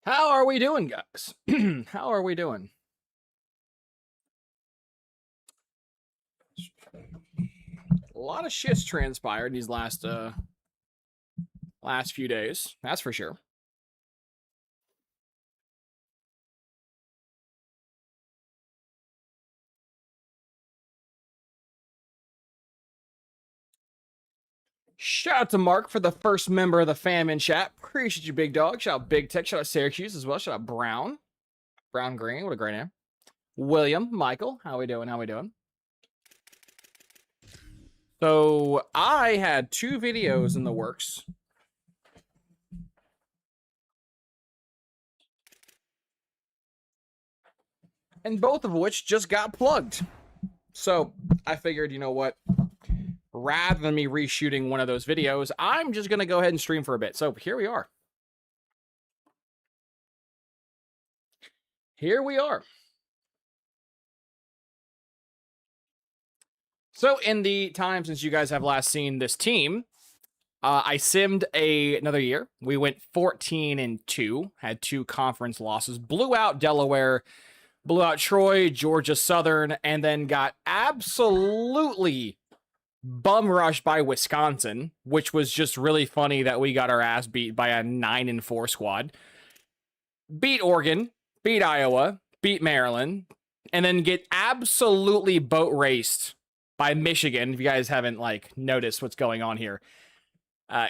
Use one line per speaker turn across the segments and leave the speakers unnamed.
How are we doing, guys? How are we doing? A lot of shit's transpired these last few days. That's for sure. Shout out to Mark for the first member of the fam in chat. Appreciate you, big dog. Shout out Big Tech. Shout out Syracuse as well. Shout out Brown. Brown Green. What a great name. William, Michael. How we doing? How we doing? So I had 2 videos in the works. And both of which just got plugged. So I figured, you know what? Rather than me reshooting one of those videos, I'm just going to go ahead and stream for a bit. So here we are. Here we are. So in the time since you guys have last seen this team, I simmed another year. We went 14-2, had 2 conference losses, blew out Delaware, blew out Troy, Georgia Southern, and then got absolutely bum rushed by Wisconsin, which was just really funny that we got our ass beat by a 9-4 squad. Beat Oregon, beat Iowa, beat Maryland, and then get absolutely boat raced by Michigan. If you guys haven't noticed what's going on here,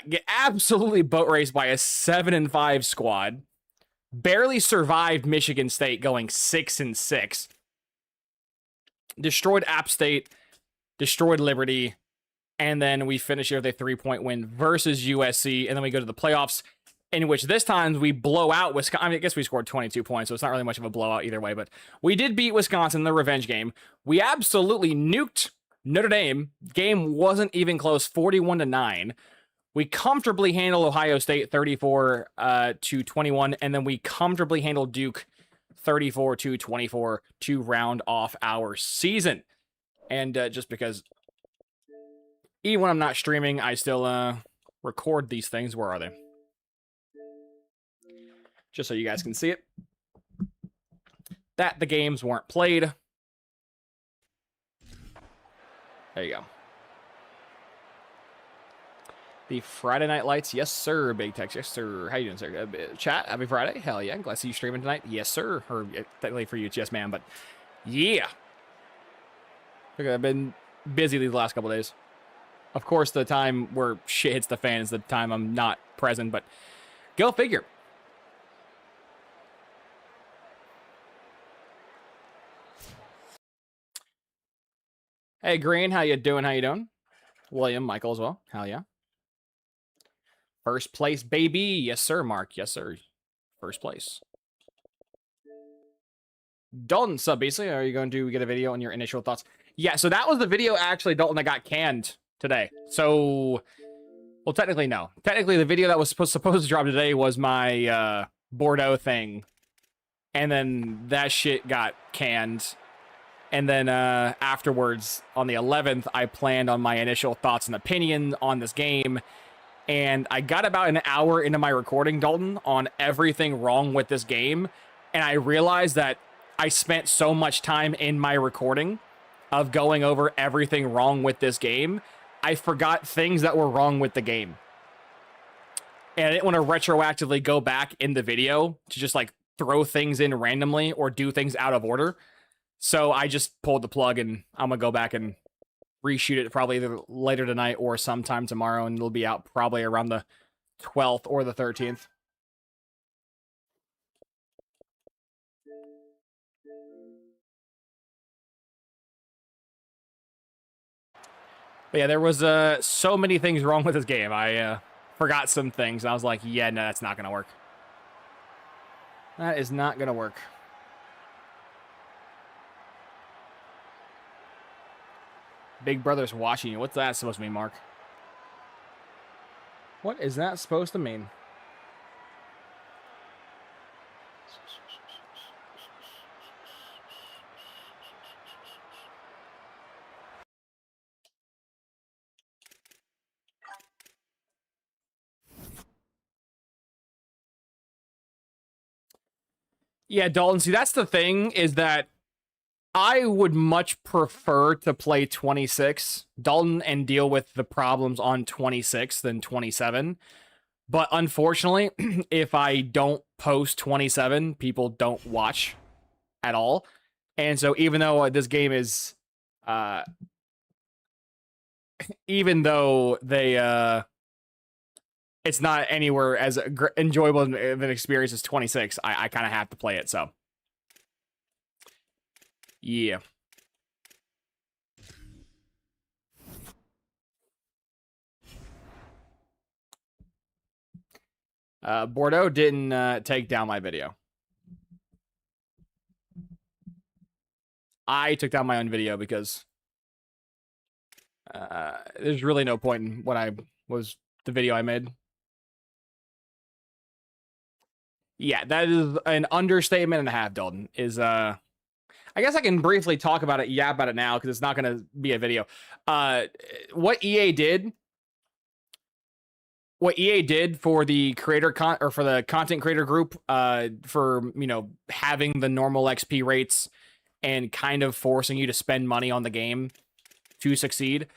get absolutely boat raced by a 7-5 squad. Barely survived Michigan State going 6-6. Destroyed App State, destroyed Liberty, and then we finish here with a 3-point win versus USC, and then we go to the playoffs, in which this time we blow out Wisconsin. I mean, I guess we scored 22 points, so it's not really much of a blowout either way, but we did beat Wisconsin in the revenge game. We absolutely nuked Notre Dame. Game wasn't even close, 41-9. We comfortably handled Ohio State 34-21, and then we comfortably handled Duke 34-24 to round off our season. And just because, even when I'm not streaming, I still record these things. Where are they? Just so you guys can see it. That the games weren't played. There you go. The Friday Night Lights, yes sir, Big Tex, yes sir. How you doing, sir? Chat, happy Friday, hell yeah. Glad to see you streaming tonight, yes sir. Or technically for you, it's yes ma'am, but yeah. Look, I've been busy these last couple days. Of course, the time where shit hits the fan is the time I'm not present, but go figure. Hey Green, how you doing? How you doing? William, Michael as well. Hell yeah. First place, baby. Yes, sir, Mark. Yes, sir. First place. Dalton, sub basically, are you going to get a video on your initial thoughts? Yeah, so that was the video, actually, Dalton, that got canned today. So, well, technically, no. Technically, the video that was supposed to drop today was my Bordeaux thing. And then that shit got canned. And then afterwards, on the 11th, I planned on my initial thoughts and opinion on this game. And I got about an hour into my recording, Dalton, on everything wrong with this game. And I realized that I spent so much time in my recording of going over everything wrong with this game, I forgot things that were wrong with the game. And I didn't want to retroactively go back in the video to just throw things in randomly or do things out of order. So I just pulled the plug, and I'm going to go back and reshoot it probably either later tonight or sometime tomorrow, and it'll be out probably around the 12th or the 13th. But yeah, there was so many things wrong with this game. I forgot some things, and I was like, yeah, no, that's not going to work. That is not going to work. Big Brother's watching you. What's that supposed to mean, Mark? What is that supposed to mean? Yeah, Dalton, see, that's the thing, is that I would much prefer to play 26, Dalton, and deal with the problems on 26 than 27. But unfortunately, if I don't post 27, people don't watch at all. And so even though this game is uh even though they it's not anywhere as enjoyable of an experience as 26, I kind of have to play it, so yeah. Bordeaux didn't take down my video. I took down my own video because there's really no point in what I was the video I made. Yeah, that is an understatement and a half, Dalton. Is I guess I can briefly talk about it, about it now, because it's not going to be a video. What EA did for the creator for the content creator group, for having the normal XP rates and kind of forcing you to spend money on the game to succeed.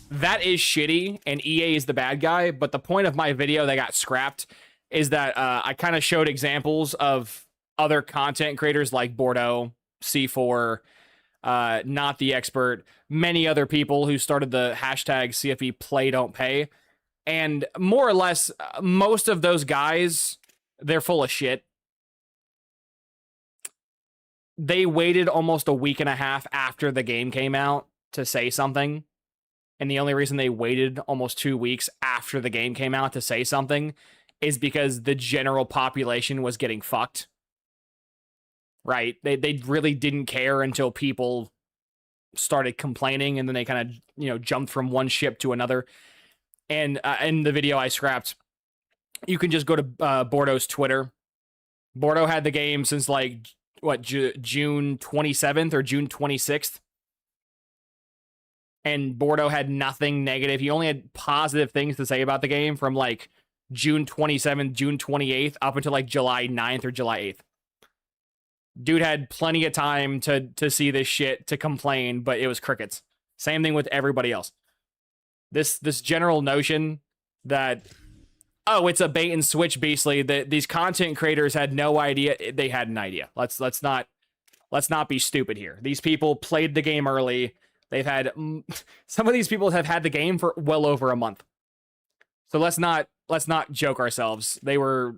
That is shitty, and EA is the bad guy. But the point of my video that got scrapped is that I kind of showed examples of other content creators like Bordeaux, C4, Not the Expert, many other people who started the hashtag CFE Play Don't Pay. And more or less, most of those guys, they're full of shit. They waited almost a week and a half after the game came out to say something. And the only reason they waited almost 2 weeks after the game came out to say something is because the general population was getting fucked. Right? They really didn't care until people started complaining, and then they kind of, jumped from one ship to another. And in the video I scrapped, you can just go to Bordeaux's Twitter. Bordeaux had the game since June 27th or June 26th. And Bordeaux had nothing negative. He only had positive things to say about the game from June 27th, June 28th, up until July 9th or July 8th. Dude had plenty of time to see this shit, to complain, but it was crickets. Same thing with everybody else. This general notion that, oh, it's a bait and switch, basically, that these content creators had no idea. They had an idea. Let's not be stupid here. These people played the game early. They've had some of these people have had the game for well over a month. So let's not joke ourselves. They were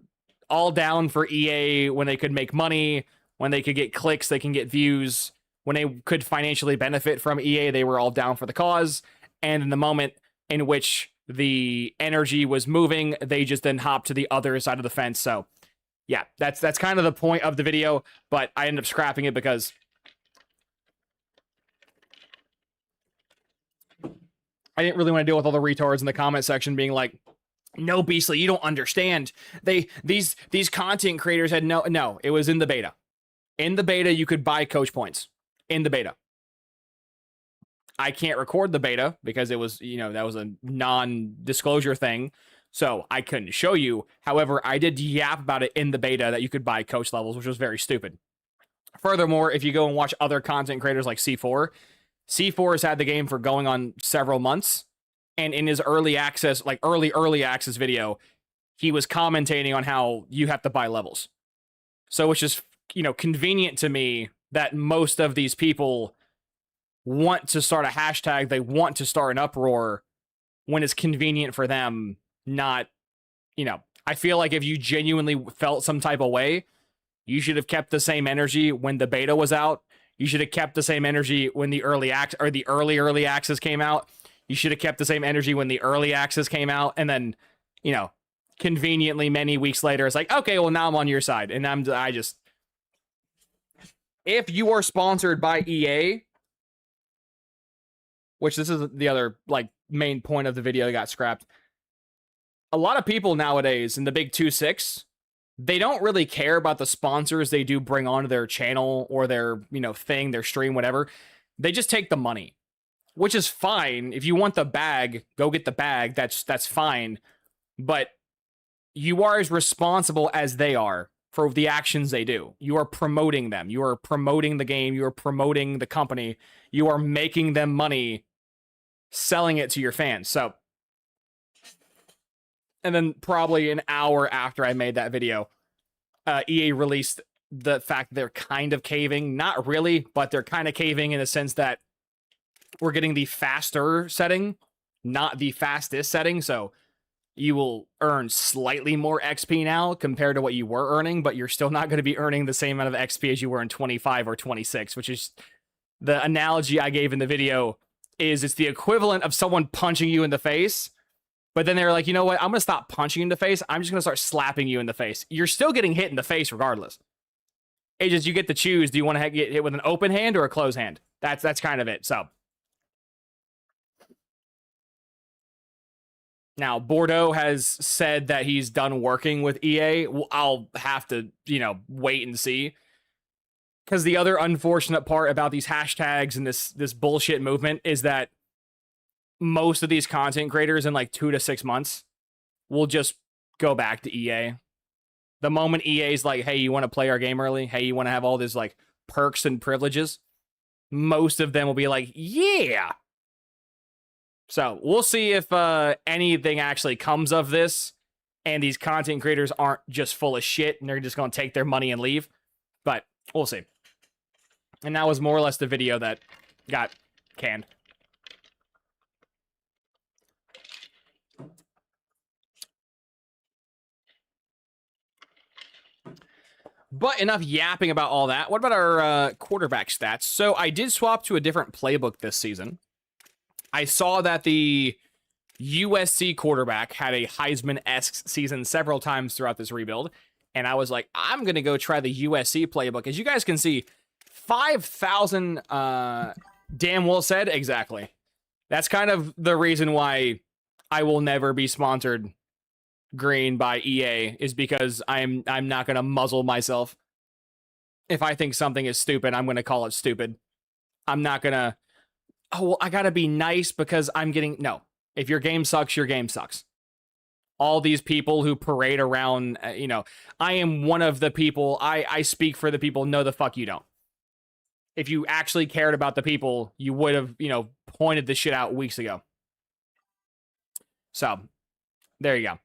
all down for EA when they could make money, when they could get clicks, they can get views, when they could financially benefit from EA, they were all down for the cause. And in the moment in which the energy was moving, they just then hopped to the other side of the fence. So yeah, that's kind of the point of the video, but I ended up scrapping it because I didn't really want to deal with all the retards in the comment section being like, no, Beastly, you don't understand. These content creators had no, it was in the beta. In the beta, you could buy coach points. In the beta. I can't record the beta because it was, that was a non-disclosure thing. So I couldn't show you. However, I did yap about it in the beta that you could buy coach levels, which was very stupid. Furthermore, if you go and watch other content creators like C4, C4 has had the game for going on several months. And in his early access, early access video, he was commentating on how you have to buy levels. So it's just, convenient to me that most of these people want to start a hashtag, they want to start an uproar when it's convenient for them, not, I feel like if you genuinely felt some type of way, you should have kept the same energy when the beta was out. You should have kept the same energy when the early access came out. You should have kept the same energy when the early access came out. And then, conveniently many weeks later, it's like, okay, well, now I'm on your side. And if you are sponsored by EA, which this is the other main point of the video that got scrapped. A lot of people nowadays in the big 2-6, they don't really care about the sponsors they do bring onto their channel or their, thing, their stream, whatever. They just take the money, which is fine. If you want the bag, go get the bag. That's fine. But you are as responsible as they are for the actions they do. You are promoting them. You are promoting the game. You are promoting the company. You are making them money selling it to your fans. So, and then probably an hour after I made that video, EA released the fact they're kind of caving. Not really, but they're kind of caving in the sense that we're getting the faster setting, not the fastest setting. So you will earn slightly more XP now compared to what you were earning, but you're still not going to be earning the same amount of XP as you were in 25 or 26, which is the analogy I gave in the video. Is it's the equivalent of someone punching you in the face, but then they're like, you know what? I'm going to stop punching you in the face. I'm just going to start slapping you in the face. You're still getting hit in the face regardless. It's just you get to choose. Do you want to get hit with an open hand or a closed hand? That's kind of it. So now Bordeaux has said that he's done working with EA. Well, I'll have to, wait and see. Because the other unfortunate part about these hashtags and this bullshit movement is that most of these content creators in like 2 to 6 months will just go back to EA. The moment EA's like, hey, you want to play our game early? Hey, you want to have all these like perks and privileges? Most of them will be like, yeah. So we'll see if anything actually comes of this and these content creators aren't just full of shit and they're just going to take their money and leave. But we'll see. And that was more or less the video that got canned. But enough yapping about all that. What about our quarterback stats? So I did swap to a different playbook this season. I saw that the USC quarterback had a Heisman-esque season several times throughout this rebuild. And I was like, I'm going to go try the USC playbook. As you guys can see, 5,000, damn well said, exactly. That's kind of the reason why I will never be sponsored green by EA, is because I'm not going to muzzle myself. If I think something is stupid, I'm going to call it stupid. I'm not going to, oh, well, I got to be nice because I'm getting, no. If your game sucks, your game sucks. All these people who parade around, I am one of the people, I speak for the people, no the fuck you don't. If you actually cared about the people, you would have, pointed this shit out weeks ago. So, there you go.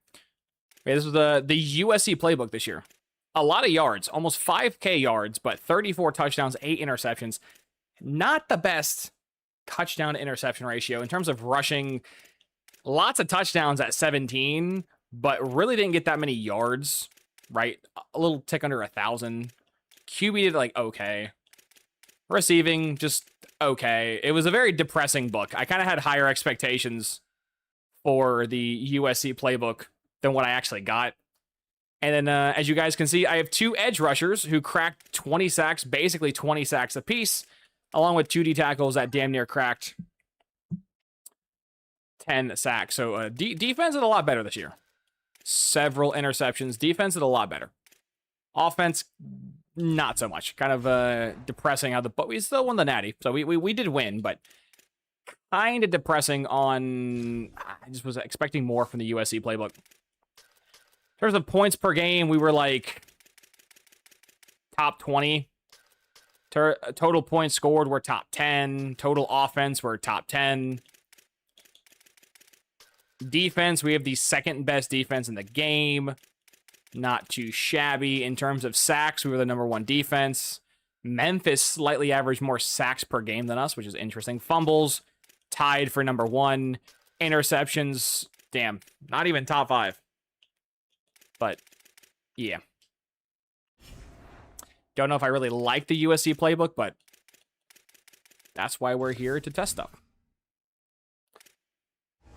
Okay, this was the USC playbook this year. A lot of yards, almost 5K yards, but 34 touchdowns, 8 interceptions. Not the best touchdown to interception ratio. In terms of rushing, lots of touchdowns at 17, but really didn't get that many yards, right? A little tick under 1,000. QB did like okay. Receiving, just okay. It was a very depressing book. I kind of had higher expectations for the USC playbook than what I actually got. And then, as you guys can see, I have 2 edge rushers who cracked 20 sacks, basically 20 sacks apiece, along with 2 D tackles that damn near cracked 10 sacks. So defense did a lot better this year. Several interceptions. Defense did a lot better. Offense, not so much. Kind of depressing out but we still won the Natty. So we did win, but kind of depressing on, I just was expecting more from the USC playbook. In terms of points per game, we were like top 20. Total points scored, we're top 10. Total offense, we're top 10. Defense, we have the second best defense in the game. Not too shabby. In terms of sacks, we were the number 1 defense. Memphis slightly averaged more sacks per game than us, which is interesting. Fumbles, tied for number 1. Interceptions, damn, not even top 5. But, yeah. Don't know if I really like the USC playbook, but that's why we're here to test stuff.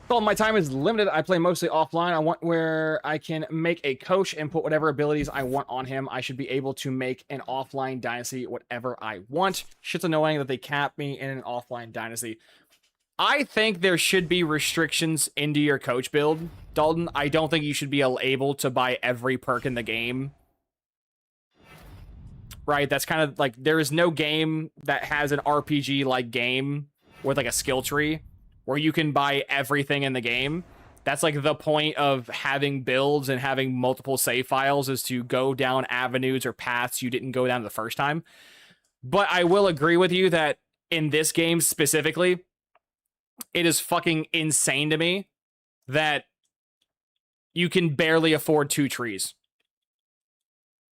Well, my time is limited. I play mostly offline. I want where I can make a coach and put whatever abilities I want on him. I should be able to make an offline dynasty whatever I want. Shit's annoying that they cap me in an offline dynasty. I think there should be restrictions into your coach build, Dalton. I don't think you should be able to buy every perk in the game. Right? That's kind of like, there is no game that has an RPG-like game with like a skill tree where you can buy everything in the game. That's like the point of having builds and having multiple save files, is to go down avenues or paths you didn't go down the first time. But I will agree with you that in this game specifically, it is fucking insane to me that you can barely afford 2 trees.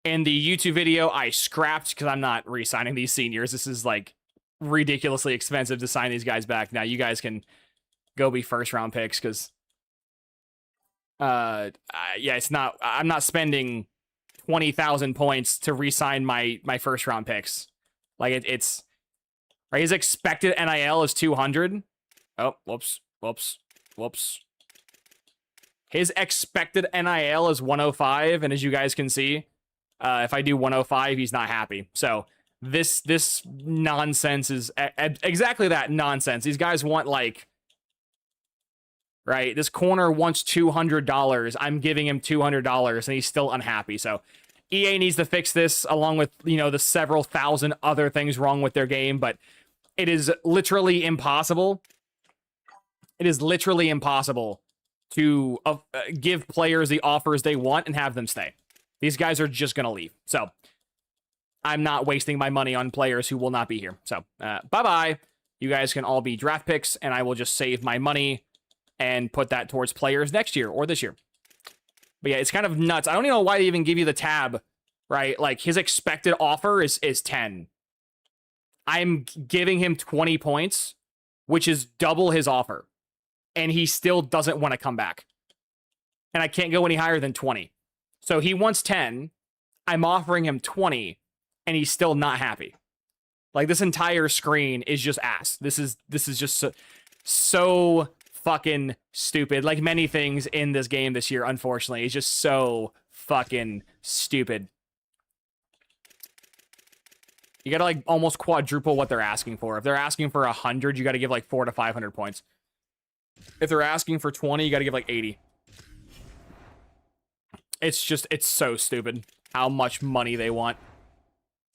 In the YouTube video, I scrapped because I'm not re-signing these seniors. This is like ridiculously expensive to sign these guys back. Now you guys can go be first round picks because yeah, it's not, I'm not spending 20,000 points to re-sign my first round picks. Like it's right. His expected NIL is 200. Oh, whoops. His expected NIL is 105, and as you guys can see, if I do 105, he's not happy. So this nonsense is exactly that nonsense. These guys want like, right? This corner wants $200. I'm giving him $200, and he's still unhappy. So EA needs to fix this, along with, you know, the several thousand other things wrong with their game. But it is literally impossible. It is literally impossible to give players the offers they want and have them stay. These guys are just going to leave. So I'm not wasting my money on players who will not be here. So bye-bye. You guys can all be draft picks, and I will just save my money and put that towards players next year or this year. But yeah, it's kind of nuts. I don't even know why they even give you the tab, right? Like, his expected offer is 10. I'm giving him 20 points, which is double his offer. And he still doesn't want to come back. And I can't go any higher than 20. So he wants 10. I'm offering him 20, and he's still not happy. Like, this entire screen is just ass. This is just so fucking stupid. Like many things in this game this year, unfortunately, it's just so fucking stupid. You gotta like almost quadruple what they're asking for. If they're asking for 100, you gotta give like 400 to 500 points. If they're asking for 20, you gotta give like 80. It's just, it's so stupid how much money they want.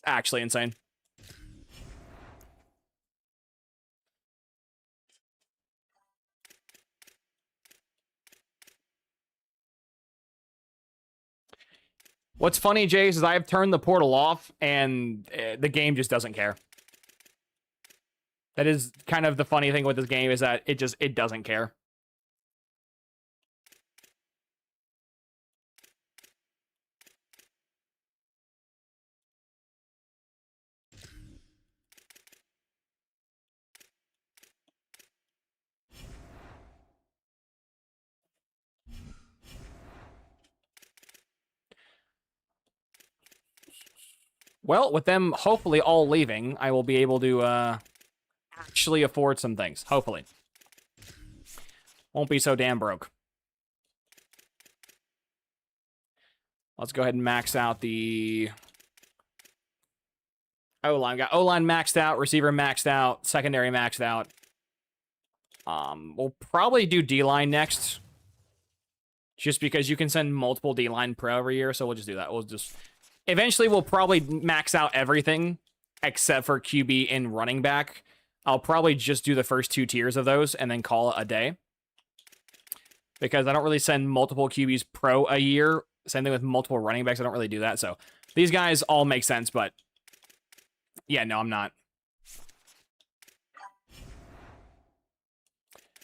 Actually insane. What's funny, Jace, is I've turned the portal off, and the game just doesn't care. That is kind of the funny thing with this game, is that it doesn't care. Well, with them hopefully all leaving, I will be able to actually afford some things. Hopefully. Won't be so damn broke. Let's go ahead and max out the O-line. Got O-line maxed out, receiver maxed out, secondary maxed out. We'll probably do D-line next. Just because you can send multiple D-line pro every year, so we'll just do that. We'll just... Eventually, we'll probably max out everything except for QB and running back. I'll probably just do the first 2 tiers of those and then call it a day. Because I don't really send multiple QBs pro a year. Same thing with multiple running backs. I don't really do that. So these guys all make sense, but yeah, no, I'm not.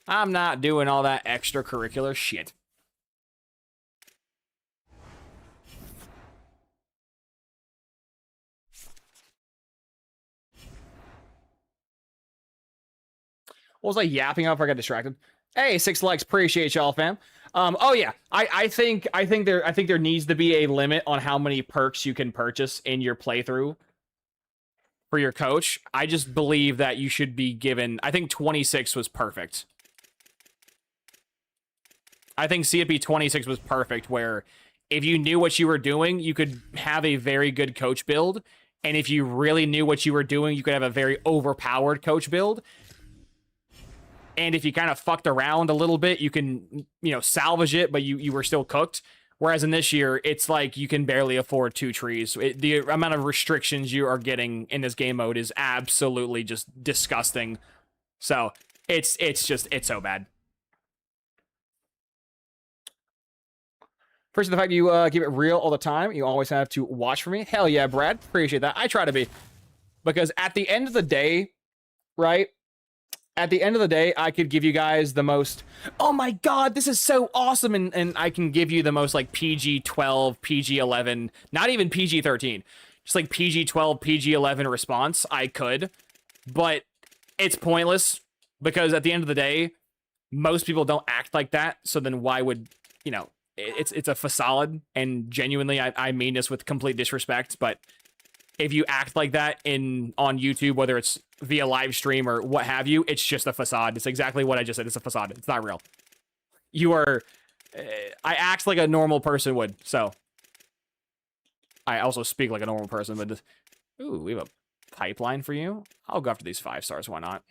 I'm not doing all that extracurricular shit. What was I yapping up? I got distracted. Hey, 6 likes. Appreciate y'all, fam. Oh yeah, I think there needs to be a limit on how many perks you can purchase in your playthrough for your coach. I just believe that you should be given. I think 26 was perfect. I think CFP 26 was perfect, where if you knew what you were doing, you could have a very good coach build, and if you really knew what you were doing, you could have a very overpowered coach build. And if you kind of fucked around a little bit, you can, you know, salvage it, but you were still cooked. Whereas in this year, it's like you can barely afford 2 trees. The amount of restrictions you are getting in this game mode is absolutely just disgusting. So it's so bad. Appreciate the fact you keep it real all the time. You always have to watch for me. Hell yeah, Brad. Appreciate that. I try to be. Because at the end of the day, right? At the end of the day, I could give you guys the most, oh my god, this is so awesome, and I can give you the most, like, PG-12, PG-11, not even PG-13, just, like, PG-12, PG-11 response. I could, but it's pointless, because at the end of the day, most people don't act like that, so then why would, you know, it's a facade, and genuinely, I mean this with complete disrespect, but if you act like that on YouTube, whether it's via live stream or what have you, it's just a facade. It's exactly what I just said. It's a facade. It's not real. You are... I act like a normal person would, so... I also speak like a normal person, but... Just, ooh, we have a pipeline for you. I'll go after these 5 stars. Why not?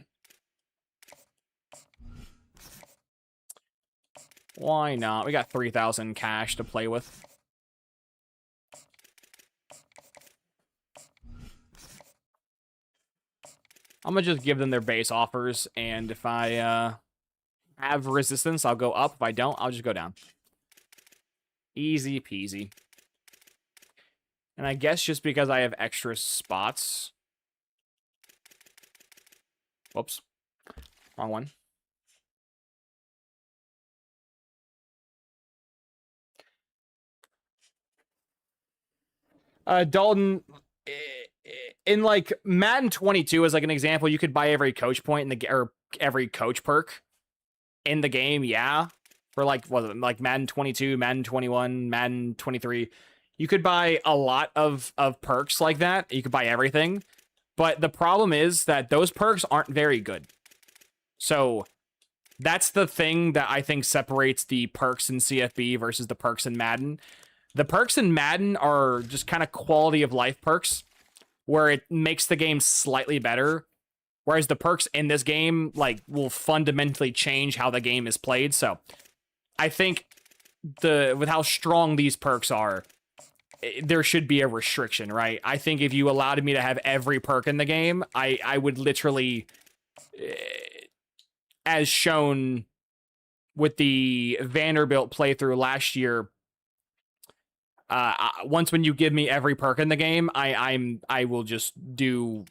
Why not? We got 3,000 cash to play with. I'm gonna just give them their base offers, and if I have resistance, I'll go up. If I don't, I'll just go down. Easy peasy. And I guess just because I have extra spots... Whoops. Wrong one. Dalton... In, like, Madden 22 as, like, an example, you could buy every coach point in the... Or every coach perk in the game, yeah. For, like, what was it? Like, Madden 22, Madden 21, Madden 23. You could buy a lot of perks like that. You could buy everything. But the problem is that those perks aren't very good. So, that's the thing that I think separates the perks in CFB versus the perks in Madden. The perks in Madden are just kind of quality of life perks, where it makes the game slightly better, whereas the perks in this game, like, will fundamentally change how the game is played. So, I think with how strong these perks are, there should be a restriction, right? I think if you allowed me to have every perk in the game, I would literally, as shown with the Vanderbilt playthrough last year, once when you give me every perk in the game, I will just do...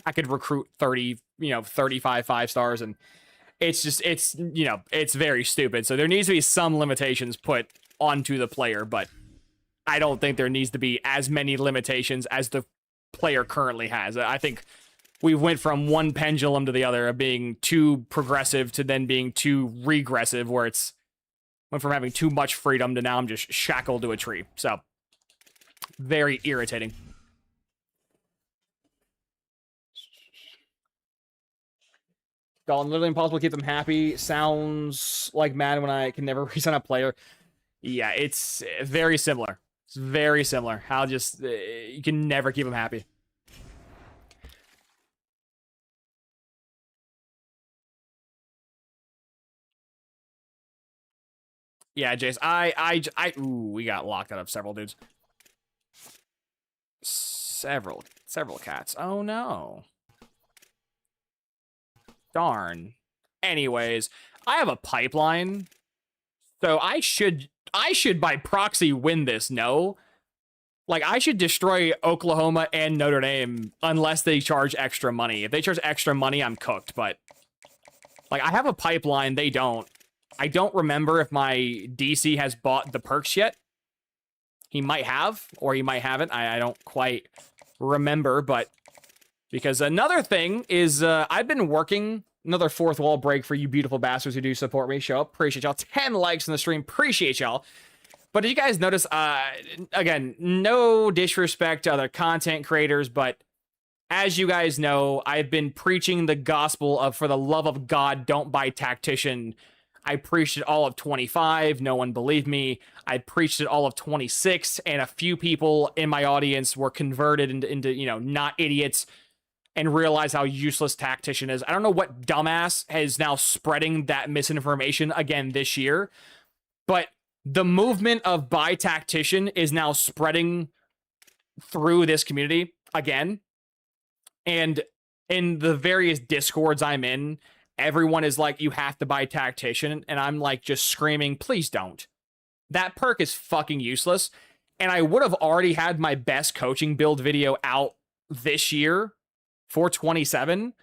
I could recruit 30, 35 5 stars, and it's very stupid. So there needs to be some limitations put onto the player, but I don't think there needs to be as many limitations as the player currently has. I think we went from one pendulum to the other of being too progressive to then being too regressive, where it's went from having too much freedom to now I'm just shackled to a tree. So, very irritating. Dalton, literally impossible to keep them happy. Sounds like Madden when I can never resign a player. Yeah, it's very similar. It's very similar. How just, you can never keep them happy. Yeah, Jace, ooh, we got locked out of several dudes. Several cats. Oh no. Darn. Anyways, I have a pipeline, so I should by proxy win this, no? Like, I should destroy Oklahoma and Notre Dame unless they charge extra money. If they charge extra money, I'm cooked, but... Like, I have a pipeline, they don't. I don't remember if my DC has bought the perks yet. He might have, or he might haven't. I don't quite remember, but... Because another thing is, I've been working... Another fourth wall break for you beautiful bastards who do support me. Show up. Appreciate y'all. 10 likes in the stream. Appreciate y'all. But did you guys notice, again, no disrespect to other content creators, but as you guys know, I've been preaching the gospel of, for the love of God, don't buy Tactician. I preached it all of 25. No one believed me. I preached it all of 26, and a few people in my audience were converted into not idiots and realized how useless Tactician is. I don't know what dumbass is now spreading that misinformation again this year, but the movement of buy Tactician is now spreading through this community again. And in the various discords I'm in, everyone is like, you have to buy Tactician. And I'm like, just screaming, please don't. that perk is fucking useless. And I would have already had my best coaching build video out this year for 27.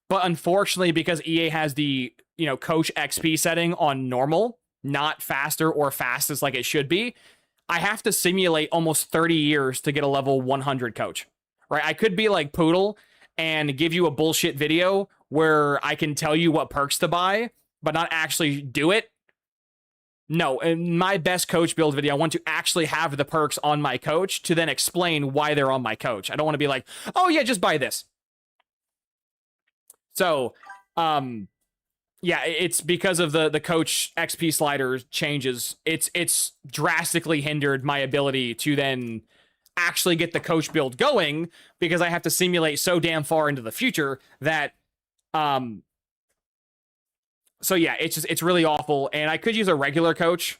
But unfortunately, because EA has the, coach XP setting on normal, not faster or fastest like it should be, I have to simulate almost 30 years to get a level 100 coach. Right? I could be like Poodle and give you a bullshit video where I can tell you what perks to buy, but not actually do it. No, in my best coach build video, I want to actually have the perks on my coach to then explain why they're on my coach. I don't want to be like, oh yeah, just buy this. So, yeah, it's because of the coach XP slider changes. It's drastically hindered my ability to then actually get the coach build going because I have to simulate so damn far into the future that so yeah, it's really awful. And I could use a regular coach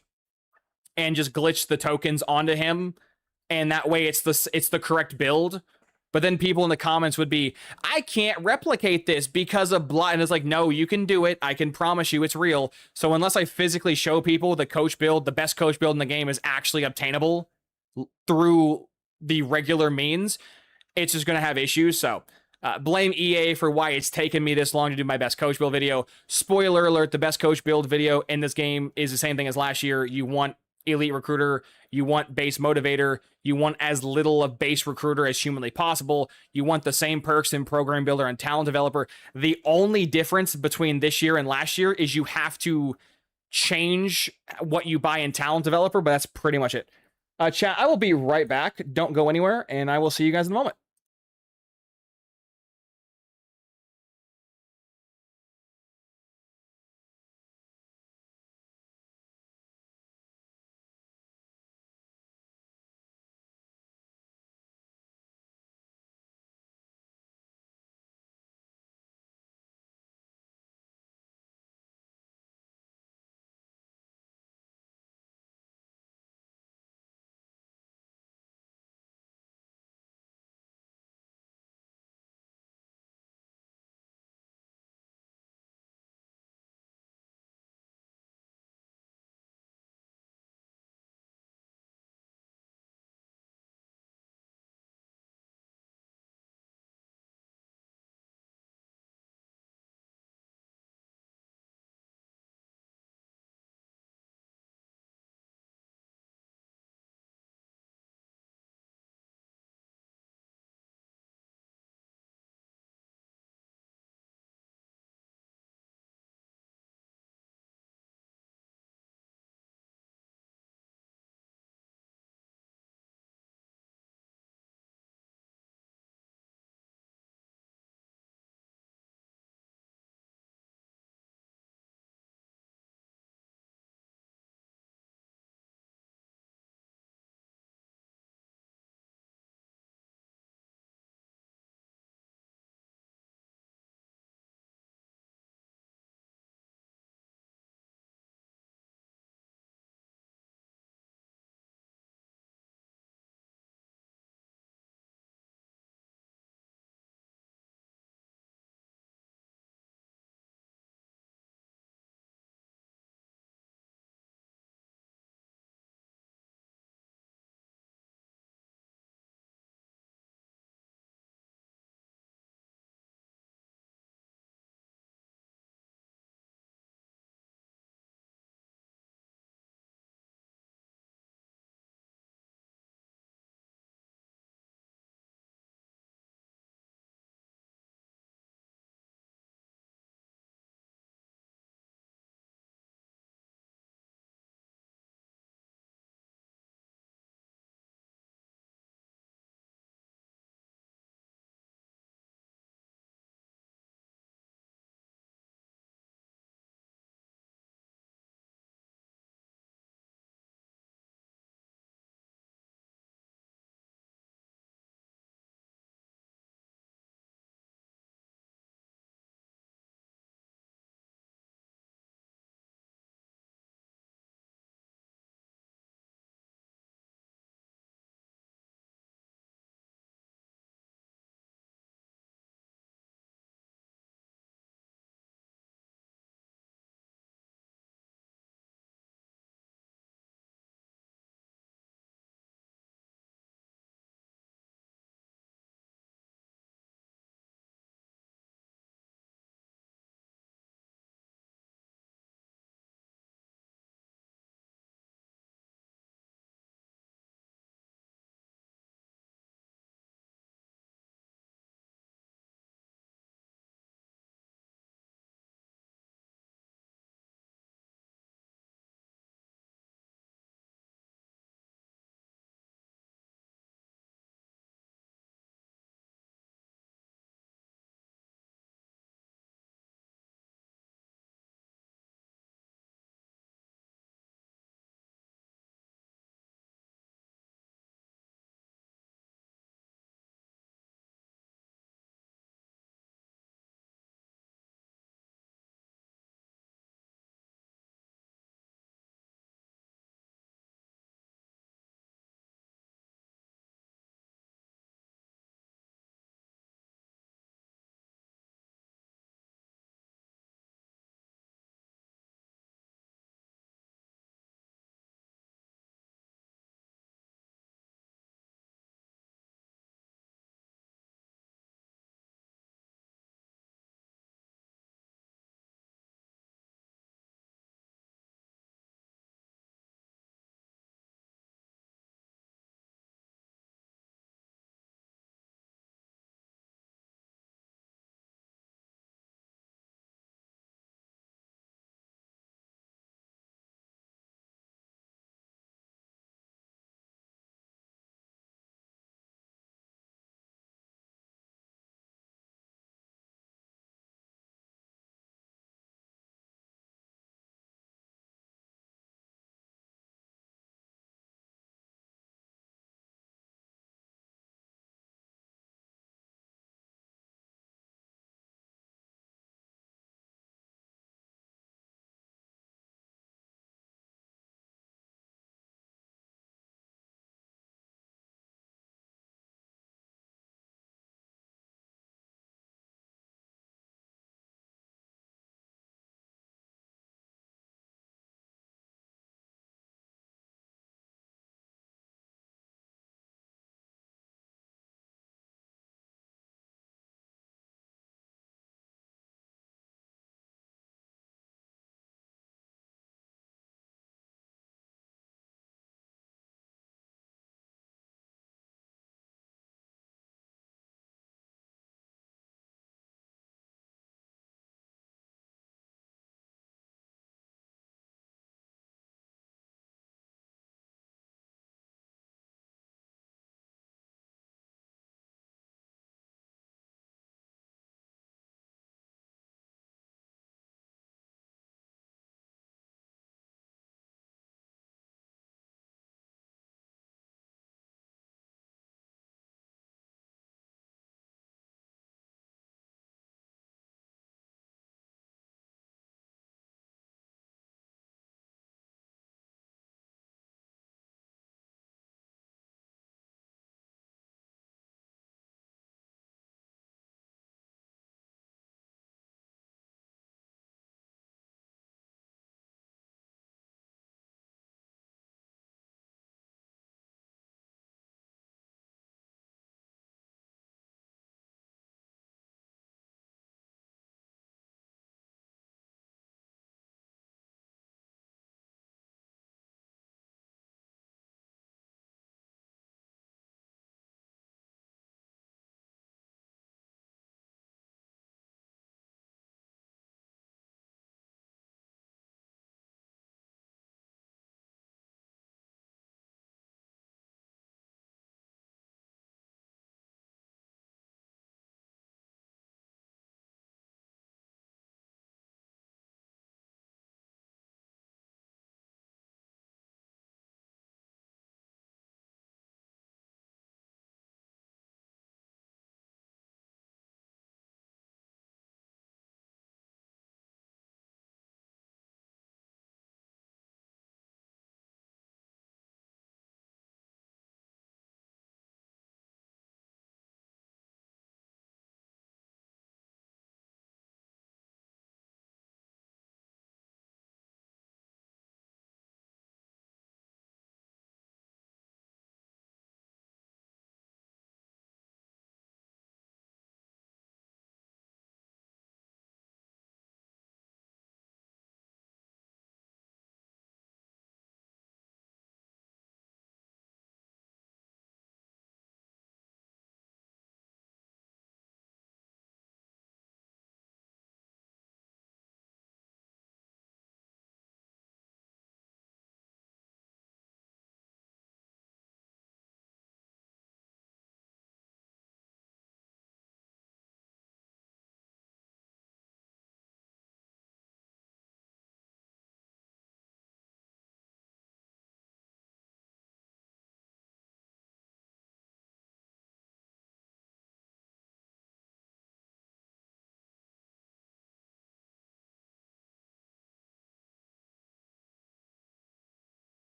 and just glitch the tokens onto him, and that way it's the correct build. But then people in the comments would be, I can't replicate this because of blah. And it's like, no, you can do it. I can promise you it's real. So unless I physically show people the coach build, the best coach build in the game is actually obtainable through the regular means, it's just going to have issues. So blame EA for why it's taken me this long to do my best coach build video. Spoiler alert, the best coach build video in this game is the same thing as last year. You want elite recruiter, you want base motivator, you want as little of base recruiter as humanly possible, you want the same perks in program builder and talent developer. The only difference between this year and last year is you have to change what you buy in talent developer, but that's pretty much it. Chat, I will be right back. Don't go anywhere, and I will see you guys in a moment.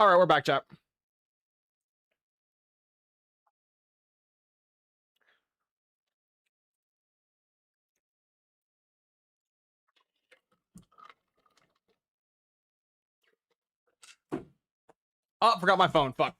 All right, we're back, chat. Oh, forgot my phone. Fuck.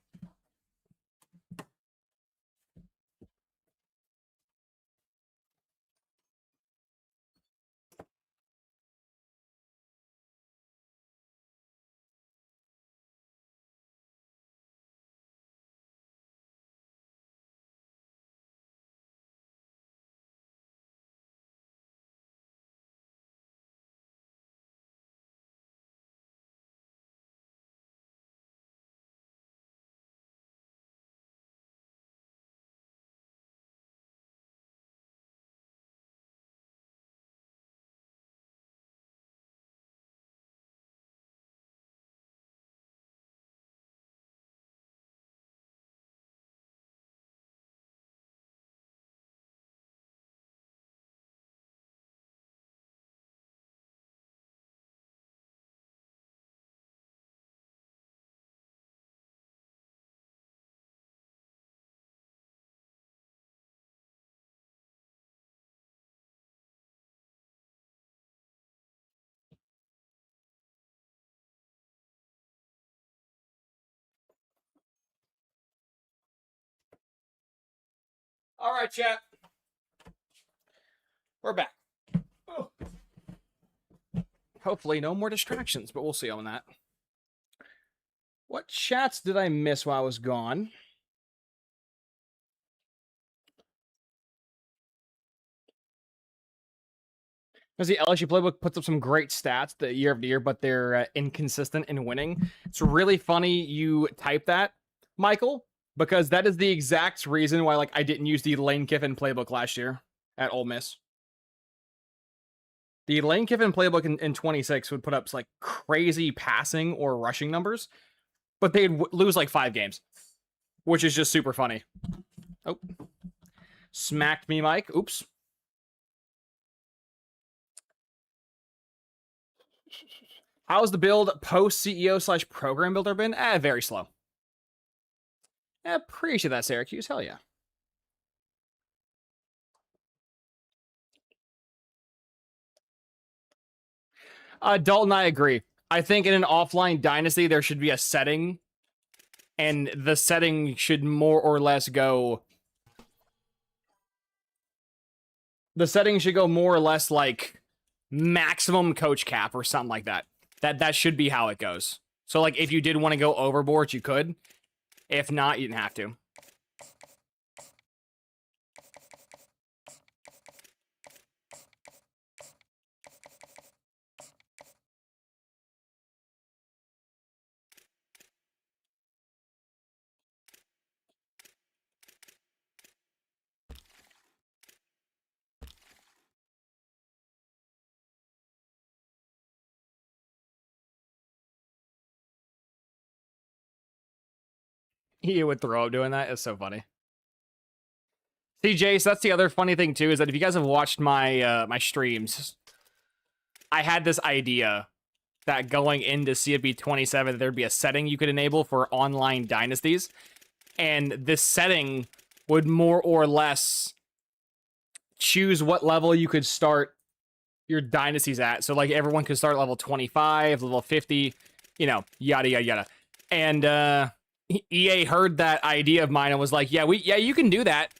All right, chat. We're back. Oh. Hopefully, no more distractions, but we'll see on that. What chats did I miss while I was gone? Because the LSU playbook puts up some great stats the year after year, but they're inconsistent in winning. It's really funny you type that, Michael, because that is the exact reason why I didn't use the Lane Kiffin playbook last year at Ole Miss. The Lane Kiffin playbook in 26 would put up crazy passing or rushing numbers, but they'd lose 5 games, which is just super funny. Oh, smacked me, Mike. Oops. How's the build post CEO / program builder been? Very slow. Appreciate that, Syracuse. Hell yeah. Dalton, I agree. I think in an offline dynasty, there should be a setting, and the setting should more or less go. The setting should go more or less maximum coach cap or something like that. That should be how it goes. So if you did want to go overboard, you could. If not, you didn't have to. He would throw up doing that. It's so funny. See, Jace, that's the other funny thing too, is that if you guys have watched my my streams, I had this idea that going into CFB 27, there'd be a setting you could enable for online dynasties, and this setting would more or less choose what level you could start your dynasties at. So everyone could start at level 25, level 50, yada yada yada. And EA heard that idea of mine and was like, yeah, you can do that.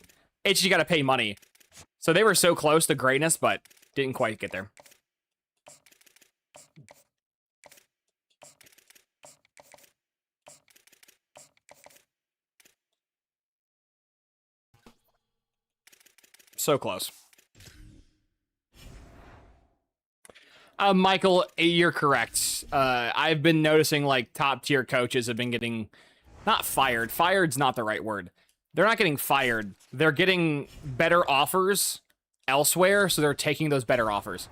It's just you gotta pay money. So they were so close to greatness, but didn't quite get there. So close. Michael, you're correct. I've been noticing top tier coaches have been getting not fired. Fired's not the right word. They're not getting fired. They're getting better offers elsewhere, so they're taking those better offers.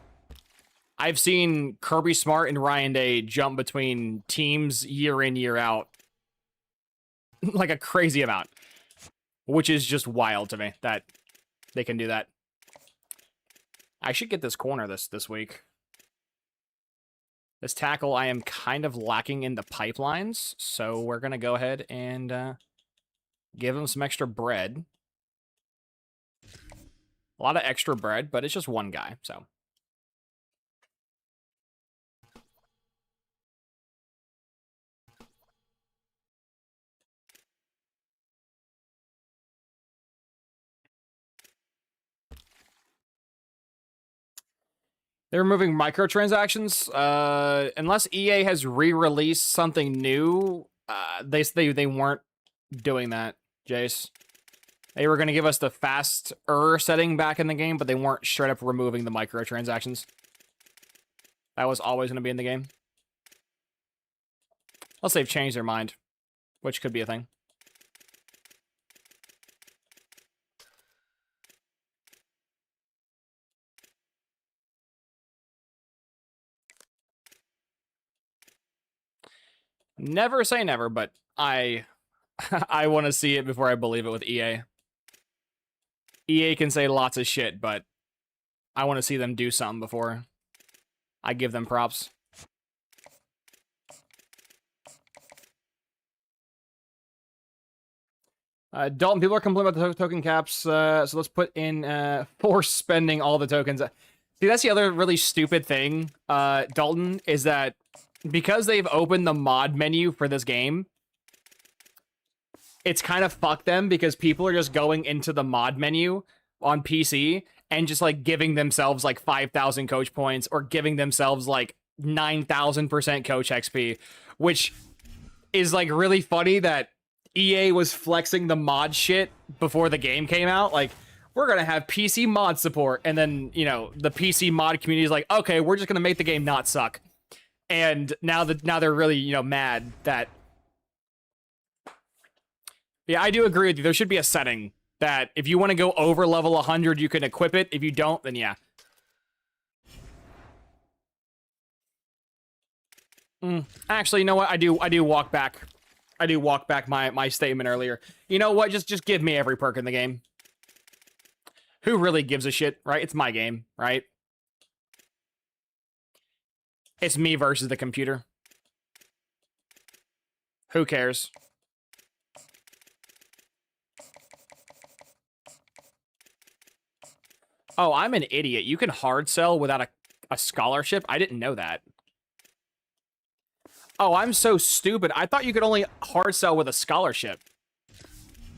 I've seen Kirby Smart and Ryan Day jump between teams year in, year out. A crazy amount. Which is just wild to me that they can do that. I should get this corner this week. This tackle, I am kind of lacking in the pipelines, so we're going to go ahead and give him some extra bread. A lot of extra bread, but it's just one guy, so. They're removing microtransactions. Unless EA has re-released something new, they weren't doing that, Jace. They were going to give us the faster setting back in the game, but they weren't straight up removing the microtransactions. That was always going to be in the game. Unless they've changed their mind, which could be a thing. Never say never, but I want to see it before I believe it with EA. EA can say lots of shit, but I want to see them do something before I give them props. Dalton, people are complaining about the token caps, so let's put in force spending all the tokens. See, that's the other really stupid thing, Dalton, is that because they've opened the mod menu for this game, it's kind of fucked them because people are just going into the mod menu on PC and just like giving themselves like 5,000 coach points or giving themselves like 9,000% coach XP, which is like really funny that EA was flexing the mod shit before the game came out. Like, we're going to have PC mod support. And then, you know, the PC mod community is like, okay, we're just going to make the game not suck. And now they're really, you know, mad that. Yeah, I do agree with you. There should be a setting that if you want to go over level 100, you can equip it. If you don't, then yeah. Actually, you know what? I do walk back. I do walk back my statement earlier. You know what? Just give me every perk in the game. Who really gives a shit, right? It's my game, right? It's me versus the computer. Who cares? Oh, I'm an idiot. You can hard sell without a scholarship? I didn't know that. Oh, I'm so stupid. I thought you could only hard sell with a scholarship.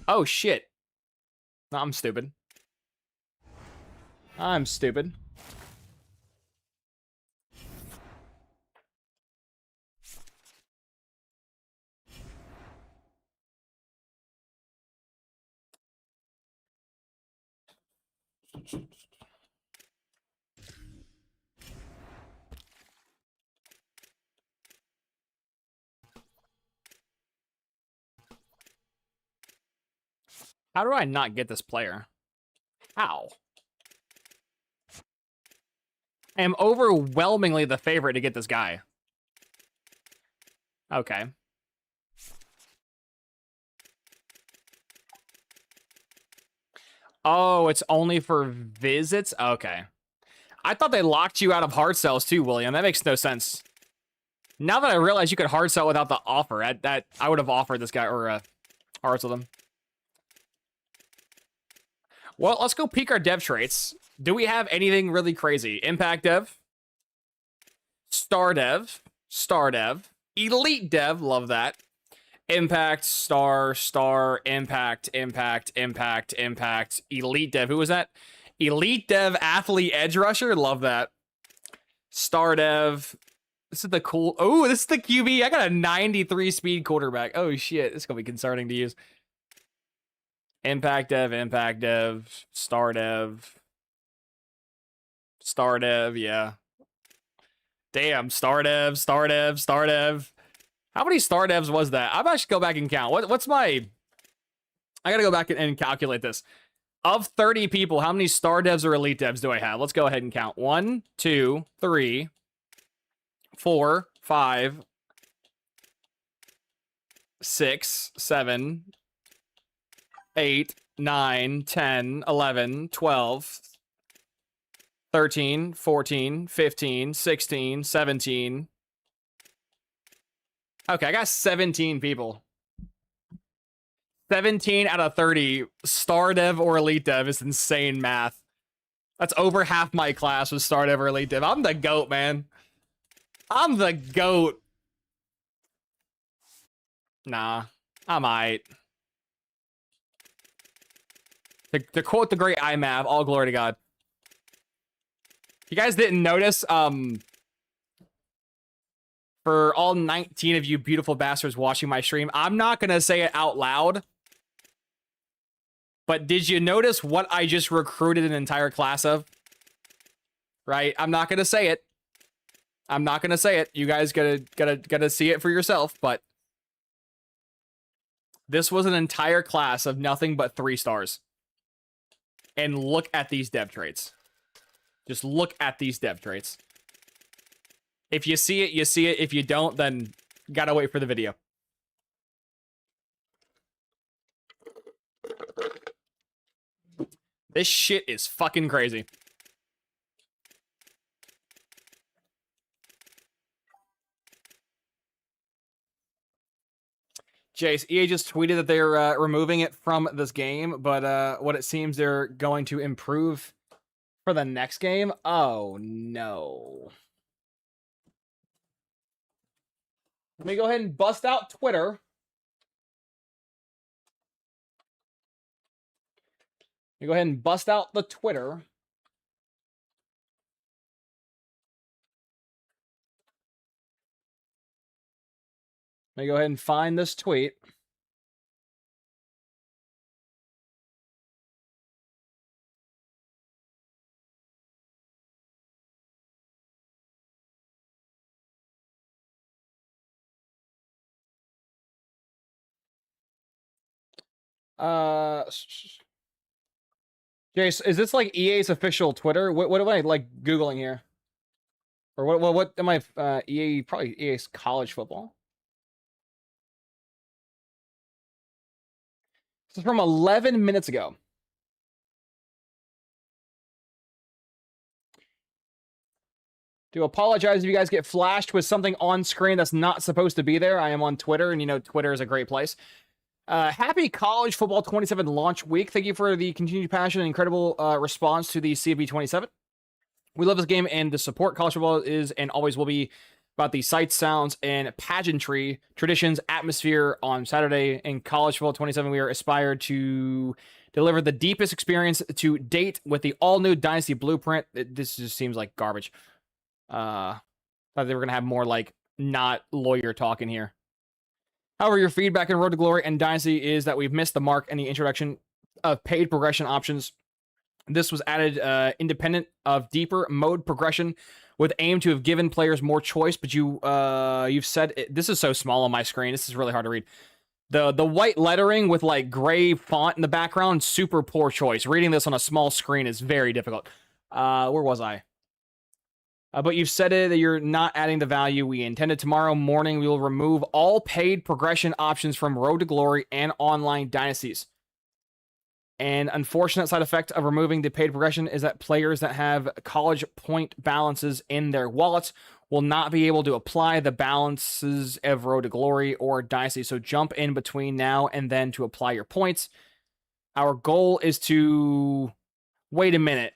Oh, shit. No, I'm stupid. I'm stupid. How do I not get this player? How? I am overwhelmingly the favorite to get this guy. Okay. Oh, it's only for visits? Okay. I thought they locked you out of hard sells too, William. That makes no sense. Now that I realize you could hard sell without the offer, that I would have offered this guy or hard sold him. Well, let's go peek our dev traits. Do we have anything really crazy? Impact dev, star dev, elite dev, love that. Impact, star, impact, elite dev. Who was that? Elite dev, athlete, edge rusher. Love that. Star dev. This is the cool. Oh, this is the QB. I got a 93 speed quarterback. Oh, shit. This is going to be concerning to use. Impact dev, star dev, yeah. Damn, star dev. How many star devs was that? I'm actually go back and count. What's my... I gotta go back and calculate this. Of 30 people, how many star devs or elite devs do I have? Let's go ahead and count. 1, 2, 3, 4, 5, 6, 7, 8, 9, 10, 11, 12, 13, 14, 15, 16, 17, Okay, I got 17 people. 17 out of 30 star dev or elite dev is insane math. That's over half my class was star dev or elite dev. I'm the GOAT, man. I'm the GOAT. Nah, I might. To quote the great IMAV, all glory to God. If you guys didn't notice, for all 19 of you beautiful bastards watching my stream, I'm not gonna say it out loud, but did you notice what I just recruited an entire class of? Right? I'm not gonna say it. I'm not gonna say it. You guys gotta see it for yourself, but this was an entire class of nothing but 3 stars. And look at these dev traits. Just look at these dev traits. If you see it, you see it. If you don't, then gotta wait for the video. This shit is fucking crazy. Jace, EA just tweeted that they're removing it from this game, but what it seems they're going to improve for the next game. Oh, no. Let me go ahead and bust out Twitter. Let me go ahead and bust out the Twitter. Let me go ahead and find this tweet. Jace, is this like EA's official Twitter? What am I like Googling here? Or what am I EA, probably EA's college football? This is from 11 minutes ago. Do apologize if you guys get flashed with something on screen that's not supposed to be there. I am on Twitter, and you know Twitter is a great place. Happy College Football 27 launch week. Thank you for the continued passion and incredible response to the CFB 27. We love this game, and the support college football is and always will be about the sights, sounds, and pageantry, traditions, atmosphere on Saturday. In College Football 27, we are aspired to deliver the deepest experience to date with the all-new Dynasty Blueprint. This just seems like garbage. Thought they were going to have more, like, not lawyer talk in here. However, your feedback in Road to Glory and Dynasty is that we've missed the mark in the introduction of paid progression options. This was added independent of deeper mode progression with aim to have given players more choice, but you've said this is so small on my screen. This is really hard to read. The white lettering with like gray font in the background, super poor choice. Reading this on a small screen is very difficult. Where was I? But you've said it that you're not adding the value we intended. Tomorrow morning, we will remove all paid progression options from Road to Glory and online dynasties. An unfortunate side effect of removing the paid progression is that players that have college point balances in their wallets will not be able to apply the balances of Road to Glory or Dynasty. So jump in between now and then to apply your points. Our goal is to... Wait a minute.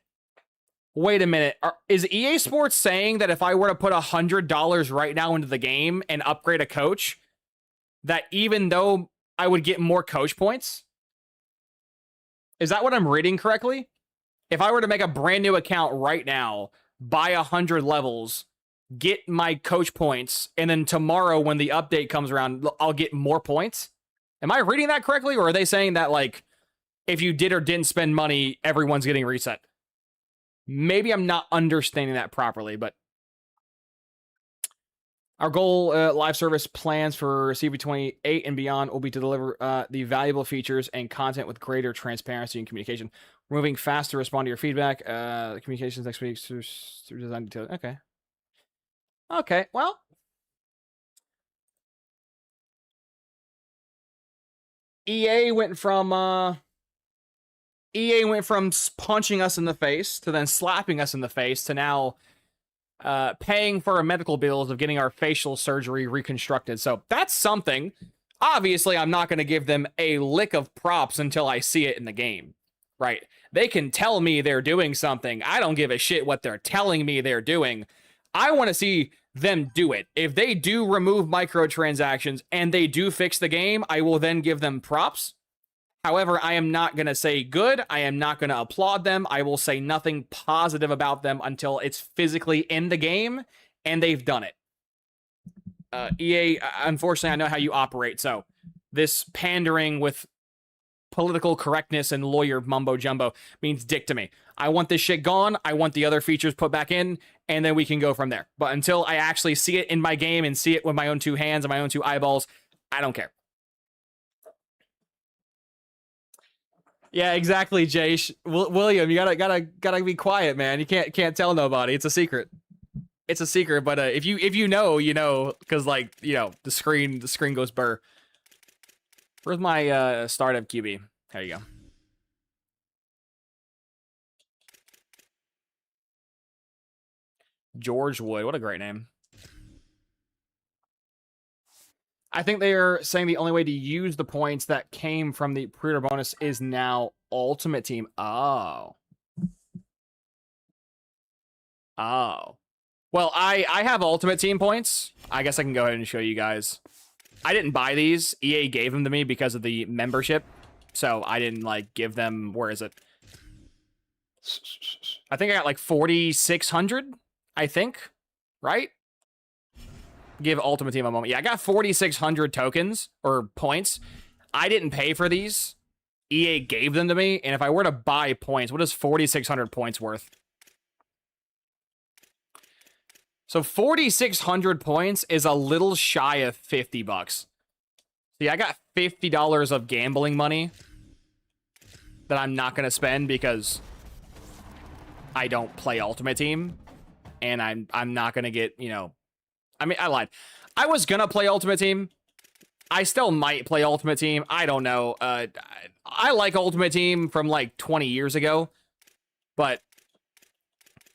Is EA Sports saying that if I were to put $100 right now into the game and upgrade a coach, that even though I would get more coach points? Is that what I'm reading correctly? If I were to make a brand new account right now, buy 100 levels, get my coach points, and then tomorrow when the update comes around, I'll get more points? Am I reading that correctly? Or are they saying that, like, if you did or didn't spend money, everyone's getting reset? Maybe I'm not understanding that properly, but our goal, live service plans for CV28 and beyond will be to deliver the valuable features and content with greater transparency and communication. We're moving fast to respond to your feedback. Communications next week through design detail. Okay. Okay, well. EA went from punching us in the face to then slapping us in the face to now paying for our medical bills of getting our facial surgery reconstructed. So that's something. Obviously, I'm not going to give them a lick of props until I see it in the game, right? They can tell me they're doing something. I don't give a shit what they're telling me they're doing. I want to see them do it. If they do remove microtransactions and they do fix the game, I will then give them props. However, I am not going to say good. I am not going to applaud them. I will say nothing positive about them until it's physically in the game and they've done it. EA, unfortunately, I know how you operate, so this pandering with political correctness and lawyer mumbo jumbo means dick to me. I want this shit gone. I want the other features put back in, and then we can go from there. But until I actually see it in my game and see it with my own two hands and my own two eyeballs, I don't care. Yeah, exactly, Jay. William, you gotta be quiet, man. You can't tell nobody. It's a secret. It's a secret, but if you know, you know, because like the screen goes burr. Where's my startup QB? There you go. George Wood, what a great name. I think they are saying the only way to use the points that came from the pre-order bonus is now Ultimate Team. Oh. Well, I have Ultimate Team points. I guess I can go ahead and show you guys. I didn't buy these. EA gave them to me because of the membership. So I didn't, like, give them... Where is it? I think I got, like, 4,600, I think. Right? Give Ultimate Team a moment. Yeah, I got 4,600 tokens, or points. I didn't pay for these. EA gave them to me, and if I were to buy points, what is 4,600 points worth? So 4,600 points is a little shy of $50. See, I got $50 of gambling money that I'm not going to spend because I don't play Ultimate Team, and I'm not going to get, I mean, I lied. I was going to play Ultimate Team. I still might play Ultimate Team. I don't know. I like Ultimate Team from like 20 years ago, but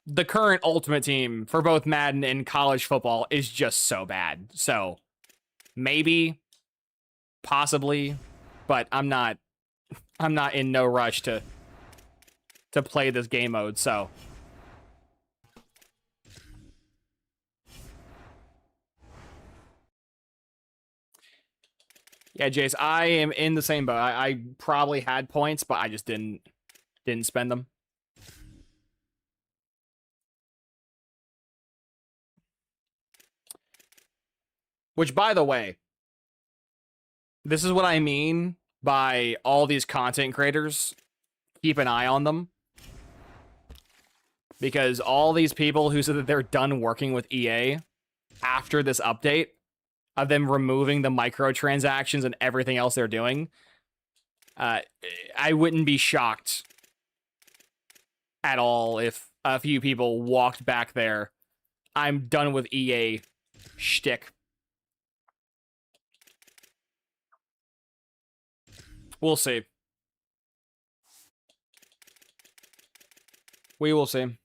the current Ultimate Team for both Madden and college football is just so bad. So maybe, possibly, but I'm not in no rush to play this game mode. So yeah, Jace, I am in the same boat. I probably had points, but I just didn't spend them. Which, by the way, this is what I mean by all these content creators. Keep an eye on them. Because all these people who said that they're done working with EA after this update of them removing the microtransactions and everything else they're doing, I wouldn't be shocked at all if a few people walked back there. I'm done with EA shtick. We'll see. We will see.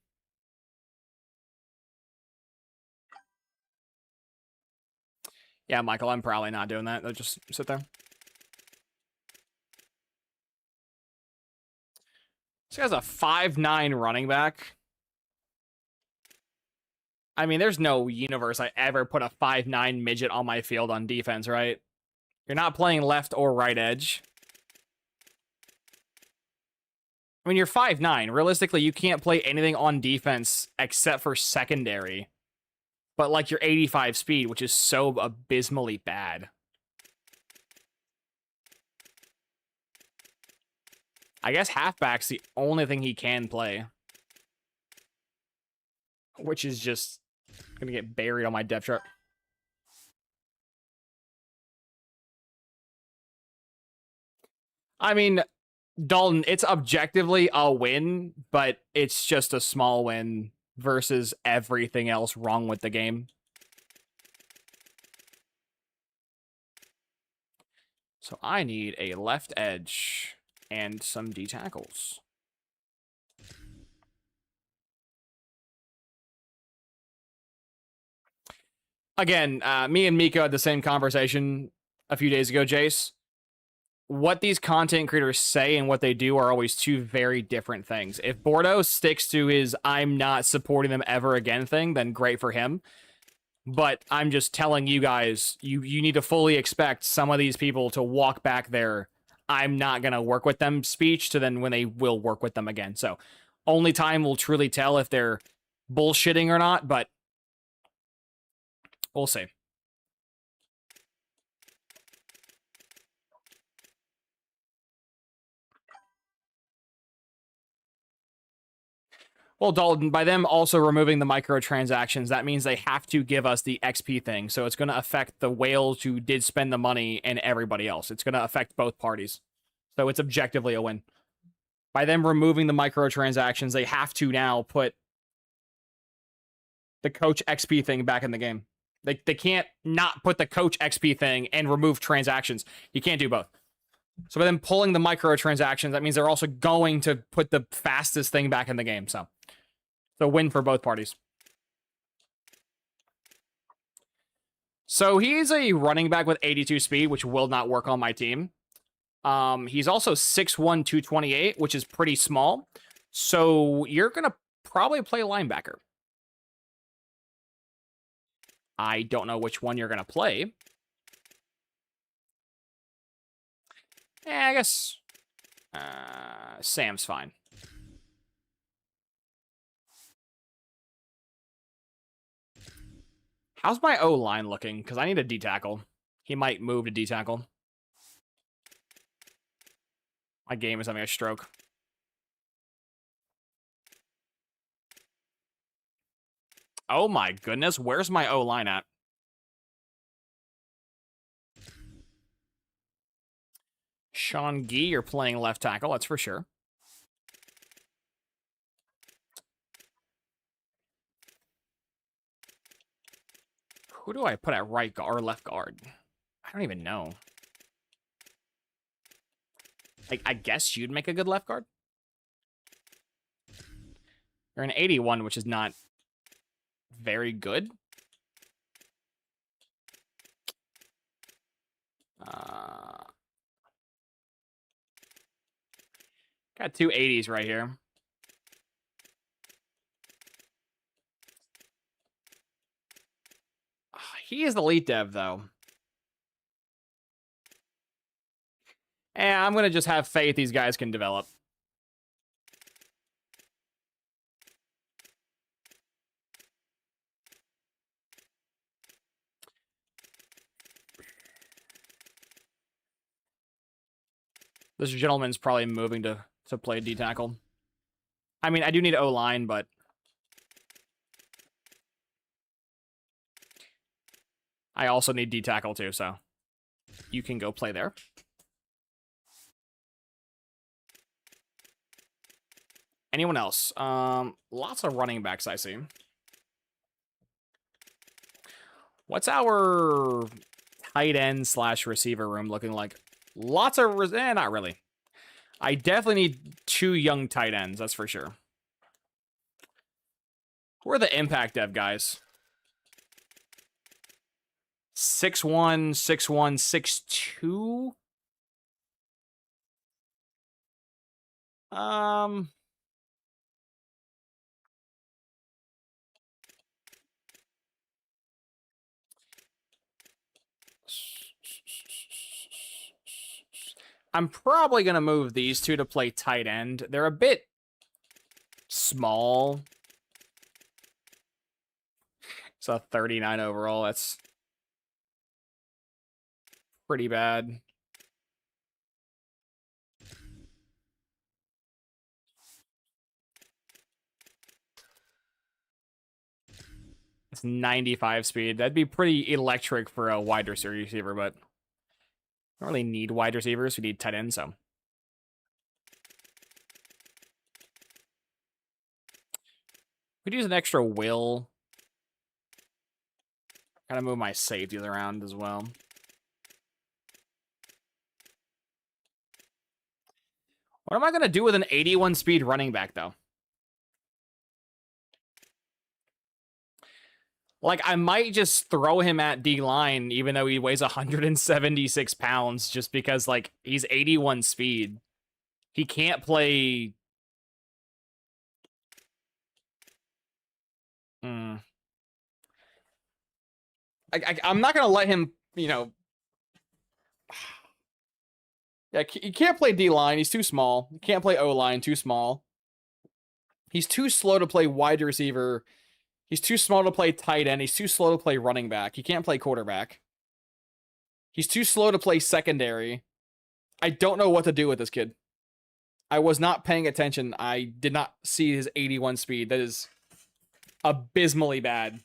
Yeah, Michael, I'm probably not doing that. They'll just sit there. This guy's a 5'9" running back. I mean, there's no universe I ever put a 5'9" midget on my field on defense, right? You're not playing left or right edge. I mean, you're 5'9". Realistically, you can't play anything on defense except for secondary. But, like, your 85 speed, which is so abysmally bad. I guess halfback's the only thing he can play. Which is just gonna get buried on my depth chart. I mean, Dalton, it's objectively a win, but it's just a small win versus everything else wrong with the game. So I need a left edge and some D tackles. again, me and Miko had the same conversation a few days ago, Jace. What these content creators say and what they do are always two very different things. If Bordeaux sticks to his I'm not supporting them ever again thing, then great for him. But I'm just telling you guys, you need to fully expect some of these people to walk back their I'm not going to work with them speech to then when they will work with them again. So only time will truly tell if they're bullshitting or not, but we'll see. Well, Dalton, by them also removing the microtransactions, that means they have to give us the XP thing. So it's going to affect the whales who did spend the money and everybody else. It's going to affect both parties. So it's objectively a win. By them removing the microtransactions, they have to now put the coach XP thing back in the game. They can't not put the coach XP thing and remove transactions. You can't do both. So by them pulling the microtransactions, that means they're also going to put the fastest thing back in the game. So win for both parties. So he's a running back with 82 speed, which will not work on my team. He's also 6'1", 228, which is pretty small. So you're going to probably play linebacker. I don't know which one you're going to play. I guess Sam's fine. How's my O-line looking? Because I need a D-tackle. He might move to D-tackle. My game is having a stroke. Oh my goodness, where's my O-line at? Sean Gee, you're playing left tackle, that's for sure. Who do I put at right guard or left guard? I don't even know. I guess you'd make a good left guard. You're an 81, which is not very good. Got two 80s right here. He is the elite dev, though. And I'm going to just have faith these guys can develop. This gentleman's probably moving to play D-tackle. I mean, I do need O-line, but I also need D-tackle too, so you can go play there. Anyone else? Lots of running backs I see. What's our tight end / receiver room looking like? Lots of... not really. I definitely need 2 young tight ends, that's for sure. Who are the impact dev guys? 6'1", 6'1", 6'2"? I'm probably going to move these two to play tight end. They're a bit small. It's a 39 overall. That's pretty bad. It's 95 speed. That'd be pretty electric for a wide receiver, but I don't really need wide receivers. We need tight ends, so. Could use an extra will. Gotta move my safeties around as well. What am I gonna do with an 81 speed running back, though? Like, I might just throw him at D-line, even though he weighs 176 pounds, just because, like, he's 81 speed. He can't play... I'm not going to let him, you know... Yeah, he can't play D-line. He's too small. He can't play O-line. Too small. He's too slow to play wide receiver. He's too small to play tight end. He's too slow to play running back. He can't play quarterback. He's too slow to play secondary. I don't know what to do with this kid. I was not paying attention. I did not see his 81 speed. That is abysmally bad.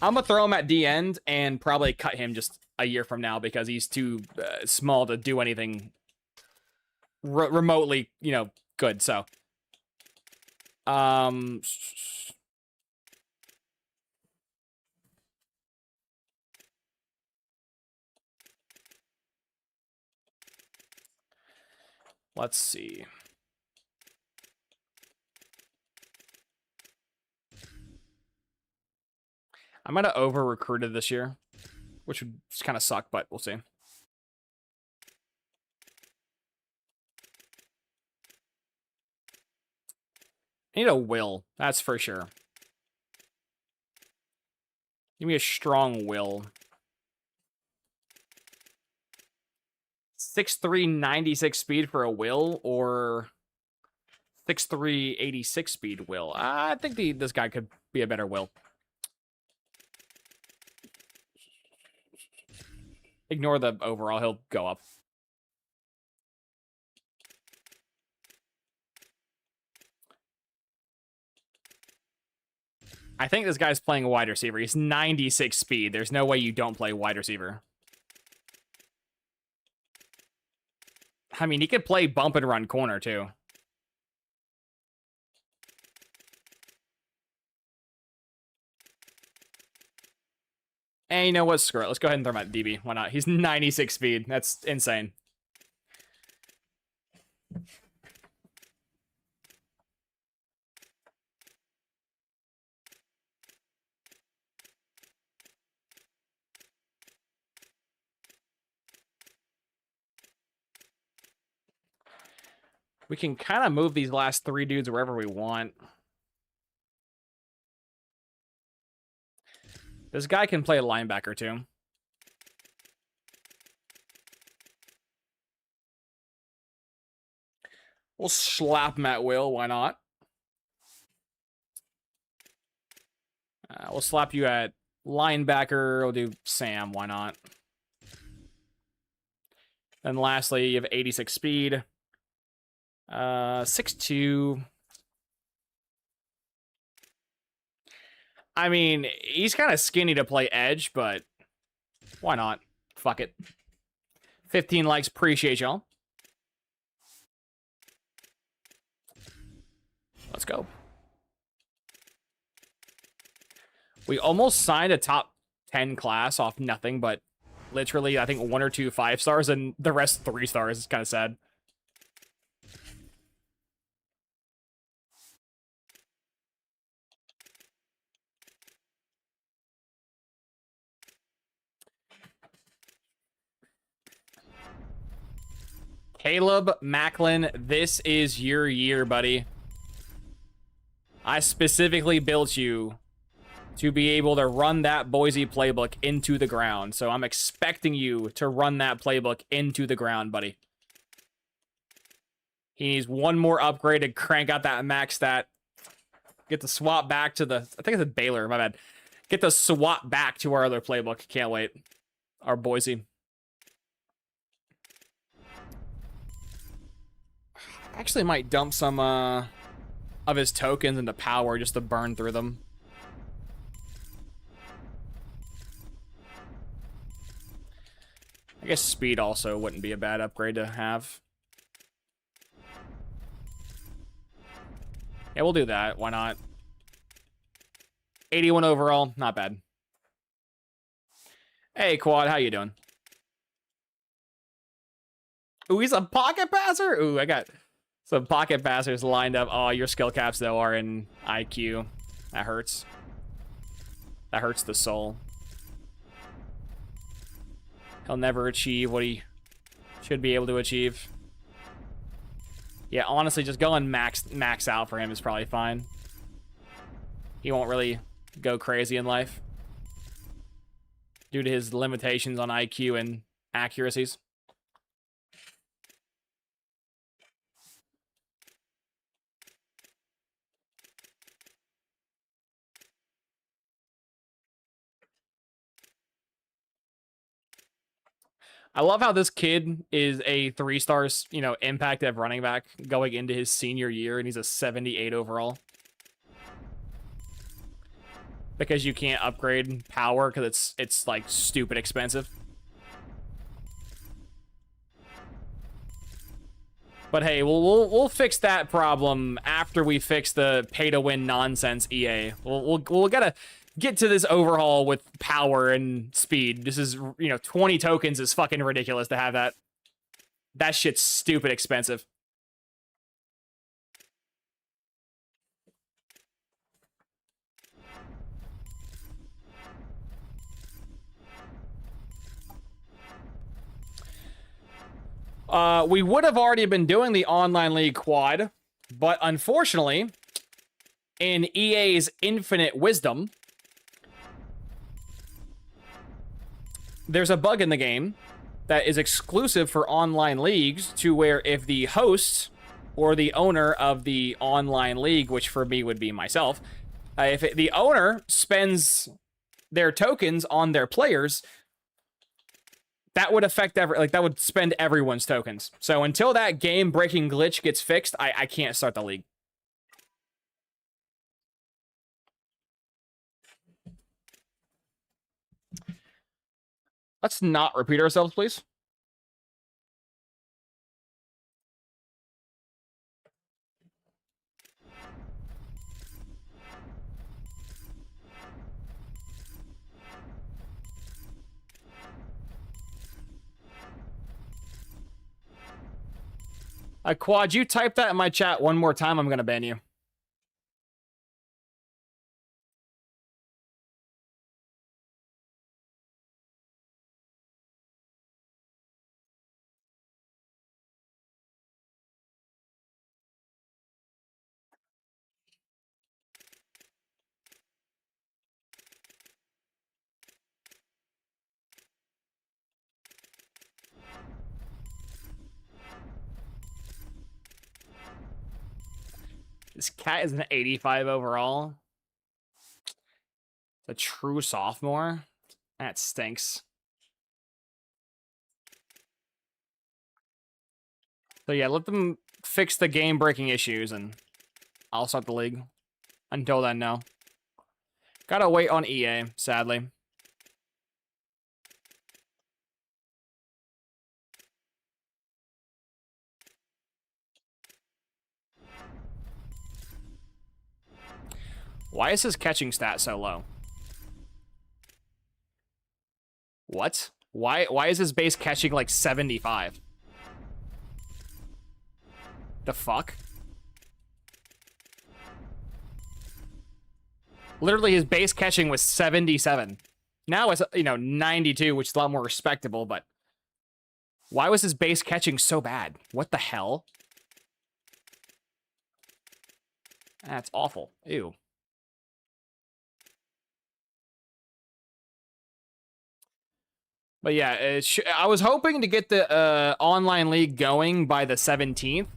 I'm going to throw him at D end and probably cut him just a year from now because he's too small to do anything remotely, you know, good. So, let's see. I'm going to over-recruited this year, which would just kind of suck, but we'll see. I need a will, that's for sure. Give me a strong will. 6'3", 96 speed for a will, or 6'3", 86 speed will. I think this guy could be a better will. Ignore the overall, he'll go up. I think this guy's playing a wide receiver. He's 96 speed. There's no way you don't play wide receiver. I mean, he could play bump and run corner, too. And you know what? Screw it. Let's go ahead and throw him at DB. Why not? He's 96 speed. That's insane. We can kind of move these last three dudes wherever we want. This guy can play a linebacker, too. We'll slap him at will. Why not? We'll slap you at linebacker. We'll do Sam. Why not? And lastly, you have 86 speed. 6'2". I mean, he's kind of skinny to play edge, but why not? Fuck it. 15 likes. Appreciate y'all. Let's go. We almost signed a top 10 class off nothing, but literally, I think 1 or 2 5 stars and the rest 3 stars. It's kind of sad. Caleb Macklin, this is your year, buddy. I specifically built you to be able to run that Boise playbook into the ground. So I'm expecting you to run that playbook into the ground, buddy. He needs one more upgrade to crank out that max stat. Get the swap back to the... I think it's a Baylor, my bad. Get the swap back to our other playbook. Can't wait. Our Boise. Actually might dump some of his tokens into power just to burn through them. I guess speed also wouldn't be a bad upgrade to have. Yeah, we'll do that. Why not? 81 overall. Not bad. Hey, Quad. How you doing? Ooh, he's a pocket passer? Ooh, I got some pocket passers lined up. Oh, your skill caps, though, are in IQ. That hurts. That hurts the soul. He'll never achieve what he should be able to achieve. Yeah, honestly, just going max out for him is probably fine. He won't really go crazy in life due to his limitations on IQ and accuracies. I love how this kid is a 3-star, you know, impact at running back going into his senior year, and he's a 78 overall. Because you can't upgrade power because it's like stupid expensive. But hey, we'll fix that problem after we fix the pay-to-win nonsense EA. We'll gotta get to this overhaul with power and speed. This is, you know, 20 tokens is fucking ridiculous to have that. That shit's stupid expensive. We would have already been doing the online league quad, but unfortunately, in EA's infinite wisdom, there's a bug in the game that is exclusive for online leagues to where if the host or the owner of the online league, which for me would be myself, if the owner spends their tokens on their players, that would affect that would spend everyone's tokens. So until that game-breaking glitch gets fixed, I can't start the league. Let's not repeat ourselves, please. Quad, you type that in my chat one more time, I'm gonna ban you. This cat is an 85 overall. A true sophomore? That stinks. So yeah, let them fix the game-breaking issues, and I'll start the league. Until then, no. Gotta wait on EA, sadly. Why is his catching stat so low? What? Why is his base catching like 75? The fuck? Literally, his base catching was 77. Now it's, you know, 92, which is a lot more respectable, but why was his base catching so bad? What the hell? That's awful. Ew. But yeah, I was hoping to get the online league going by the 17th.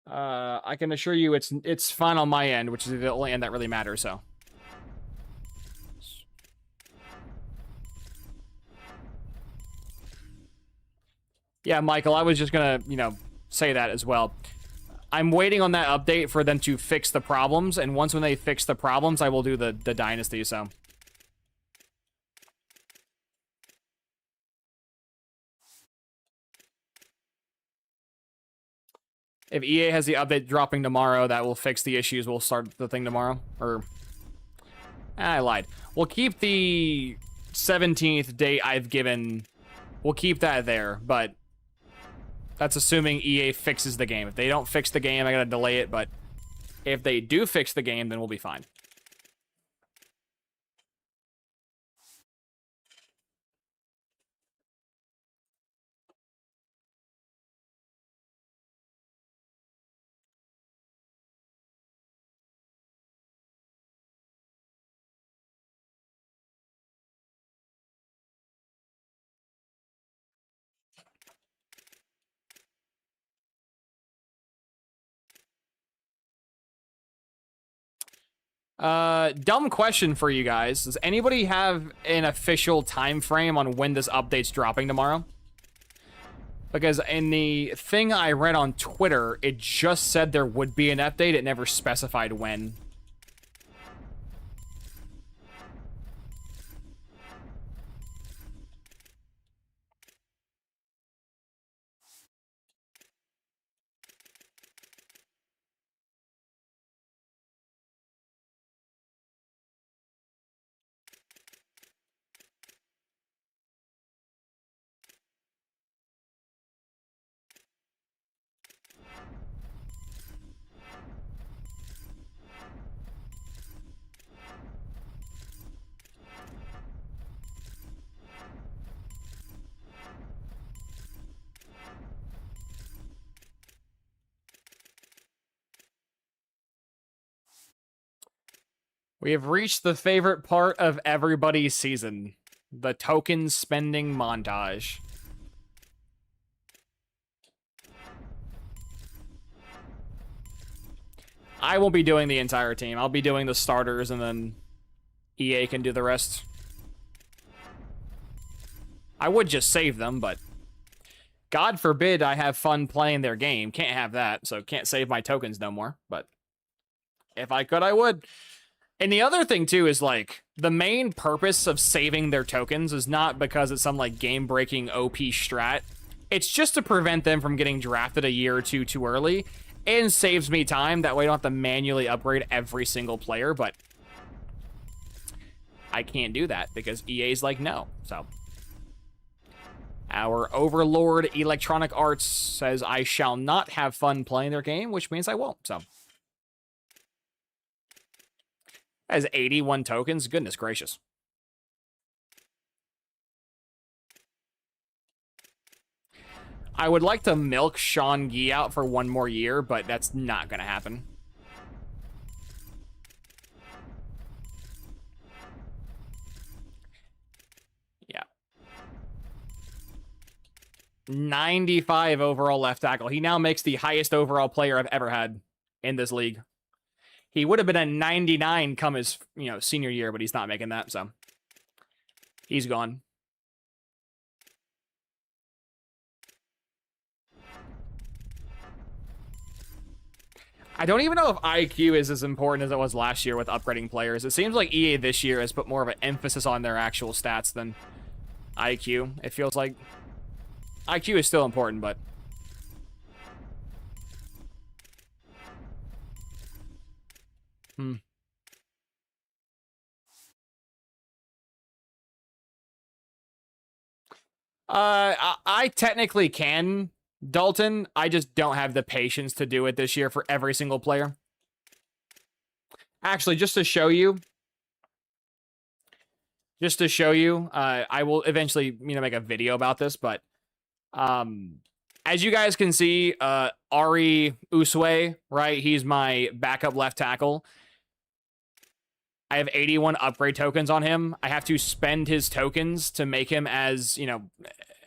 I can assure you it's fine on my end, which is the only end that really matters, so. Yeah, Michael, I was just gonna, you know, say that as well. I'm waiting on that update for them to fix the problems, and once when they fix the problems, I will do the Dynasty, so. If EA has the update dropping tomorrow, that will fix the issues. We'll start the thing tomorrow. Or, I lied. We'll keep the 17th date I've given. We'll keep that there, but That's assuming EA fixes the game. If they don't fix the game, I gotta delay it, but if they do fix the game, then we'll be fine. Dumb question for you guys. Does anybody have an official time frame on when this update's dropping tomorrow? Because in the thing I read on Twitter, it just said there would be an update. It never specified when. We have reached the favorite part of everybody's season. The token spending montage. I won't be doing the entire team. I'll be doing the starters, and then EA can do the rest. I would just save them, but God forbid I have fun playing their game. Can't have that, so can't save my tokens no more. But if I could, I would. And the other thing, too, is, like, the main purpose of saving their tokens is not because it's some, like, game-breaking OP strat. It's just to prevent them from getting drafted a year or two too early, and saves me time. That way I don't have to manually upgrade every single player, but I can't do that because EA's like, no. So our overlord Electronic Arts says I shall not have fun playing their game, which means I won't, so. Has 81 tokens. Goodness gracious. I would like to milk Sean Gee out for one more year, but that's not going to happen. Yeah. 95 overall left tackle. He now makes the highest overall player I've ever had in this league. He would have been a 99 come his, senior year, but he's not making that, so he's gone. I don't even know if IQ is as important as it was last year with upgrading players. It seems like EA this year has put more of an emphasis on their actual stats than IQ. It feels like IQ is still important, but I technically can, Dalton. I just don't have the patience to do it this year for every single player. Actually, just to show you, I will eventually, make a video about this, but as you guys can see, Ari Uswe, right? He's my backup left tackle. I have 81 upgrade tokens on him. I have to spend his tokens to make him as,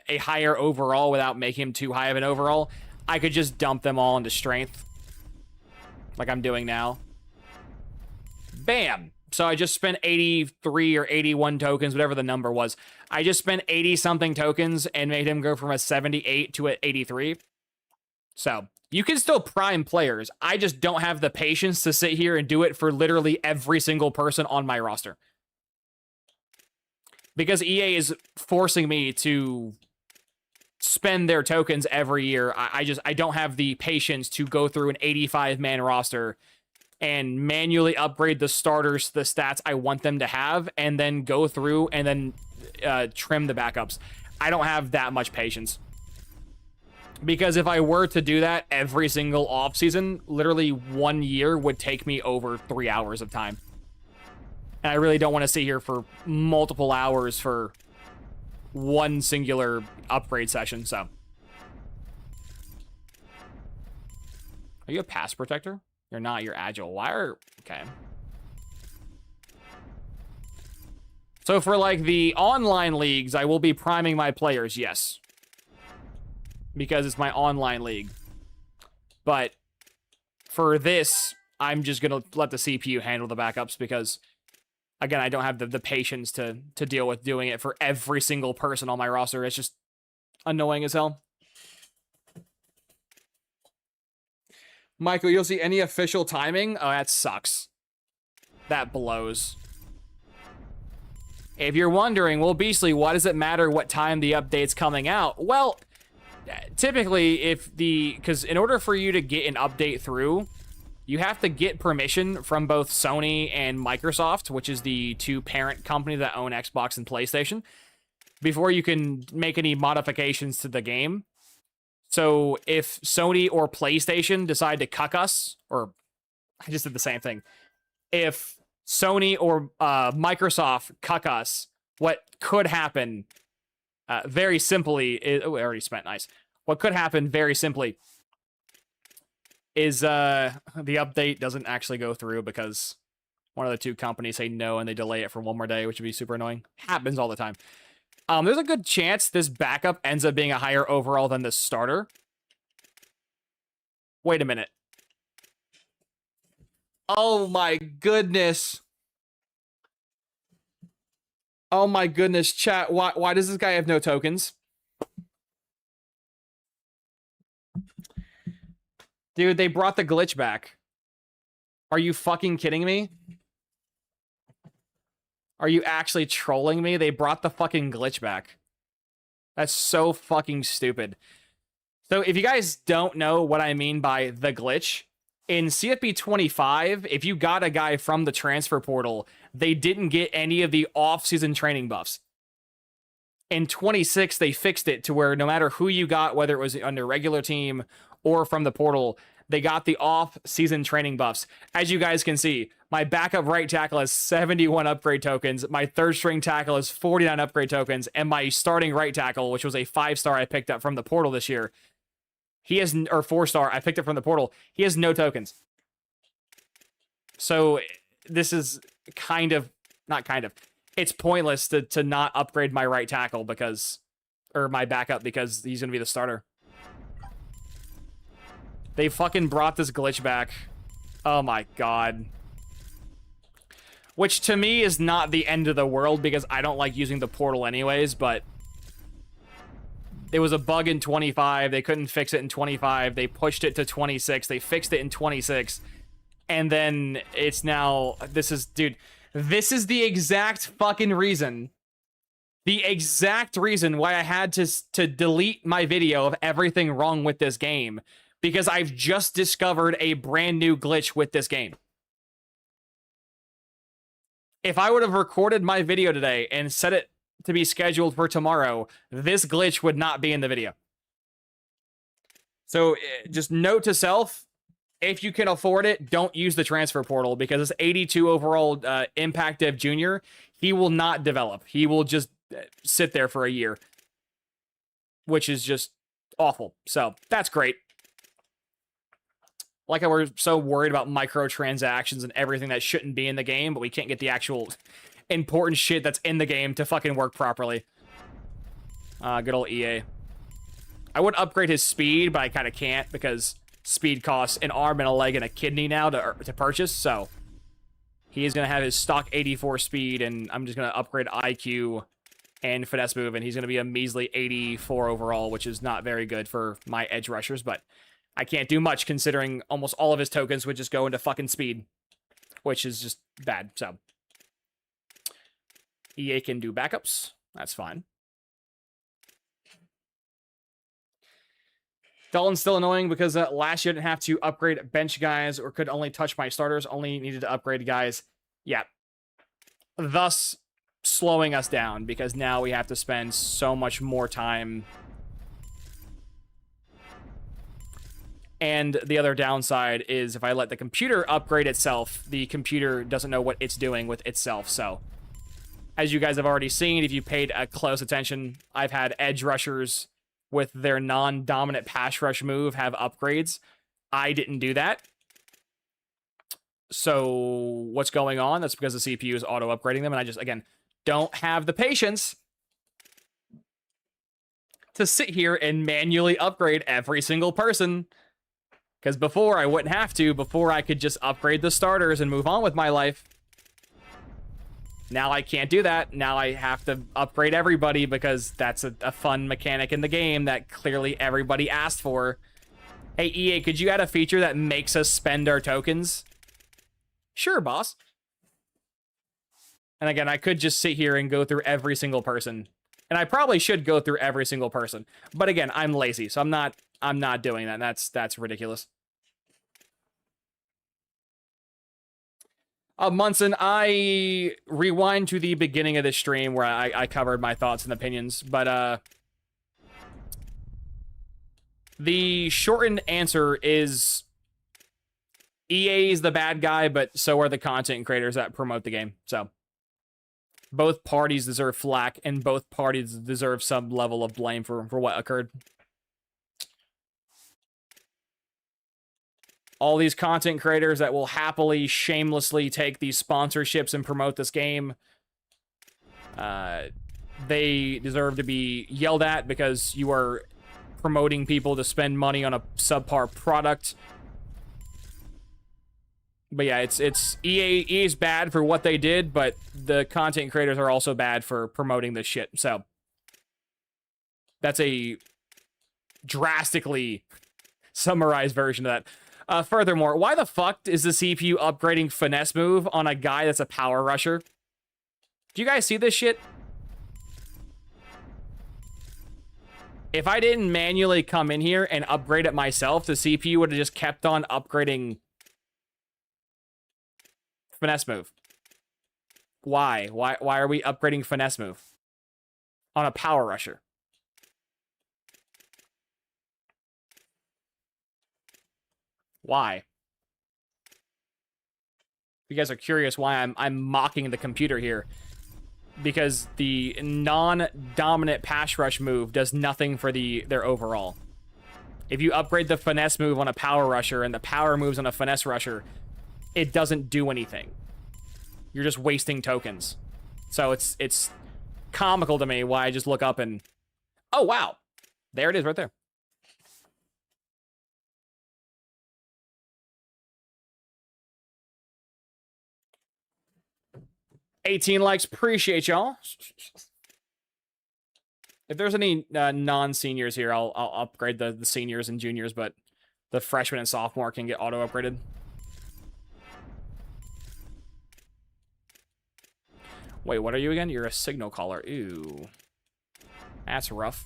a higher overall without making him too high of an overall. I could just dump them all into strength, like I'm doing now. Bam! So I just spent 83 or 81 tokens, whatever the number was. I just spent 80-something tokens and made him go from a 78 to an 83. So you can still prime players. I just don't have the patience to sit here and do it for literally every single person on my roster. Because EA is forcing me to spend their tokens every year. I don't have the patience to go through an 85-man roster and manually upgrade the starters to the stats I want them to have, and then go through and then trim the backups. I don't have that much patience. Because if I were to do that every single offseason, literally 1 year would take me over 3 hours of time. And I really don't want to sit here for multiple hours for one singular upgrade session, so. Are you a pass protector? You're not, you're agile. Why are... Okay. So for, like, the online leagues, I will be priming my players, yes. Because it's my online league. But for this, I'm just going to let the CPU handle the backups because, again, I don't have the patience to deal with doing it for every single person on my roster. It's just annoying as hell. Michael, you'll see any official timing? Oh, that sucks. That blows. If you're wondering, well, Beastly, why does it matter what time the update's coming out? Well, typically, because in order for you to get an update through, you have to get permission from both Sony and Microsoft, which is the two parent companies that own Xbox and PlayStation, before you can make any modifications to the game. So if Sony or PlayStation decide to cuck us, or I just did the same thing. If Sony or Microsoft cuck us, what could happen very simply is... Oh, I already spent, nice. What could happen very simply is the update doesn't actually go through because one of the two companies say no and they delay it for one more day, which would be super annoying. Happens all the time. There's a good chance this backup ends up being a higher overall than the starter. Wait a minute. Oh my goodness. Oh my goodness, chat. Why does this guy have no tokens? Dude, they brought the glitch back. Are you fucking kidding me? Are you actually trolling me? They brought the fucking glitch back. That's so fucking stupid. So if you guys don't know what I mean by the glitch, in CFP 25, if you got a guy from the transfer portal, they didn't get any of the off-season training buffs. In 26, they fixed it to where no matter who you got, whether it was under regular team or from the portal, they got the off-season training buffs. As you guys can see, my backup right tackle has 71 upgrade tokens, my third string tackle has 49 upgrade tokens, and my starting right tackle, which was a 5-star I picked up from the portal this year, he has, or 4-star, I picked it from the portal, he has no tokens. So this is kind of, not kind of, it's pointless to not upgrade my right tackle because, or my backup because he's going to be the starter. They fucking brought this glitch back. Oh my god. Which to me is not the end of the world because I don't like using the portal anyways, but there was a bug in 25. They couldn't fix it in 25. They pushed it to 26. They fixed it in 26. And then it's now, this is, dude, this is the exact fucking reason. The exact reason why I had to delete my video of everything wrong with this game. Because I've just discovered a brand new glitch with this game. If I would have recorded my video today and set it to be scheduled for tomorrow, this glitch would not be in the video. So just note to self, if you can afford it, don't use the transfer portal because this 82 overall Impact Dev Junior, he will not develop. He will just sit there for a year, which is just awful. So that's great. Like I was so worried about microtransactions and everything that shouldn't be in the game, but we can't get the actual important shit that's in the game to fucking work properly. Good old EA. I would upgrade his speed, but I kind of can't because speed costs an arm and a leg and a kidney now to purchase, so he is going to have his stock 84 speed, and I'm just going to upgrade IQ and finesse move, and he's going to be a measly 84 overall, which is not very good for my edge rushers, but I can't do much considering almost all of his tokens would just go into fucking speed, which is just bad, so. EA can do backups. That's fine. Dalton's still annoying because last year I didn't have to upgrade bench guys or could only touch my starters, only needed to upgrade guys. Yeah. Thus slowing us down because now we have to spend so much more time And the other downside is if I let the computer upgrade itself, the computer doesn't know what it's doing with itself. So, as you guys have already seen, if you paid close attention, I've had edge rushers with their non-dominant pass rush move have upgrades. I didn't do that. So what's going on? That's because the CPU is auto-upgrading them, and I just, again, don't have the patience to sit here and manually upgrade every single person. Because before, I wouldn't have to. Before, I could just upgrade the starters and move on with my life. Now I can't do that. Now I have to upgrade everybody because that's a fun mechanic in the game that clearly everybody asked for. Hey, EA, could you add a feature that makes us spend our tokens? Sure, boss. And again, I could just sit here and go through every single person. And I probably should go through every single person. But again, I'm lazy, so I'm not doing that. That's ridiculous. Munson, I rewind to the beginning of this stream where I covered my thoughts and opinions, but the shortened answer is EA is the bad guy, but so are the content creators that promote the game. So both parties deserve flack, and both parties deserve some level of blame for what occurred. All these content creators that will happily, shamelessly take these sponsorships and promote this game, they deserve to be yelled at because you are promoting people to spend money on a subpar product. But yeah, it's EA's bad for what they did, but the content creators are also bad for promoting this shit. So that's a drastically summarized version of that. Furthermore, why the fuck is the CPU upgrading finesse move on a guy that's a power rusher? Do you guys see this shit? If I didn't manually come in here and upgrade it myself, the CPU would have just kept on upgrading finesse move. Why? Why are we upgrading finesse move on a power rusher? Why? If you guys are curious why I'm mocking the computer here, because the non-dominant pass rush move does nothing for their overall. If you upgrade the finesse move on a power rusher and the power moves on a finesse rusher, it doesn't do anything. You're just wasting tokens. So it's comical to me why I just look up and, oh wow, there it is right there. 18 likes, appreciate y'all. If there's any non-seniors here, I'll upgrade the seniors and juniors, but the freshman and sophomore can get auto-upgraded. Wait, what are you again? You're a signal caller. Ew. That's rough.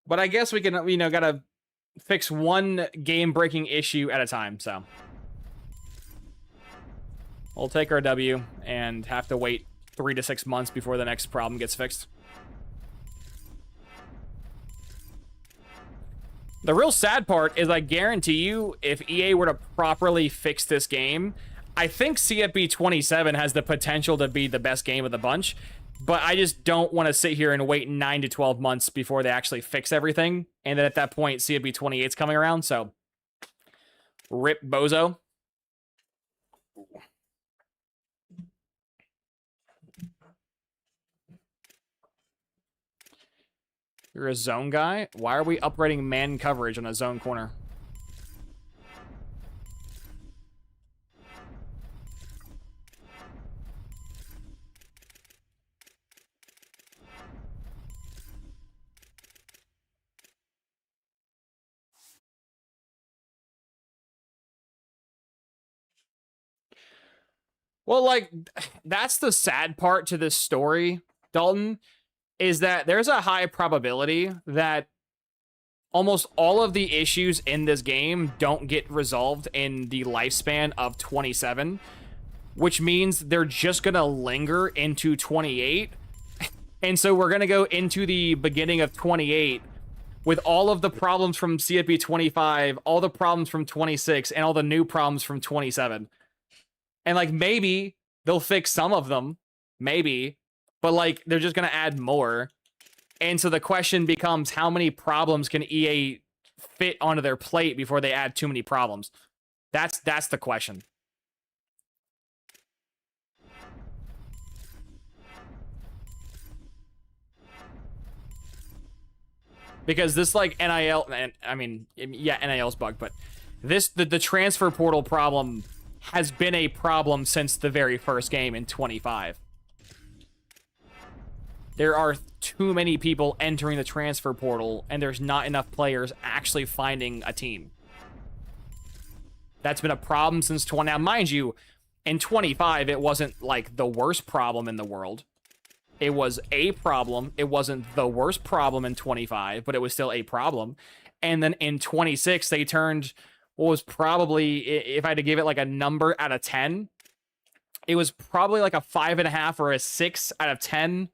But I guess we can, you know, gotta fix one game-breaking issue at a time, so. We'll take our W and have to wait 3 to 6 months before the next problem gets fixed. The real sad part is I guarantee you, if EA were to properly fix this game, I think CFB 27 has the potential to be the best game of the bunch. But I just don't want to sit here and wait 9 to 12 months before they actually fix everything. And then at that point, CFB 28 is coming around, so. Rip Bozo. You're a zone guy? Why are we upgrading man coverage on a zone corner? Well, like, that's the sad part to this story, Dalton, is that there's a high probability that almost all of the issues in this game don't get resolved in the lifespan of 27, which means they're just gonna linger into 28. And so we're gonna go into the beginning of 28 with all of the problems from CFP 25, all the problems from 26, and all the new problems from 27. And like, maybe they'll fix some of them, maybe, but like, they're just gonna add more. And so the question becomes, how many problems can EA fit onto their plate before they add too many problems? That's the question. Because this, like, NIL, and I mean, yeah, NIL's bugged, but the transfer portal problem has been a problem since the very first game in 25. There are too many people entering the transfer portal, and there's not enough players actually finding a team. That's been a problem since 20. Now, mind you, in 25, it wasn't like the worst problem in the world. It was a problem. It wasn't the worst problem in 25, but it was still a problem. And then in 26, they turned what was probably, if I had to give it like a number out of 10, it was probably like a 5.5 or a 6 out of 10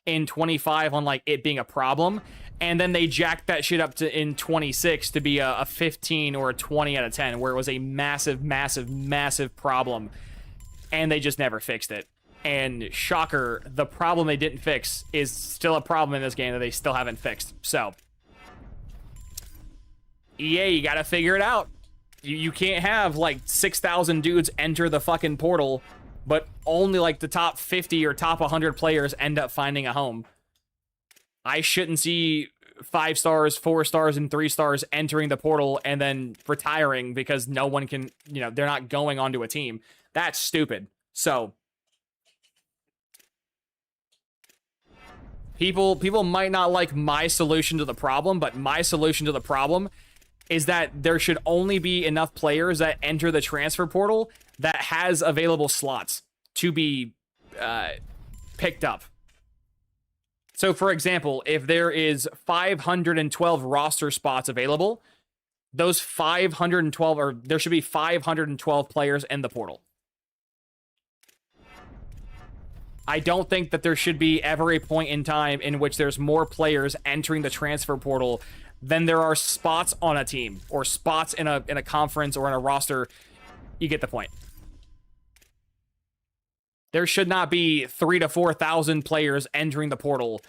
in 25 on like it being a problem. And then they jacked that shit up to in 26 to be a 15 or a 20 out of 10, where it was a massive, massive, massive problem. And they just never fixed it. And shocker, the problem they didn't fix is still a problem in this game that they still haven't fixed. So, EA, you gotta figure it out. You can't have like 6,000 dudes enter the fucking portal, but only like the top 50 or top 100 players end up finding a home. I shouldn't see 5 stars, 4 stars, and 3 stars entering the portal and then retiring because no one can, you know, they're not going onto a team. That's stupid. So, people might not like my solution to the problem, but my solution to the problem is that there should only be enough players that enter the transfer portal that has available slots to be picked up. So, for example, if there is 512 roster spots available, those 512, or there should be 512 players in the portal. I don't think that there should be ever a point in time in which there's more players entering the transfer portal than there are spots on a team or spots in a conference or in a roster. You get the point. There should not be 3,000 to 4,000 players entering the portal,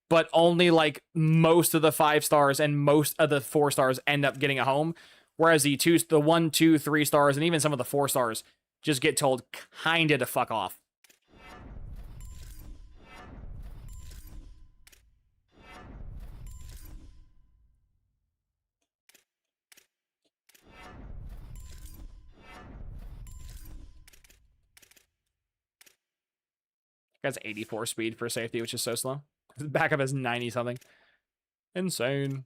but only like most of the 5 stars and most of the 4 stars end up getting a home, whereas the 1, 2, 3 stars and even some of the 4 stars just get told kinda to fuck off. Guy's 84 speed for safety, which is so slow. His backup is 90 something. Insane.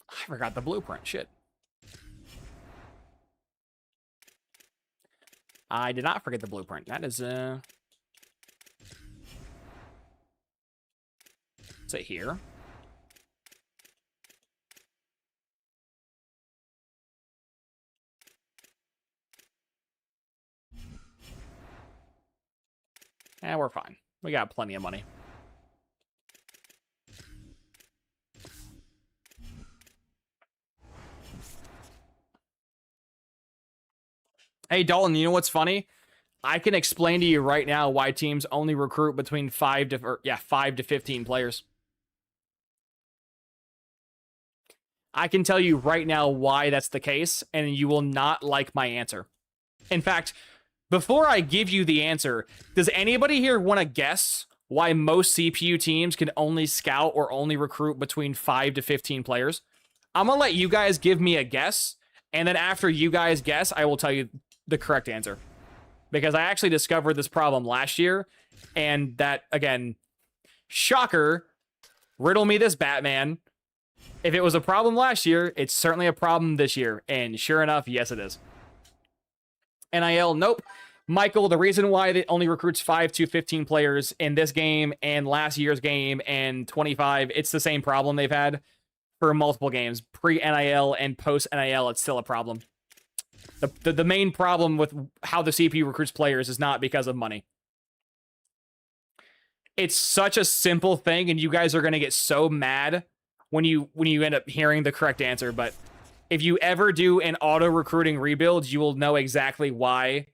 I forgot the blueprint. Shit. I did not forget the blueprint. That is, is it here? Yeah, we're fine. We got plenty of money. Hey, Dalton, you know what's funny? I can explain to you right now why teams only recruit between 5 to 15 players. I can tell you right now why that's the case, and you will not like my answer. In fact, before I give you the answer, does anybody here want to guess why most CPU teams can only scout or only recruit between 5 to 15 players? I'm going to let you guys give me a guess, and then after you guys guess, I will tell you the correct answer. Because I actually discovered this problem last year, and that, again, Shocker. Riddle me this, Batman. If it was a problem last year, it's certainly a problem this year. And sure enough, yes, it is. NIL, nope. Michael, the reason why it only recruits 5 to 15 players in this game and last year's game and 25, it's the same problem they've had for multiple games. Pre-NIL and post-NIL, it's still a problem. The main problem with how the CPU recruits players is not because of money. It's such a simple thing, and you guys are going to get so mad when you end up hearing the correct answer, but if you ever do an auto-recruiting rebuild, you will know exactly why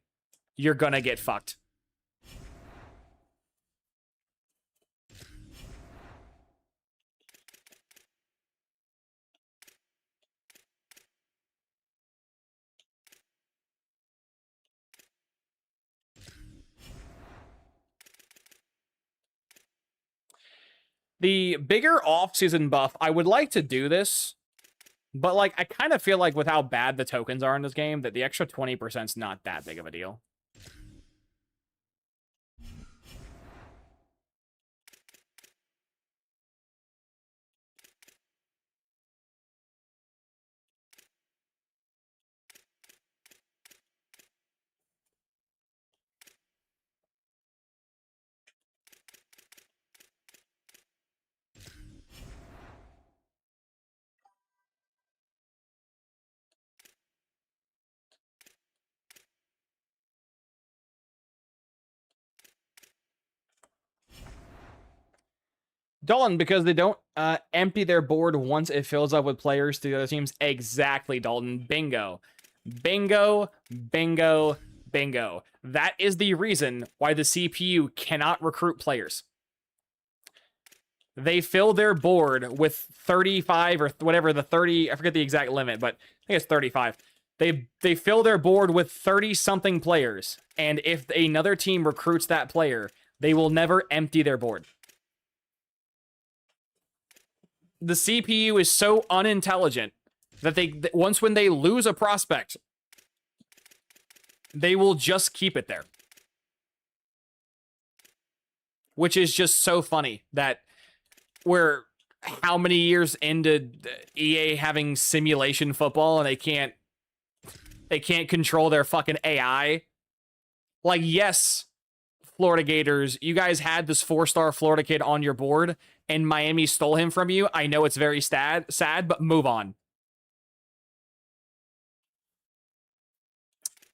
you're gonna get fucked. The bigger off-season buff, I would like to do this, but like I kind of feel like with how bad the tokens are in this game, that the extra 20% is not that big of a deal. Dalton, because they don't empty their board once it fills up with players to the other teams. Exactly, Dalton. Bingo. Bingo, bingo, bingo. That is the reason why the CPU cannot recruit players. They fill their board with 35 or whatever the 30, I forget the exact limit, but I think it's 35. They fill their board with 30-something players, and if another team recruits that player, they will never empty their board. The CPU is so unintelligent that once when they lose a prospect, they will just keep it there. Which is just so funny that we're how many years into EA having simulation football and they can't control their fucking AI. Like, yes, Florida Gators, you guys had this 4-star Florida kid on your board and Miami stole him from you. I know it's very sad, but move on.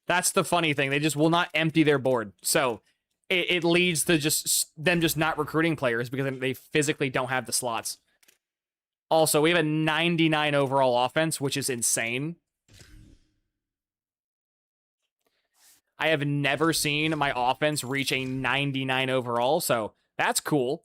That's the funny thing. They just will not empty their board. So it leads to them just not recruiting players because they physically don't have the slots. Also, we have a 99 overall offense, which is insane. I have never seen my offense reach a 99 overall, so that's cool.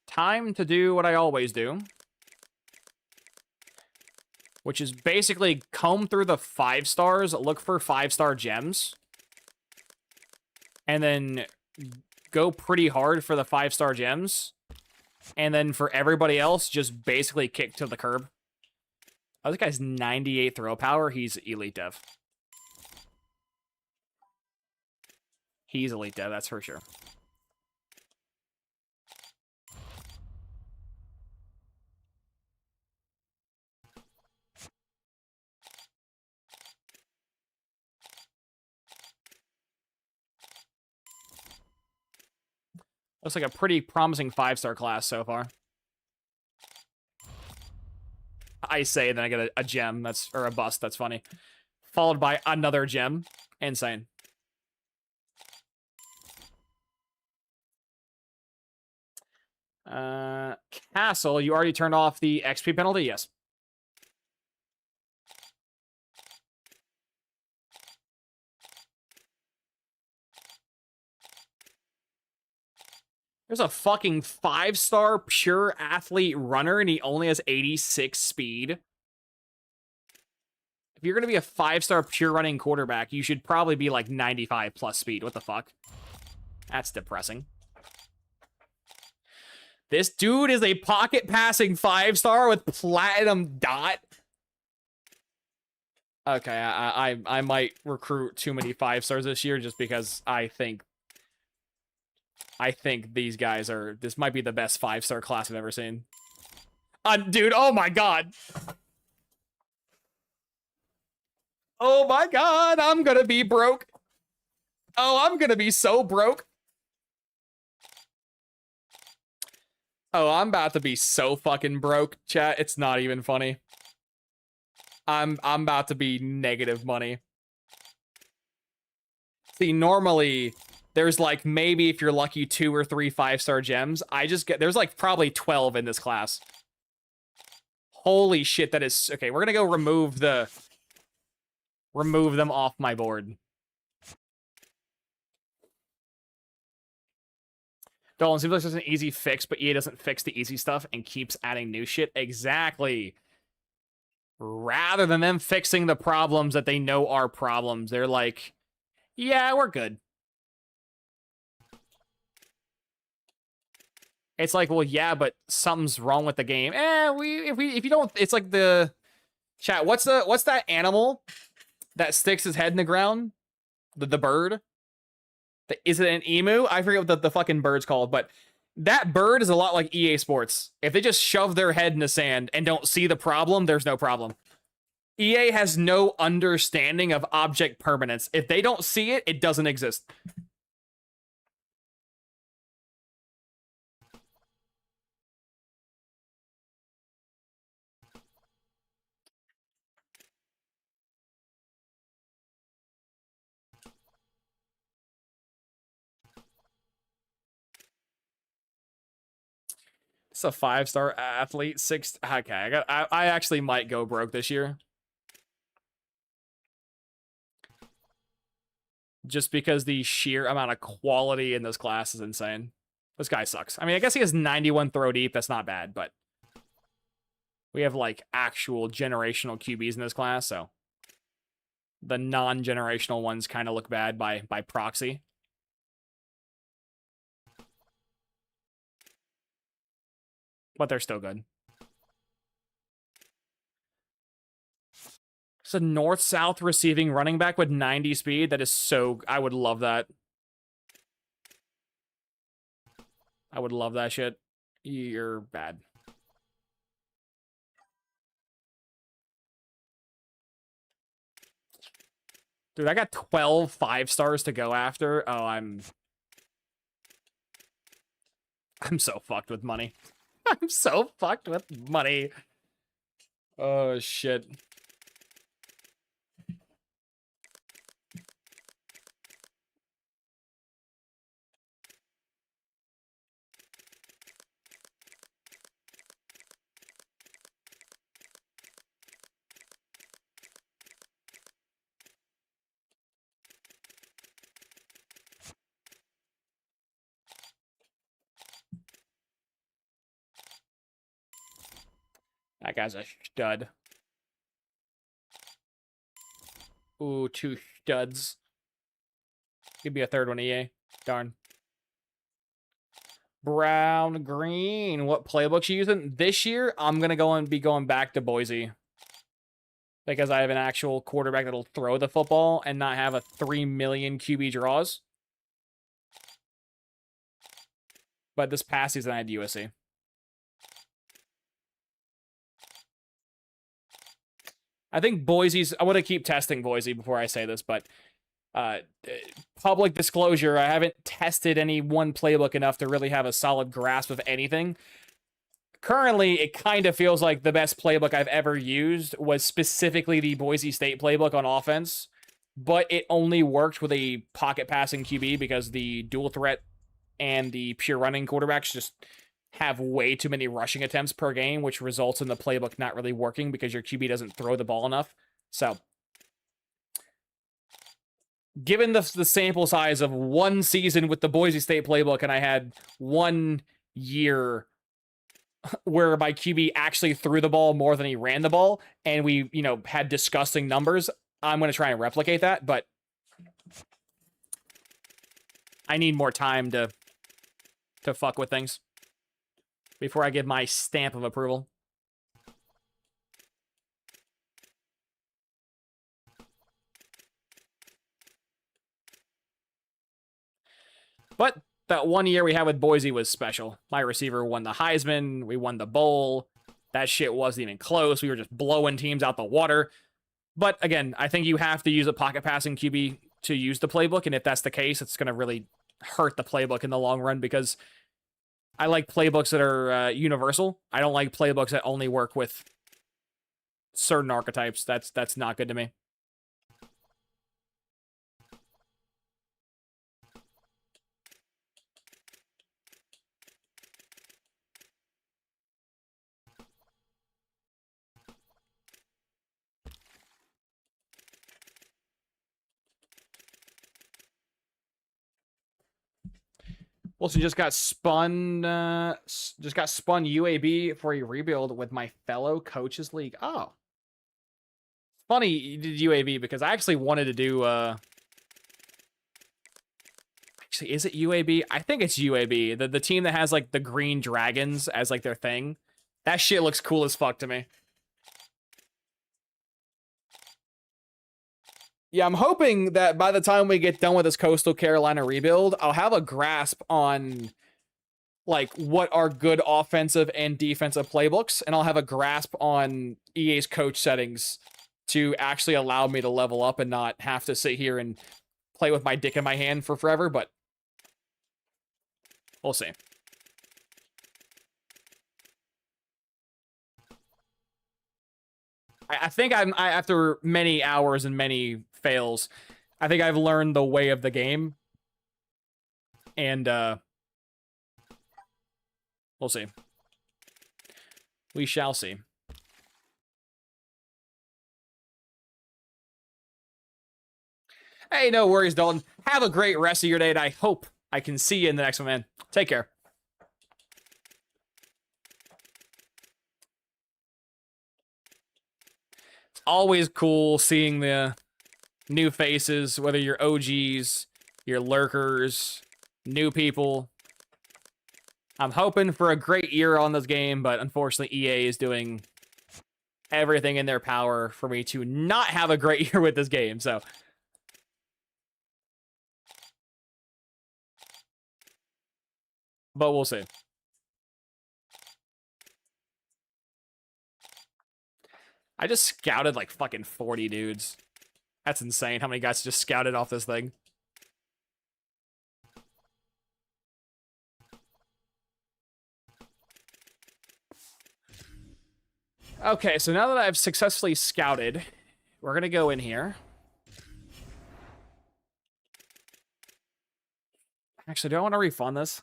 Time to do what I always do, which is basically comb through the 5 stars, look for 5-star gems, and then go pretty hard for the 5-star gems, and then for everybody else, just basically kick to the curb. Oh, this guy's 98 throw power. He's elite dev. He's elite dev, that's for sure. Looks like a pretty promising 5-star class so far. I say, then I get a gem, or a bust, that's funny. Followed by another gem. Insane. Castle, you already turned off the XP penalty? Yes. There's a fucking 5-star pure athlete runner and he only has 86 speed. If you're going to be a 5-star pure running quarterback, you should probably be like 95 plus speed. What the fuck? That's depressing. This dude is a pocket passing 5-star with platinum dot. Okay, I might recruit too many 5-stars this year just because I think these guys are, this might be the best 5-star class I've ever seen. Dude, oh my god. Oh my god, I'm gonna be broke. Oh, I'm gonna be so broke. Oh, I'm about to be so fucking broke, chat. It's not even funny. I'm about to be negative money. See, normally there's like maybe if you're lucky 2 or 3 5-star gems. I just get, there's like probably 12 in this class. Holy shit, that is okay. We're gonna go remove them off my board. Dolan, seems like it's an easy fix, but EA doesn't fix the easy stuff and keeps adding new shit. Exactly. Rather than them fixing the problems that they know are problems, they're like, yeah, we're good. It's like, well, yeah, but something's wrong with the game. If you don't, it's like the chat. What's that animal that sticks his head in the ground? The bird. Is it an emu? I forget what the fucking bird's called, but that bird is a lot like EA Sports. If they just shove their head in the sand and don't see the problem, there's no problem. EA has no understanding of object permanence. If they don't see it, it doesn't exist. It's a 5-star athlete. 6. Okay, I actually might go broke this year. Just because the sheer amount of quality in this class is insane. This guy sucks. I mean, I guess he has 91 throw deep. That's not bad, but we have like actual generational QBs in this class, so the non-generational ones kind of look bad by proxy. But they're still good. It's a north-south receiving running back with 90 speed. That is so... I would love that. I would love that shit. You're bad. Dude, I got 12 5-stars to go after. Oh, I'm so fucked with money. I'm so fucked with money. Oh, shit. That guy's a stud. Ooh, 2 studs. Give me a third one, EA. Darn. Brown, green. What playbooks you using? This year, I'm going to be going back to Boise. Because I have an actual quarterback that'll throw the football and not have a 3 million QB draws. But this past season, I had USC. I think Boise's... I want to keep testing Boise before I say this, but... public disclosure, I haven't tested any one playbook enough to really have a solid grasp of anything. Currently, it kind of feels like the best playbook I've ever used was specifically the Boise State playbook on offense, but it only worked with a pocket passing QB because the dual threat and the pure running quarterbacks just have way too many rushing attempts per game, which results in the playbook not really working because your QB doesn't throw the ball enough. So, given the sample size of one season with the Boise State playbook, and I had 1 year where my QB actually threw the ball more than he ran the ball, and we, had disgusting numbers, I'm going to try and replicate that, but I need more time to fuck with things. before I give my stamp of approval. But that 1 year we had with Boise was special. My receiver won the Heisman. We won the bowl. That shit wasn't even close. We were just blowing teams out the water. But again, I think you have to use a pocket passing QB to use the playbook. And if that's the case, it's going to really hurt the playbook in the long run, because I like playbooks that are universal. I don't like playbooks that only work with certain archetypes. That's not good to me. Also, just got spun UAB for a rebuild with my fellow coaches league. Oh, funny you did UAB, because I actually wanted to do. Actually, is it UAB? I think it's UAB. The team that has like the green dragons as like their thing. That shit looks cool as fuck to me. Yeah, I'm hoping that by the time we get done with this Coastal Carolina rebuild, I'll have a grasp on like what are good offensive and defensive playbooks, and I'll have a grasp on EA's coach settings to actually allow me to level up and not have to sit here and play with my dick in my hand for forever, but we'll see. I think after many hours and many fails, I think I've learned the way of the game. And we'll see. We shall see. Hey, no worries, Dalton. Have a great rest of your day, and I hope I can see you in the next one, man. Take care. It's always cool seeing the new faces, whether you're OGs, you're lurkers, new people. I'm hoping for a great year on this game, but unfortunately EA is doing everything in their power for me to not have a great year with this game, so. But we'll see. I just scouted like fucking 40 dudes. That's insane how many guys just scouted off this thing. Okay, so now that I've successfully scouted, we're going to go in here. Actually, do I want to refund this?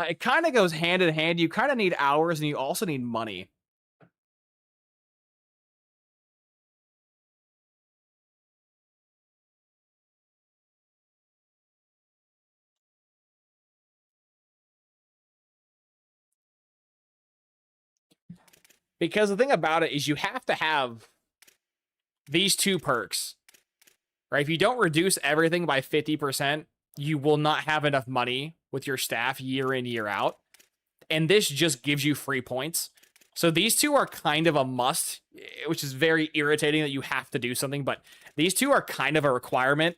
It kind of goes hand in hand. You kind of need hours, and you also need money. Because the thing about it is you have to have these two perks, right? If you don't reduce everything by 50%, you will not have enough money with your staff year in, year out. And this just gives you free points. So these two are kind of a must, which is very irritating that you have to do something, but these two are kind of a requirement.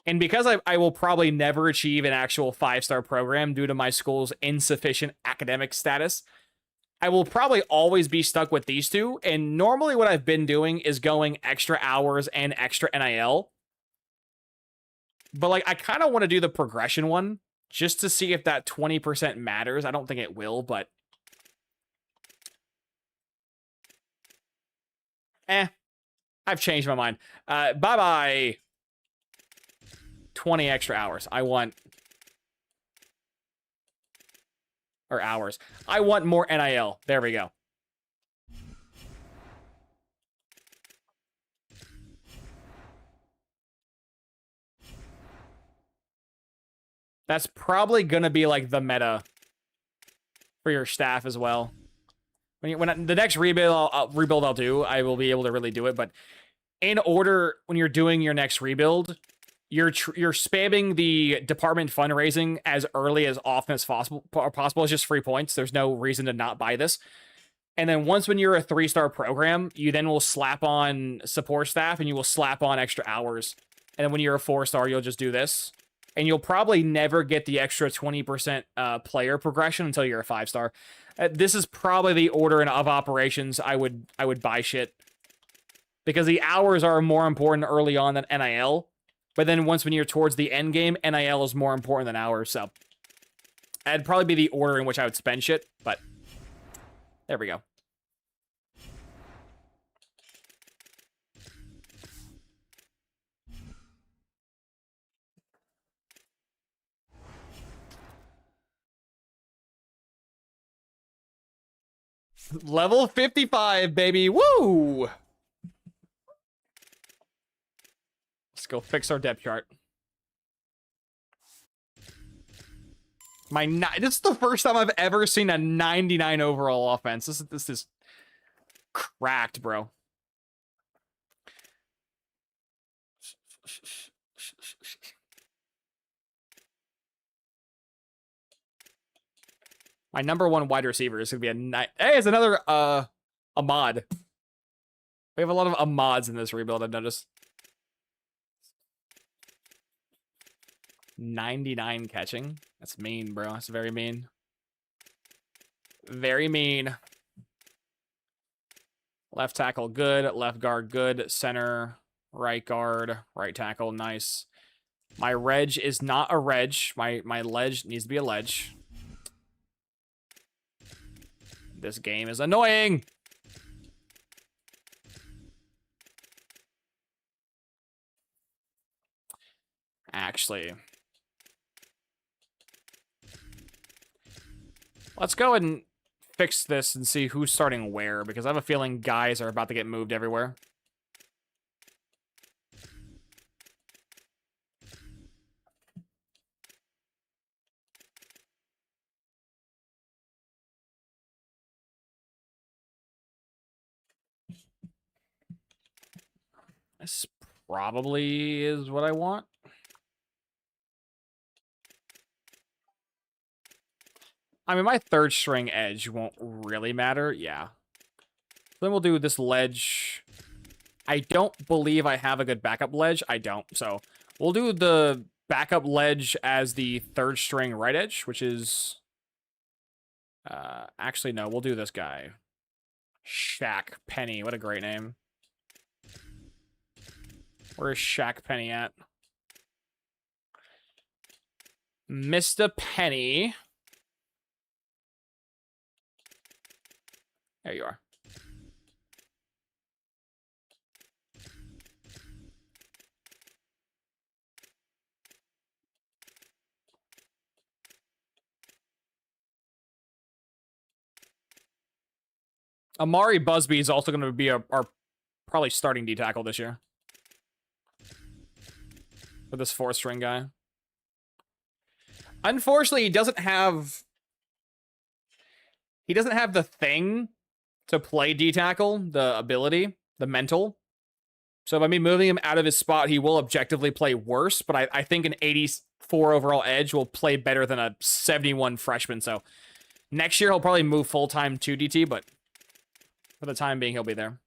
And because I will probably never achieve an actual 5-star program due to my school's insufficient academic status, I will probably always be stuck with these two. And normally what I've been doing is going extra hours and extra NIL. But like, I kind of want to do the progression one just to see if that 20% matters. I don't think it will, but I've changed my mind. Bye-bye. 20 extra hours. I want... Or hours. I want more NIL. There we go. That's probably going to be like the meta for your staff as well. The next rebuild I'll do, I will be able to really do it. But in order, when you're doing your next rebuild, you're spamming the department fundraising as early as often as possible. It's just free points. There's no reason to not buy this. And then once when you're a 3-star program, you then will slap on support staff and you will slap on extra hours. And then when you're a 4-star, you'll just do this. And you'll probably never get the extra 20% player progression until you're a 5-star. This is probably the order of operations I would buy shit. Because the hours are more important early on than NIL. But then once when you're towards the end game, NIL is more important than hours. So that'd probably be the order in which I would spend shit. But there we go. Level 55, baby. Woo! Let's go fix our depth chart. This is the first time I've ever seen a 99 overall offense. This is cracked, bro. My number one wide receiver is gonna be Hey, it's another Ahmad. We have a lot of Ahmads in this rebuild, I've noticed. 99 catching. That's mean, bro. That's very mean. Very mean. Left tackle, good. Left guard, good. Center, right guard, right tackle, nice. My reg is not a reg. My ledge needs to be a ledge. This game is annoying. Actually, let's go ahead and fix this and see who's starting where, because I have a feeling guys are about to get moved everywhere. This probably is what I want. I mean, my third string edge won't really matter. Yeah. Then we'll do this ledge. I don't believe I have a good backup ledge. I don't. So we'll do the backup ledge as the third string right edge, which is... actually, no. We'll do this guy. Shaq Penny. What a great name. Where is Shaq Penny at? Mr. Penny. There you are. Amari Busby is also going to be our probably starting D tackle this year. For this 4th-string guy. Unfortunately, he doesn't have the thing to play D tackle, the ability, the mental. So by me moving him out of his spot, he will objectively play worse, but I think an 84 overall edge will play better than a 71 freshman. So next year, he'll probably move full-time to DT, but for the time being, he'll be there.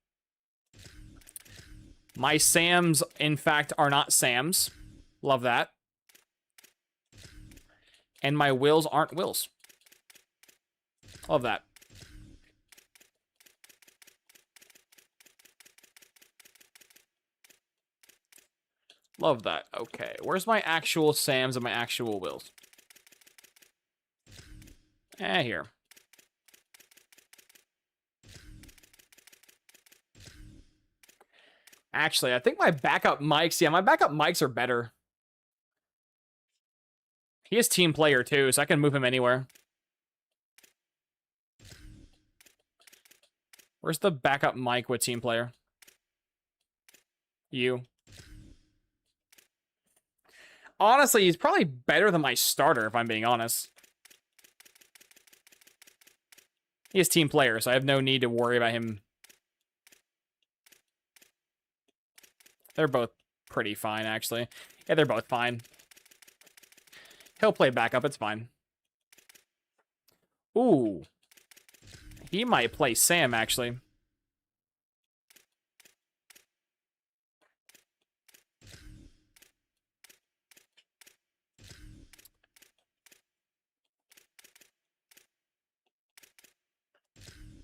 My Sams, in fact, are not Sams. Love that. And my Wills aren't Wills. Love that. Love that. Okay, where's my actual Sams and my actual Wills? Here. Actually, I think my backup mics... Yeah, my backup mics are better. He is team player, too, so I can move him anywhere. Where's the backup mic with team player? You. Honestly, he's probably better than my starter, if I'm being honest. He is team player, so I have no need to worry about him. They're both pretty fine, actually. Yeah, they're both fine. He'll play backup, it's fine. Ooh. He might play Sam, actually.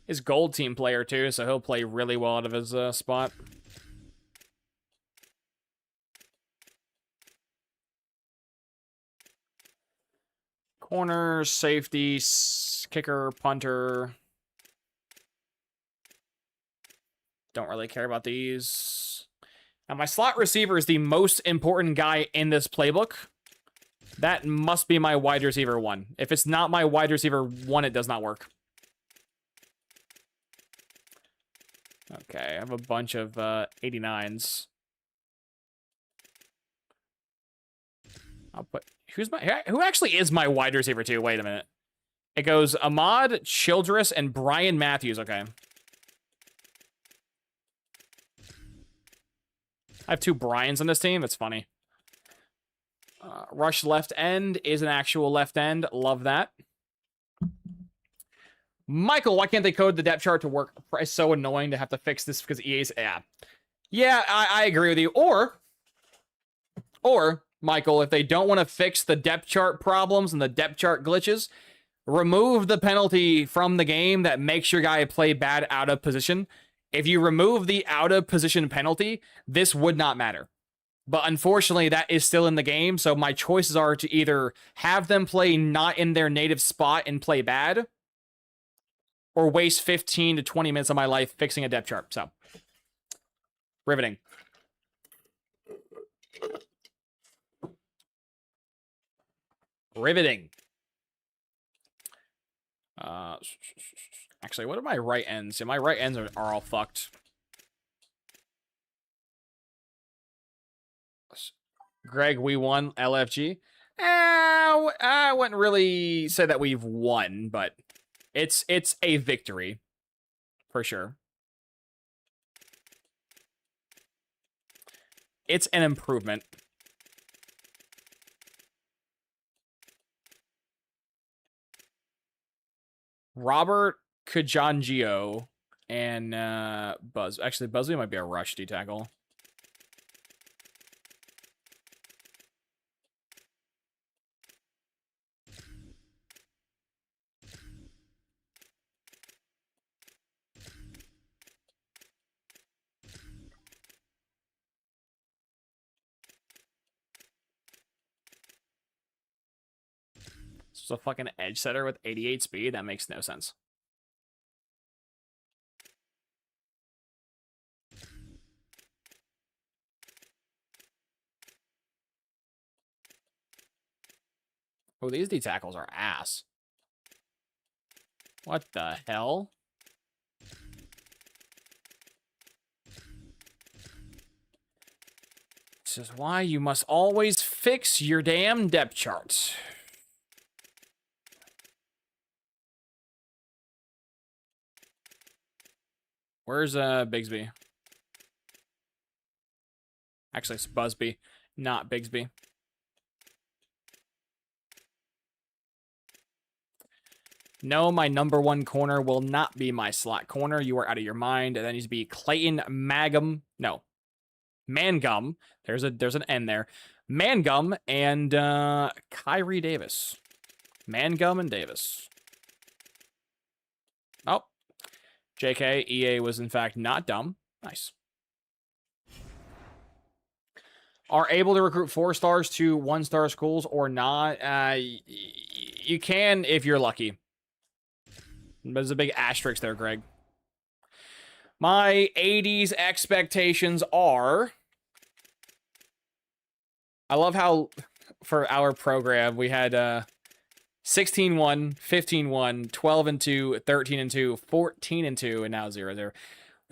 His gold team player, too, so he'll play really well out of his spot. Corner, safety, kicker, punter. Don't really care about these. Now, my slot receiver is the most important guy in this playbook. That must be my wide receiver 1. If it's not my wide receiver 1, it does not work. Okay, I have a bunch of 89s. I'll put... Who actually is my wide receiver 2? Wait a minute. It goes Ahmad, Childress, and Brian Matthews. Okay. I have 2 Bryans on this team. That's funny. Rush left end is an actual left end. Love that. Michael, why can't they code the depth chart to work? It's so annoying to have to fix this because EA's... Yeah, I agree with you. Or, Michael, if they don't want to fix the depth chart problems and the depth chart glitches, remove the penalty from the game that makes your guy play bad out of position. If you remove the out of position penalty, this would not matter. But unfortunately, that is still in the game, so my choices are to either have them play not in their native spot and play bad, or waste 15 to 20 minutes of my life fixing a depth chart. So, riveting. Riveting. Actually, what are my right ends? Yeah, my right ends are all fucked. Greg, we won LFG. I wouldn't really say that we've won, but it's a victory for sure. It's an improvement. Robert Kajangio and Buzz. Actually, Buzzby might be a rush D tackle. It's a fucking edge setter with 88 speed. That makes no sense. Oh, these D tackles are ass. What the hell? This is why you must always fix your damn depth charts. Where's Bigsby? Actually, it's Busby, not Bigsby. No, my number 1 corner will not be my slot corner. You are out of your mind. That needs to be Clayton Mangum. No. Mangum. There's an N there. Mangum and Kyrie Davis. Mangum and Davis. Oh. JK, EA was in fact not dumb. Nice. Are able to recruit 4 stars to 1-star schools or not? You can if you're lucky. There's a big asterisk there, Greg. My 80s expectations are... I love how for our program we had 16-1, 15-1, 12-2, 13-2, 14-2, and now 0-0. We're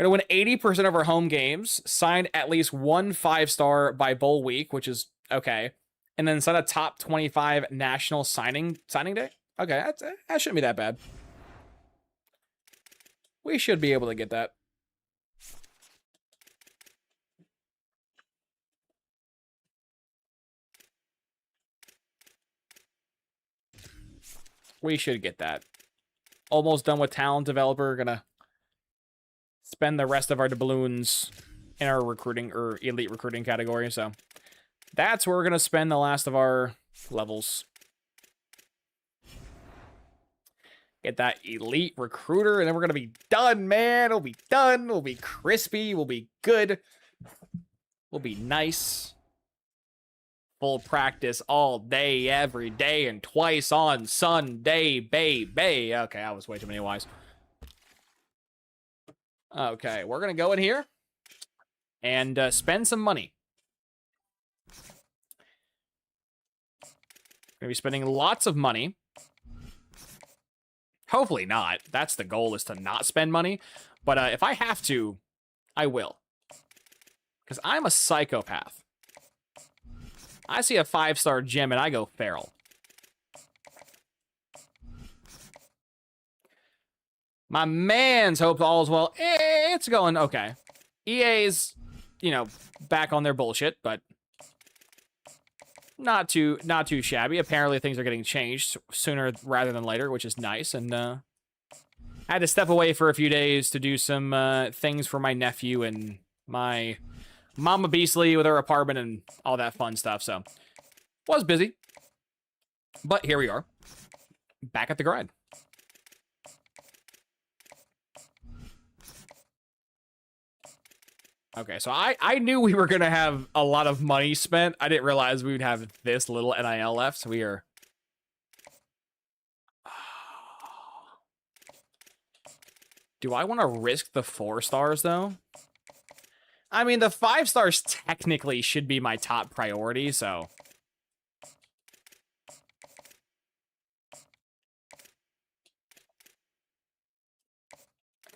going to win 80% of our home games, sign at least 1 5-star by bowl week, which is okay, and then sign a top 25 national signing day. Okay, that shouldn't be that bad. We should be able to get that. We should get that. Almost done with talent developer. Gonna spend the rest of our doubloons in our recruiting or elite recruiting category. So that's where we're gonna spend the last of our levels. Get that elite recruiter, and then we're gonna be done, man. It'll be done. We'll be crispy. We'll be good. We'll be nice. Full practice all day, every day, and twice on Sunday, baby. Okay, that was way too many Y's. Okay, we're gonna go in here and spend some money. Gonna be spending lots of money. Hopefully not. That's the goal, is to not spend money. But if I have to, I will. Because I'm a psychopath. I see a 5-star gem and I go feral. My man's hope all is well. It's going okay. EA's, you know, back on their bullshit, but not too shabby. Apparently things are getting changed sooner rather than later, which is nice. And I had to step away for a few days to do some things for my nephew and my Mama Beastly with her apartment and all that fun stuff. So was busy, but here we are, back at the grind. Okay, so I knew we were gonna have a lot of money spent. I didn't realize we would have this little NIL left. So we are. Do I want to risk the 4 stars though? I mean, the 5 stars technically should be my top priority, so.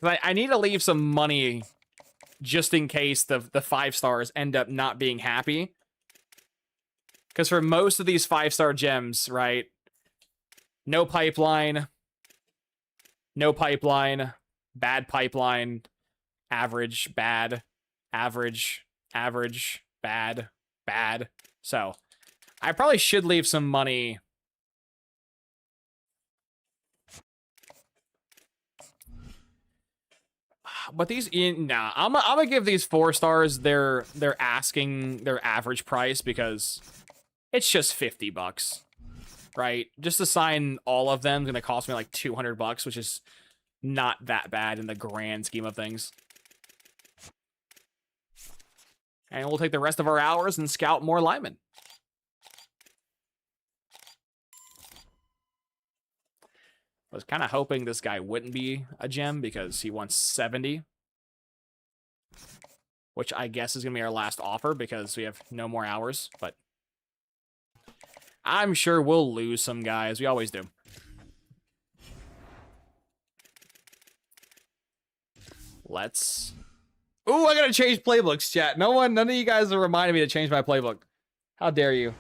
I need to leave some money just in case the 5 stars end up not being happy. Because for most of these 5-star gems, right? No pipeline, bad pipeline, average, bad, average, bad, bad. So I probably should leave some money. But these, nah, I'm gonna give these 4 stars their average price, because it's just $50, right? Just to sign all of them is gonna cost me like $200, which is not that bad in the grand scheme of things. And we'll take the rest of our hours and scout more linemen. I was kind of hoping this guy wouldn't be a gem because he wants 70. Which I guess is going to be our last offer because we have no more hours. But I'm sure we'll lose some guys. We always do. Let's... Ooh, I gotta change playbooks, chat. None of you guys are reminding me to change my playbook. How dare you?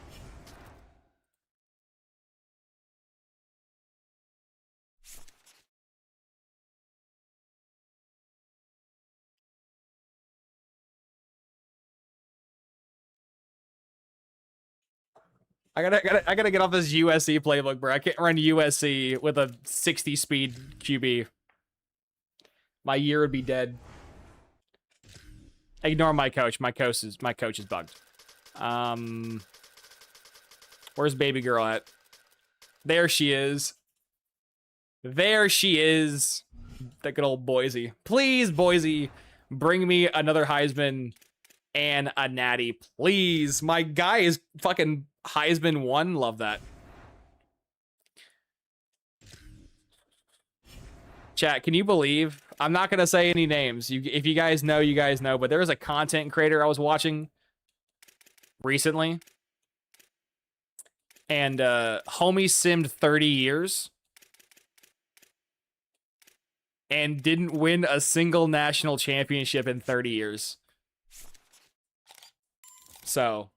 I gotta get off this USC playbook, bro. I can't run USC with a 60 speed QB. My year would be dead. Ignore my coach. My coach is bugged. Where's baby girl at? There she is. There she is. That good old Boise. Please, Boise, bring me another Heisman and a natty, please. My guy is fucking Heisman 1. Love that. Chat, can you believe? I'm not going to say any names. If you guys know, you guys know. But there was a content creator I was watching recently. And homie simmed 30 years. And didn't win a single national championship in 30 years. So,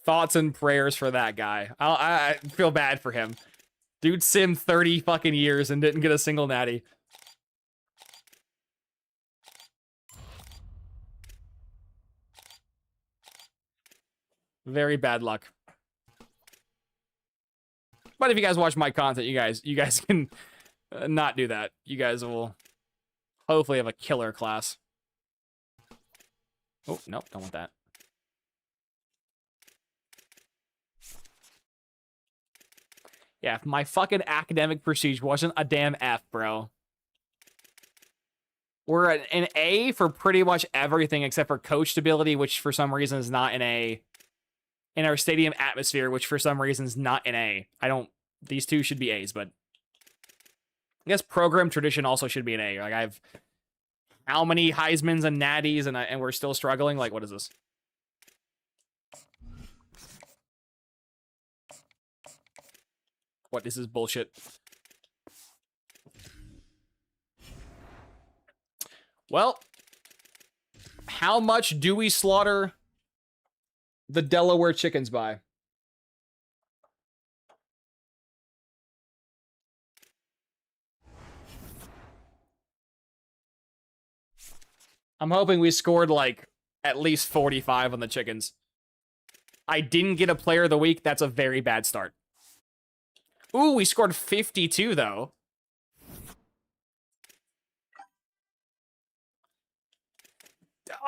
thoughts and prayers for that guy. I feel bad for him. Dude simmed 30 fucking years and didn't get a single natty. Very bad luck. But if you guys watch my content, you guys can not do that. You guys will hopefully have a killer class. Oh, nope, don't want that. Yeah, if my fucking academic prestige wasn't a damn F, bro. We're an A for pretty much everything except for coach stability, which for some reason is not an A. In our stadium atmosphere, which for some reason is not an A. These two should be A's, but I guess program tradition also should be an A. Like, I have how many Heismans and Natties, and we're still struggling? Like, what is this? What, this is bullshit. Well, how much do we slaughter the Delaware chickens by? I'm hoping we scored, like, at least 45 on the chickens. I didn't get a player of the week. That's a very bad start. Ooh, we scored 52, though.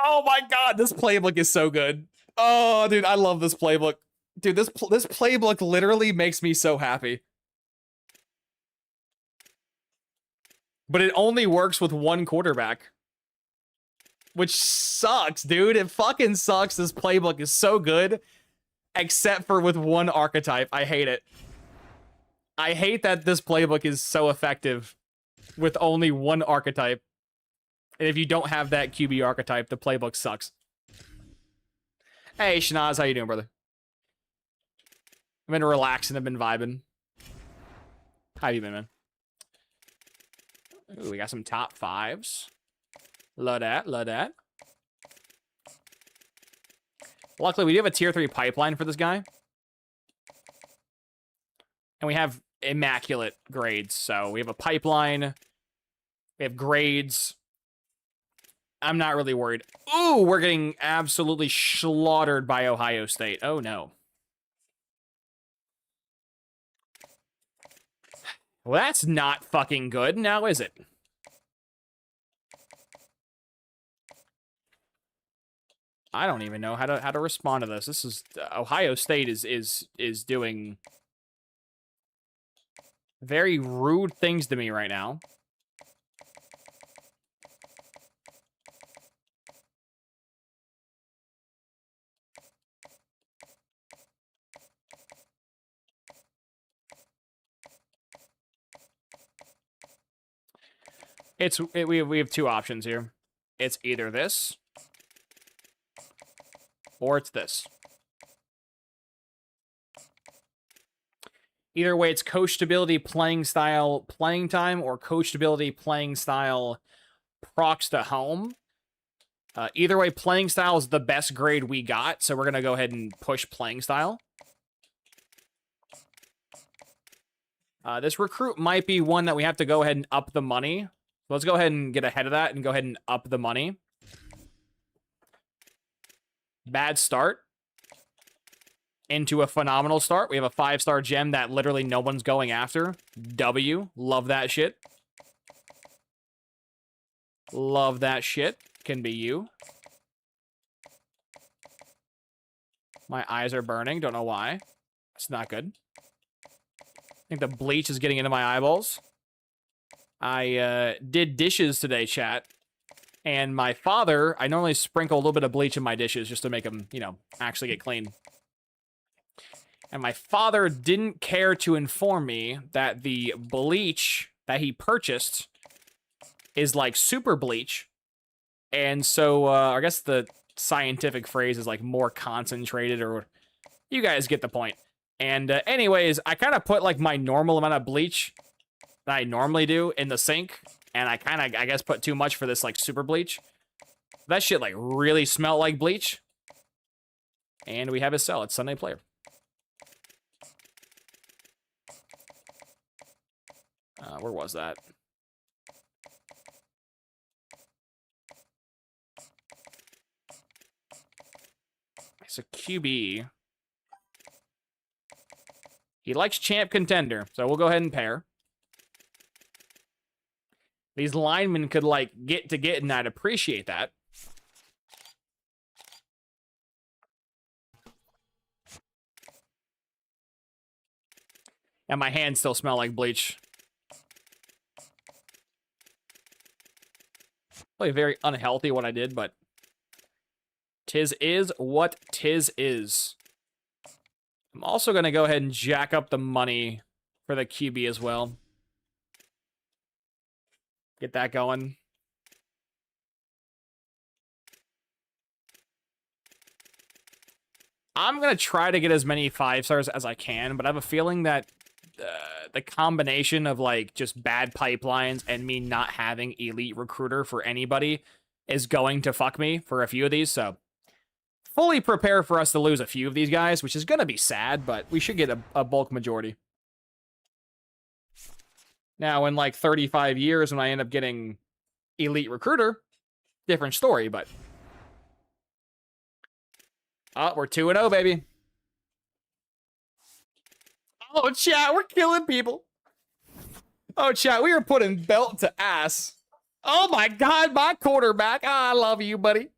Oh my god, this playbook is so good. Oh, dude, I love this playbook. Dude, this playbook literally makes me so happy. But it only works with one quarterback. Which sucks, dude. It fucking sucks. This playbook is so good. Except for with one archetype. I hate it. I hate that this playbook is so effective with only one archetype. And if you don't have that QB archetype, the playbook sucks. Hey, Shanaz, how you doing, brother? I've been relaxing. I've been vibing. How you been, man? Ooh, we got some top fives. Love that. Love that. Luckily, we do have a tier 3 pipeline for this guy. And we have immaculate grades. So we have a pipeline. We have grades. I'm not really worried. Ooh, we're getting absolutely slaughtered by Ohio State. Oh, no. Well, that's not fucking good, now is it? I don't even know how to respond to this. This is Ohio State is doing very rude things to me right now. We have two options here. It's either this or it's this. Either way, it's coach stability, playing style, playing time, or coach stability, playing style, procs to home. Either way, playing style is the best grade we got, so we're going to go ahead and push playing style. This recruit might be one that we have to go ahead and up the money. Let's go ahead and get ahead of that and go ahead and up the money. Bad start. Into a phenomenal start. We have a 5-star gem that literally no one's going after. W. Love that shit. Love that shit. Can be you. My eyes are burning. Don't know why. It's not good. I think the bleach is getting into my eyeballs. I did dishes today, chat. And my father, I normally sprinkle a little bit of bleach in my dishes just to make them, you know, actually get clean. And my father didn't care to inform me that the bleach that he purchased is like super bleach. And so I guess the scientific phrase is like more concentrated, or you guys get the point. And anyways, I kind of put like my normal amount of bleach that I normally do in the sink. And I kind of, I guess, put too much for this like super bleach. That shit like really smelled like bleach. And we have his cell. It's Sunday Player. Where was that? It's a QB. He likes champ contender, so we'll go ahead and pair. These linemen could, like, get, and I'd appreciate that. And my hands still smell like bleach. Probably very unhealthy what I did, but tis is what tis is. I'm also going to go ahead and jack up the money for the QB as well. Get that going. I'm going to try to get as many 5 stars as I can, but I have a feeling that the combination of, like, just bad pipelines and me not having elite recruiter for anybody is going to fuck me for a few of these, so fully prepare for us to lose a few of these guys, which is going to be sad, but we should get a bulk majority. Now, in, like, 35 years, when I end up getting elite recruiter, different story, but... Oh, we're 2-0, baby. Oh, chat, we're killing people. Oh, chat, we are putting belt to ass. Oh, my God, my quarterback. Oh, I love you, buddy.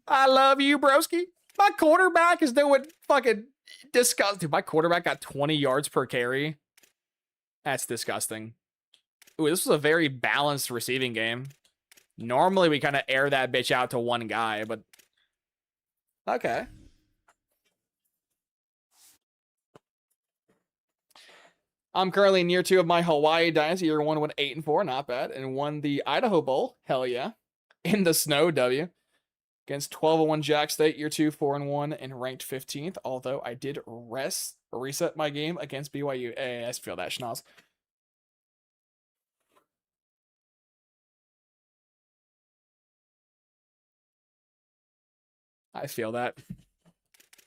I love you, broski. My quarterback is doing fucking disgusting. Dude, my quarterback got 20 yards per carry. That's disgusting. Ooh, this was a very balanced receiving game. Normally, we kind of air that bitch out to one guy, but... Okay. I'm currently in year 2 of my Hawaii Dynasty. Year 1 went 8-4, not bad, and won the Idaho Bowl. Hell yeah. In the snow, W. Against 12-1 Jack State, year 2, 4-1, and ranked 15th. Although I did reset my game against BYU. Hey, I feel that, schnoz. I feel that.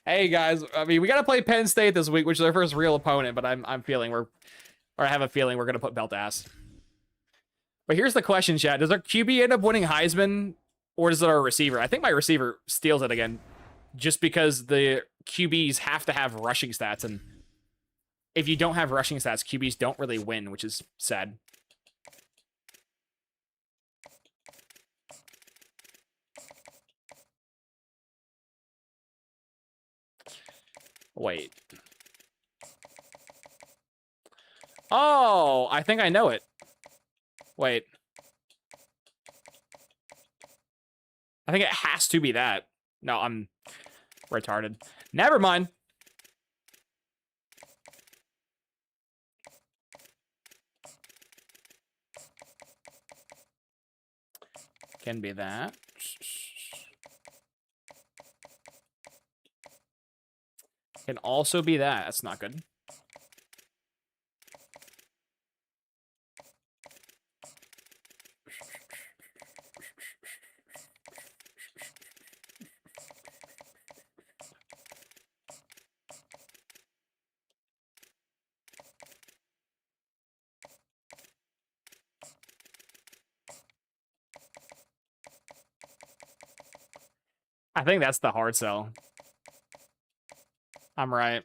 Hey guys, I mean, we gotta play Penn State this week, which is our first real opponent, but I have a feeling we're gonna put belt ass. But here's the question, chat: does our QB end up winning Heisman, or does it our receiver? I think my receiver steals it again, just because the QBs have to have rushing stats, and if you don't have rushing stats, QBs don't really win, which is sad. Wait. Oh, I think I know it. Wait. I think it has to be that. No, I'm retarded. Never mind. Can be that. Can also be that. That's not good. I think that's the hard sell. I'm right.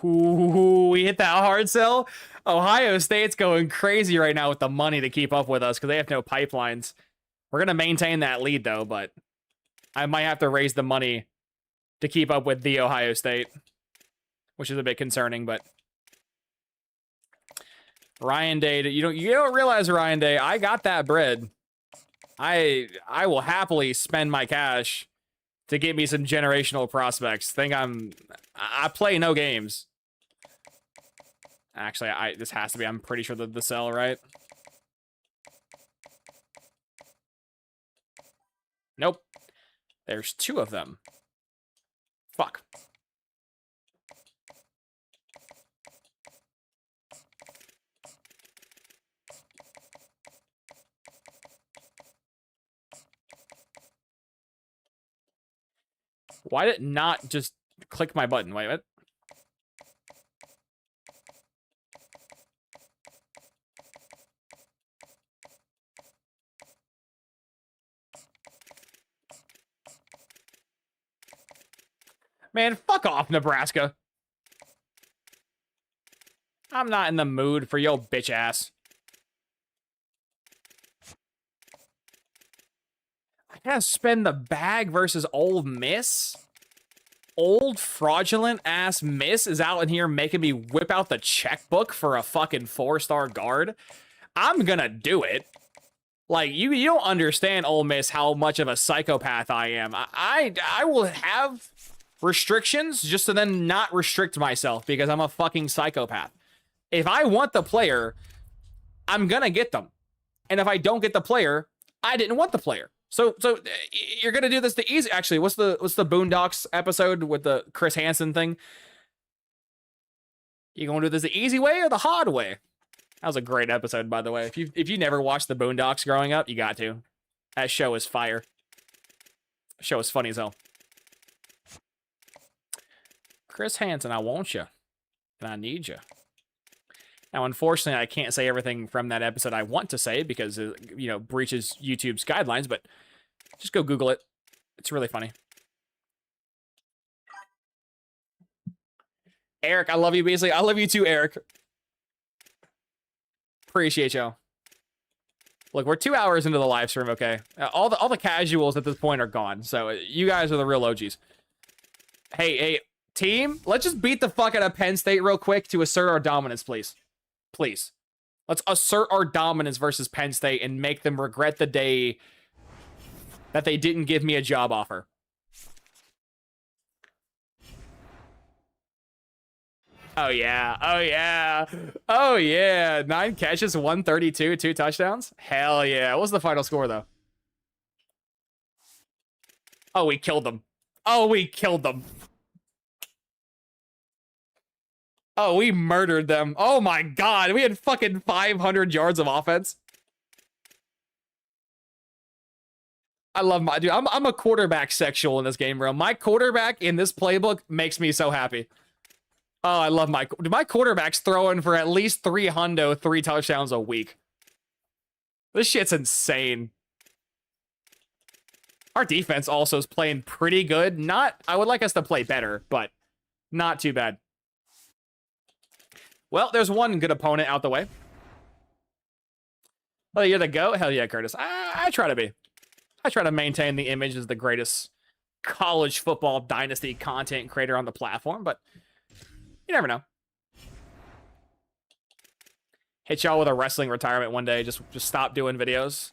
Ooh, we hit that hard sell. Ohio State's going crazy right now with the money to keep up with us because they have no pipelines. We're going to maintain that lead, though, but I might have to raise the money to keep up with the Ohio State, which is a bit concerning, but... Ryan Day, you don't realize, Ryan Day, I got that bread. I will happily spend my cash to get me some generational prospects. I play no games. Actually, this has to be, I'm pretty sure the sell, right? Nope. There's 2 of them. Fuck. Why did it not just click my button? Wait, what? Man, fuck off, Nebraska. I'm not in the mood for yo bitch ass. I gotta spend the bag versus Ole Miss? Old fraudulent ass Miss is out in here making me whip out the checkbook for a fucking 4-star guard. I'm gonna do it. Like, you don't understand, Ole Miss, how much of a psychopath I am. I will have restrictions just to then not restrict myself because I'm a fucking psychopath. If I want the player, I'm gonna get them. And if I don't get the player, I didn't want the player. So you're gonna do this the easy. Actually, what's the Boondocks episode with the Chris Hansen thing? You gonna do this the easy way or the hard way? That was a great episode, by the way. If you never watched the Boondocks growing up, you got to. That show is fire. That show is funny as hell. Chris Hansen, I want you, and I need you. Now, unfortunately, I can't say everything from that episode I want to say because it, breaches YouTube's guidelines, but just go Google it. It's really funny. Eric, I love you, Beasley. I love you too, Eric. Appreciate y'all. Look, we're 2 hours into the live stream, okay? All the casuals at this point are gone, so you guys are the real OGs. Hey, team, let's just beat the fuck out of Penn State real quick to assert our dominance, please. Please. Let's assert our dominance versus Penn State and make them regret the day that they didn't give me a job offer. Oh, yeah. Oh, yeah. Oh, yeah. 9 catches, 132, 2 touchdowns. Hell yeah. What was the final score, though? Oh, we killed them. Oh, we killed them. Oh, we murdered them. Oh my god, we had fucking 500 yards of offense. I love my dude. I'm a quarterback sexual in this game, bro. My quarterback in this playbook makes me so happy. Oh, I love my quarterback's throwing for at least 3 touchdowns a week. This shit's insane. Our defense also is playing pretty good. I would like us to play better, but not too bad. Well, there's one good opponent out the way. Oh, you're the GOAT? Hell yeah, Curtis. I try to be. I try to maintain the image as the greatest college football dynasty content creator on the platform, but you never know. Hit y'all with a wrestling retirement one day. Just stop doing videos.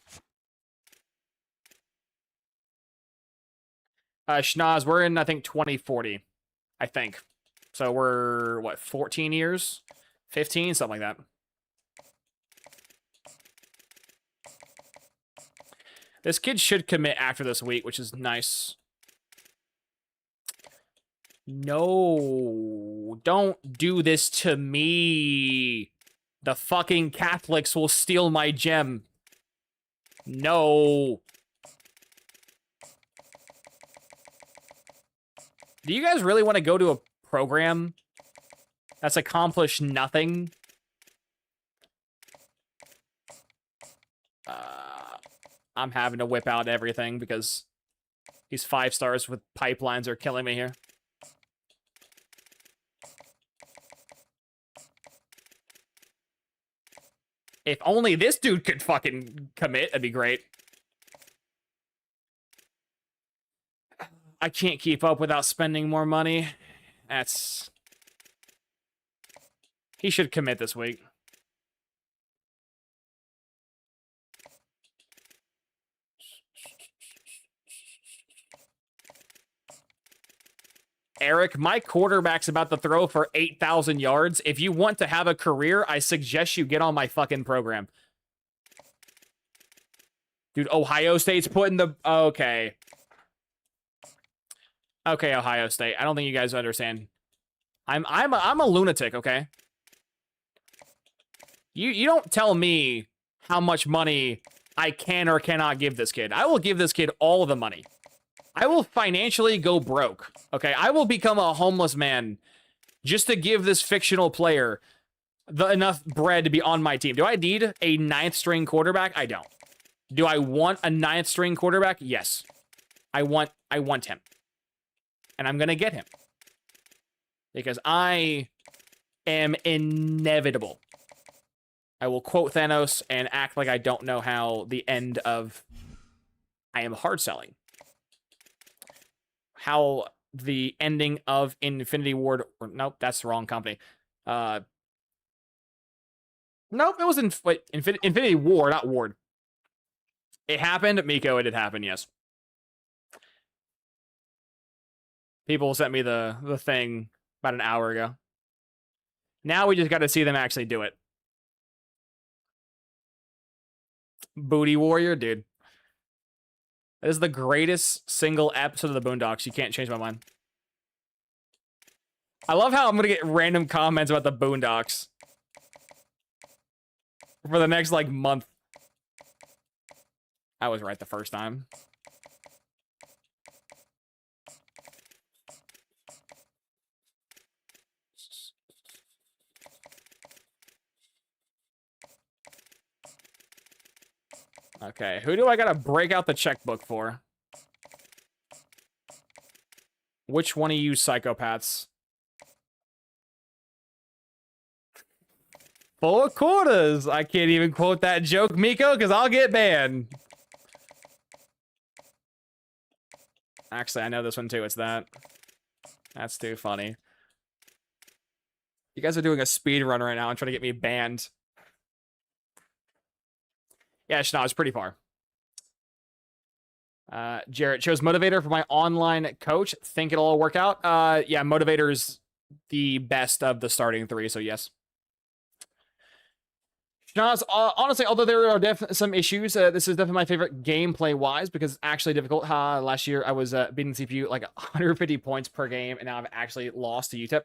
Schnoz, we're in, I think, 2040. I think. So we're, what, 14 years? 15? Something like that. This kid should commit after this week, which is nice. No, don't do this to me. The fucking Catholics will steal my gem. No. Do you guys really want to go to a program that's accomplished nothing? I'm having to whip out everything because these 5 stars with pipelines are killing me here. If only this dude could fucking commit, that'd be great. I can't keep up without spending more money. That's... He should commit this week. Eric, my quarterback's about to throw for 8,000 yards. If you want to have a career, I suggest you get on my fucking program. Dude, Ohio State's putting the... Okay. Okay, Ohio State. I don't think you guys understand. I'm a lunatic, okay? You don't tell me how much money I can or cannot give this kid. I will give this kid all the money. I will financially go broke, okay? I will become a homeless man just to give this fictional player enough bread to be on my team. Do I need a 9th string quarterback? I don't. Do I want a 9th string quarterback? Yes. I want him. And I'm going to get him. because I am inevitable. I will quote Thanos and act like I don't know how the end of I am hard selling. How the ending of Infinity Ward, or nope, that's the wrong company. Nope, it was Infinity War, not Ward. It happened, Miko, it did happen, yes. People sent me the thing about an hour ago. Now we just got to see them actually do it. Booty Warrior, dude. This is the greatest single episode of the Boondocks. You can't change my mind. I love how I'm going to get random comments about the Boondocks for the next, like, month. I was right the first time. Okay, who do I gotta break out the checkbook for? Which one of you psychopaths? 4 quarters! I can't even quote that joke, Miko, because I'll get banned. Actually, I know this one too. It's that. That's too funny. You guys are doing a speed run right now and trying to get me banned. Yeah, no, it's pretty far. Jarrett chose Motivator for my online coach. Think it'll all work out? Yeah, Motivator's the best of the starting 3, so yes. Schnoz, honestly, although there are definitely some issues, this is definitely my favorite gameplay-wise because it's actually difficult. Last year, I was beating CPU like 150 points per game, and now I've actually lost to UTEP.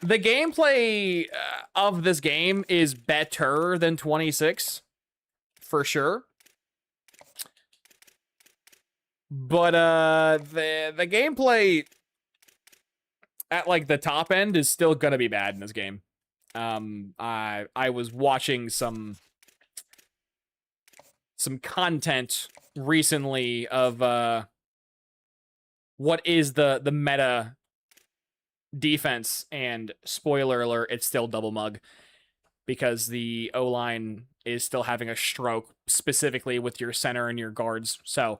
The gameplay of this game is better than 26, for sure. But the gameplay at like the top end is still gonna be bad in this game. I was watching some content recently of what is the meta defense, and spoiler alert, it's still double mug because the O-line is still having a stroke, specifically with your center and your guards. So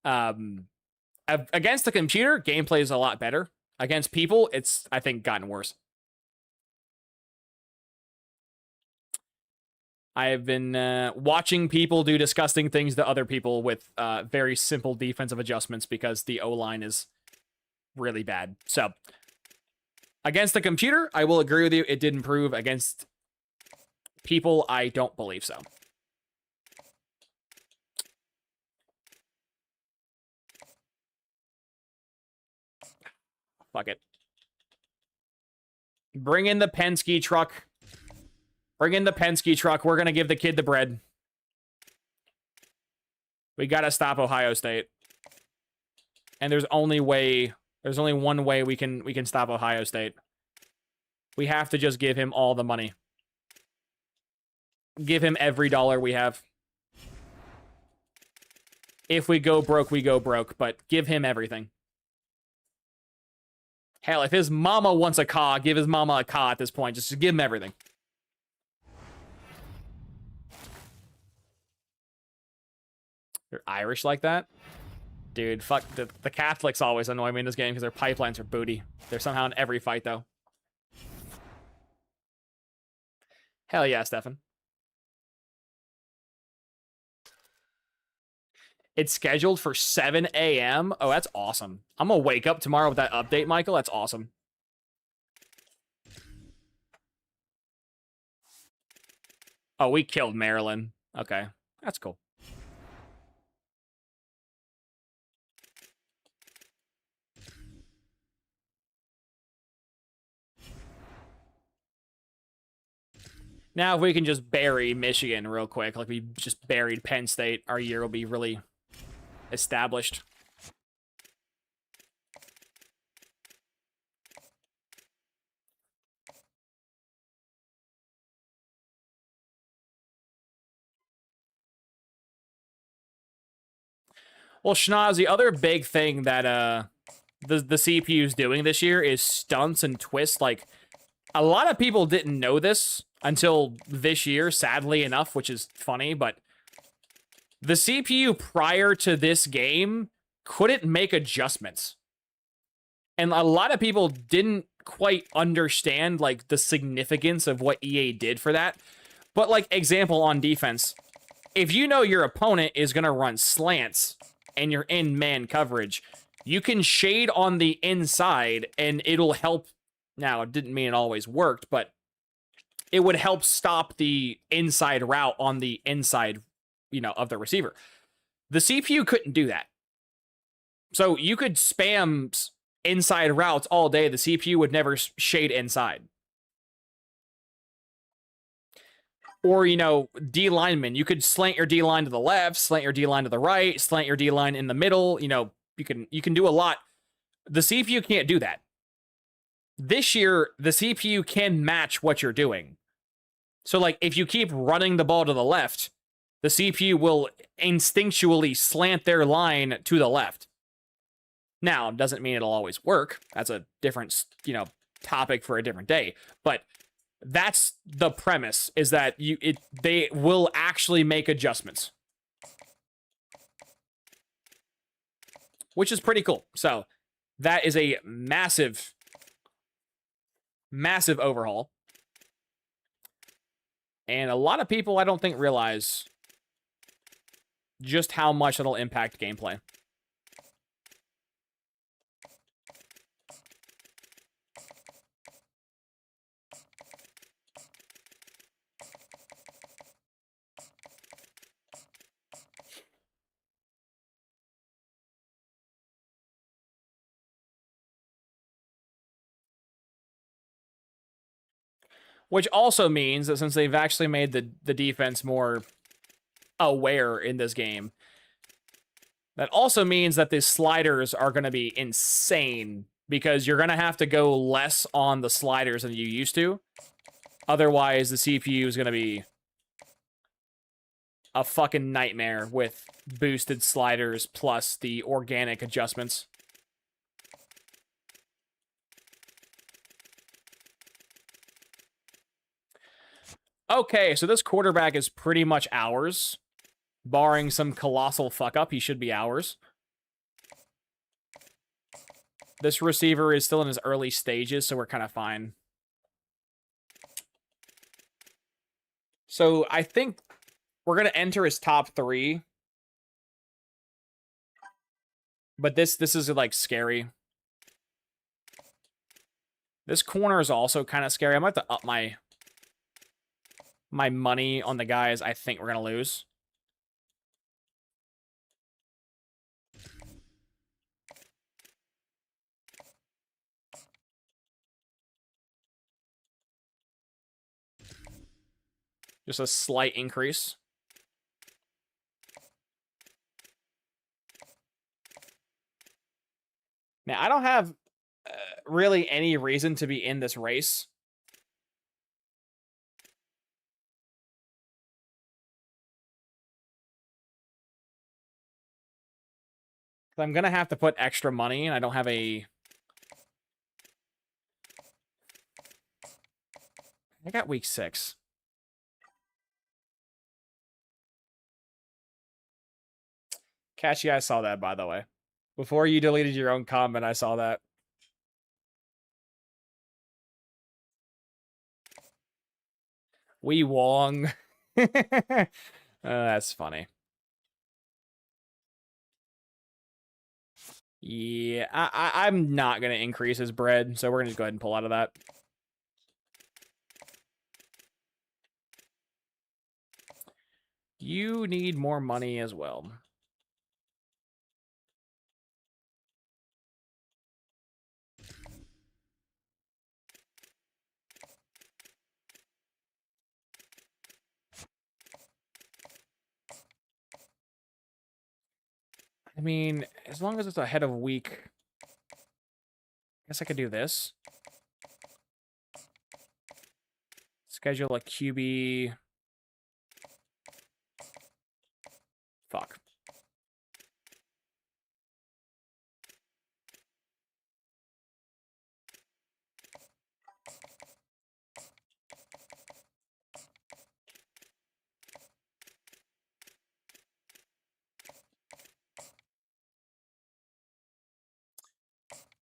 against the computer, gameplay is a lot better. Against people, it's, I think, gotten worse. I have been watching people do disgusting things to other people with very simple defensive adjustments because the O-line is really bad. So against the computer, I will agree with you. It did improve. Against people, I don't believe so. Fuck it. Bring in the Penske truck. Bring in the Penske truck. We're going to give the kid the bread. We got to stop Ohio State. And there's only one way we can stop Ohio State. We have to just give him all the money. Give him every dollar we have. If we go broke, we go broke, but give him everything. Hell, if his mama wants a car, give his mama a car at this point. Just give him everything. They're Irish like that? Dude, fuck. The Catholics always annoy me in this game because their pipelines are booty. They're somehow in every fight, though. Hell yeah, Stefan. It's scheduled for 7 a.m. Oh, that's awesome. I'm gonna wake up tomorrow with that update, Michael. That's awesome. Oh, we killed Maryland. Okay, that's cool. Now, if we can just bury Michigan real quick, like we just buried Penn State, our year will be really established. Well, Schnoz, the other big thing that the CPU's doing this year is stunts and twists. Like, a lot of people didn't know this until this year, sadly enough, which is funny, but the CPU prior to this game couldn't make adjustments. And a lot of people didn't quite understand, like, the significance of what EA did for that. But, like, example on defense, if you know your opponent is going to run slants and you're in man coverage, you can shade on the inside and it'll help. Now, it didn't mean it always worked, but it would help stop the inside route on the inside, of the receiver. The CPU couldn't do that. So you could spam inside routes all day. The CPU would never shade inside. Or, D lineman. You could slant your D line to the left, slant your D line to the right, slant your D line in the middle. You can do a lot. The CPU can't do that. This year, the CPU can match what you're doing. So, like, if you keep running the ball to the left, the CPU will instinctually slant their line to the left. Now, doesn't mean it'll always work. That's a different, topic for a different day. But that's the premise, is that they will actually make adjustments. Which is pretty cool. So, that is a massive, massive overhaul. And a lot of people, I don't think, realize just how much it'll impact gameplay. Which also means that since they've actually made the defense more aware in this game, that also means that the sliders are going to be insane, because you're going to have to go less on the sliders than you used to. Otherwise, the CPU is going to be a fucking nightmare with boosted sliders plus the organic adjustments. Okay, so this quarterback is pretty much ours. Barring some colossal fuck-up, he should be ours. This receiver is still in his early stages, so we're kind of fine. So I think we're going to enter his top 3. But this is, like, scary. This corner is also kind of scary. I might have to up my money on the guys I think we're going to lose. Just a slight increase. Now, I don't have really any reason to be in this race. I'm going to have to put extra money, and I don't have a... I got week 6. Catchy, I saw that, by the way. Before you deleted your own comment, I saw that. Wee Wong. That's funny. Yeah, I'm not going to increase his bread, so we're going to just go ahead and pull out of that. You need more money as well. I mean, as long as it's ahead of week... I guess I could do this. Schedule a QB... Fuck.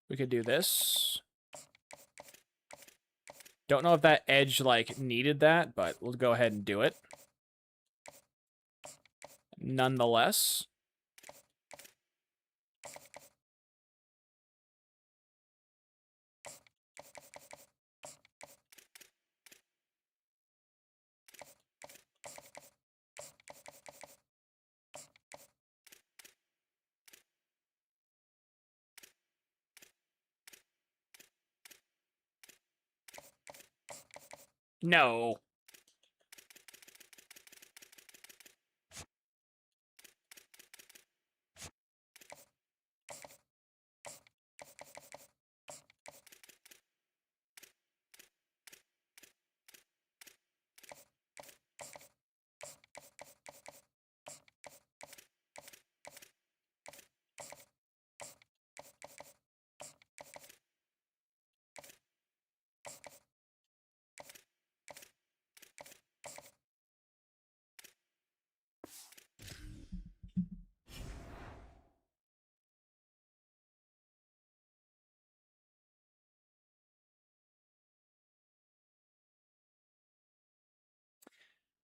We could do this. Don't know if that edge, like, needed that, but we'll go ahead and do it. Nonetheless. No.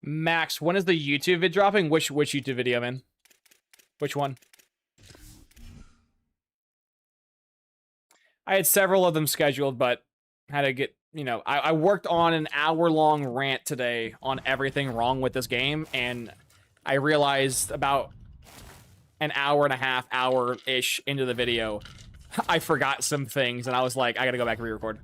Max, when is the YouTube vid dropping? Which YouTube video, man? Which one? I had several of them scheduled, but had to get, you know, I worked on an hour-long rant today on everything wrong with this game, and I realized about an hour and a half, hour-ish into the video, I forgot some things, and I was like, I gotta go back and re-record.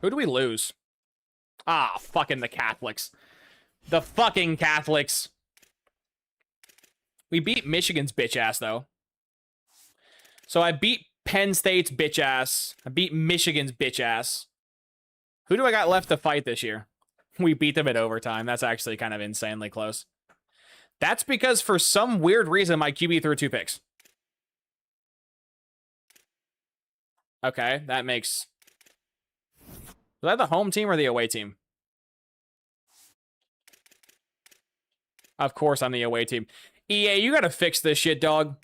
Who do we lose? Ah, fucking the Catholics. The fucking Catholics. We beat Michigan's bitch ass, though. So I beat Penn State's bitch ass. I beat Michigan's bitch ass. Who do I got left to fight this year? We beat them at overtime. That's actually kind of insanely close. That's because for some weird reason, my QB threw 2 picks. Okay, that makes... Was that the home team or the away team? Of course I'm the away team. EA, you gotta fix this shit, dog.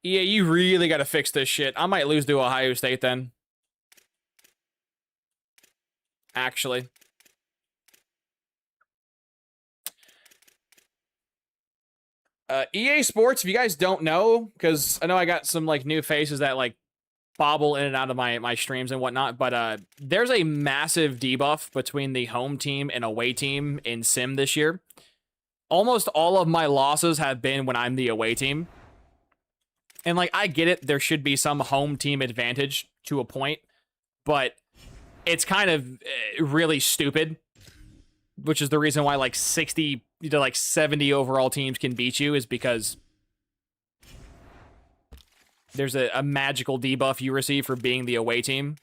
EA, you really gotta fix this shit. I might lose to Ohio State then. Actually. EA Sports, if you guys don't know, because I know I got some like new faces that like bobble in and out of my streams and whatnot, but there's a massive debuff between the home team and away team in Sim this year. Almost all of my losses have been when I'm the away team. And like, I get it, there should be some home team advantage to a point, but it's kind of really stupid, which is the reason why like 60 to like 70 overall teams can beat you, is because there's a magical debuff you receive for being the away team.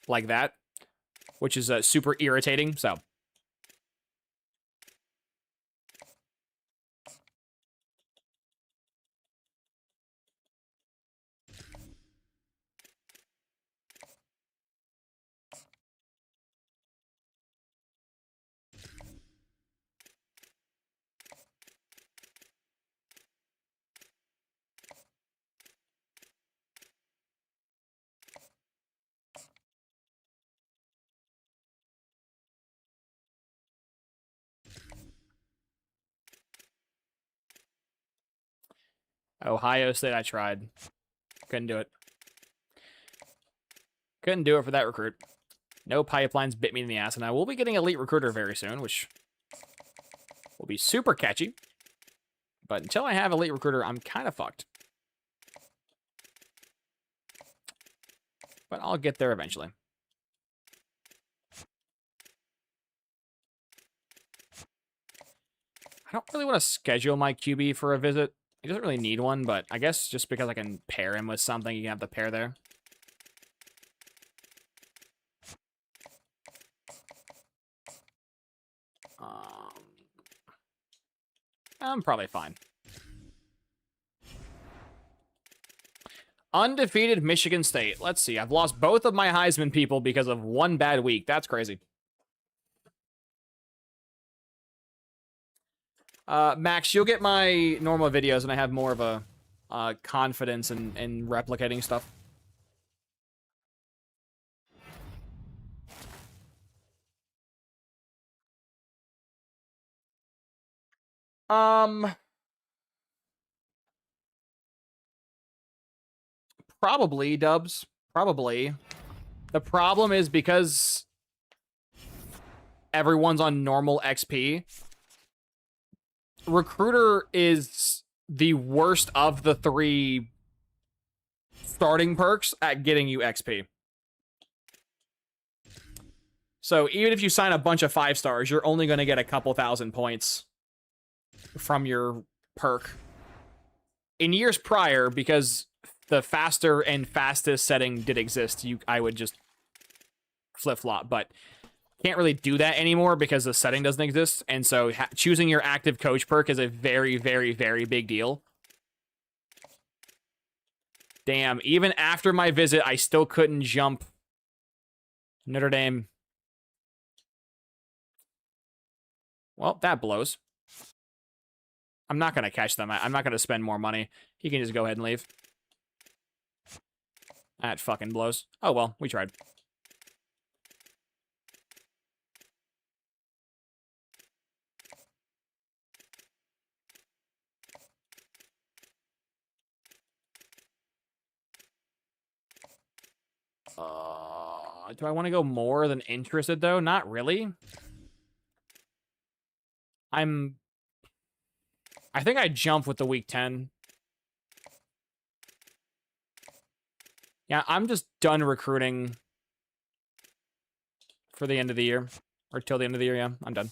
Like that. Which is super irritating, so. Ohio State, I tried. Couldn't do it. Couldn't do it for that recruit. No pipelines bit me in the ass, and I will be getting Elite Recruiter very soon, which will be super catchy. But until I have Elite Recruiter, I'm kind of fucked. But I'll get there eventually. I don't really want to schedule my QB for a visit. He doesn't really need one, but I guess just because I can pair him with something, you can have the pair there. I'm probably fine. Undefeated Michigan State. Let's see. I've lost both of my Heisman people because of one bad week. That's crazy. Max, you'll get my normal videos, and I have more of a confidence in replicating stuff. Probably, Dubs. Probably. The problem is because everyone's on normal XP, Recruiter is the worst of the 3 starting perks at getting you XP. So even if you sign a bunch of 5 stars, you're only going to get a couple thousand points from your perk. In years prior, because the faster and fastest setting did exist, I would just flip-flop, but can't really do that anymore because the setting doesn't exist, and so choosing your active coach perk is a very, very, very big deal. Damn, even after my visit, I still couldn't jump Notre Dame. Well, that blows. I'm not going to catch them. I'm not going to spend more money. He can just go ahead and leave. That fucking blows. Oh, well, we tried. Do I want to go more than interested, though? Not really. I think I jump with the week 10. Yeah, I'm just done recruiting for the end of the year. Or till the end of the year, yeah. I'm done.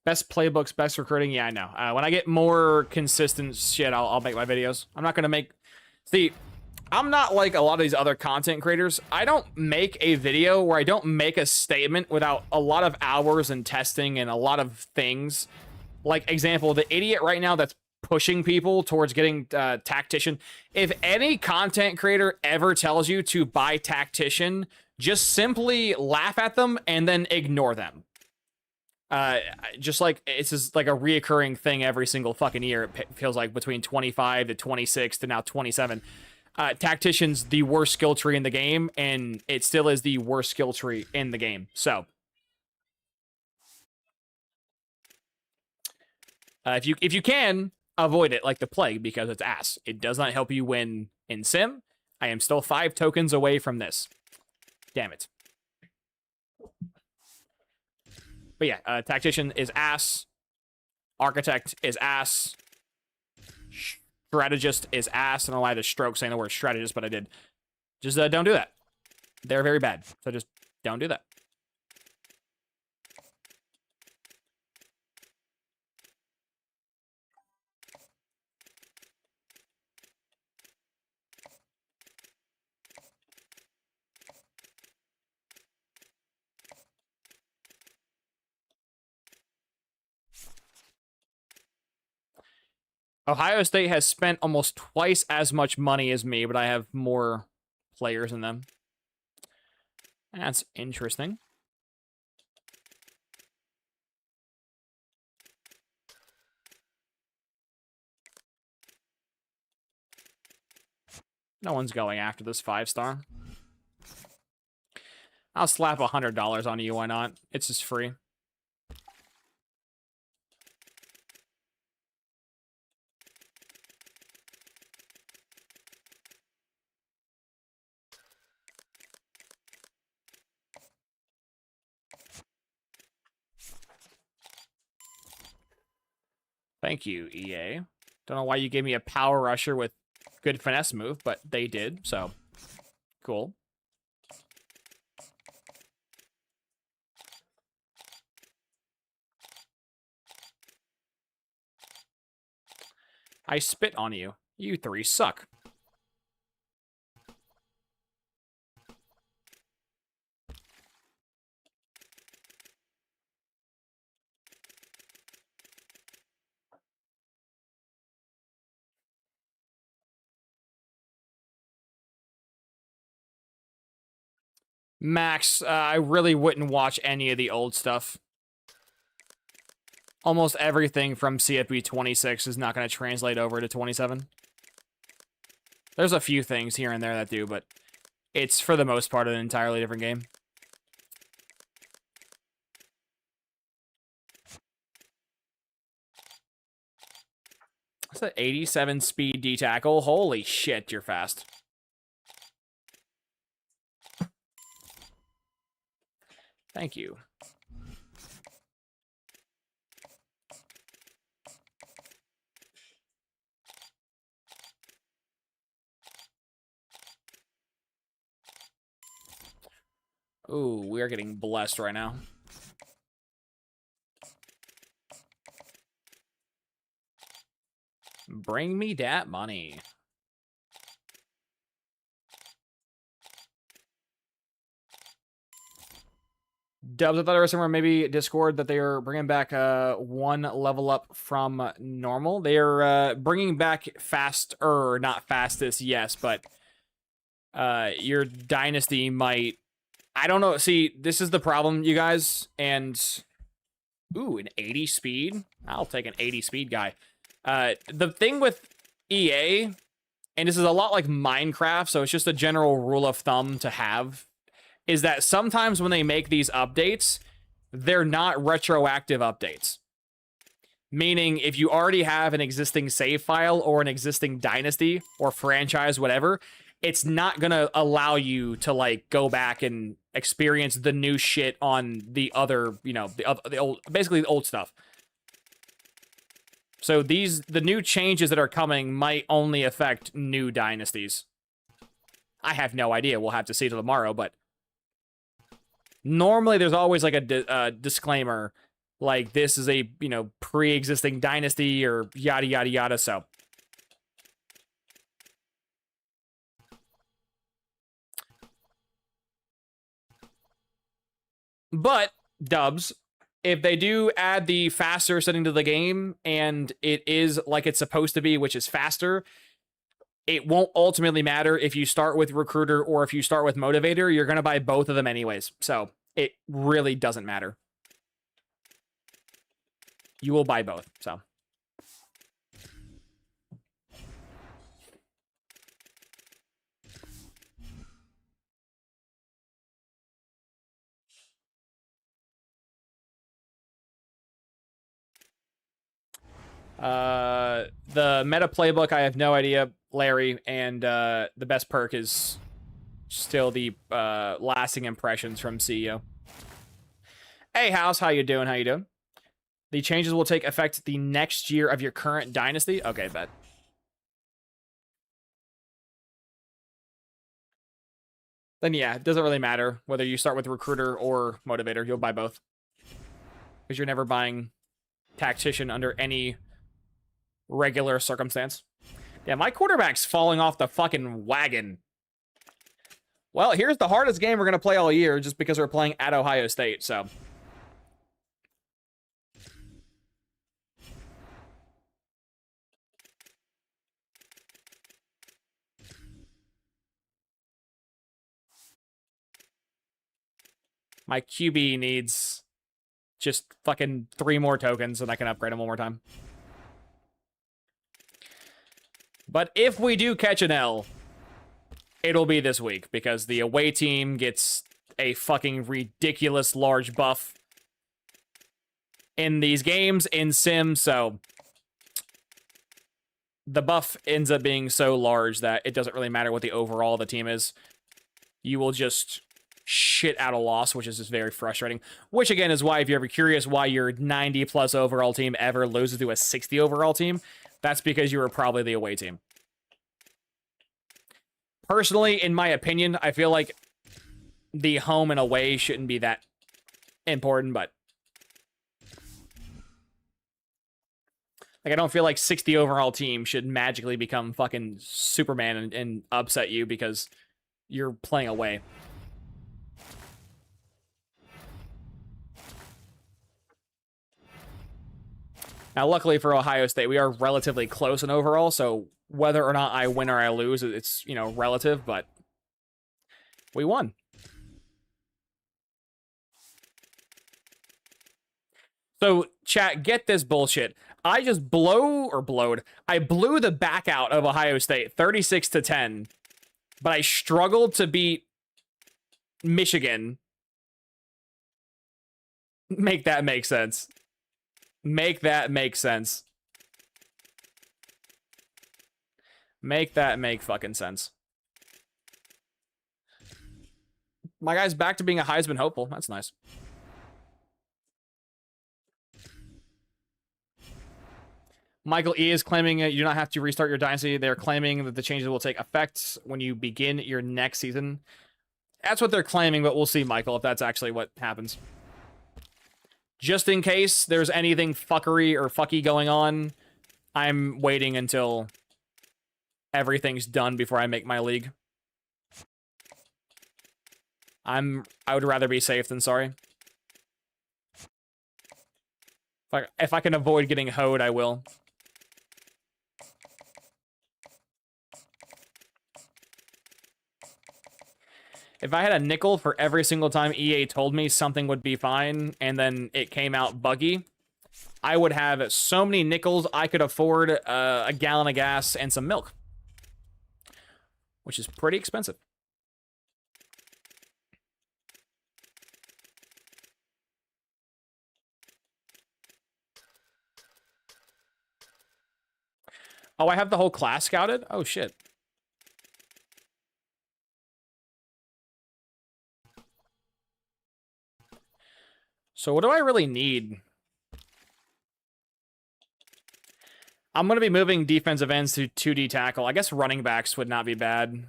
Best playbooks, best recruiting. Yeah, I know. When I get more consistent shit, I'll make my videos. I'm not going to make... See, I'm not like a lot of these other content creators. I don't make a video where I don't make a statement without a lot of hours and testing and a lot of things. Like, example, the idiot right now that's pushing people towards getting Tactician. If any content creator ever tells you to buy Tactician, just simply laugh at them and then ignore them. Just like it's just like a reoccurring thing every single fucking year. It feels like between 25 to 26 to now 27. Tactician's the worst skill tree in the game, and it still is the worst skill tree in the game. So, if you can avoid it like the plague, because it's ass. It does not help you win in Sim. I am still 5 tokens away from this. Damn it. But yeah, Tactician is ass. Architect is ass. Strategist is ass. I don't know why I had a stroke saying the word strategist, but I did. Just don't do that. They're very bad. So just don't do that. Ohio State has spent almost twice as much money as me, but I have more players than them. That's interesting. No one's going after this 5-star. I'll slap $100 on you, why not? It's just free. Thank you, EA. Don't know why you gave me a power rusher with good finesse move, but they did, so cool. I spit on you. You 3 suck. Max, I really wouldn't watch any of the old stuff. Almost everything from CFB 26 is not going to translate over to 27. There's a few things here and there that do, but it's, for the most part, an entirely different game. What's that 87 speed D-tackle? Holy shit, you're fast. Thank you. Ooh, we are getting blessed right now. Bring me that money. Dubs, I thought I read somewhere, maybe Discord, that they are bringing back one level up from normal. They are bringing back faster, not fastest, yes, but your dynasty might... I don't know. See, this is the problem, you guys, and... Ooh, an 80 speed? I'll take an 80 speed guy. The thing with EA, and this is a lot like Minecraft, so it's just a general rule of thumb to have, is that sometimes when they make these updates, they're not retroactive updates. Meaning, if you already have an existing save file or an existing dynasty or franchise, whatever, it's not going to allow you to, like, go back and experience the new shit on the other, you know, the old, basically the old stuff. So the new changes that are coming might only affect new dynasties. I have no idea. We'll have to see till tomorrow, but normally there's always like a disclaimer, like this is a, you know, pre-existing dynasty or yada, yada, yada, so. But, Dubs, if they do add the faster setting to the game, and it is like it's supposed to be, which is faster, it won't ultimately matter if you start with Recruiter or if you start with Motivator. You're going to buy both of them anyways, so it really doesn't matter. You will buy both, so. The meta playbook, I have no idea, Larry, and the best perk is still the lasting impressions from CEO. Hey, House, how you doing? How you doing? The changes will take effect the next year of your current dynasty. Okay, bet. Then yeah, it doesn't really matter whether you start with Recruiter or Motivator. You'll buy both. Because you're never buying Tactician under any regular circumstance. Yeah, my quarterback's falling off the fucking wagon. Well, here's the hardest game we're going to play all year just because we're playing at Ohio State, so. My QB needs just fucking 3 more tokens and I can upgrade him one more time. But if we do catch an L, it'll be this week because the away team gets a fucking ridiculous large buff in these games in Sim, so the buff ends up being so large that it doesn't really matter what the overall of the team is. You will just shit out a loss, which is just very frustrating. Which, again, is why if you're ever curious why your 90-plus overall team ever loses to a 60 overall team, that's because you were probably the away team. Personally, in my opinion, I feel like the home and away shouldn't be that important, but like I don't feel like 60 overall team should magically become fucking Superman and upset you because you're playing away. Now, luckily for Ohio State, we are relatively close in overall, so whether or not I win or I lose, it's, you know, relative, but we won. So, chat, get this bullshit. I just I blew the back out of Ohio State 36-10, but I struggled to beat Michigan. Make that make sense. Make that make sense. Make that make fucking sense. My guy's back to being a Heisman hopeful. That's nice. Michael E. is claiming you do not have to restart your dynasty. They're claiming that the changes will take effect when you begin your next season. That's what they're claiming, but we'll see, Michael, if that's actually what happens. Just in case there's anything fuckery or fucky going on, I'm waiting until everything's done before I make my league. I would rather be safe than sorry. If I can avoid getting hoed, I will. If I had a nickel for every single time EA told me something would be fine, and then it came out buggy, I would have so many nickels I could afford a gallon of gas and some milk. Which is pretty expensive. Oh, I have the whole class scouted? Oh, shit. So what do I really need? I'm going to be moving defensive ends to 2D tackle. I guess running backs would not be bad.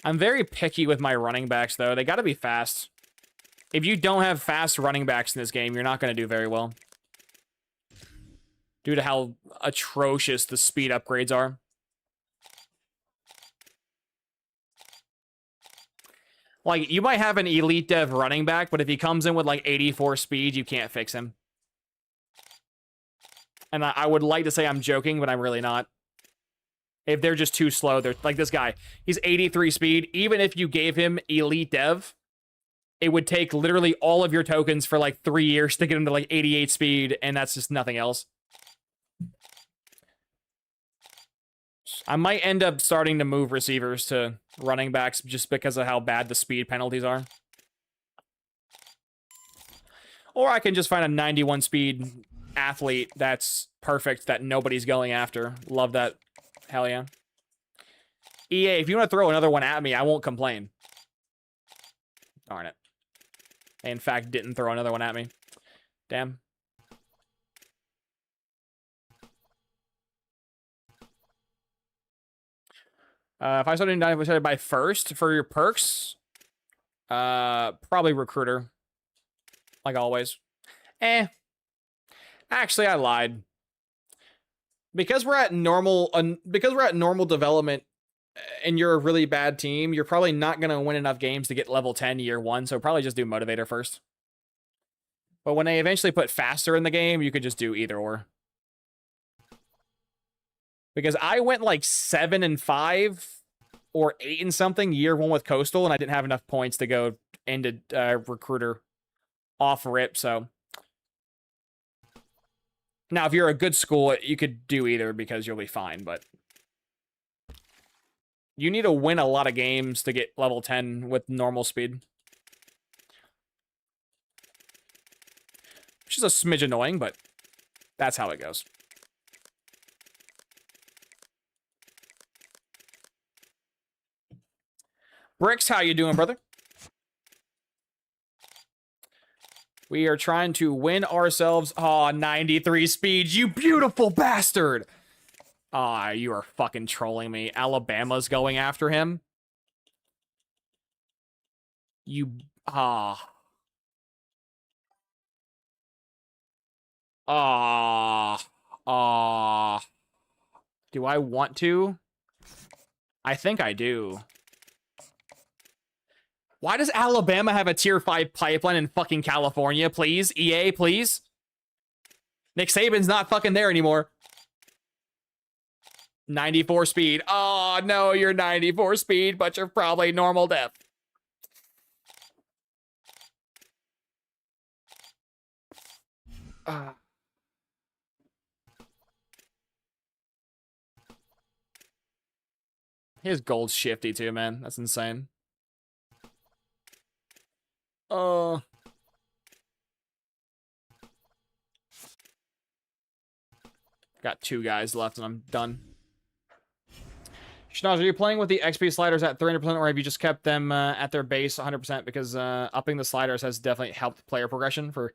I'm very picky with my running backs, though. They got to be fast. If you don't have fast running backs in this game, you're not going to do very well. Due to how atrocious the speed upgrades are. Like, you might have an elite dev running back, but if he comes in with, like, 84 speed, you can't fix him. And I would like to say I'm joking, but I'm really not. If they're just too slow, they're like this guy. He's 83 speed. Even if you gave him elite dev, it would take literally all of your tokens for, like, 3 years to get him to, like, 88 speed, and that's just nothing else. I might end up starting to move receivers to running backs just because of how bad the speed penalties are. Or I can just find a 91 speed athlete that's perfect that nobody's going after. Love that. Hell yeah. EA, if you want to throw another one at me, I won't complain. Darn it. They, in fact, didn't throw another one at me. Damn. If I started by first for your perks, probably recruiter. Like always. Actually, I lied. Because we're at normal development and you're a really bad team, you're probably not going to win enough games to get level 10 year one, so probably just do motivator first. But when they eventually put faster in the game, you could just do either or. Because I went like 7-5 or 8 and something year one with Coastal, and I didn't have enough points to go into recruiter off rip, so. Now, if you're a good school, you could do either because you'll be fine, but you need to win a lot of games to get level 10 with normal speed. Which is a smidge annoying, but that's how it goes. Bricks, how you doing, brother? We are trying to win ourselves. Aw, 93 speed, you beautiful bastard! Aw, you are fucking trolling me. Alabama's going after him. You... Ah. Do I want to? I think I do. Why does Alabama have a tier 5 pipeline in fucking California? Please, EA, please. Nick Saban's not fucking there anymore. 94 speed. Oh, no, you're 94 speed, but you're probably normal depth. His gold's shifty too, man. That's insane. Got 2 guys left and I'm done. Schnoz, are you playing with the XP sliders at 300% or have you just kept them at their base 100%? Because upping the sliders has definitely helped player progression for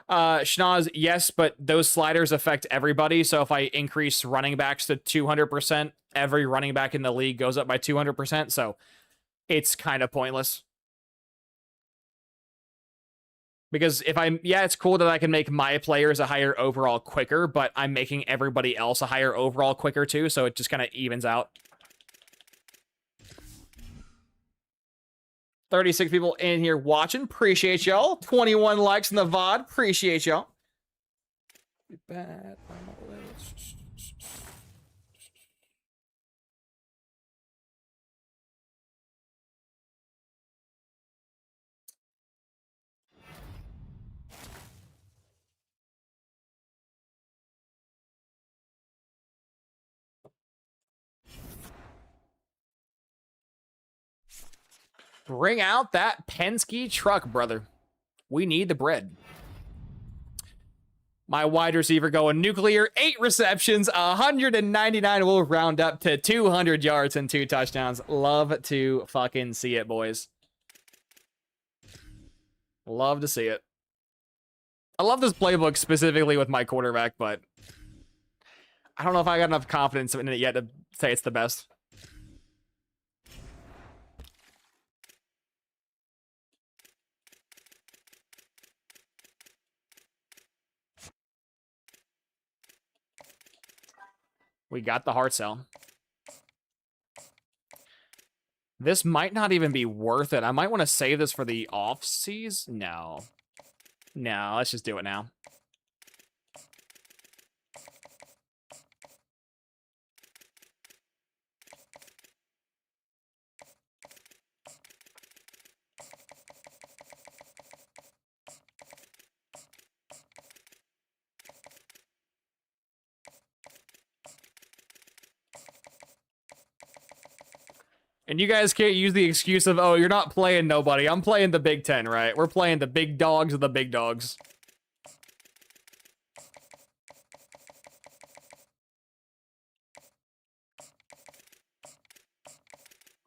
Schnoz, yes, but those sliders affect everybody. So if I increase running backs to 200%, every running back in the league goes up by 200%. So it's kind of pointless. Because if it's cool that I can make my players a higher overall quicker, but I'm making everybody else a higher overall quicker too. So it just kind of evens out. 36 people in here watching. Appreciate y'all. 21 likes in the VOD. Appreciate y'all. Bad. Bring out that Penske truck, brother. We need the bread. My wide receiver going nuclear. 8 receptions, 199 will round up to 200 yards and 2 touchdowns. Love to fucking see it, boys. Love to see it. I love this playbook specifically with my quarterback, but I don't know if I got enough confidence in it yet to say it's the best. We got the hard sell. This might not even be worth it. I might want to save this for the off-season. No. No, let's just do it now. And you guys can't use the excuse of, oh, you're not playing nobody. I'm playing the Big Ten, right? We're playing the big dogs of the big dogs.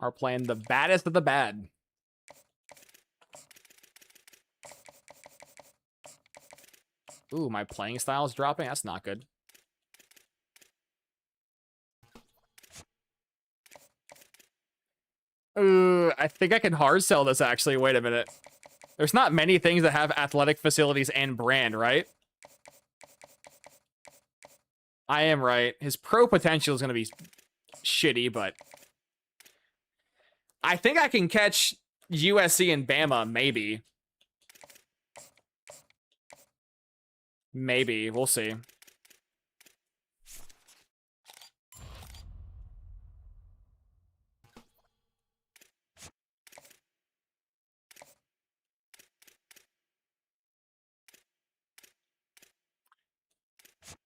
Are playing the baddest of the bad. Ooh, my playing style is dropping. That's not good. I think I can hard sell this, actually. Wait a minute. There's not many things that have athletic facilities and brand, right? I am right. His pro potential is going to be shitty, but I think I can catch USC and Bama, maybe. Maybe. We'll see.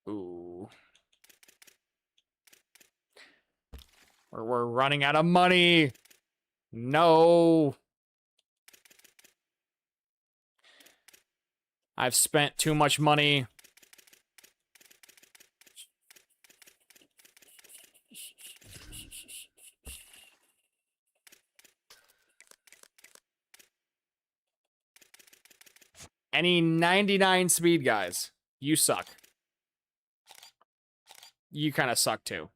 Ooh. We're running out of money. No. I've spent too much money. Any 99 speed guys, you suck. You kind of suck too.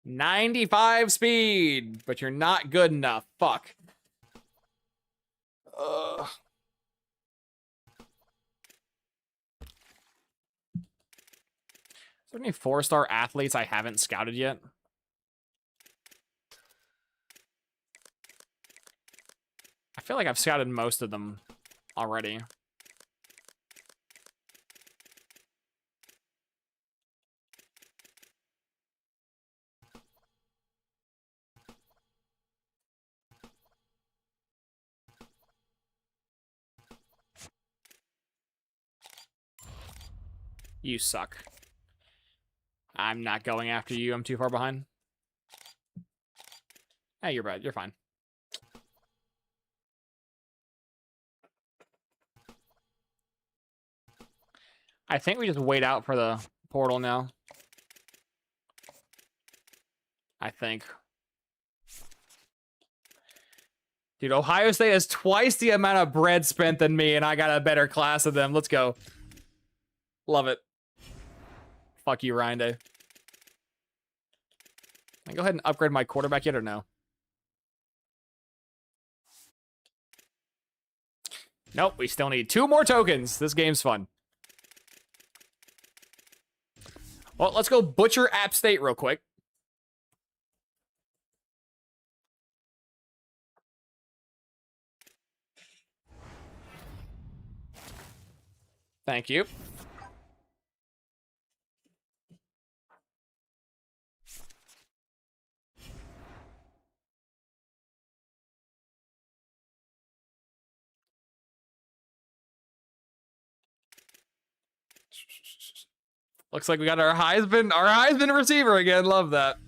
95 speed, but you're not good enough. Fuck. Ugh. Is there any 4-star athletes I haven't scouted yet? I feel like I've scouted most of them already. You suck. I'm not going after you. I'm too far behind. Hey, you're bad. You're fine. I think we just wait out for the portal now. I think. Dude, Ohio State has twice the amount of bread spent than me, and I got a better class of them. Let's go. Love it. Fuck you, Ryan Day. Can I go ahead and upgrade my quarterback yet or no? Nope, we still need 2 more tokens. This game's fun. Well, let's go butcher App State real quick. Thank you. Looks like we got our Heisman receiver again. Love that.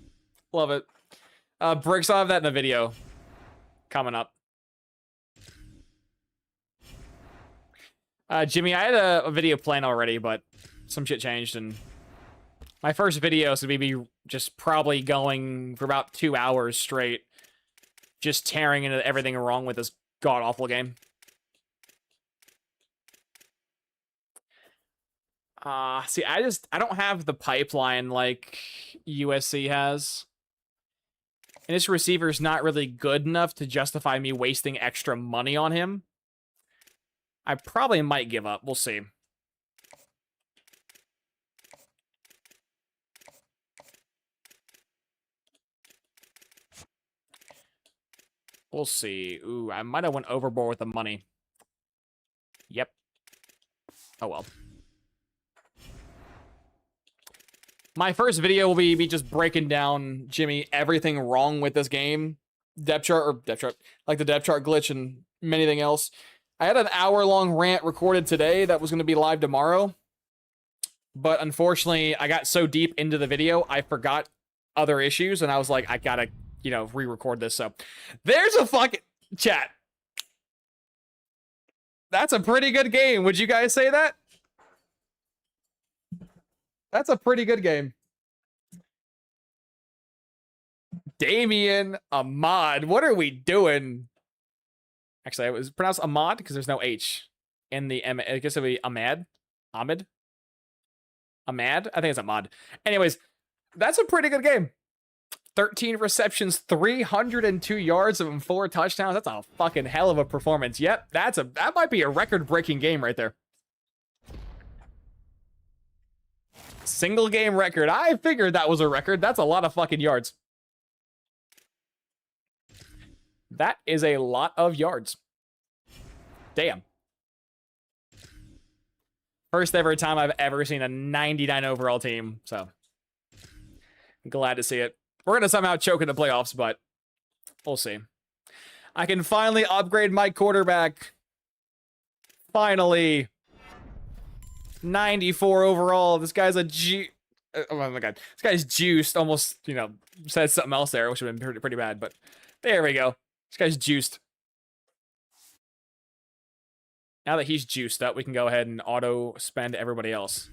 Love it. Bricks, I'll have that in a video coming up. Jimmy, I had a video planned already, but some shit changed, and my first video is going to be just probably going for about 2 hours straight, just tearing into everything wrong with this god-awful game. See, I don't have the pipeline like USC has. And this receiver's not really good enough to justify me wasting extra money on him. I probably might give up. We'll see. We'll see. Ooh, I might have went overboard with the money. Yep. Oh well. My first video will be me just breaking down, Jimmy, everything wrong with this game. Like the depth chart glitch and anything else. I had an hour-long rant recorded today that was going to be live tomorrow. But unfortunately, I got so deep into the video, I forgot other issues, and I was like, I gotta, re-record this. So there's a fucking chat. That's a pretty good game. Would you guys say that? That's a pretty good game. Damien Ahmad. What are we doing? Actually, it was pronounced Ahmad because there's no H in the M. I guess it would be Ahmad. Ahmed? Ahmad? I think it's Ahmad. Anyways, that's a pretty good game. 13 receptions, 302 yards and 4 touchdowns. That's a fucking hell of a performance. Yep, that might be a record-breaking game right there. Single game record. I figured that was a record. That's a lot of fucking yards. That is a lot of yards. Damn. First ever time I've ever seen a 99 overall team, so I'm glad to see it. We're going to somehow choke in the playoffs, but we'll see. I can finally upgrade my quarterback. Finally. 94 overall. This guy's a oh my god. This guy's juiced. Almost, said something else there, which would have been pretty bad, but there we go. This guy's juiced. Now that he's juiced up, we can go ahead and auto spend everybody else.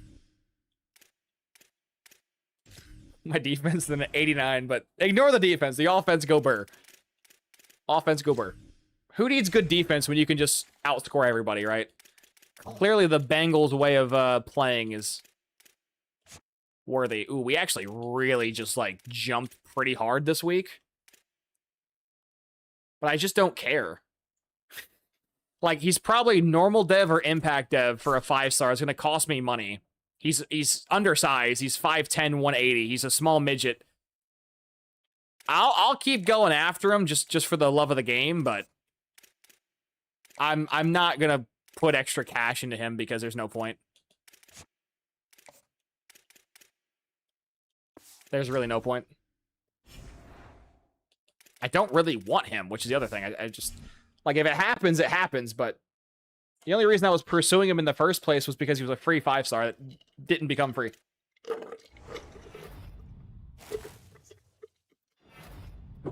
My defense is an 89, but ignore the defense. The offense go burr. Offense go burr. Who needs good defense when you can just outscore everybody, right? Clearly the Bengals' way of playing is worthy. Ooh, we actually really just, jumped pretty hard this week. But I just don't care. He's probably normal dev or impact dev for a 5-star. It's going to cost me money. He's undersized. He's 5'10", 180. He's a small midget. I'll keep going after him just for the love of the game, but I'm not going to put extra cash into him because there's no point. There's really no point. I don't really want him, which is the other thing. I just, if it happens, it happens, but, The only reason I was pursuing him in the first place was because he was a free 5-star that didn't become free.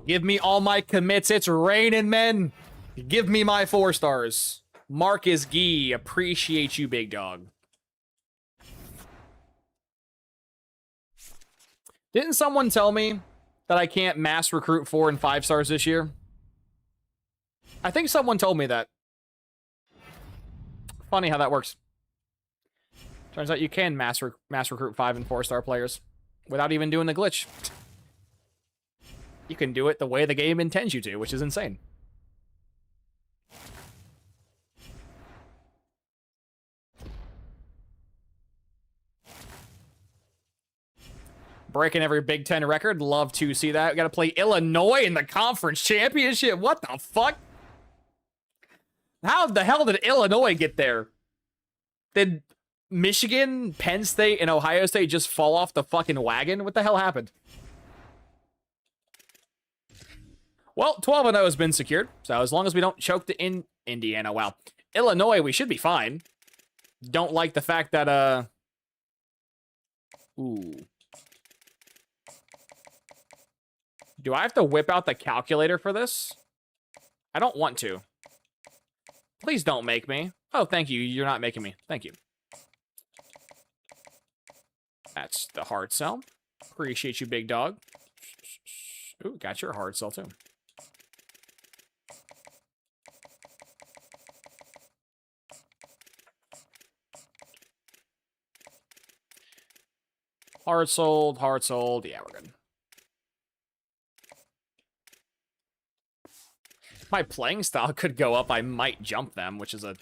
Give me all my commits. It's raining, men. Give me my 4 stars. Marcus Gee, appreciate you, big dog. Didn't someone tell me that I can't mass recruit 4 and 5 stars this year? I think someone told me that. Funny how that works. Turns out you can mass recruit 5 and 4-star players without even doing the glitch. You can do it the way the game intends you to, which is insane. Breaking every Big Ten record. Love to see that. We got to play Illinois in the conference championship. What the fuck? How the hell did Illinois get there? Did Michigan, Penn State, and Ohio State just fall off the fucking wagon? What the hell happened? Well, 12-0 has been secured. So as long as we don't choke in Indiana, wow. Illinois, we should be fine. Don't like the fact that, ooh. Do I have to whip out the calculator for this? I don't want to. Please don't make me. Oh, thank you. You're not making me. Thank you. That's the hard sell. Appreciate you, big dog. Ooh, got your hard sell, too. Hard sold, hard sold. Yeah, we're good. My playing style could go up, I might jump them, which is a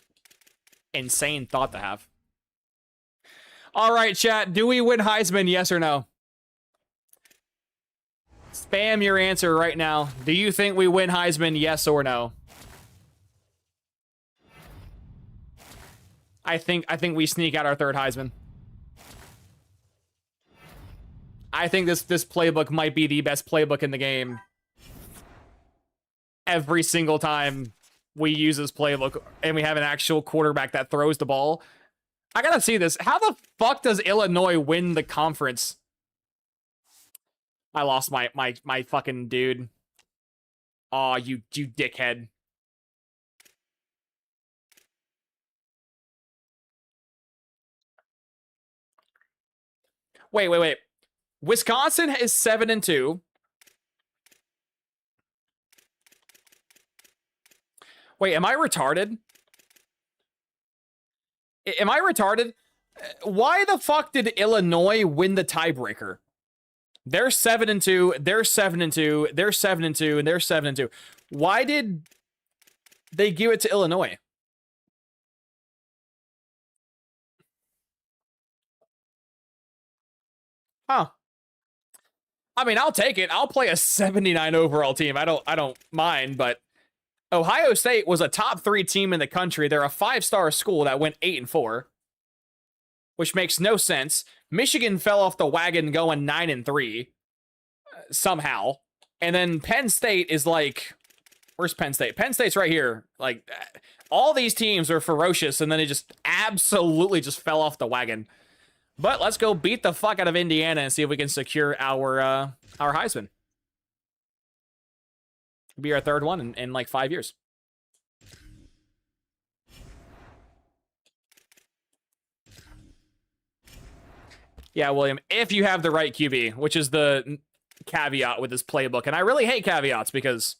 insane thought to have. All right, chat. Do we win Heisman, yes or no? Spam your answer right now. Do you think we win Heisman, yes or no? I think we sneak out our 3rd Heisman. I think this playbook might be the best playbook in the game. Every single time we use this playbook and we have an actual quarterback that throws the ball. I gotta see this. How the fuck does Illinois win the conference? I lost my fucking dude. Aw, you dickhead. Wait. Wisconsin is 7-2. Wait, am I retarded? Am I retarded? Why the fuck did Illinois win the tiebreaker? They're 7-2, they're 7-2, they're 7-2, and they're 7-2. Why did they give it to Illinois? Huh. I mean, I'll take it. I'll play a 79 overall team. I don't mind, but Ohio State was a top 3 team in the country. They're a 5-star school that went 8-4, which makes no sense. Michigan fell off the wagon going 9-3 somehow. And then Penn State is like, where's Penn State? Penn State's right here. Like, all these teams are ferocious, and then it just absolutely just fell off the wagon. But let's go beat the fuck out of Indiana and see if we can secure our Heisman. Be our 3rd one in like 5 years. Yeah, William, if you have the right QB, which is the caveat with this playbook. And I really hate caveats because,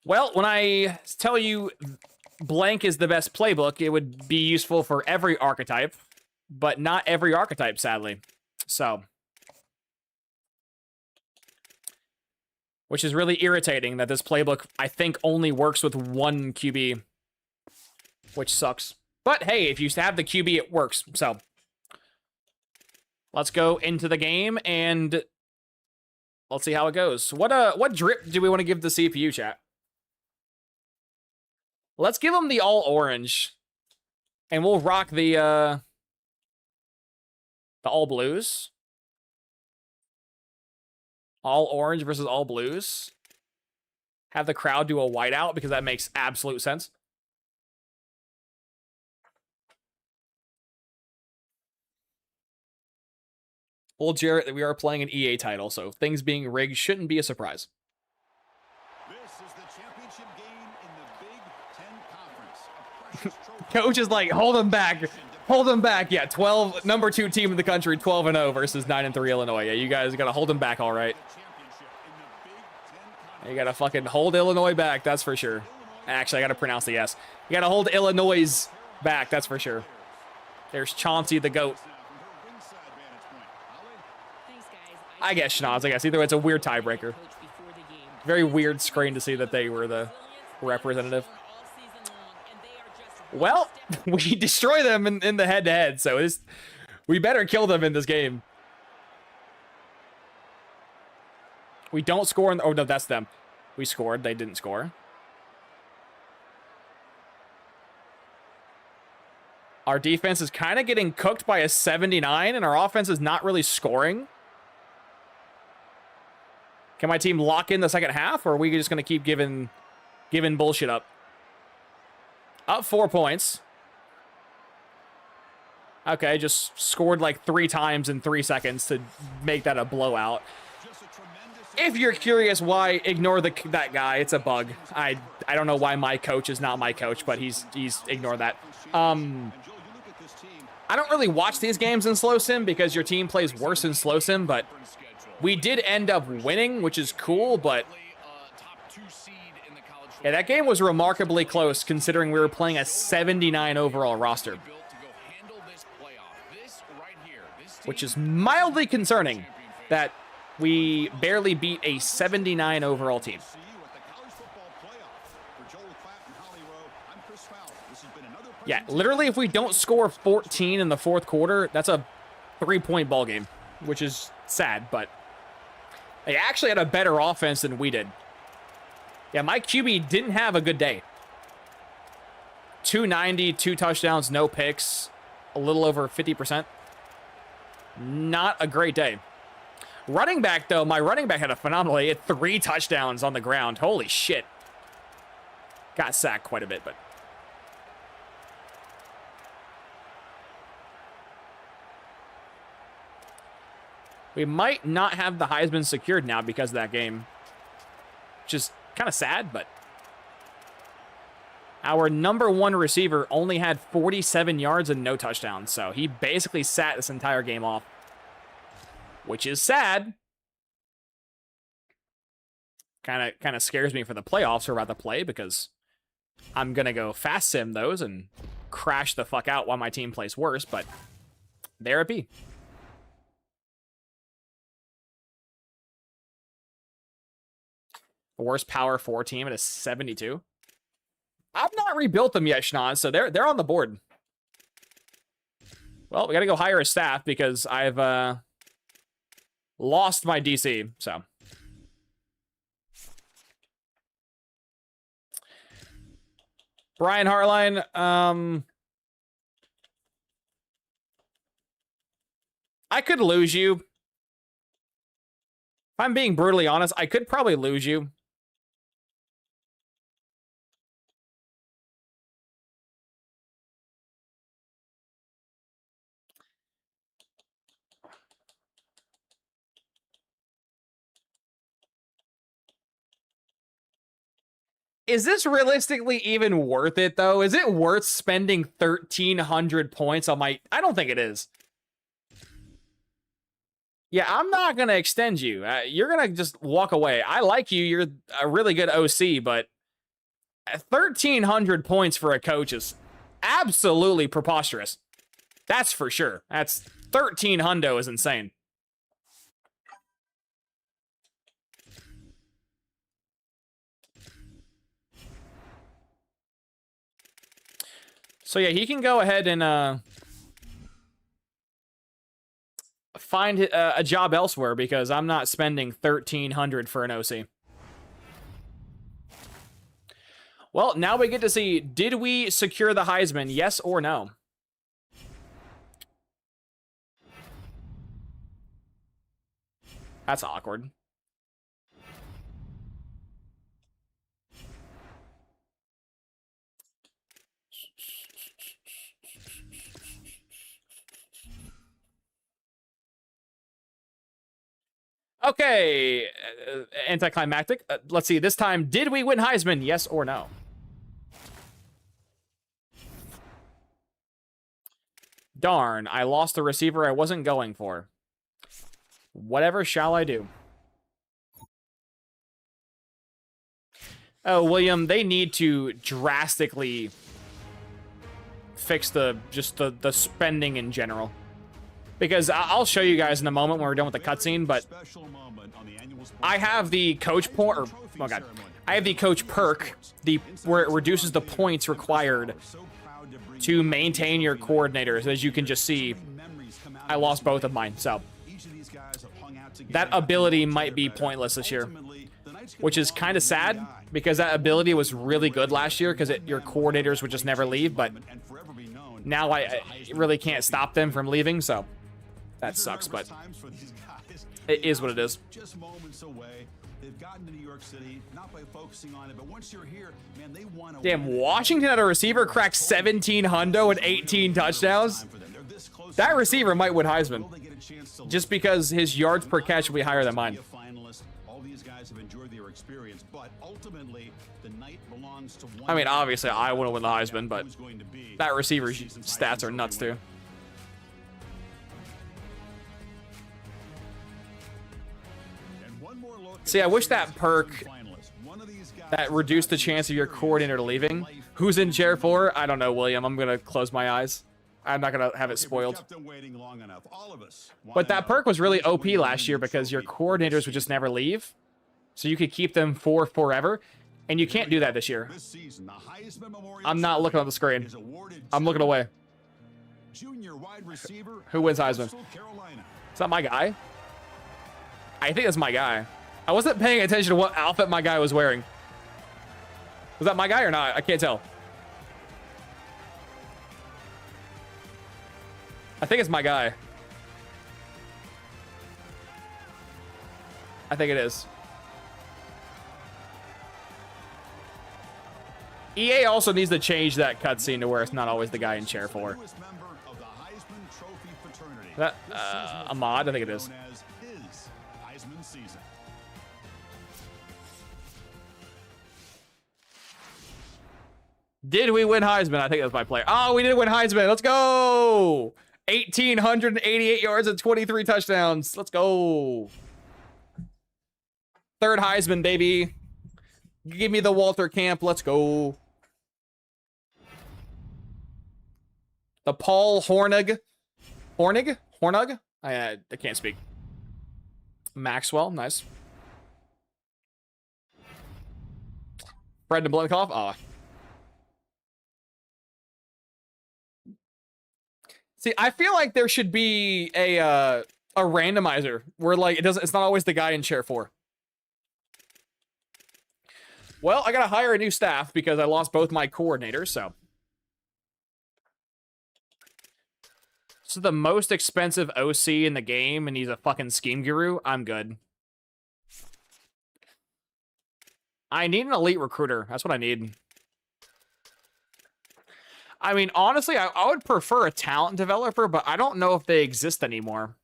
well, when I tell you blank is the best playbook, it would be useful for every archetype, but not every archetype, sadly. So, which is really irritating that this playbook, I think, only works with 1 QB, which sucks. But hey, if you have the QB, it works. So, let's go into the game and let's see how it goes. What drip do we want to give the CPU, chat? Let's give them the all orange, and we'll rock the all blues. All orange versus all blues. Have the crowd do a whiteout because that makes absolute sense. Old Jarrett that we are playing an EA title, so things being rigged shouldn't be a surprise.
This is the championship game in the Big Ten Conference.
Coach is like, hold them back. Hold them back. Yeah, 12, number 2 team in the country, 12-0 versus 9-3 Illinois. Yeah, you guys got to hold them back, all right. You got to fucking hold Illinois back, that's for sure. Actually, I got to pronounce the S. You got to hold Illinois' back, that's for sure. There's Chauncey the GOAT. I guess Schnoz, I guess. Either way, it's a weird tiebreaker. Very weird screen to see that they were the representative. Well, we destroy them in the head-to-head, so we better kill them in this game. We don't score. Oh, no, that's them. We scored. They didn't score. Our defense is kind of getting cooked by a 79, and our offense is not really scoring. Can my team lock in the second half, or are we just going to keep giving bullshit up? Up 4 points. Okay, just scored like 3 times in 3 seconds to make that a blowout. If you're curious why, ignore that guy. It's a bug. I don't know why my coach is not my coach, but he's ignore that. I don't really watch these games in slow sim because your team plays worse in slow sim, but we did end up winning, which is cool, but yeah, that game was remarkably close considering we were playing a 79 overall roster, which is mildly concerning that we barely beat a 79 overall team. Yeah, literally if we don't score 14 in the 4th quarter, that's a 3-point ball game, which is sad, but they actually had a better offense than we did. Yeah, my QB didn't have a good day. 290, 2 touchdowns, no picks, a little over 50%. Not a great day. Running back, though, my running back had a phenomenal day. He had 3 touchdowns on the ground. Holy shit. Got sacked quite a bit, but... we might not have the Heisman secured now because of that game. Which is kind of sad, but... our number 1 receiver only had 47 yards and no touchdowns, so he basically sat this entire game off. Which is sad. Kind of scares me for the playoffs we're about to play because I'm going to go fast sim those and crash the fuck out while my team plays worse, but there it be. The worst power 4 team at a 72. I've not rebuilt them yet, Schnon, so they're on the board. Well, we got to go hire a staff because I've lost my DC, so. Brian Hartline, I could lose you. If I'm being brutally honest, I could probably lose you. Is this realistically even worth it, though? Is it worth spending 1,300 points on my... I don't think it is. Yeah, I'm not going to extend you. You're going to just walk away. I like you. You're a really good OC, but 1,300 points for a coach is absolutely preposterous. That's for sure. That's 13 hundo is insane. So yeah, he can go ahead and find a job elsewhere because I'm not spending 1,300 for an OC. Well, now we get to see, did we secure the Heisman, yes or no? That's awkward. Okay, anticlimactic. Let's see. This time, did we win Heisman? Yes or no? Darn, I lost the receiver I wasn't going for. Whatever shall I do? Oh, William, they need to drastically fix the spending in general. Because I'll show you guys in a moment when we're done with the cutscene, but I have the coach point, or oh god, I have the coach perk, where it reduces the points required to maintain your coordinators. As you can just see, I lost both of mine, so that ability might be pointless this year, which is kind of sad because that ability was really good last year because your coordinators would just never leave, but now I really can't stop them from leaving, so that sucks, but it is what it is.
Just moments away. They've gotten to New York City, not by focusing on it, but once you're here, man, they want to.
Damn, Washington had a receiver crack 17 hundo and 18 touchdowns. That receiver might win Heisman, just because his yards per catch will be higher than mine.
All these guys have enjoyed their experience, but ultimately the night belongs to one.
I mean, obviously, I want to win the Heisman, but that receiver's stats are nuts too. See, I wish that perk that reduced the chance of your coordinator leaving. Who's in chair 4? I don't know, William. I'm gonna close my eyes. I'm not gonna have it spoiled. But that perk was really OP last year because your coordinators would just never leave. So you could keep them for forever. And you can't do that this year. I'm not looking at the screen. I'm looking away. Who wins Heisman? Is that my guy? I think that's my guy. I wasn't paying attention to what outfit my guy was wearing. Was that my guy or not? I can't tell. I think it's my guy. I think it is. EA also needs to change that cutscene to where it's not always the guy in chair 4. That a mod? I think it is. Did we win Heisman? I think that's my player. Oh, we did win Heisman. Let's go. 1,888 yards and 23 touchdowns. Let's go. Third Heisman, baby. Give me the Walter Camp. Let's go. The Paul Hornung. Hornung? I can't speak. Maxwell. Nice. Brendan Blenkoff. Oh. See, I feel like there should be a randomizer where like it's not always the guy in chair 4. Well, I gotta hire a new staff because I lost both my coordinators, so. This is the most expensive OC in the game, and he's a fucking scheme guru. I'm good. I need an elite recruiter. That's what I need. I mean, honestly, I would prefer a talent developer, but I don't know if they exist anymore.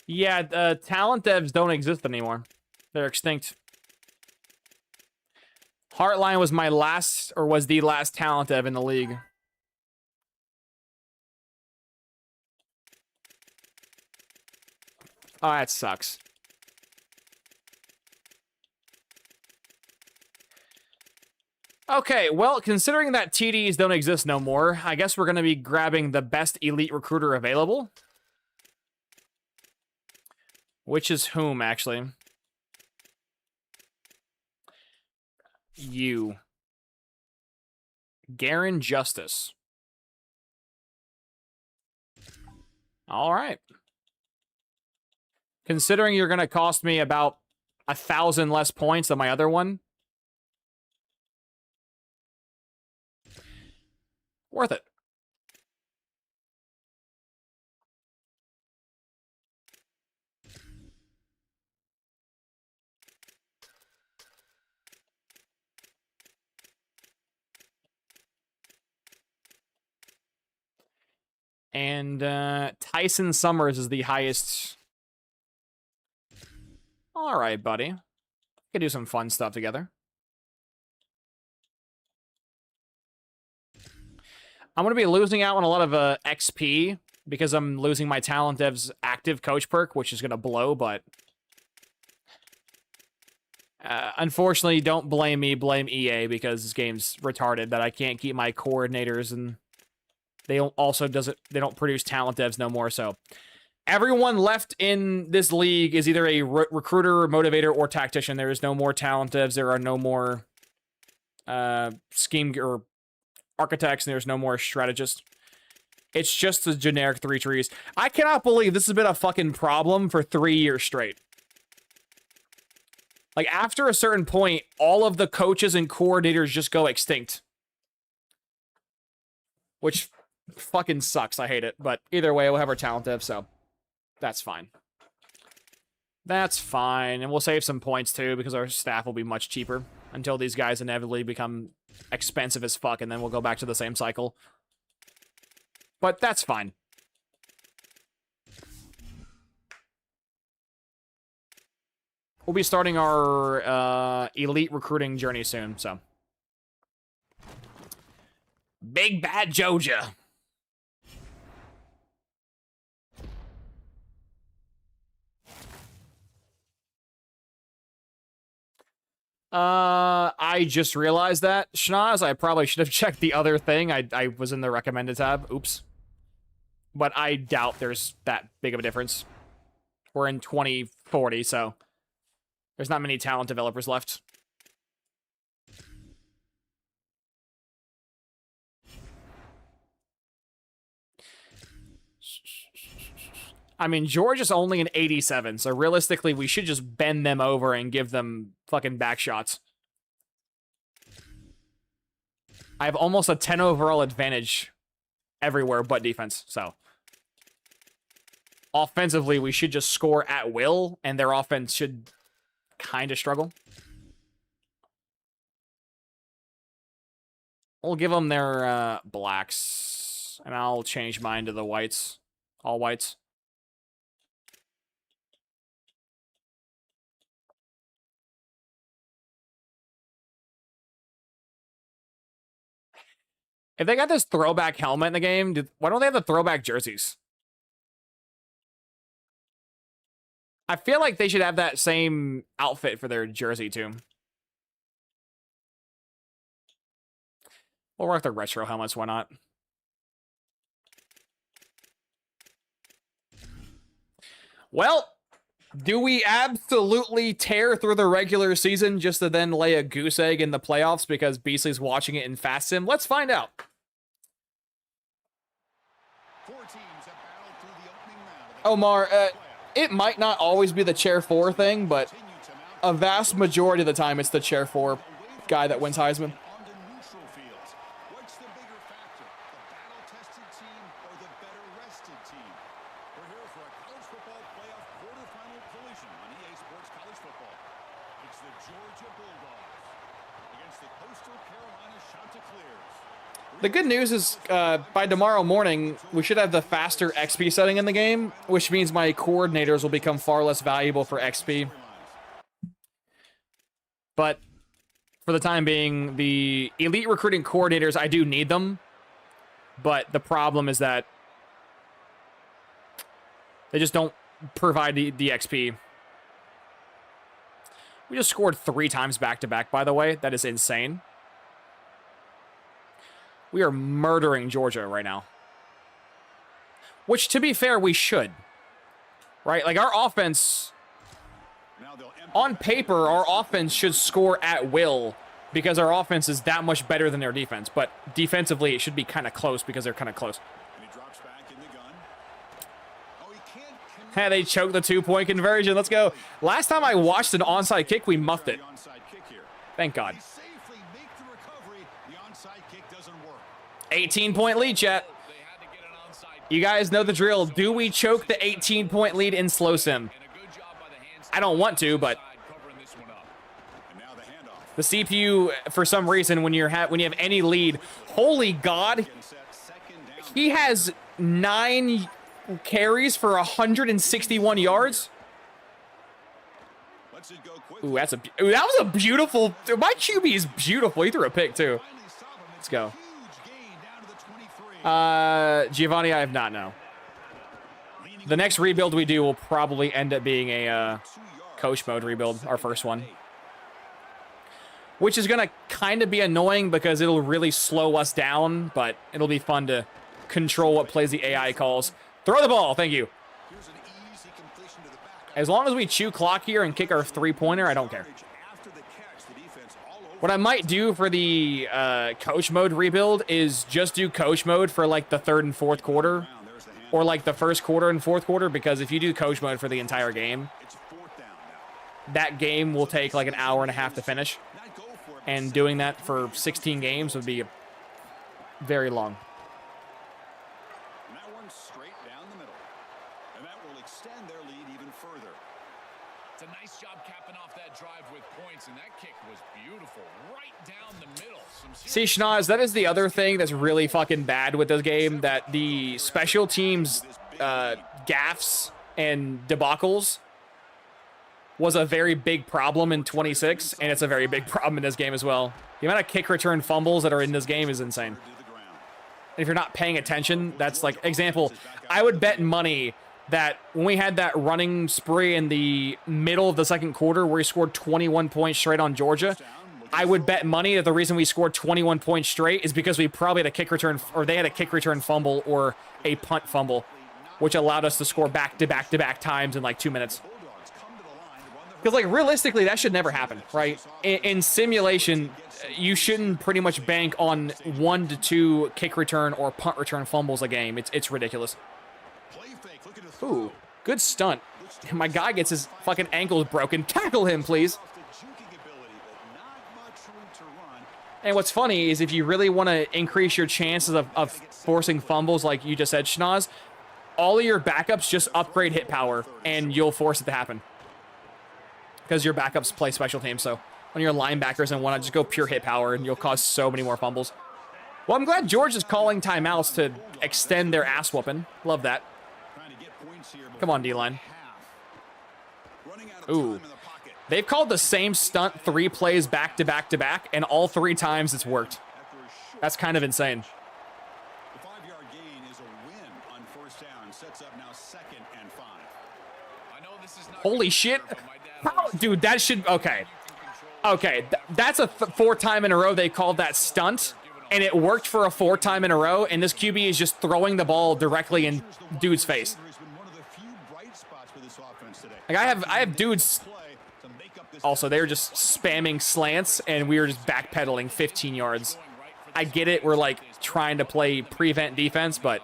Yeah, talent devs don't exist anymore. They're extinct. Heartline was my last, or was the last talent dev in the league. Oh, that sucks. Okay, well, considering that TDs don't exist no more, I guess we're going to be grabbing the best elite recruiter available. Which is whom, actually? You. Garen Justice. All right. Considering you're going to cost me about 1,000 less points than my other one. Worth it. And Tyson Summers is the highest. All right, buddy. We could do some fun stuff together. I'm going to be losing out on a lot of XP because I'm losing my Talent Dev's active coach perk, which is going to blow, but unfortunately, don't blame me, blame EA, because this game's retarded that I can't keep my coordinators, and they don't produce Talent Devs no more, so everyone left in this league is either a recruiter, motivator, or tactician. There is no more Talent Devs, there are no more scheme or architects, and there's no more strategists. It's just the generic 3 trees. I cannot believe this has been a fucking problem for 3 years straight. Like, after a certain point, all of the coaches and coordinators just go extinct. Which fucking sucks. I hate it. But either way, we'll have our talent dev, so that's fine. That's fine. And we'll save some points, too, because our staff will be much cheaper until these guys inevitably become expensive as fuck, and then we'll go back to the same cycle. But that's fine. We'll be starting our elite recruiting journey soon, so. Big Bad Georgia. I just realized that, Schnoz. I probably should have checked the other thing. I was in the recommended tab. Oops. But I doubt there's that big of a difference. We're in 2040, so there's not many talent developers left. I mean, Georgia's only an 87, so realistically, we should just bend them over and give them fucking back shots. I have almost a 10 overall advantage everywhere but defense, so. Offensively, we should just score at will, and their offense should kind of struggle. We'll give them their blacks, and I'll change mine to the whites. All whites. If they got this throwback helmet in the game, why don't they have the throwback jerseys? I feel like they should have that same outfit for their jersey, too. We'll rock the retro helmets, why not? Well, do we absolutely tear through the regular season just to then lay a goose egg in the playoffs because Beasley's watching it in Fast Sim? Let's find out. Omar, it might not always be the chair 4 thing, but a vast majority of the time it's the chair 4 guy that wins Heisman. The good news is, by tomorrow morning, we should have the faster XP setting in the game, which means my coordinators will become far less valuable for XP. But for the time being, the elite recruiting coordinators, I do need them. But the problem is that they just don't provide the XP. We just scored 3 times back-to-back, by the way. That is insane. We are murdering Georgia right now. Which, to be fair, we should. Right? Like, our offense... On paper, our offense should score at will because our offense is that much better than their defense. But defensively, it should be kind of close because they're kind of close. Hey, they choked the 2-point conversion. Let's go. Last time I watched an onside kick, we muffed it. Thank God. 18-point lead, chat. You guys know the drill. Do we choke the 18-point lead in slow sim? I don't want to, but the CPU, for some reason, when you have any lead, holy God, he has 9 carries for 161 yards.
Let's it go quick.
Ooh, that was a beautiful. My QB is beautiful. He threw a pick too. Let's go.
Huge gain down to the 23.
Giovanni, I have not know. The next rebuild we do will probably end up being a coach mode rebuild, our first one. Which is going to kind of be annoying because it'll really slow us down, but it'll be fun to control what plays the AI calls. Throw the ball, thank you.
Here's an easy completion to the back.
As long as we chew clock here and kick our three-pointer, I don't care.
After the catch, the defense all over.
What I might do for the coach mode rebuild is just do coach mode for like the third and fourth quarter,
There's the hand.
or like the first quarter and fourth quarter, because if you do coach mode for the entire game,
It's fourth down now.
that game will take like an hour and a half to finish,
Not go for it.
and doing that for 16 games would be very long.
And that one straight down the middle. And that will extend their lead even further.
It's a nice job capping off that drive with points, and that kick was beautiful. Right down the middle.
See, Schnoz, that is the other thing that's really fucking bad with this game, that the special teams gaffes and debacles was a very big problem in 26, and it's a very big problem in this game as well. The amount of kick return fumbles that are in this game is insane.
To the ground.
And if you're not paying attention, that's like, example, I would bet money that when we had that running spree in the middle of the second quarter where we scored 21 points straight on Georgia, I would bet money that the reason we scored 21 points straight is because we probably had a kick return, or they had a kick return fumble or a punt fumble, which allowed us to score back-to-back times in like 2 minutes.
Bulldogs come to the line to run the
Because, like, realistically, that should never happen, right? In simulation, you shouldn't pretty much bank on 1 to 2 kick return or punt return fumbles a game. It's ridiculous.
play fake. Looking to throw.
Ooh, good stunt. My guy gets his fucking ankles broken. Tackle him, please.
Off the juking ability, but not much room to run.
And what's funny is if you really want to increase your chances of forcing fumbles like you just said, Schnoz, all of your backups just upgrade hit power, and you'll force it to happen. Because your backups play special teams, so on your linebackers and whatnot, just go pure hit power, and you'll cause so many more fumbles. Well, I'm glad George is calling timeouts to extend their ass whooping. Love that.
Trying to get points here
Come on,
before
D-line.
half. Running out of
Ooh.
time in the pocket.
They've called the same stunt 3 plays back to back to back, and all 3 times it's worked.
After a short
That's kind of insane.
The 5-yard gain is a win on first down. Sets up now 2nd and 5.
I know this is not
Holy shit.
but my dad
How, dude, that should... Okay. Okay, that's a 4th time in a row they called that stunt, and it worked for a 4th time in a row, and this QB is just throwing the ball directly in dude's face.
Has been one of the few bright spots for this offense today.
Like, I have dudes...
Play to make up this
Also, they were just spamming slants, and we were just backpedaling 15 yards. I get it, we're, like, trying to play prevent defense, but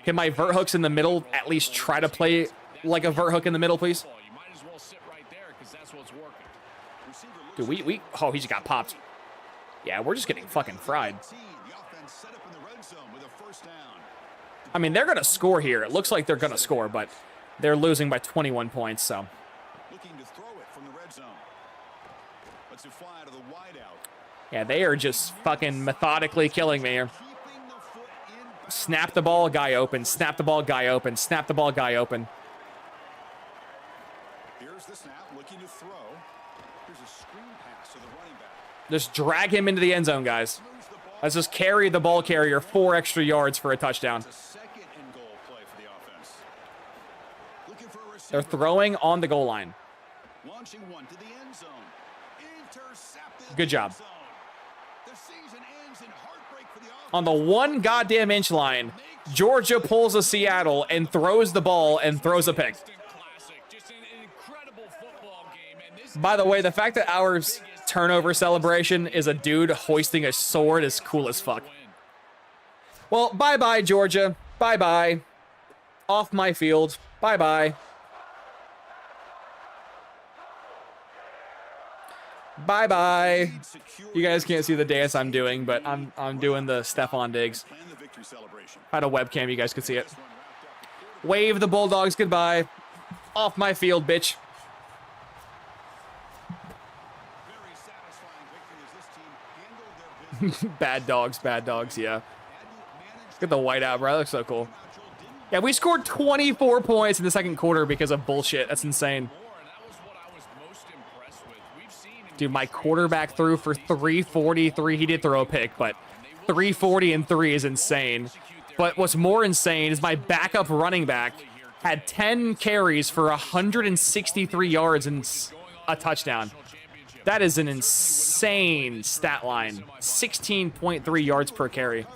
can my vert hooks in the middle at least try to play like a vert hook in the middle, please?
You might as well sit right there because that's what's working.
Dude, oh, he just got popped. Yeah, we're just getting fucking fried.
The offense set up in the red zone with a first down.
I mean, they're going to score here. It looks like they're going to score, but they're losing by 21 points, so.
Looking to throw it from the red zone. Lets it fly to the wideout.
Yeah, they are just fucking methodically killing me here.
Keeping the foot in bounds.
Snap the ball, guy open. Snap the ball, guy open. Snap the ball, guy open.
Here's the snap, looking to throw. Here's a screen pass to the running back.
Just drag him into the end zone, guys.
Moves the ball.
Let's just carry the ball carrier 4 extra yards for a touchdown.
It's a 2nd and goal play for the offense. Looking for a receiver.
They're throwing on the goal line.
Launching one to the end zone. Intercepted.
Good job.
End zone. The season ends in heartbreak for the offense.
On the 1 goddamn inch line, Georgia pulls a Seattle and throws the ball and throws a pick.
Classic. Just an incredible football game. And this
By the way, the fact that our turnover celebration is a dude hoisting a sword is cool as fuck. Well, bye-bye, Georgia. Bye-bye. Off my field. Bye-bye. Bye-bye. You guys can't see the dance I'm doing, but I'm doing the Stephon Diggs.
Plan the victory celebration.
If I had a webcam, you guys could see it. Wave the Bulldogs goodbye. Off my field, bitch.
Very satisfying victory as this team handled their business.
Bad dogs, yeah. Look at the whiteout, bro. That looks so cool. Yeah, we scored 24 points in the second quarter because of bullshit. That's insane. Dude, my quarterback threw for 343. He did throw a pick, but 340 and 3 is insane. But what's more insane is my backup running back had 10 carries for 163 yards and a touchdown. That is an insane stat line. 16.3 yards per carry.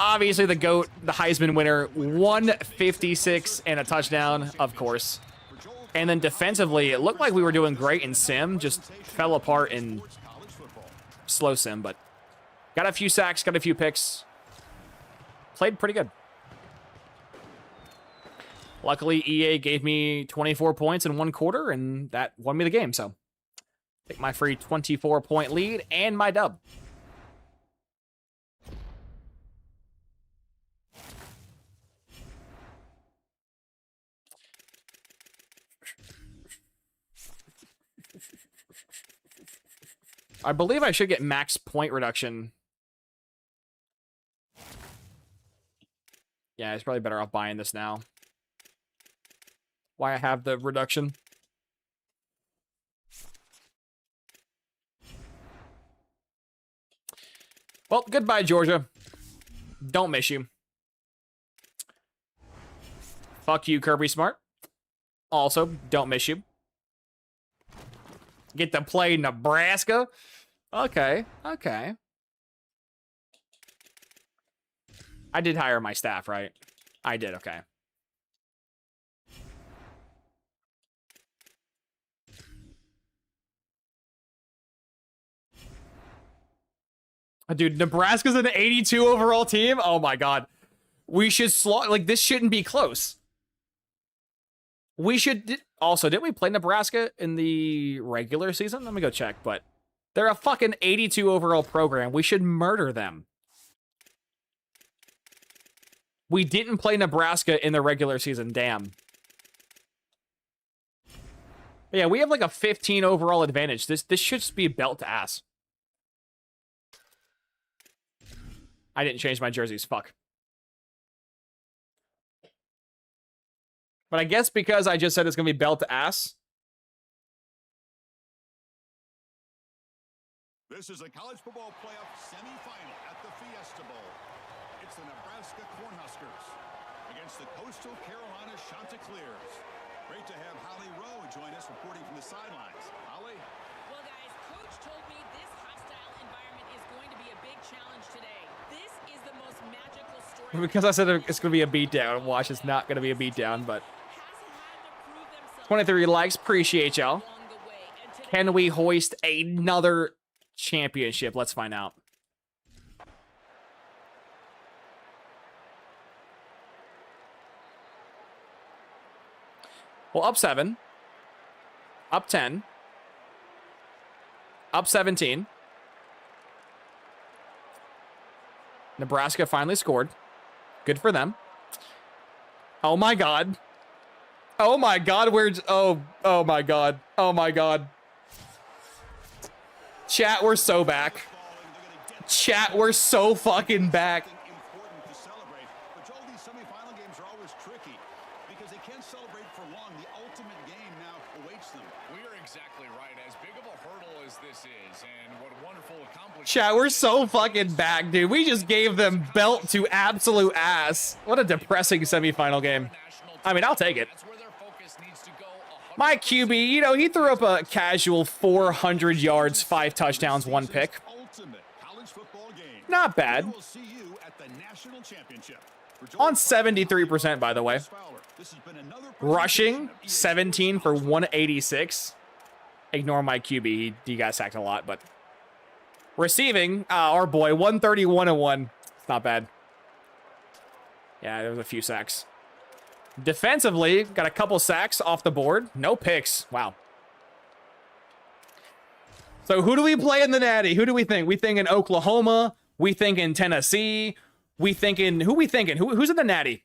Obviously, the GOAT, the Heisman winner, 156 and a touchdown, of course. And then defensively, it looked like we were doing great in sim, just fell apart in slow sim, but got a few sacks, got a few picks. Played pretty good. Luckily, EA gave me 24 points in one quarter, and that won me the game, so take my free 24-point lead and my dub. I believe I should get max point reduction. Yeah, it's probably better off buying this now. Why I have the reduction. Well, goodbye, Georgia. Don't miss you. Fuck you, Kirby Smart. Also, don't miss you. Get to play Nebraska? Okay, okay. I did hire my staff, right? I did, okay. Dude, Nebraska's an 82 overall team? Oh my god. We should slaughter, like, this shouldn't be close. We should, also, didn't we play Nebraska in the regular season? Let me go check, but they're a fucking 82 overall program. We should murder them. We didn't play Nebraska in the regular season, damn. But yeah, we have like a 15 overall advantage. This should just be belt to ass. I didn't change my jerseys, fuck. But I guess because I just said it's going to be belt to ass.
This is a college football playoff semifinal at the Fiesta Bowl. It's the Nebraska Cornhuskers against the Coastal Carolina Chanticleers. Great to have Holly Rowe join us reporting from the sidelines. Holly?
Well, guys, Coach told me this hostile environment is going to be a big challenge today. This is the most magical story.
Because I said it's going to be a beatdown. Watch, it's not going to be a beatdown, but 23 likes. Appreciate y'all. Can we hoist another championship? Let's find out. Well, up 7. Up 10. Up 17. Nebraska finally scored. Good for them. Oh my god. Oh my god, oh my god. Oh my god. Chat, we're so back. Chat, we're so fucking back.
Important to celebrate, but Joel, these semifinal games are always tricky because they can't celebrate for long. The ultimate game now awaits them.
We are exactly right. As big of a hurdle as this is, and what wonderful accomplishment.
Chat, we're so fucking back, dude. We just gave them belt to absolute ass. What a depressing semifinal game. I mean, I'll take it. My QB, you know, he threw up a casual 400 yards, 5 touchdowns, 1 pick. Not bad. On 73%, by the way. Rushing, 17 for 186. Ignore my QB. He got sacked a lot, but... Receiving, our boy, 131-1. It's not bad. Yeah, there was a few sacks. Defensively, got a couple sacks off the board. No picks. Wow. So who do we play in the Natty? Who do we think? We think in Oklahoma. We think in Tennessee. We thinking. Who we thinking? Who's in the Natty?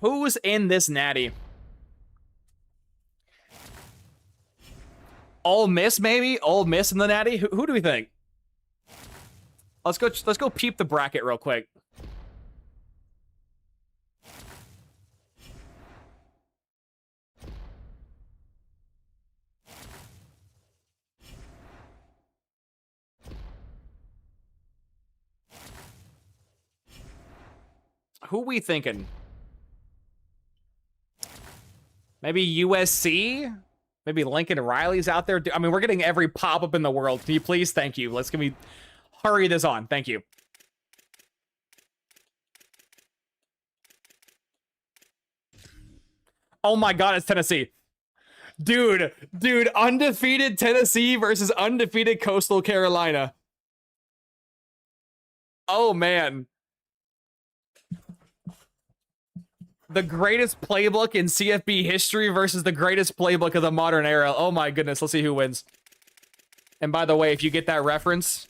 Who's in this Natty? Ole Miss, maybe? Ole Miss in the Natty? Who do we think? Let's go peep the bracket real quick. Who we thinking? Maybe USC? Maybe Lincoln Riley's out there. I mean, we're getting every pop-up in the world. Can you please? Thank you. Can we hurry this on? Thank you. Oh my God, it's Tennessee. Dude, undefeated Tennessee versus undefeated Coastal Carolina. Oh, man. The greatest playbook in CFB history versus the greatest playbook of the modern era. Oh my goodness, let's see who wins. And by the way, if you get that reference,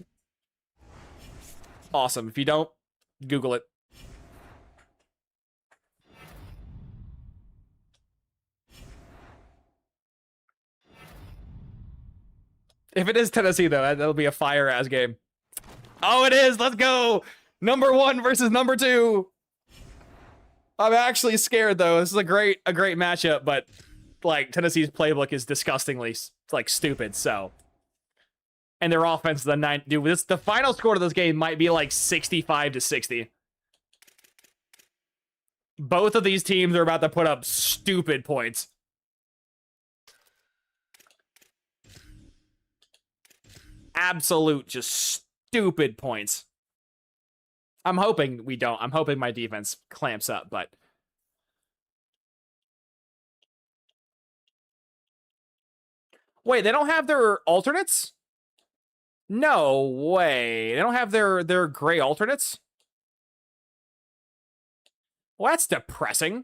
awesome. If you don't, Google it. If it is Tennessee, though, that'll be a fire-ass game. Oh, it is! Let's go! Number 1 versus number 2. I'm actually scared, though. This is a great matchup, but like Tennessee's playbook is disgustingly like stupid. So, and their offense, the 9, dude. The final score to this game might be like 65-60. Both of these teams are about to put up stupid points. Absolute, just stupid points. I'm hoping we don't. I'm hoping my defense clamps up, but... Wait, they don't have their alternates? No way. They don't have their gray alternates? Well, that's depressing.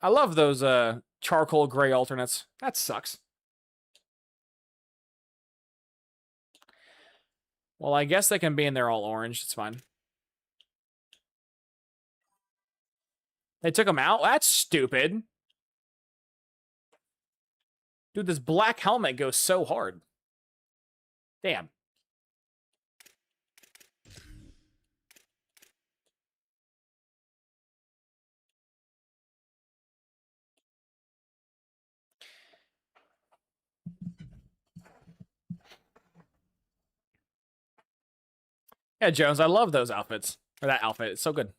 I love those charcoal gray alternates. That sucks. Well, I guess they can be in there all orange. It's fine. They took him out? That's stupid. Dude, this black helmet goes so hard. Damn. Yeah, Jones, I love those outfits. Or that outfit. It's so good.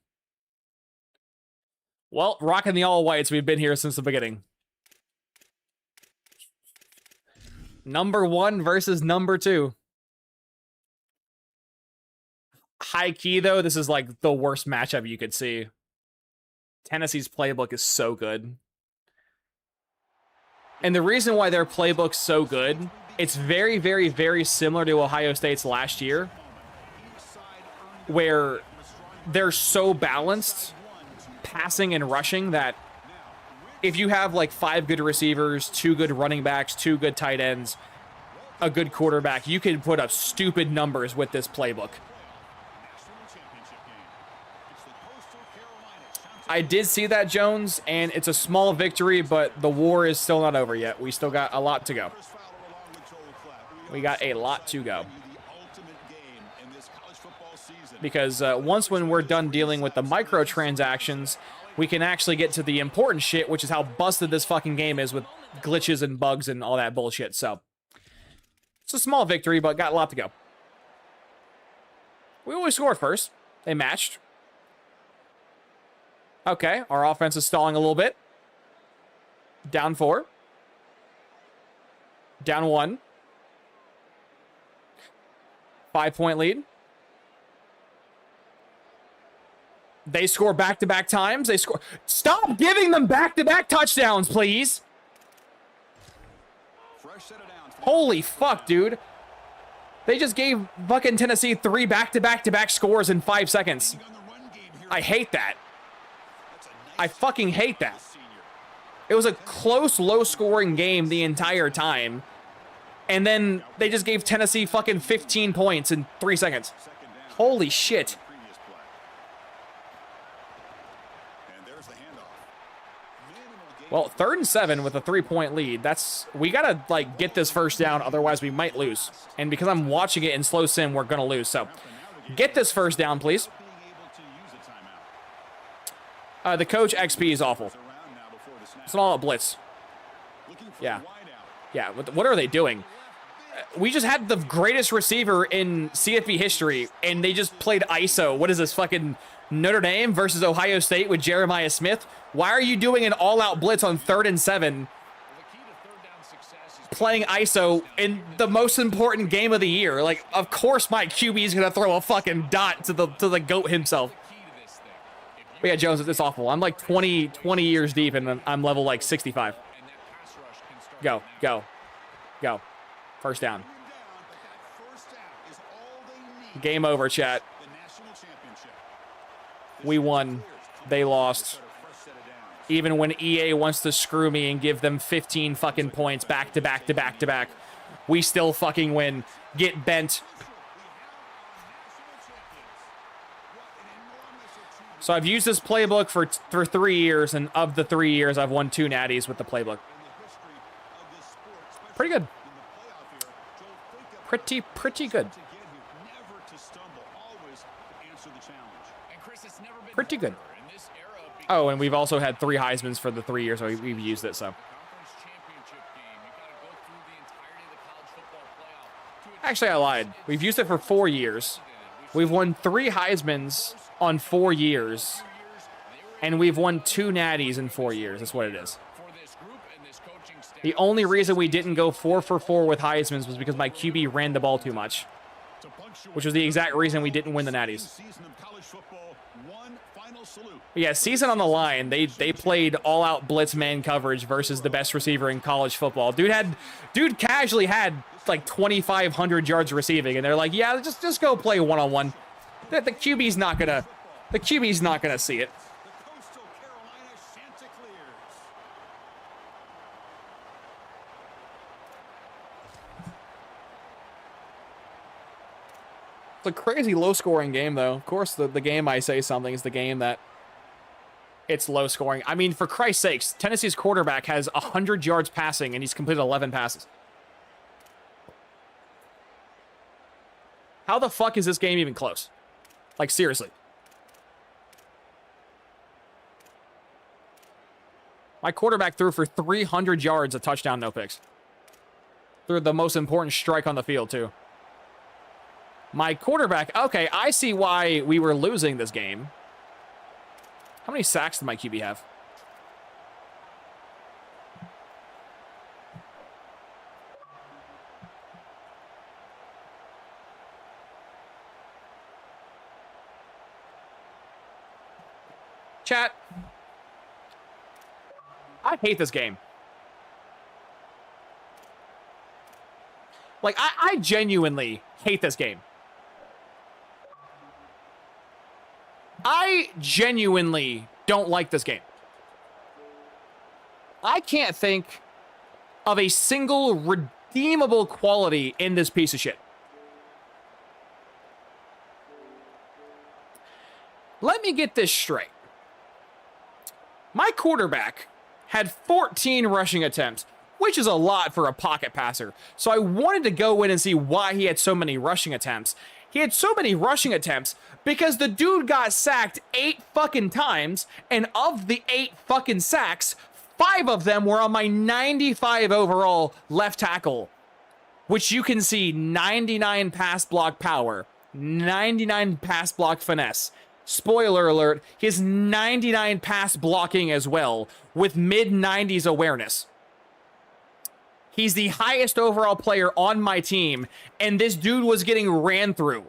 Well, rocking the all whites, we've been here since the beginning. Number 1 versus number 2. High key, though, this is like the worst matchup you could see. Tennessee's playbook is so good. And the reason why their playbook's so good, it's very, very, very similar to Ohio State's last year, where they're so balanced, passing and rushing, that if you have like 5 good receivers, 2 good running backs, 2 good tight ends, a good quarterback, you can put up stupid numbers with this playbook. I did see that, Jones, and it's a small victory, but the war is still not over yet. We still got a lot to go. We got a lot to go. Because once when we're done dealing with the microtransactions, we can actually get to the important shit, which is how busted this fucking game is with glitches and bugs and all that bullshit. So, it's a small victory, but got a lot to go. We always scored first. They matched. Okay, our offense is stalling a little bit. Down 4. Down 1. 5-point lead. They score back-to-back times. They score. Stop giving them back-to-back touchdowns, please. Holy fuck, dude. They just gave fucking Tennessee 3 back-to-back-to-back scores in 5 seconds. I hate that. I fucking hate that. It was a close, low-scoring game the entire time. And then they just gave Tennessee fucking 15 points in 3 seconds. Holy shit. Well, 3rd and 7 with a 3-point lead. We gotta like get this first down, otherwise we might lose. And because I'm watching it in slow sim, we're gonna lose. So, get this first down, please. The coach XP is awful. It's an all-out blitz. Yeah. Yeah, what are they doing? We just had the greatest receiver in CFB history, and they just played ISO. What is this, fucking Notre Dame versus Ohio State with Jeremiah Smith? Why are you doing an all-out blitz on 3rd and 7, playing ISO in the most important game of the year? Like, of course my QB is going to throw a fucking dot to the GOAT himself. But yeah, Jones, it's awful. I'm like 20 years deep, and I'm level like 65. Go, go, go. First down. Game over, chat. We won. They lost. Even when EA wants to screw me and give them 15 fucking points back to back to back to back, we still fucking win. Get bent. So I've used this playbook for 3 years, and of the 3 years, I've won 2 natties with the playbook. Pretty good. Pretty good. Pretty good. Oh, and we've also had 3 Heismans for the 3 years we've used it, so. Actually, I lied. We've used it for 4 years. We've won 3 Heismans on 4 years. And we've won 2 natties in 4 years. That's what it is. The only reason we didn't go 4 for 4 with Heismans was because my QB ran the ball too much, which was the exact reason we didn't win the natties. But yeah, season on the line. They played all-out blitz man coverage versus the best receiver in college football. Dude casually had like 2,500 yards receiving, and they're like, yeah, just go play one-on-one. The QB's not gonna see it. It's a crazy low-scoring game, though. Of course, the game I say something is the game that it's low-scoring. I mean, for Christ's sakes, Tennessee's quarterback has 100 yards passing, and he's completed 11 passes. How the fuck is this game even close? Like, seriously. My quarterback threw for 300 yards, a touchdown, no picks. Threw the most important strike on the field, too. My quarterback... Okay, I see why we were losing this game. How many sacks did my QB have? Chat. I hate this game. Like, I genuinely hate this game. I genuinely don't like this game. I can't think of a single redeemable quality in this piece of shit. Let me get this straight. My quarterback had 14 rushing attempts, which is a lot for a pocket passer. So I wanted to go in and see why he had so many rushing attempts. He had so many rushing attempts because the dude got sacked 8 fucking times, and of the 8 fucking sacks, 5 of them were on my 95 overall left tackle, which you can see 99 pass block power, 99 pass block finesse. Spoiler alert, his 99 pass blocking as well, with mid-90s awareness. He's the highest overall player on my team, and this dude was getting ran through.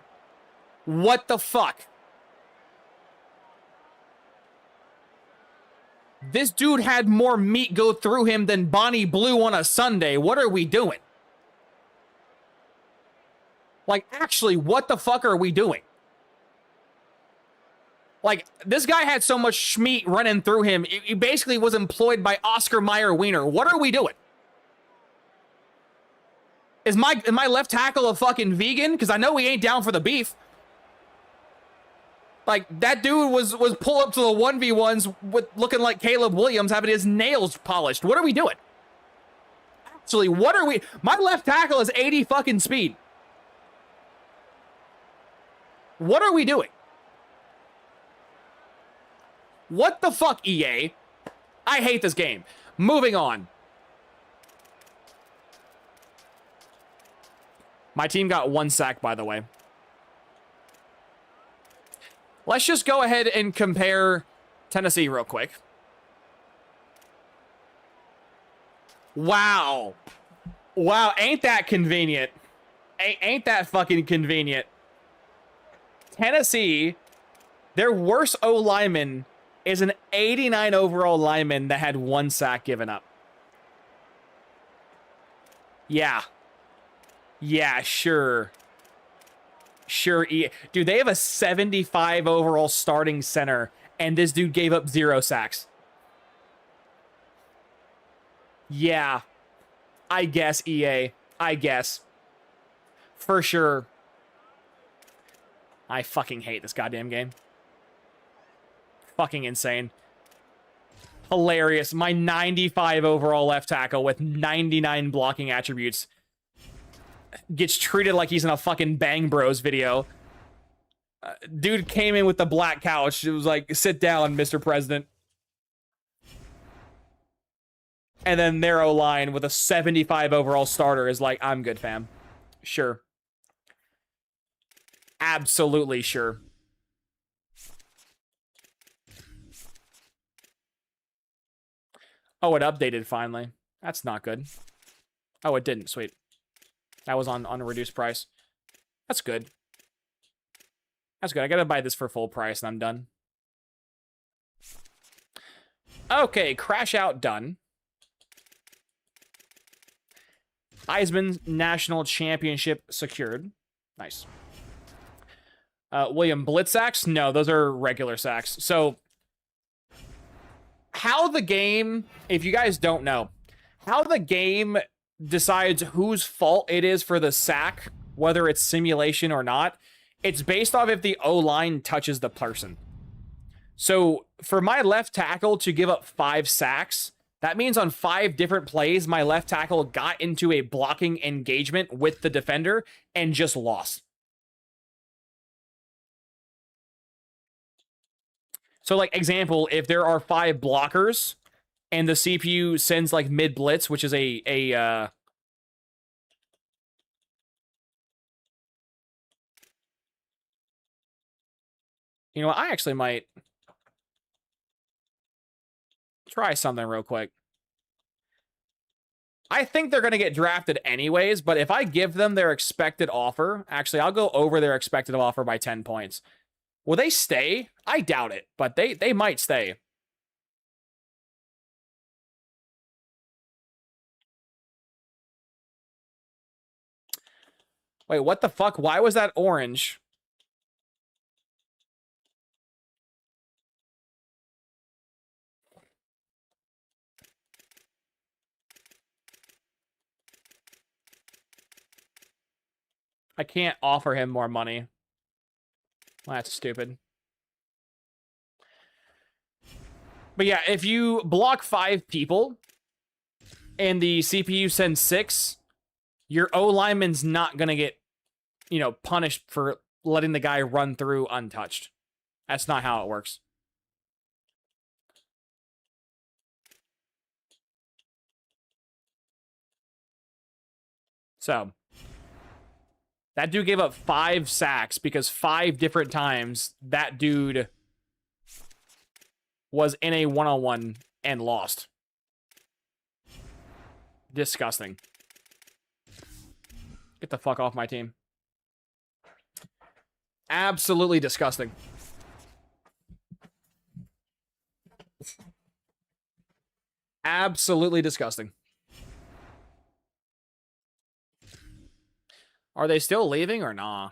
What the fuck? This dude had more meat go through him than Bonnie Blue on a Sunday. What are we doing? Like, actually, what the fuck are we doing? Like, this guy had so much schmeat running through him, he basically was employed by Oscar Mayer Wiener. What are we doing? Is my left tackle a fucking vegan? Because I know he ain't down for the beef. Like, that dude was pull up to the 1v1s with looking like Caleb Williams having his nails polished. What are we doing? Actually, what are we? My left tackle is 80 fucking speed. What are we doing? What the fuck, EA? I hate this game. Moving on. My team got 1 sack, by the way. Let's just go ahead and compare Tennessee real quick. Wow. Wow, ain't that convenient? Ain't that fucking convenient? Tennessee, their worst O lineman is an 89 overall lineman that had 1 sack given up. Yeah. Yeah, sure. Sure. Dude, they have a 75 overall starting center, and this dude gave up 0 sacks. Yeah. I guess, EA. I guess. For sure. I fucking hate this goddamn game. Fucking insane. Hilarious. My 95 overall left tackle with 99 blocking attributes gets treated like he's in a fucking Bang Bros video. Dude came in with the black couch. It was like, sit down, Mr. President. And then their O-line with a 75 overall starter is like, I'm good, fam. Sure. Absolutely sure. Oh, it updated finally. That's not good. Oh, it didn't. Sweet. That was on a reduced price. That's good. That's good. I gotta buy this for full price and I'm done. Okay, crash out done. Heisman National Championship secured. Nice. William, blitz sacks? No, those are regular sacks. So, how the game, if you guys don't know, how the game decides whose fault it is for the sack, whether it's simulation or not, it's based off if the O-line touches the person. So, for my left tackle to give up 5 sacks, that means on 5 different plays, my left tackle got into a blocking engagement with the defender and just lost. So, like, example, if there are 5 blockers and the CPU sends, like, mid-blitz, which is you know what? I actually might try something real quick. I think they're going to get drafted anyways, but if I give them their expected offer, actually, I'll go over their expected offer by 10 points. Will they stay? I doubt it, but they might stay. Wait, what the fuck? Why was that orange? I can't offer him more money. Well, that's stupid. But yeah, if you block 5 people and the CPU sends 6, your O-lineman's not going to get, you know, punished for letting the guy run through untouched. That's not how it works. So, that dude gave up 5 sacks because 5 different times that dude was in a one-on-one and lost. Disgusting. Get the fuck off my team. Absolutely disgusting. Absolutely disgusting. Are they still leaving or nah?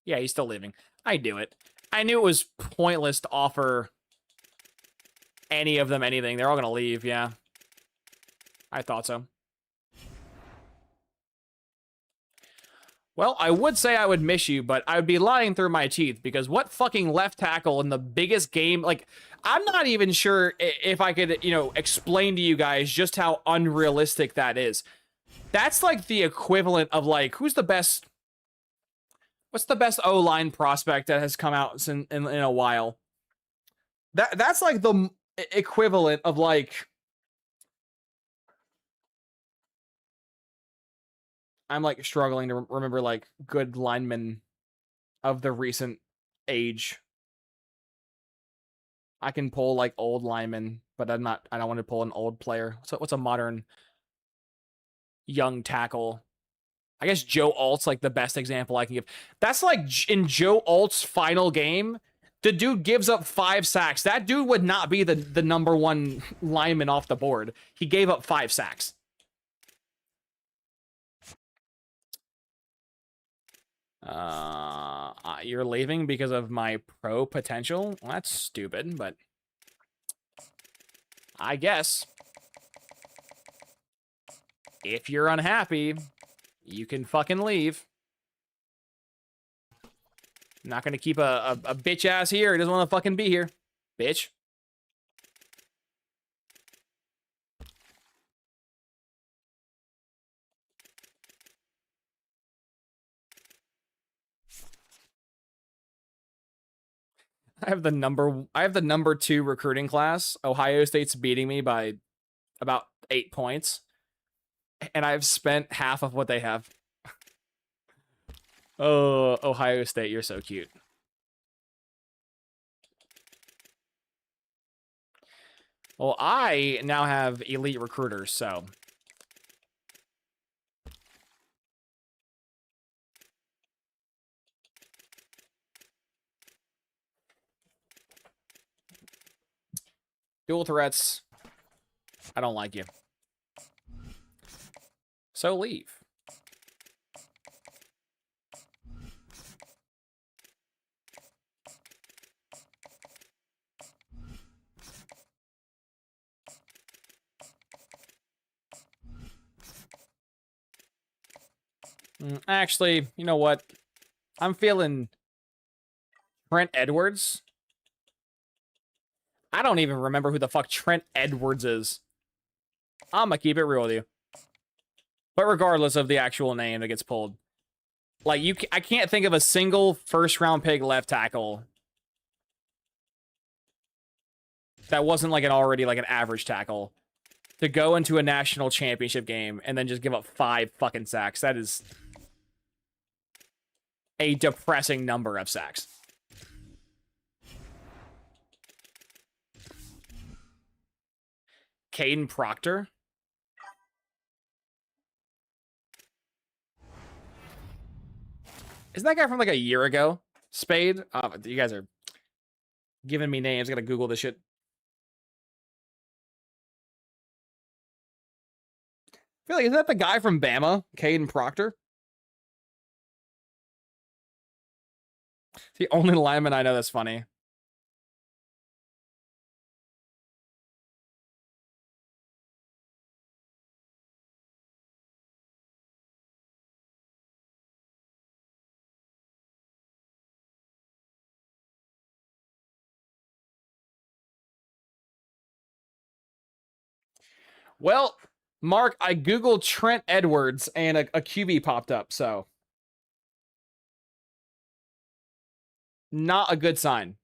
Yeah, he's still leaving. I do it. I knew it was pointless to offer any of them anything. They're all going to leave, yeah. I thought so. Well, I would say I would miss you, but I would be lying through my teeth because what fucking left tackle in the biggest game? Like, I'm not even sure if I could, you know, explain to you guys just how unrealistic that is. That's like the equivalent of like, who's the best? What's the best O-line prospect that has come out in a while? That's like the equivalent of like, I'm like struggling to remember like good linemen of the recent age. I can pull like old linemen, but I don't want to pull an old player. What's a modern young tackle? I guess Joe Alt's like the best example I can give. That's like in Joe Alt's final game, the dude gives up 5 sacks. That dude would not be the number 1 lineman off the board. He gave up 5 sacks. You're leaving because of my pro potential? Well, that's stupid, but I guess if you're unhappy, you can fucking leave. I'm not gonna keep a bitch ass here. He doesn't want to fucking be here. Bitch. I have the number 2 recruiting class. Ohio State's beating me by about 8 points. And I've spent half of what they have. Oh, Ohio State, you're so cute. Well, I now have elite recruiters, so. Dual threats. I don't like you. So leave. Actually, you know what? I'm feeling Trent Edwards. I don't even remember who the fuck Trent Edwards is. I'm gonna keep it real with you. But regardless of the actual name that gets pulled, like I can't think of a single first-round pick left tackle that wasn't like an average tackle to go into a national championship game and then just give up 5 fucking sacks. That is a depressing number of sacks. Caden Proctor. Isn't that guy from like a year ago? Spade? You guys are giving me names. I gotta Google this shit. I feel like, is that the guy from Bama? Caden Proctor? The only lineman I know that's funny. Well, Mark, I Googled Trent Edwards and a QB popped up, so. Not a good sign.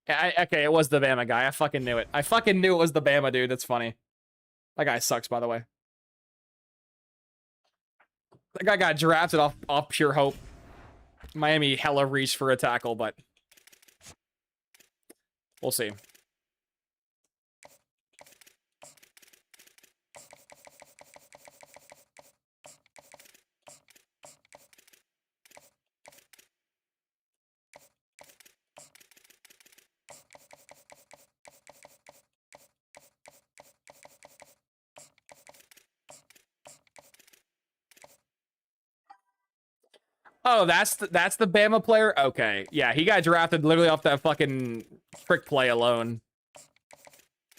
Okay, it was the Bama guy. I fucking knew it. I fucking knew it was the Bama dude. That's funny. That guy sucks, by the way. That guy got drafted off pure hope. Miami hella reached for a tackle, but we'll see. Oh, that's the Bama player? Okay. Yeah, he got drafted literally off that fucking trick play alone.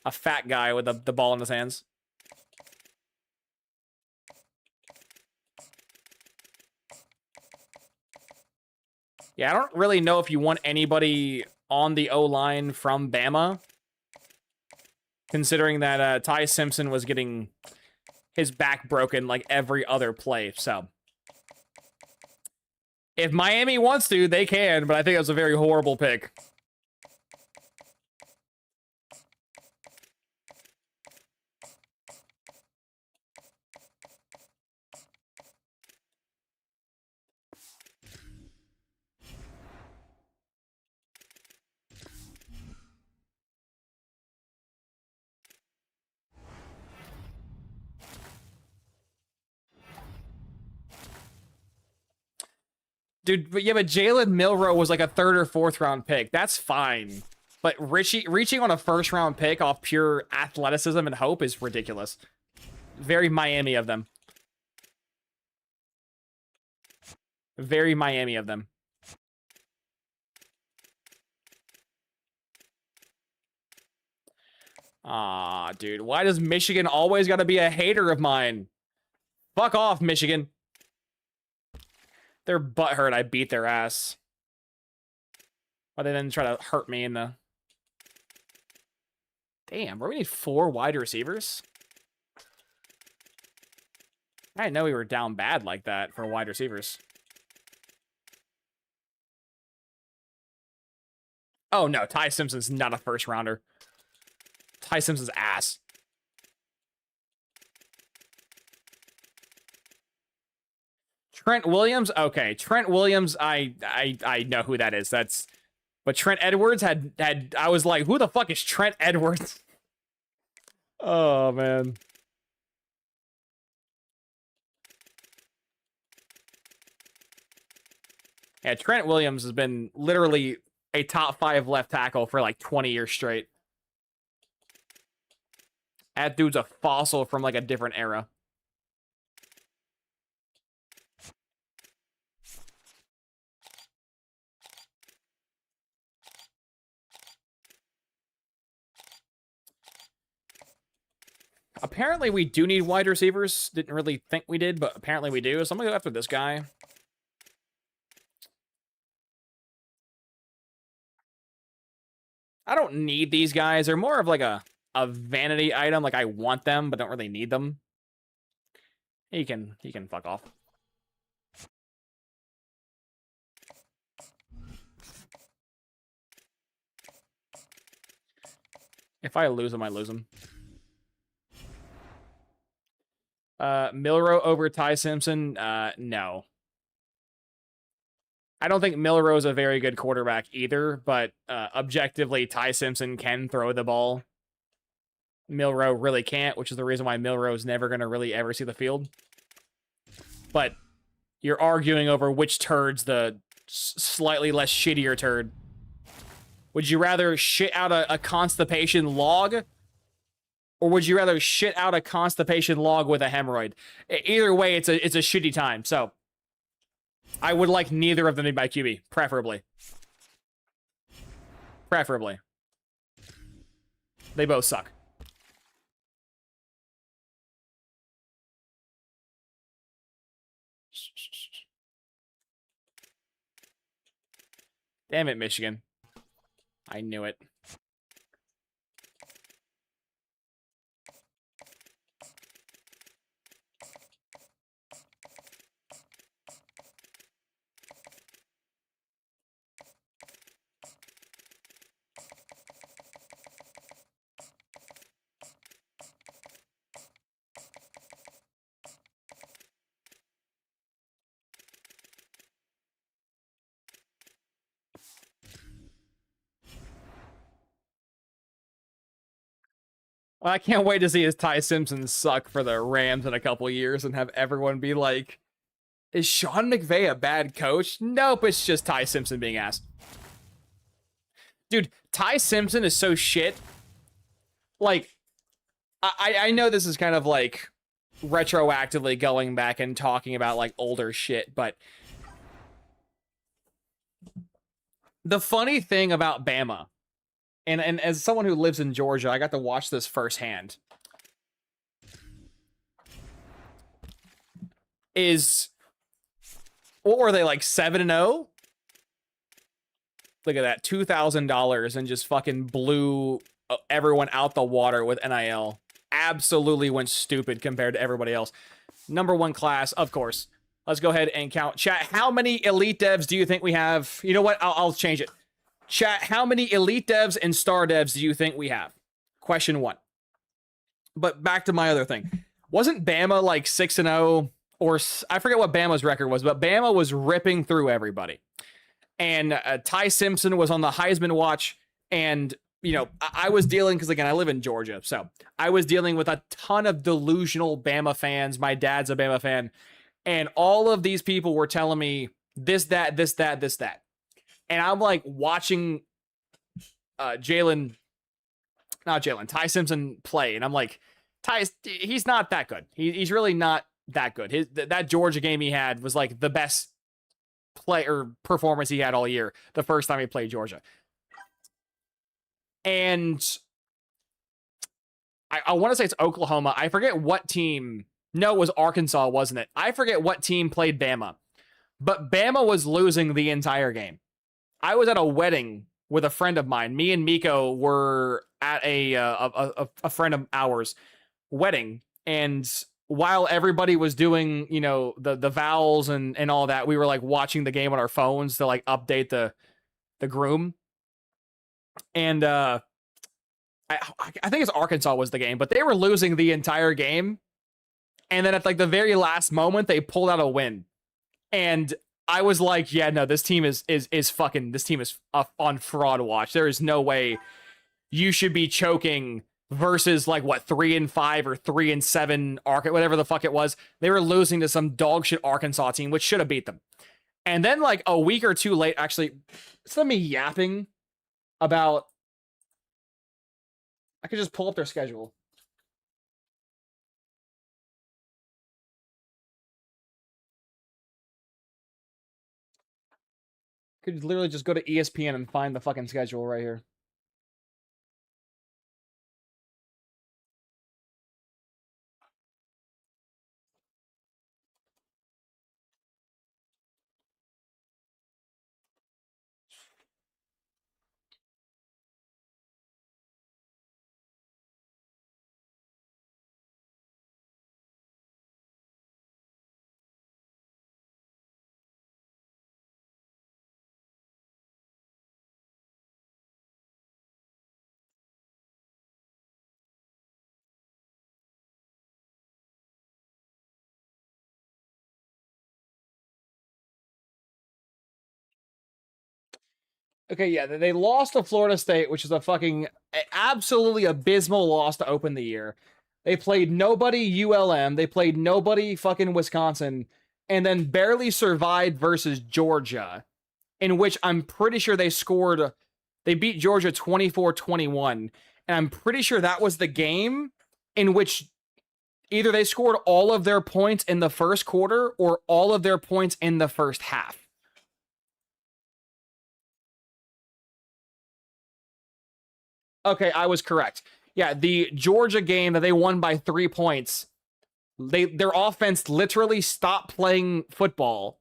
A fat guy with the ball in his hands. Yeah, I don't really know if you want anybody on the O-line from Bama, considering that Ty Simpson was getting his back broken like every other play, so. If Miami wants to, they can, but I think that's a very horrible pick. Dude, but yeah, but Jalen Milroe was like a 3rd or 4th round pick. That's fine. But reaching on a 1st round pick off pure athleticism and hope is ridiculous. Very Miami of them. Very Miami of them. Aw, dude. Why does Michigan always gotta be a hater of mine? Fuck off, Michigan. They're butthurt I beat their ass. Why they didn't try to hurt me in the... Damn, bro, we need 4 wide receivers? I didn't know we were down bad like that for wide receivers. Oh, no, Ty Simpson's not a 1st rounder. Ty Simpson's ass. Trent Williams? Okay, Trent Williams, I know who that is. But Trent Edwards had I was like, who the fuck is Trent Edwards? Oh, man. Yeah, Trent Williams has been literally a top 5 left tackle for like 20 years straight. That dude's a fossil from like a different era. Apparently we do need wide receivers. Didn't really think we did, but apparently we do. So I'm gonna go after this guy. I don't need these guys. They're more of like a vanity item. Like I want them, but don't really need them. He can fuck off. If I lose him, I lose him. Milroe over Ty Simpson? No. I don't think Milroe's a very good quarterback either, but objectively, Ty Simpson can throw the ball. Milroe really can't, which is the reason why Milroe's never going to really ever see the field. But you're arguing over which turd's the slightly less shittier turd. Would you rather shit out a constipation log? Or would you rather shit out a constipation log with a hemorrhoid? Either way, it's a shitty time. So I would like neither of them to be my QB, preferably. Preferably. They both suck. Damn it, Michigan. I knew it. Well, I can't wait to see his Ty Simpson suck for the Rams in a couple years and have everyone be like, is Sean McVay a bad coach? Nope, it's just Ty Simpson being asked. Dude, Ty Simpson is so shit. Like, I know this is kind of like retroactively going back and talking about like older shit, but The funny thing about Bama, and as someone who lives in Georgia, I got to watch this firsthand, is what were they, like 7-0? Look at that, $2,000 and just fucking blew everyone out the water with NIL. Absolutely went stupid compared to everybody else. Number one class, of course. Let's go ahead and count. Chat, how many elite devs do you think we have? You know what? I'll change it. Chat, how many elite devs and star devs do you think we have? Question 1. But back to my other thing. Wasn't Bama like 6-0? Or I forget what Bama's record was, but Bama was ripping through everybody. And Ty Simpson was on the Heisman watch. And, you know, I was dealing, because again, I live in Georgia. So I was dealing with a ton of delusional Bama fans. My dad's a Bama fan. And all of these people were telling me this, that, this, that, this, that. And I'm like watching Ty Simpson play. And I'm like, he's not that good. He's really not that good. That Georgia game he had was like the best play or performance he had all year, the first time he played Georgia. And I want to say it's Oklahoma. I forget what team. No, it was Arkansas, wasn't it? I forget what team played Bama. But Bama was losing the entire game. I was at a wedding with a friend of mine. Me and Miko were at a friend of ours' wedding. And while everybody was doing, you know, the vows and all that, we were like watching the game on our phones to like update the groom. And I think it's Arkansas was the game, but they were losing the entire game. And then at like the very last moment, they pulled out a win. And I was like, yeah, no, this team is on fraud watch. There is no way you should be choking versus like what 3-5 or 3-7 whatever the fuck it was. They were losing to some dog shit Arkansas team, which should have beat them. And then like a week or two late, actually, instead of me yapping about, I could just pull up their schedule. Could literally just go to ESPN and find the fucking schedule right here. Okay, yeah, they lost to Florida State, which is a fucking absolutely abysmal loss to open the year. They played nobody ULM. They played nobody fucking Wisconsin, and then barely survived versus Georgia, in which I'm pretty sure they beat Georgia 24-21, and I'm pretty sure that was the game in which either they scored all of their points in the first quarter or all of their points in the first half. Okay, I was correct. Yeah, the Georgia game that they won by 3 points, their offense literally stopped playing football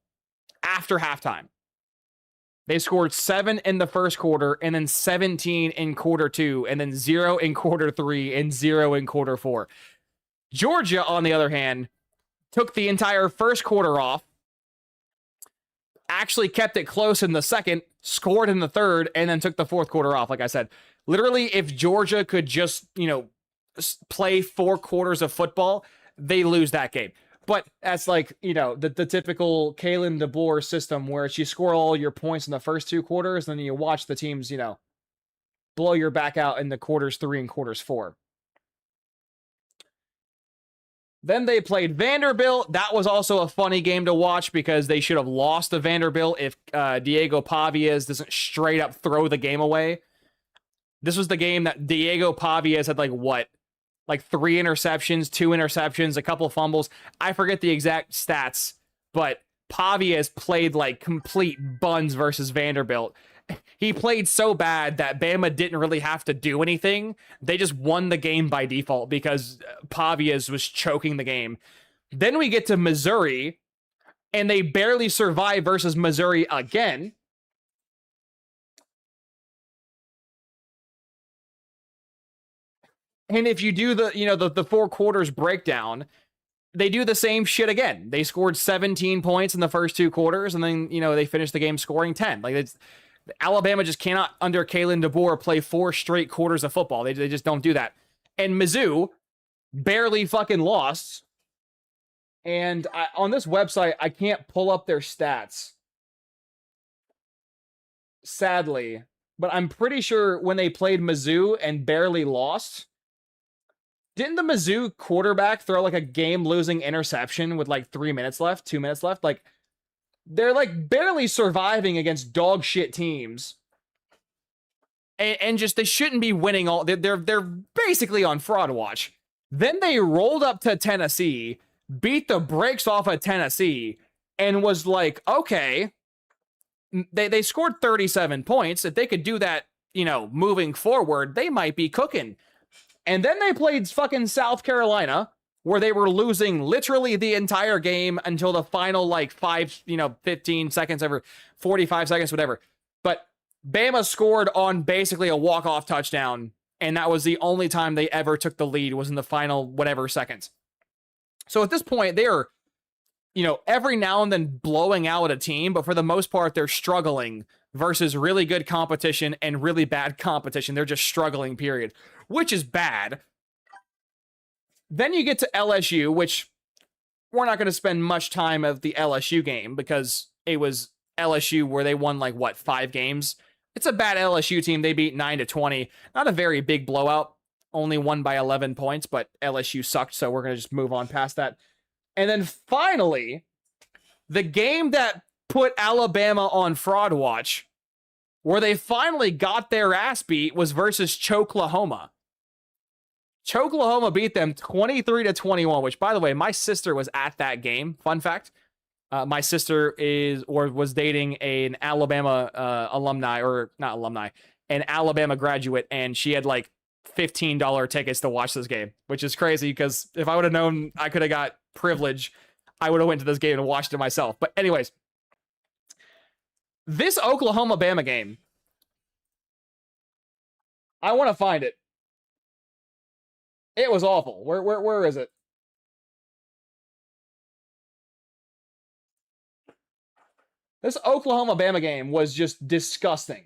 after halftime. They scored 7 in the first quarter, and then 17 in quarter 2, and then 0 in quarter 3, and 0 in quarter 4. Georgia, on the other hand, took the entire first quarter off, actually kept it close in the second, scored in the third, and then took the fourth quarter off, like I said. Literally, if Georgia could just, you know, play 4 quarters of football, they lose that game. But that's like, you know, the typical Kalen DeBoer system where you score all your points in the first 2 quarters, then you watch the teams, you know, blow your back out in the quarters 3 and quarters 4. Then they played Vanderbilt. That was also a funny game to watch because they should have lost to Vanderbilt if Diego Pavias doesn't straight up throw the game away. This was the game that Diego Pavias had like 3 interceptions, 2 interceptions, a couple fumbles. I forget the exact stats, but Pavias played like complete buns versus Vanderbilt. he played so bad that Bama didn't really have to do anything. They just won the game by default because Pavias was choking the game. Then we get to Missouri, and they barely survive versus Missouri again. And if you do the 4 quarters breakdown, they do the same shit again. They scored 17 points in the first 2 quarters, and then, they finished the game scoring 10. Like, Alabama just cannot, under Kalen DeBoer, play 4 straight quarters of football. They just don't do that. And Mizzou barely fucking lost. And on this website, I can't pull up their stats, sadly. But I'm pretty sure when they played Mizzou and barely lost, didn't the Mizzou quarterback throw like a game-losing interception with like 3 minutes left, 2 minutes left? Like, they're like barely surviving against dog shit teams. And just, they shouldn't be winning all. They're basically on fraud watch. Then they rolled up to Tennessee, beat the brakes off of Tennessee, and was like, okay, they scored 37 points. If they could do that, moving forward, they might be cooking. And then they played fucking South Carolina, where they were losing literally the entire game until the final, 15 seconds, 45 seconds, whatever. But Bama scored on basically a walk-off touchdown, and that was the only time they ever took the lead, was in the final whatever seconds. So at this point, they are, every now and then blowing out a team, but for the most part, they're struggling versus really good competition and really bad competition. They're just struggling, period, which is bad. Then you get to LSU, which we're not going to spend much time of the LSU game because it was LSU where they won 5 games. It's a bad LSU team. They beat 9-20. Not a very big blowout. Only won by 11 points, but LSU sucked, so we're going to just move on past that. And then finally, the game that put Alabama on fraud watch, where they finally got their ass beat, was versus Choklahoma. Choklahoma beat them 23-21, which, by the way, my sister was at that game. Fun fact. My sister was dating an Alabama an Alabama graduate, and she had $15 tickets to watch this game, which is crazy because if I would have known I could have got privilege, I would have went to this game and watched it myself. But anyways, this Oklahoma-Bama game, I want to find it. It was awful. Where is it? This Oklahoma-Bama game was just disgusting.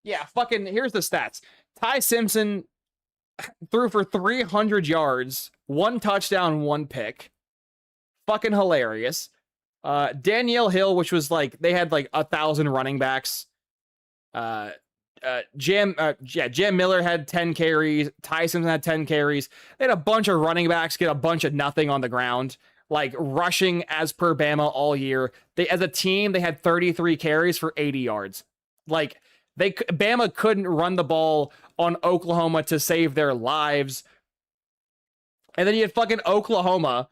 Yeah, fucking, here's the stats. Ty Simpson threw for 300 yards, 1 touchdown, 1 pick. Fucking hilarious. Danielle Hill, which was they had 1,000 running backs. Jam Miller had 10 carries. Ty Simpson had 10 carries. They had a bunch of running backs get a bunch of nothing on the ground. Rushing as per Bama all year. As a team, they had 33 carries for 80 yards. Bama couldn't run the ball on Oklahoma to save their lives. And then you had fucking Oklahoma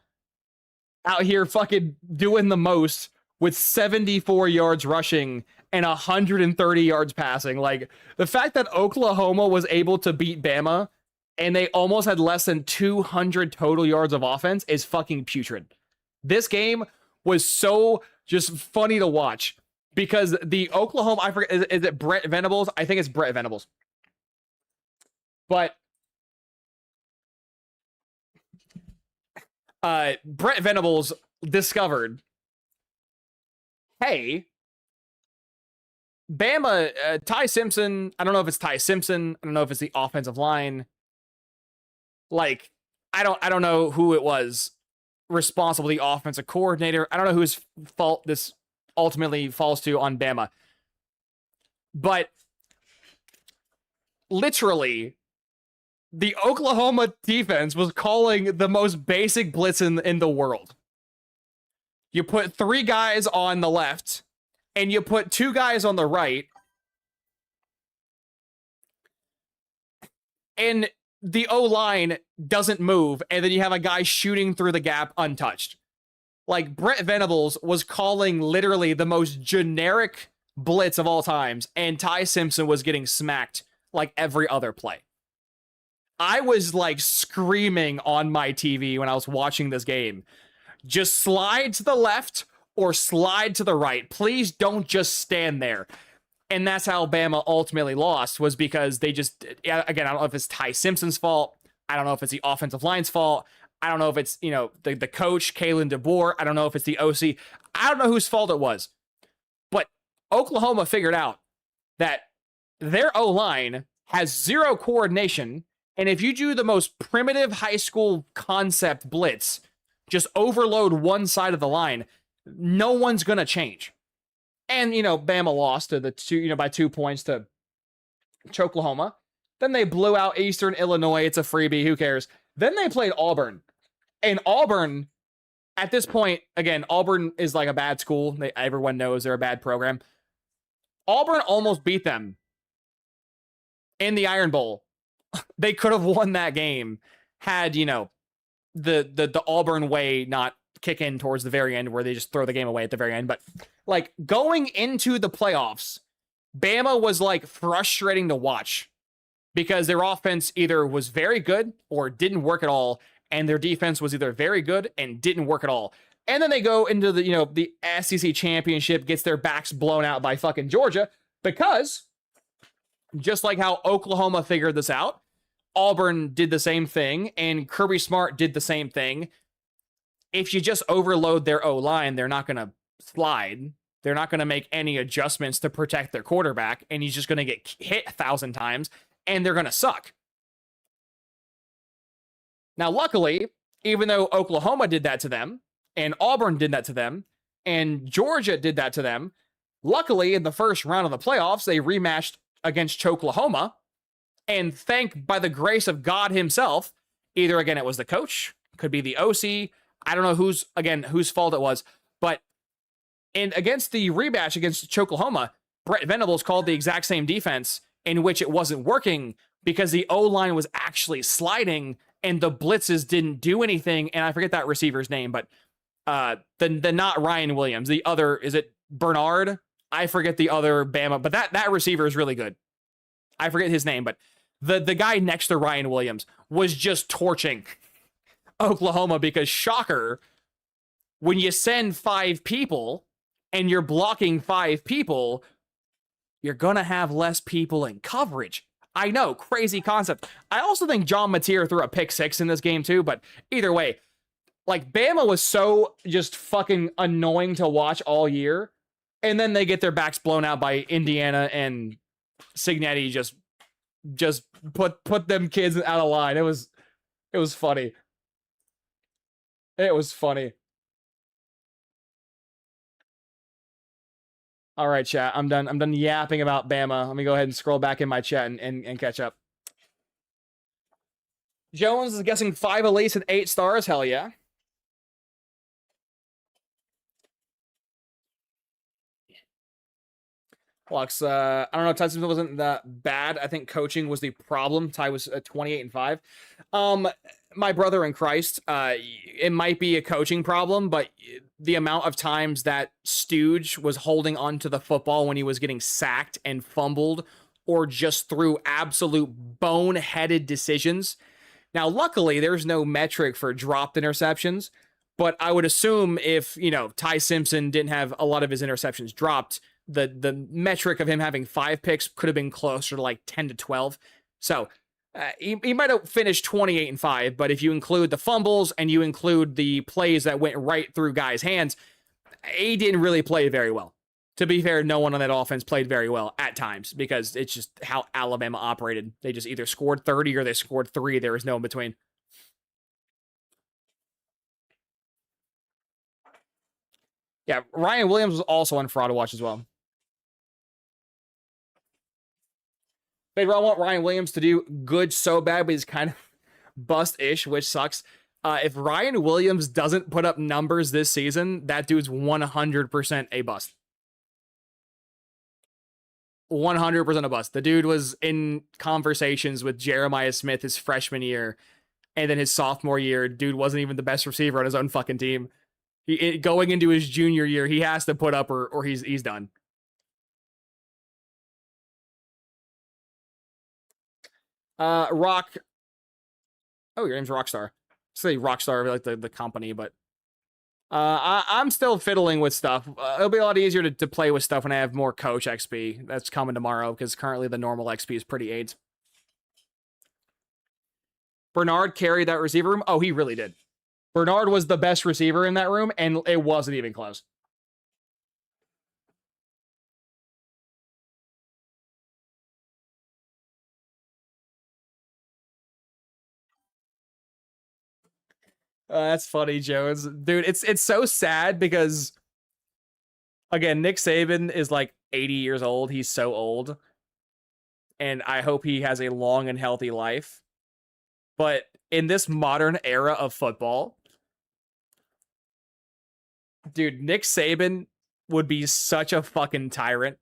out here fucking doing the most with 74 yards rushing and 130 yards passing. The fact that Oklahoma was able to beat Bama and they almost had less than 200 total yards of offense is fucking putrid. This game was so just funny to watch because the Oklahoma, I forget, is it Brett Venables? I think it's Brett Venables. But Brett Venables discovered, hey, Bama, Ty Simpson, I don't know if it's Ty Simpson, I don't know if it's the offensive line. Like, I don't know who it was responsible, the offensive coordinator. I don't know whose fault this ultimately falls to on Bama. But literally, the Oklahoma defense was calling the most basic blitz in the world. You put 3 guys on the left, and you put 2 guys on the right, and the O-line doesn't move, and then you have a guy shooting through the gap untouched. Like, Brett Venables was calling literally the most generic blitz of all times, and Ty Simpson was getting smacked like every other play. I was like screaming on my TV when I was watching this game. Just slide to the left or slide to the right. Please don't just stand there. And that's how Bama ultimately lost, was because they just, again, I don't know if it's Ty Simpson's fault. I don't know if it's the offensive line's fault. I don't know if it's, the coach, Kalen DeBoer. I don't know if it's the OC. I don't know whose fault it was. But Oklahoma figured out that their O-line has 0 coordination. And if you do the most primitive high school concept blitz, just overload one side of the line, no one's going to change. And, Bama lost to the 2, by 2 points to Oklahoma. Then they blew out Eastern Illinois. It's a freebie. Who cares? Then they played Auburn. And Auburn, at this point, again, Auburn is like a bad school. Everyone knows they're a bad program. Auburn almost beat them in the Iron Bowl. They could have won that game had, the Auburn way not kick in towards the very end, where they just throw the game away at the very end. But like, going into the playoffs, Bama was like frustrating to watch because their offense either was very good or didn't work at all, and their defense was either very good and didn't work at all. And then they go into the SEC championship, gets their backs blown out by fucking Georgia, because just like how Oklahoma figured this out, Auburn did the same thing, and Kirby Smart did the same thing. If you just overload their O-line, they're not going to slide. They're not going to make any adjustments to protect their quarterback, and he's just going to get hit 1,000 times, and they're going to suck. Now, luckily, even though Oklahoma did that to them, and Auburn did that to them, and Georgia did that to them, luckily, in the first round of the playoffs, they rematched against Oklahoma, and by the grace of God himself, either, again, it was the coach, could be the OC, I don't know whose fault it was, but against the rematch against Oklahoma, Brett Venables called the exact same defense, in which it wasn't working because the O-line was actually sliding and the blitzes didn't do anything. And I forget that receiver's name, but the not Ryan Williams, the other, is it Bernard? I forget the other Bama, but that receiver is really good. I forget his name, but the guy next to Ryan Williams was just torching Oklahoma, because shocker, when you send 5 people and you're blocking 5 people, you're gonna have less people in coverage. I know, crazy concept. I also think John Mateer threw a pick 6 in this game too, but either way, like, Bama was so just fucking annoying to watch all year, and then they get their backs blown out by Indiana, and Cignetti just put them kids out of line. It was funny. It was funny. All right, chat. I'm done yapping about Bama. Let me go ahead and scroll back in my chat and catch up. Jones is guessing 5 elites and 8 stars. Hell yeah. Lux, I don't know. Ty Simpson wasn't that bad. I think coaching was the problem. Ty was 28-5. My brother in Christ, it might be a coaching problem, but the amount of times that Stooge was holding onto the football when he was getting sacked and fumbled, or just through absolute boneheaded decisions. Now, luckily, there's no metric for dropped interceptions, but I would assume if, you know, Ty Simpson didn't have a lot of his interceptions dropped, the metric of him having 5 picks could have been closer to like 10 to 12. So he might have finished 28-5, but if you include the fumbles and you include the plays that went right through guys' hands, he didn't really play very well. To be fair, no one on that offense played very well at times because it's just how Alabama operated. They just either scored 30 or they scored 3. There was no in between. Yeah, Ryan Williams was also on Fraud Watch as well. I want Ryan Williams to do good so bad, but he's kind of bust-ish, which sucks. If Ryan Williams doesn't put up numbers this season, that dude's 100% a bust. 100% a bust. The dude was in conversations with Jeremiah Smith his freshman year, and then his sophomore year, dude wasn't even the best receiver on his own fucking team. Going into his junior year, he has to put up or he's done. Rock. Oh, your name's Rockstar. Say Rockstar, like the company, but I'm still fiddling with stuff. It'll be a lot easier to play with stuff when I have more Coach XP. That's coming tomorrow because currently the normal XP is pretty AIDS. Bernard carried that receiver room. Oh, he really did. Bernard was the best receiver in that room, and it wasn't even close. That's funny, Jones. Dude, it's so sad because, again, Nick Saban is like 80 years old. He's so old. And I hope he has a long and healthy life. But in this modern era of football, dude, Nick Saban would be such a fucking tyrant.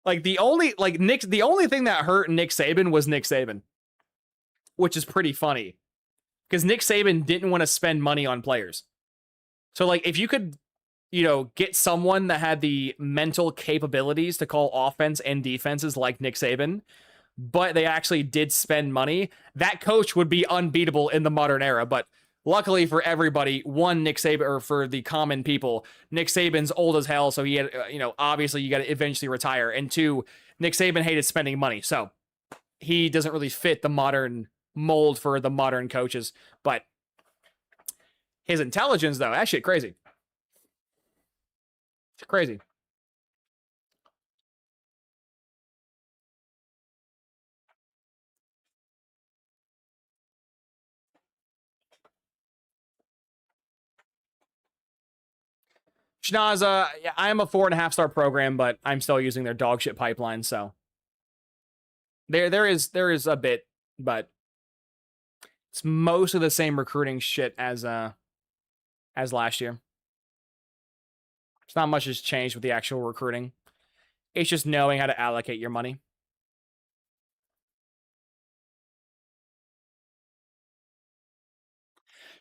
Like the only thing that hurt Nick Saban was Nick Saban, which is pretty funny because Nick Saban didn't want to spend money on players. So like if you could, you know, get someone that had the mental capabilities to call offense and defenses like Nick Saban, but they actually did spend money, that coach would be unbeatable in the modern era. But luckily for everybody, one, Nick Saban, or for the common people, Nick Saban's old as hell, so he had, you know, obviously you got to eventually retire. And two, Nick Saban hated spending money, so he doesn't really fit the modern mold for the modern coaches. But his intelligence, though, that shit crazy. It's crazy. Schnaza, yeah, I'm a 4.5-star program, but I'm still using their dog shit pipeline, so there is a bit, but it's most of the same recruiting shit as last year. It's not much has changed with the actual recruiting. It's just knowing how to allocate your money.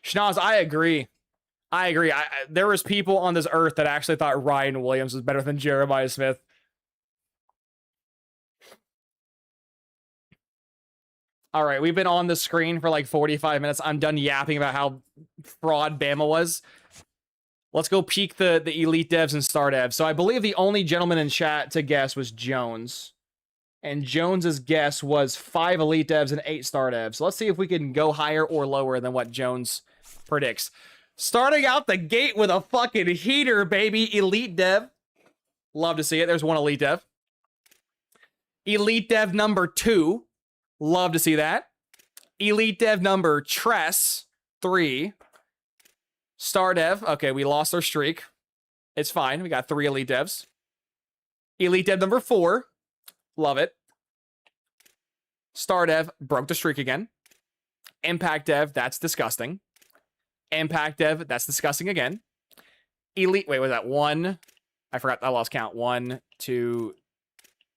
Schnoz, I agree. There was people on this earth that actually thought Ryan Williams was better than Jeremiah Smith. All right, we've been on the screen for like 45 minutes. I'm done yapping about how fraud Bama was. Let's go peek the elite devs and star devs. So I believe the only gentleman in chat to guess was Jones. And Jones's guess was 5 elite devs and 8 star devs. So let's see if we can go higher or lower than what Jones predicts. Starting out the gate with a fucking heater, baby. Elite dev. Love to see it. There's one elite dev. Elite dev number 2. Love to see that. Elite dev number Tress 3. Star dev. Okay, we lost our streak. It's fine. We got 3 elite devs. Elite dev number 4. Love it. Star dev broke the streak again. Impact dev. That's disgusting. Impact dev. That's disgusting again. Elite. Wait, was that 1? I forgot. I lost count. 1, 2,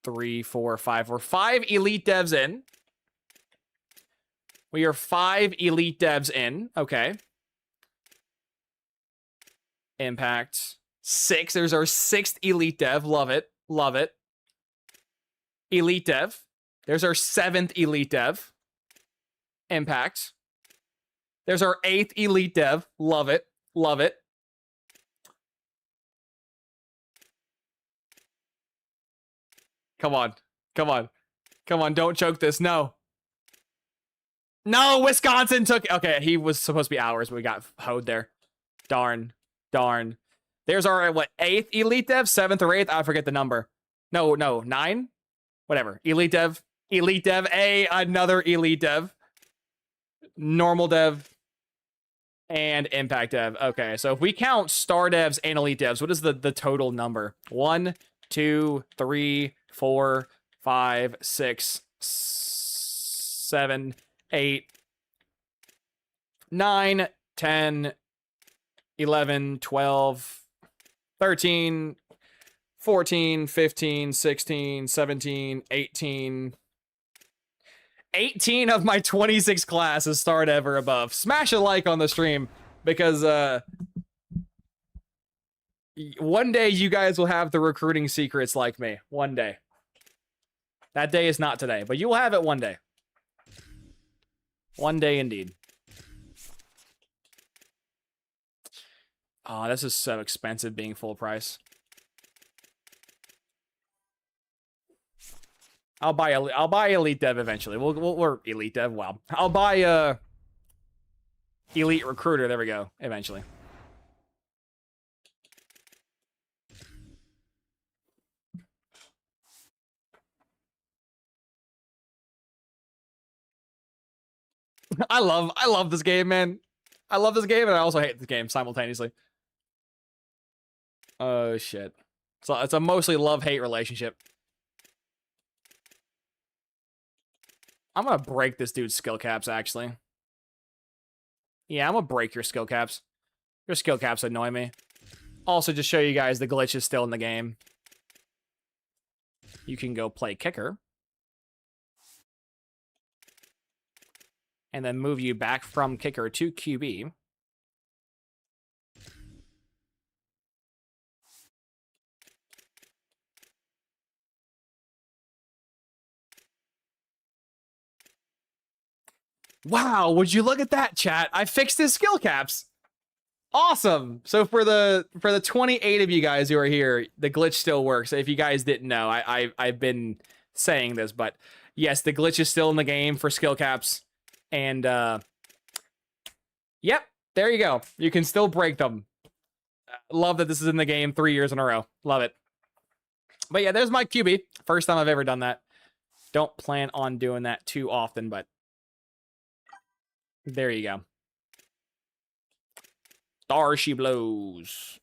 3, 4, 5. We're 5 elite devs in. We are 5 elite devs in. Okay. Impact. 6. There's our 6th elite dev. Love it. Love it. Elite Dev. There's our 7th Elite Dev. Impact. There's our 8th Elite Dev. Love it. Love it. Come on. Come on. Come on. Don't choke this. No. No, Wisconsin took... Okay, he was supposed to be ours, but we got hoed there. Darn. Darn. There's our, what, 8th Elite Dev? 7th or 8th? I forget the number. No, 9? Whatever. Elite Dev. Elite Dev. Another Elite Dev. Normal Dev. And Impact Dev. Okay, so if we count Star Devs and Elite Devs, what is the total number? 1, 2, 3, 4, 5, 6, 7, 8, 9, 10, 11, 12, 13, 14, 15, 16, 17, 18. 18 of my 26 class is Star Dev or above. Smash a like on the stream, because one day you guys will have the recruiting secrets like me. One day. That day is not today, but you will have it one day. One day indeed. Oh, this is so expensive being full price. I'll buy Elite Dev eventually. We're Elite Dev. Wow. I'll buy Elite Recruiter. There we go. Eventually. I love this game, man. I love this game, and I also hate this game simultaneously. Oh shit. So it's a mostly love-hate relationship. I'm gonna break this dude's skill caps, actually. Yeah, I'm gonna break your skill caps. Your skill caps annoy me. Also, just show you guys the glitch is still in the game. You can go play kicker. And then move you back from kicker to QB. Wow, would you look at that, chat? I fixed his skill caps. Awesome. So for the 28 of you guys who are here, the glitch still works. If you guys didn't know, I've been saying this, but yes, the glitch is still in the game for skill caps. And yep, there you go. You can still break them. Love that this is in the game 3 years in a row. Love it. But yeah, there's my QB. First time I've ever done that. Don't plan on doing that too often, but there you go. There she blows.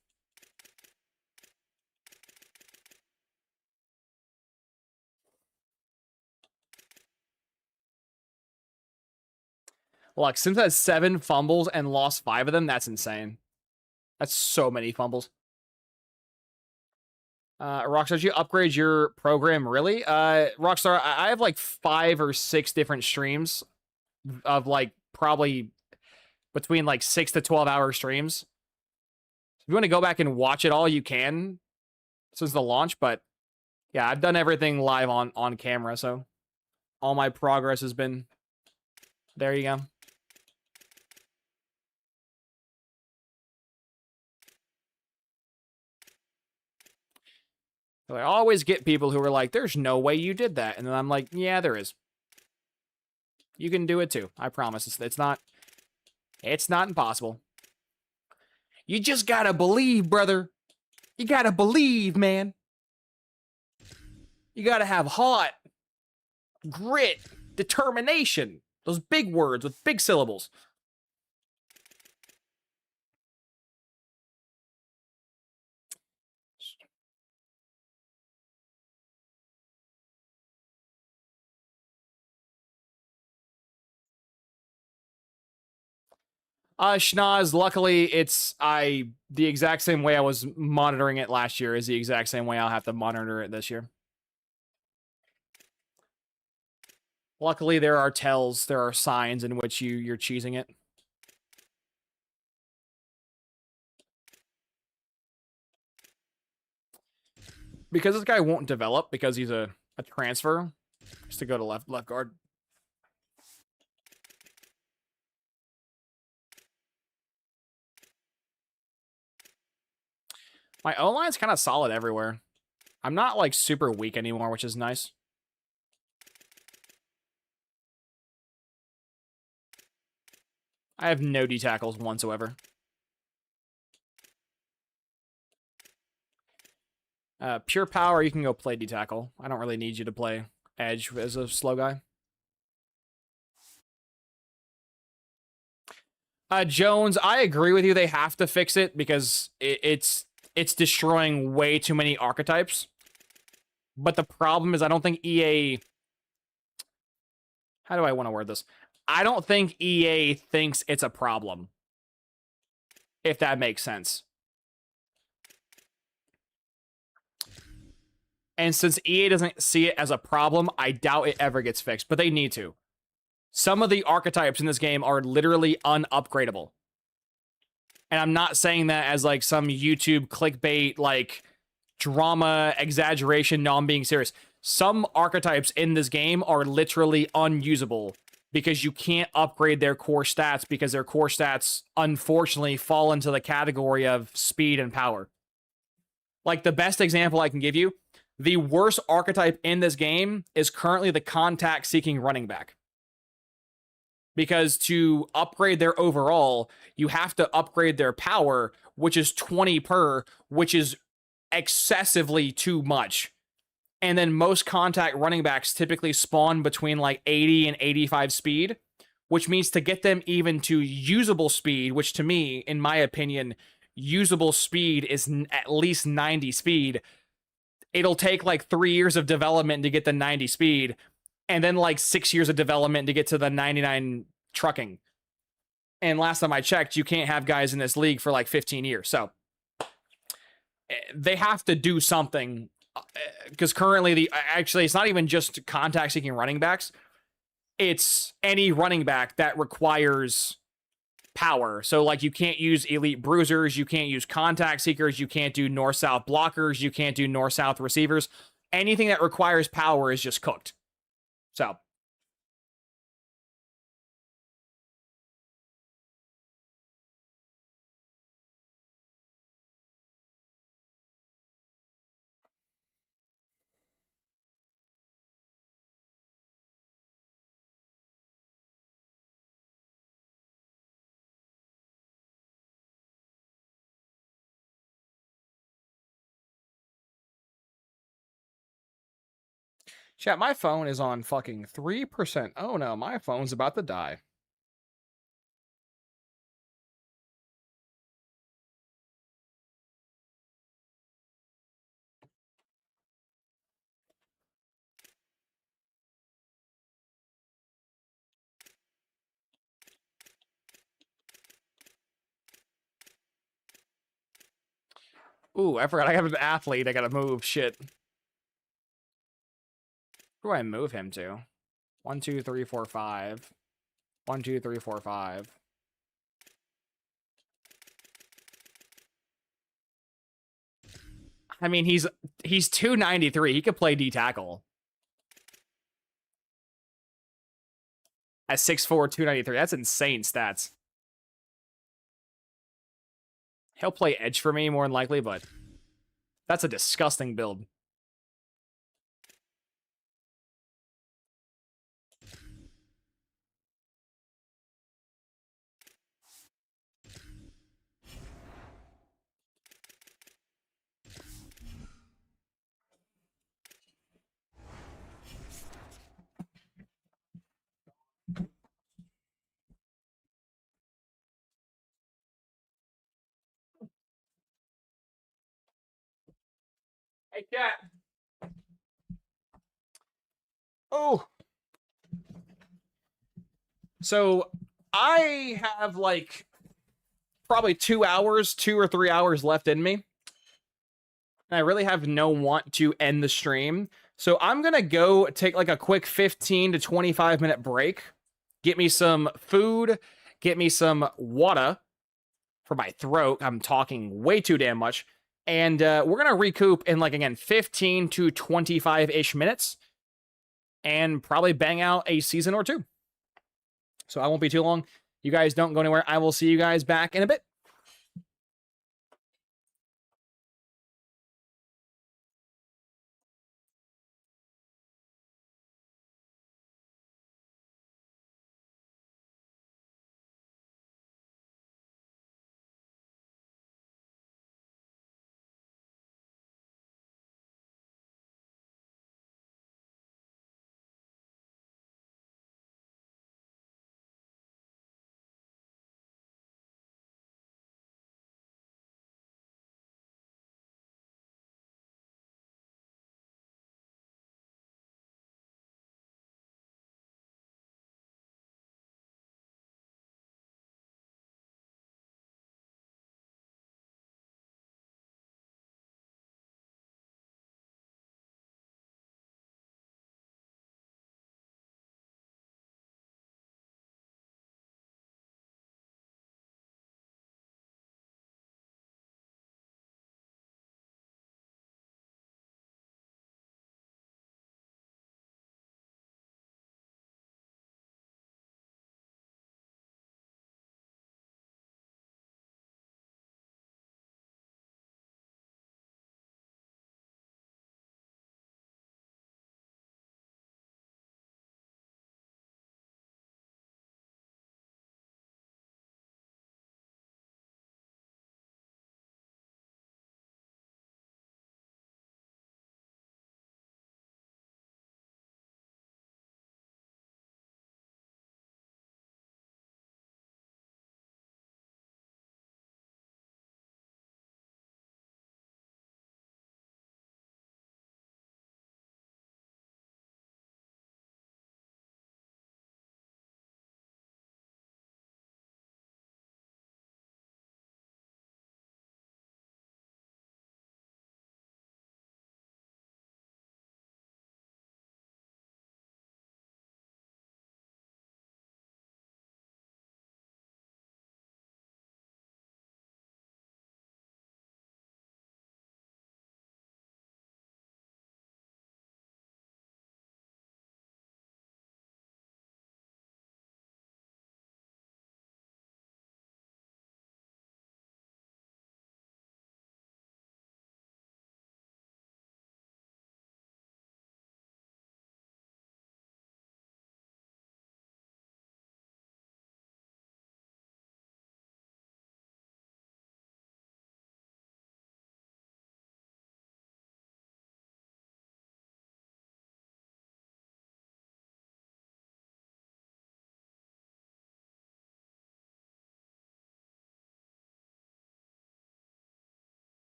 Look, Sims has 7 fumbles and lost 5 of them. That's insane. That's so many fumbles. Rockstar, did you upgrade your program, really? Rockstar, I have like 5 or 6 different streams of like probably between like 6 to 12 hour streams. If you want to go back and watch it all, you can since the launch, but yeah, I've done everything live on camera, so all my progress has been... There you go. So I always get people who are like, there's no way you did that. And then I'm like, yeah, there is. You can do it too. I promise. It's not impossible. You just gotta believe, brother. You gotta believe, man. You gotta have heart, grit, determination. Those big words with big syllables. Schnoz, luckily the exact same way I was monitoring it last year is the exact same way I'll have to monitor it this year. Luckily, there are tells, there are signs in which you're cheesing it. Because this guy won't develop, because he's a a transfer just to go to left guard. My O-line's kind of solid everywhere. I'm not, like, super weak anymore, which is nice. I have no D tackles whatsoever. Pure power, you can go play D tackle. I don't really need you to play edge as a slow guy. Jones, I agree with you. They have to fix it because it's destroying way too many archetypes. But the problem is I don't think EA... How do I want to word this? I don't think EA thinks it's a problem. If that makes sense. And since EA doesn't see it as a problem, I doubt it ever gets fixed. But they need to. Some of the archetypes in this game are literally unupgradable. And I'm not saying that as, like, some YouTube clickbait, like, drama, exaggeration. No, I'm being serious. Some archetypes in this game are literally unusable because you can't upgrade their core stats because their core stats, unfortunately, fall into the category of speed and power. Like, the best example I can give you, the worst archetype in this game is currently the contact-seeking running back. Because to upgrade their overall, you have to upgrade their power, which is 20 per, which is excessively too much. And then most contact running backs typically spawn between like 80 and 85 speed, which means to get them even to usable speed, which to me, in my opinion, usable speed is at least 90 speed. It'll take like 3 years of development to get the 90 speed, and then like 6 years of development to get to the 99 trucking. And last time I checked, you can't have guys in this league for like 15 years. So they have to do something, because currently actually it's not even just contact seeking running backs. It's any running back that requires power. So like you can't use elite bruisers, you can't use contact seekers, you can't do north-south blockers, you can't do north-south receivers. Anything that requires power is just cooked. So chat, my phone is on fucking 3%. Oh no, my phone's about to die. Ooh, I forgot I have an athlete. I gotta move. Shit. Who do I move him to? 1, 2, 3, 4, 5. 1, 2, 3, 4, 5. I mean, he's 293. He could play D tackle. At 6'4", 293. That's insane stats. He'll play edge for me more than likely, but that's a disgusting build. Hey, cat. Oh. So I have like probably 2 hours, 2 or 3 hours left in me. And I really have no want to end the stream. So I'm going to go take like a quick 15 to 25 minute break. Get me some food. Get me some water for my throat. I'm talking way too damn much. And we're going to recoup in, like, again, 15 to 25-ish minutes and probably bang out a season or two. So I won't be too long. You guys don't go anywhere. I will see you guys back in a bit.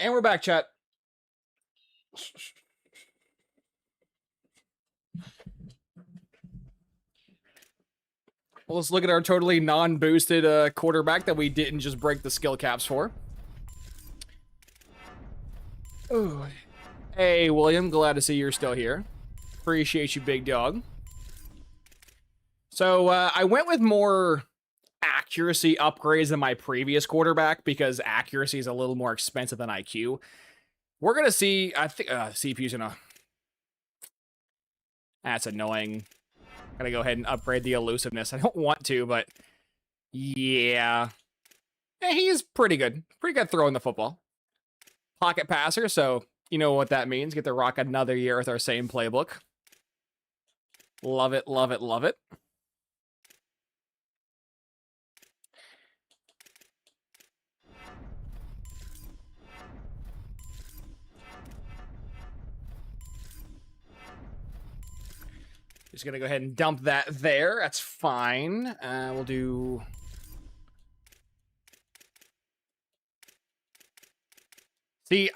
And we're back, chat. Well, let's look at our totally non-boosted quarterback that we didn't just break the skill caps for. Ooh. Hey, William, glad to see you're still here. Appreciate you, big dog. So I went with more accuracy upgrades than my previous quarterback because accuracy is a little more expensive than IQ. We're going to see, I think, CPU's gonna... That's annoying. Gotta go ahead and upgrade the elusiveness. I don't want to, but yeah. He's pretty good. Pretty good throwing the football. Pocket passer, so you know what that means. Get to rock another year with our same playbook. Love it, love it, love it. Just gonna go ahead and dump that there. That's fine. We'll do... See,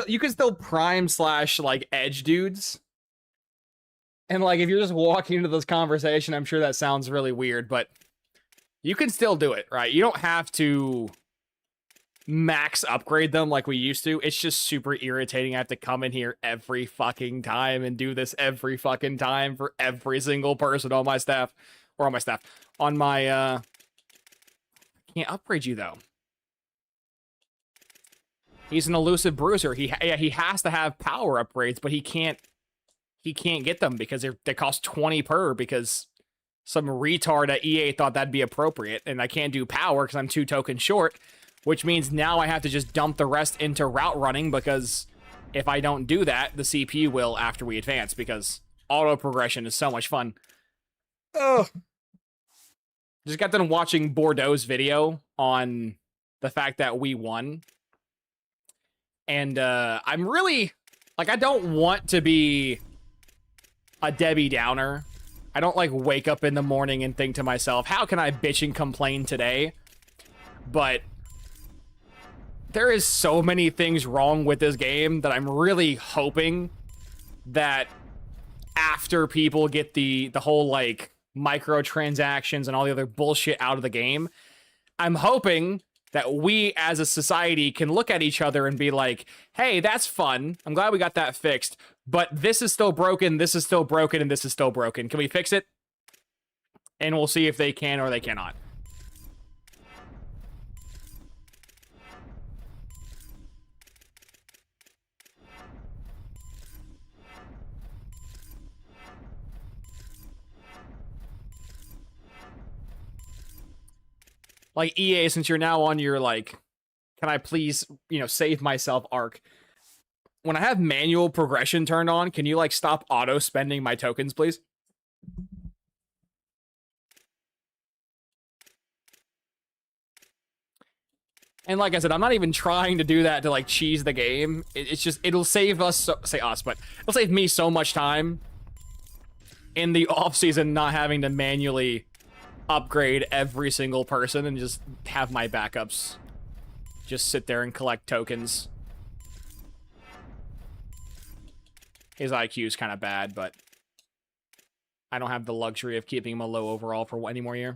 you could still prime slash, like, edge dudes. And, like, if you're just walking into this conversation, I'm sure that sounds really weird, but you can still do it, right? You don't have to max upgrade them like we used to. It's just super irritating. I have to come in here every fucking time and do this every fucking time for every single person on my staff. Or on my staff. On my, I can't upgrade you, though. He's an elusive bruiser. He has to have power upgrades, but he can't get them because they cost 20 per because some retard at EA thought that'd be appropriate, and I can't do power because I'm 2 tokens short, which means now I have to just dump the rest into route running because if I don't do that, the CPU will after we advance because auto progression is so much fun. Ugh. Just got done watching Bordeaux's video on the fact that we won. And I'm really, like, I don't want to be a Debbie Downer. I don't, like, wake up in the morning and think to myself, how can I bitch and complain today? But there is so many things wrong with this game that I'm really hoping that after people get the whole, like, microtransactions and all the other bullshit out of the game, I'm hoping that we as a society can look at each other and be like, hey, that's fun. I'm glad we got that fixed. But this is still broken, this is still broken, and this is still broken. Can we fix it? And we'll see if they can or they cannot. Like, EA, since you're now on your, like, can I please, you know, save myself arc? When I have manual progression turned on, can you, like, stop auto-spending my tokens, please? And like I said, I'm not even trying to do that to, like, cheese the game. It's just, it'll save us, say us, but it'll save me so much time in the off-season not having to manually upgrade every single person and just have my backups just sit there and collect tokens. His IQ is kind of bad, but I don't have the luxury of keeping him a low overall for any more year.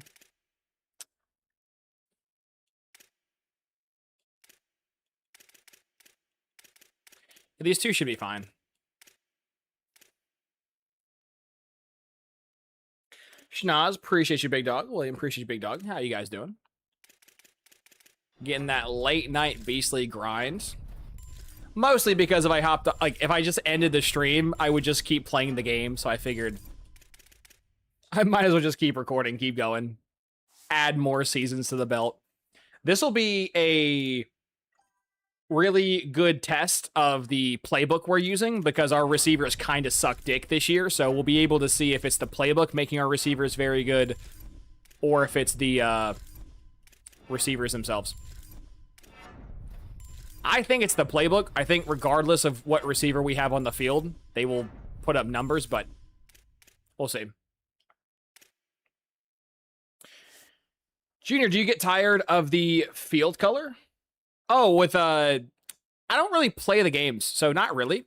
These two should be fine. Schnoz, appreciate you, big dog. William, appreciate you, big dog. How you guys doing? Getting that late night beastly grind. Mostly because if I hopped, like, if I just ended the stream, I would just keep playing the game. So I figured I might as well just keep recording, keep going, add more seasons to the belt. This will be a really good test of the playbook we're using because our receivers kind of suck dick this year. So we'll be able to see if it's the playbook making our receivers very good or if it's the receivers themselves. I think it's the playbook. I think regardless of what receiver we have on the field, they will put up numbers, but we'll see. Junior, do you get tired of the field color? Oh, with I don't really play the games, so not really.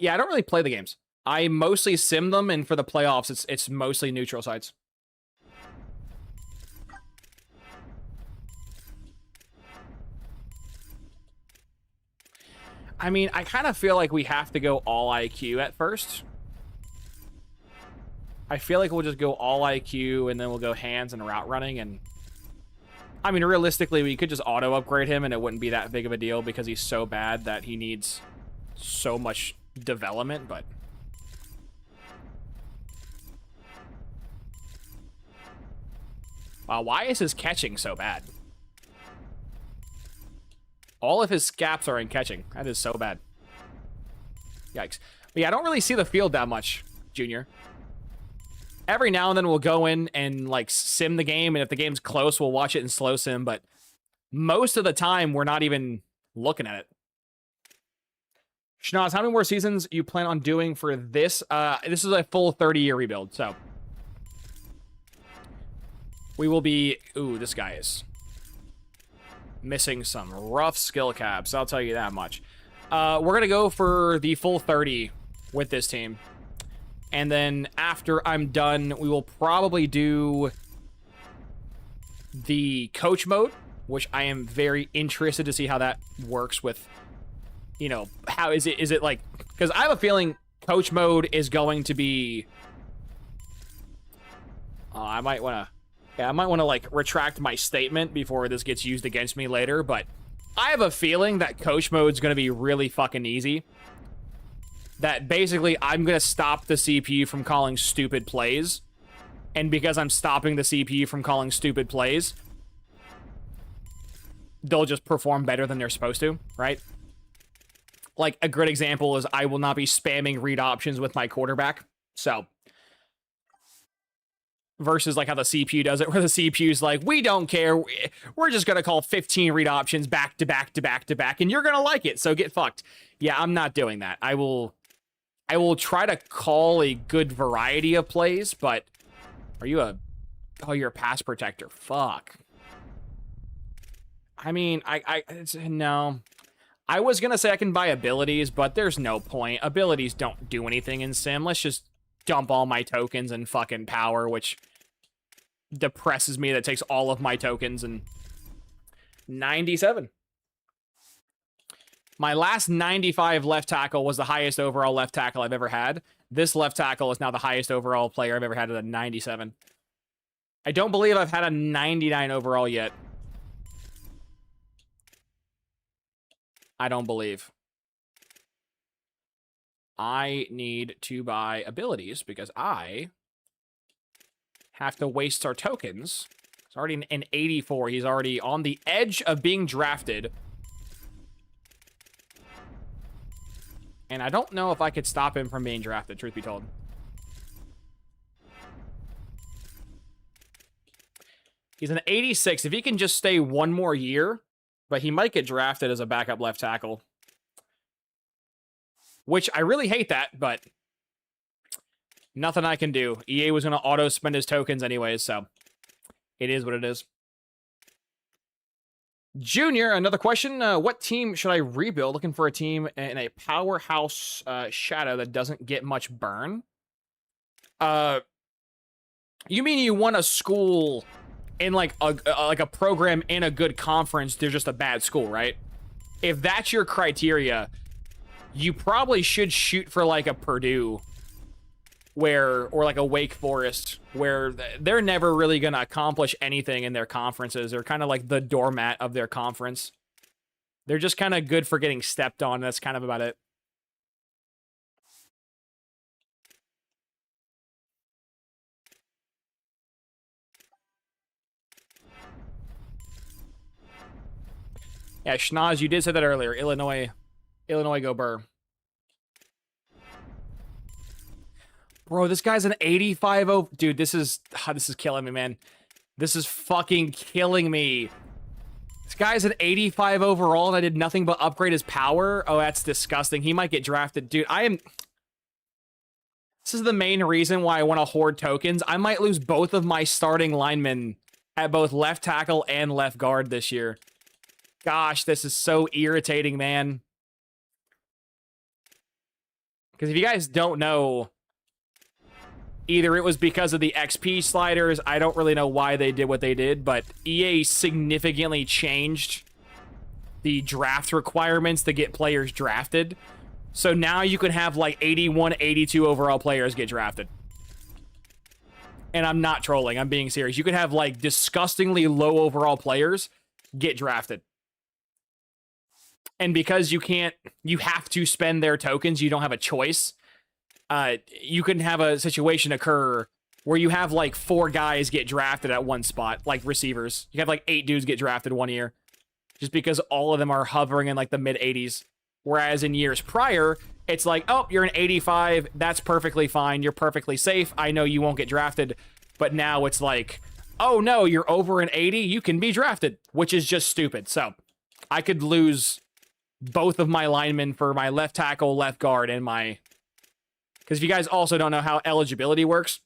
Yeah, I don't really play the games. I mostly sim them, and for the playoffs, it's mostly neutral sites. I mean, I kind of feel like we have to go all IQ at first. I feel like we'll just go all IQ, and then we'll go hands and route running, and... I mean, realistically, we could just auto-upgrade him, and it wouldn't be that big of a deal because he's so bad that he needs so much development, but... why is his catching so bad? All of his scaps are in catching. That is so bad. Yikes. But yeah, I don't really see the field that much, Junior. Every now and then we'll go in and, like, sim the game, and if the game's close, we'll watch it in slow sim, but most of the time, we're not even looking at it. Schnoz, how many more seasons you plan on doing for this? This is a full 30-year rebuild, so... We will be... Ooh, this guy is missing some rough skill caps, I'll tell you that much. We're going to go for the full 30 with this team. And then after I'm done, we will probably do the coach mode, which I am very interested to see how that works with, you know, how is it like, because I have a feeling coach mode is going to be, I might want to like retract my statement before this gets used against me later, but I have a feeling that coach mode is going to be really fucking easy. That basically I'm going to stop the CPU from calling stupid plays. And because I'm stopping the CPU from calling stupid plays, they'll just perform better than they're supposed to, right? Like, a good example is I will not be spamming read options with my quarterback. So, versus like how the CPU does it, where the CPU's like, we don't care. We're just going to call 15 read options back to back to back to back, and you're going to like it, so get fucked. Yeah, I'm not doing that. I will try to call a good variety of plays, but are you a... Oh, you're a pass protector. Fuck. I mean, no. I was going to say I can buy abilities, but there's no point. Abilities don't do anything in Sim. Let's just dump all my tokens and fucking power, which depresses me. That takes all of my tokens, and 97. My last 95 left tackle was the highest overall left tackle I've ever had. This left tackle is now the highest overall player I've ever had at a 97. I don't believe I've had a 99 overall yet. I don't believe. I need to buy abilities because I have to waste our tokens. It's already an 84. He's already on the edge of being drafted. And I don't know if I could stop him from being drafted, truth be told. He's an 86. If he can just stay one more year, but he might get drafted as a backup left tackle. Which, I really hate that, but nothing I can do. EA was going to auto-spend his tokens anyways, so it is what it is. Junior, another question. What team should I rebuild? Looking for a team in a powerhouse shadow that doesn't get much burn. You mean you want a school in like a program in a good conference? They're just a bad school, right? If that's your criteria, you probably should shoot for like a Purdue, or like a Wake Forest, where they're never really going to accomplish anything in their conferences. They're kind of like the doormat of their conference. They're just kind of good for getting stepped on. That's kind of about it. Yeah, Schnoz, you did say that earlier. Illinois go Burr. Bro, this guy's an 85. Dude, this is killing me, man. This is fucking killing me. This guy's an 85 overall, and I did nothing but upgrade his power. Oh, that's disgusting. He might get drafted. Dude, this is the main reason why I want to hoard tokens. I might lose both of my starting linemen at both left tackle and left guard this year. Gosh, this is so irritating, man. Because if you guys don't know, either it was because of the XP sliders, I don't really know why they did what they did, but EA significantly changed the draft requirements to get players drafted. So now you can have like 81, 82 overall players get drafted. And I'm not trolling, I'm being serious. You could have like disgustingly low overall players get drafted. And because you have to spend their tokens, you don't have a choice. You can have a situation occur where you have like 4 guys get drafted at one spot, like receivers. You have like 8 dudes get drafted one year, just because all of them are hovering in like the mid 80s. Whereas in years prior, it's like, oh, you're an 85, that's perfectly fine, you're perfectly safe, I know you won't get drafted. But now it's like, oh no, you're over an 80, you can be drafted, which is just stupid. So I could lose both of my linemen for my left tackle, left guard, and my... Because if you guys also don't know how eligibility works,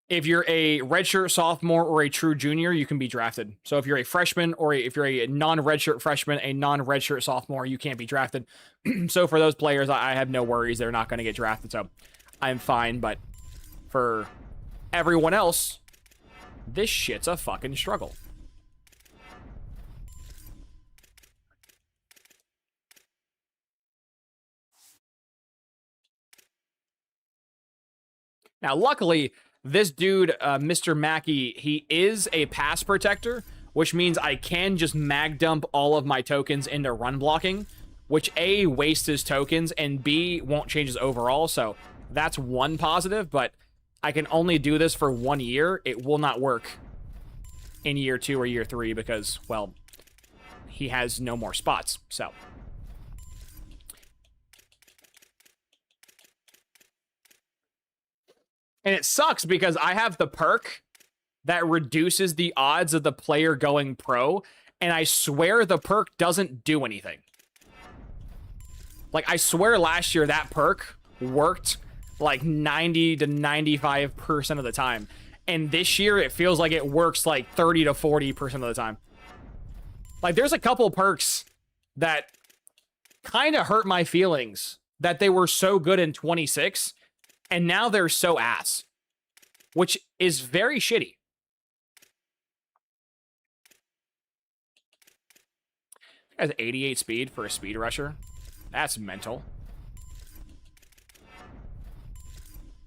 if you're a redshirt sophomore or a true junior, you can be drafted. So if you're a freshman or if you're a non-redshirt freshman, a non-redshirt sophomore, you can't be drafted. So for those players, I have no worries. They're not going to get drafted, so I'm fine. But for everyone else, this shit's a fucking struggle. Now, luckily, this dude, Mr. Mackey, he is a pass protector, which means I can just mag dump all of my tokens into run blocking, which A, wastes his tokens, and B, won't change his overall, so that's one positive, but I can only do this for 1 year. It will not work in year 2 or year 3 because, well, he has no more spots, so... And it sucks because I have the perk that reduces the odds of the player going pro, and I swear the perk doesn't do anything. Like, I swear last year that perk worked like 90 to 95% of the time. And this year it feels like it works like 30 to 40% of the time. Like, there's a couple perks that kind of hurt my feelings that they were so good in 26, and now they're so ass, which is very shitty. Has 88 speed for a speed rusher. That's mental.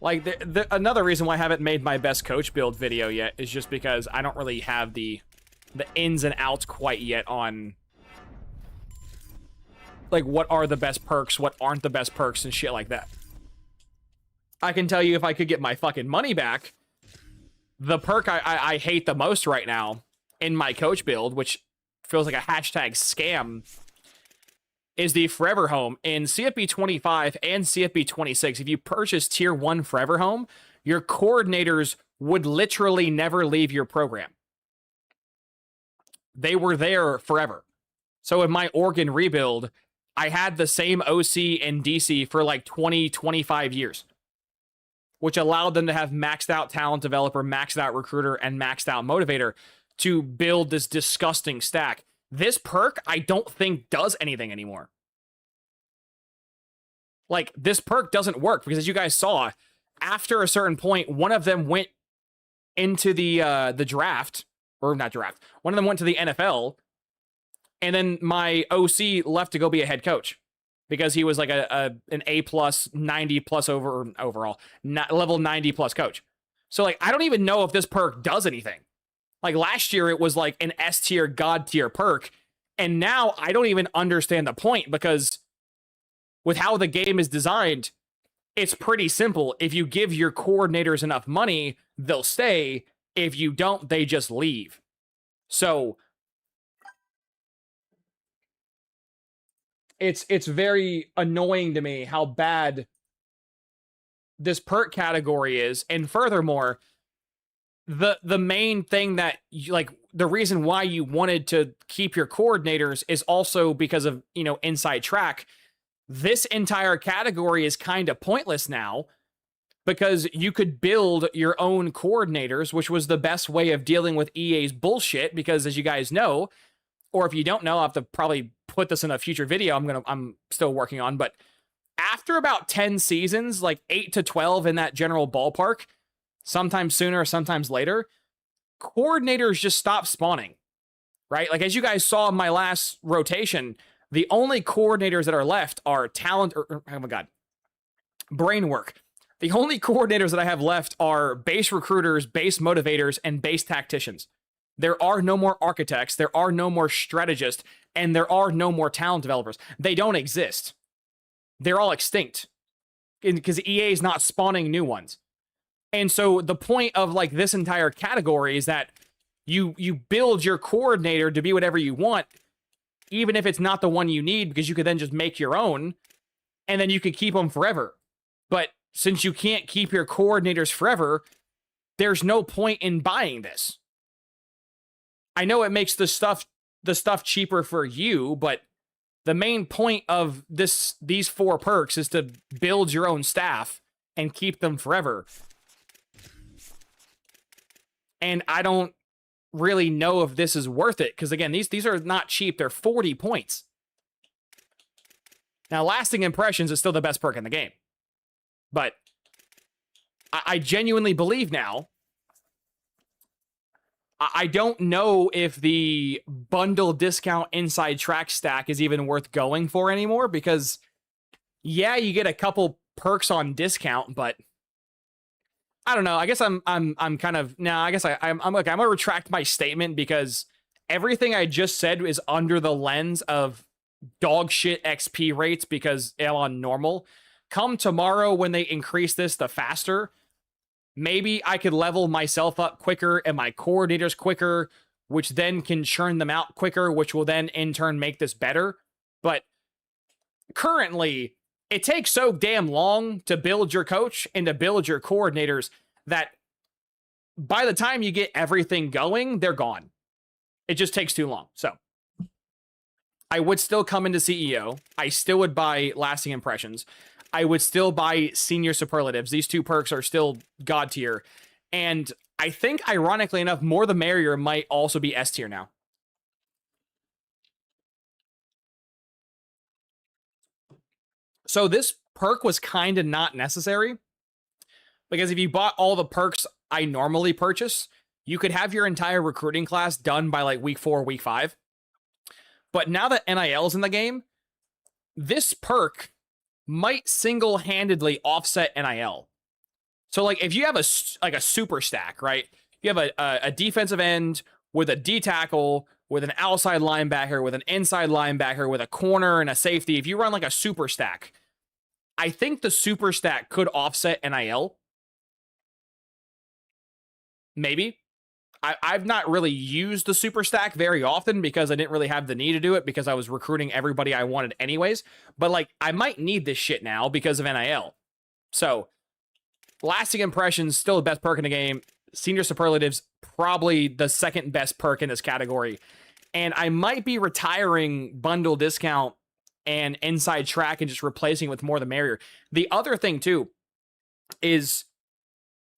Like, another reason why I haven't made my best coach build video yet is just because I don't really have the ins and outs quite yet on, like, what are the best perks, what aren't the best perks, and shit like that. I can tell you if I could get my fucking money back, the perk I hate the most right now in my coach build, which feels like a hashtag scam, is the Forever Home. In CFB 25 and CFB 26, if you purchase Tier 1 Forever Home, your coordinators would literally never leave your program. They were there forever. So in my Oregon rebuild, I had the same OC and DC for like 20, 25 years. Which allowed them to have maxed out talent developer, maxed out recruiter, and maxed out motivator to build this disgusting stack. This perk, I don't think does anything anymore. Like, this perk doesn't work because, as you guys saw, after a certain point, one of them went into the draft, or not draft, one of them went to the NFL, and then my OC left to go be a head coach. Because he was like an A+, 90+ overall, level 90+ coach. So, like, I don't even know if this perk does anything. Like, last year it was like an S tier, God tier perk. And now I don't even understand the point, because with how the game is designed, it's pretty simple. If you give your coordinators enough money, they'll stay. If you don't, they just leave. So it's very annoying to me how bad this perk category is. And furthermore, the main thing that like the reason why you wanted to keep your coordinators is also because of, you know, inside track. This entire category is kind of pointless now because you could build your own coordinators, which was the best way of dealing with EA's bullshit, because as you guys know, or if you don't know, I'll have to probably put this in a future video I'm still working on, but after about 10 seasons, like 8 to 12 in that general ballpark, sometimes sooner, sometimes later, coordinators just stop spawning, right? Like, as you guys saw in my last rotation, the only coordinators that are left are oh my God, brain work. The only coordinators that I have left are base recruiters, base motivators, and base tacticians. There are no more architects, there are no more strategists, and there are no more talent developers. They don't exist. They're all extinct because EA is not spawning new ones. And so the point of like this entire category is that you build your coordinator to be whatever you want, even if it's not the one you need, because you could then just make your own, and then you could keep them forever. But since you can't keep your coordinators forever, there's no point in buying this. I know it makes the stuff cheaper for you, but the main point of these 4 perks is to build your own staff and keep them forever. And I don't really know if this is worth it, because again, these are not cheap. They're 40 points. Now, lasting impressions is still the best perk in the game. But I genuinely believe now, I don't know if the bundle discount inside track stack is even worth going for anymore, because yeah, you get a couple perks on discount, but I don't know. I guess I'm kind of, no, I guess I'm gonna retract my statement, because everything I just said is under the lens of dog shit XP rates, because I'm on normal. Come tomorrow, when they increase this to faster, maybe I could level myself up quicker and my coordinators quicker, which then can churn them out quicker, which will then in turn make this better. But currently, it takes so damn long to build your coach and to build your coordinators that by the time you get everything going, they're gone. It just takes too long. So I would still come into CEO. I still would buy lasting impressions. I would still buy senior superlatives. These 2 perks are still god tier. And I think, ironically enough, more the merrier might also be S tier now. So this perk was kind of not necessary, because if you bought all the perks I normally purchase, you could have your entire recruiting class done by like week 4, week 5. But now that NIL's in the game, this perk might single-handedly offset NIL. So like if you have a super stack, right? You have a defensive end with a D tackle, with an outside linebacker, with an inside linebacker, with a corner and a safety. If you run like a super stack, I think the super stack could offset NIL. Maybe. I've not really used the super stack very often, because I didn't really have the need to do it, because I was recruiting everybody I wanted anyways. But like, I might need this shit now because of NIL. So lasting impressions, still the best perk in the game. Senior superlatives, probably the second best perk in this category. And I might be retiring bundle discount and inside track and just replacing it with more the merrier. The other thing too is,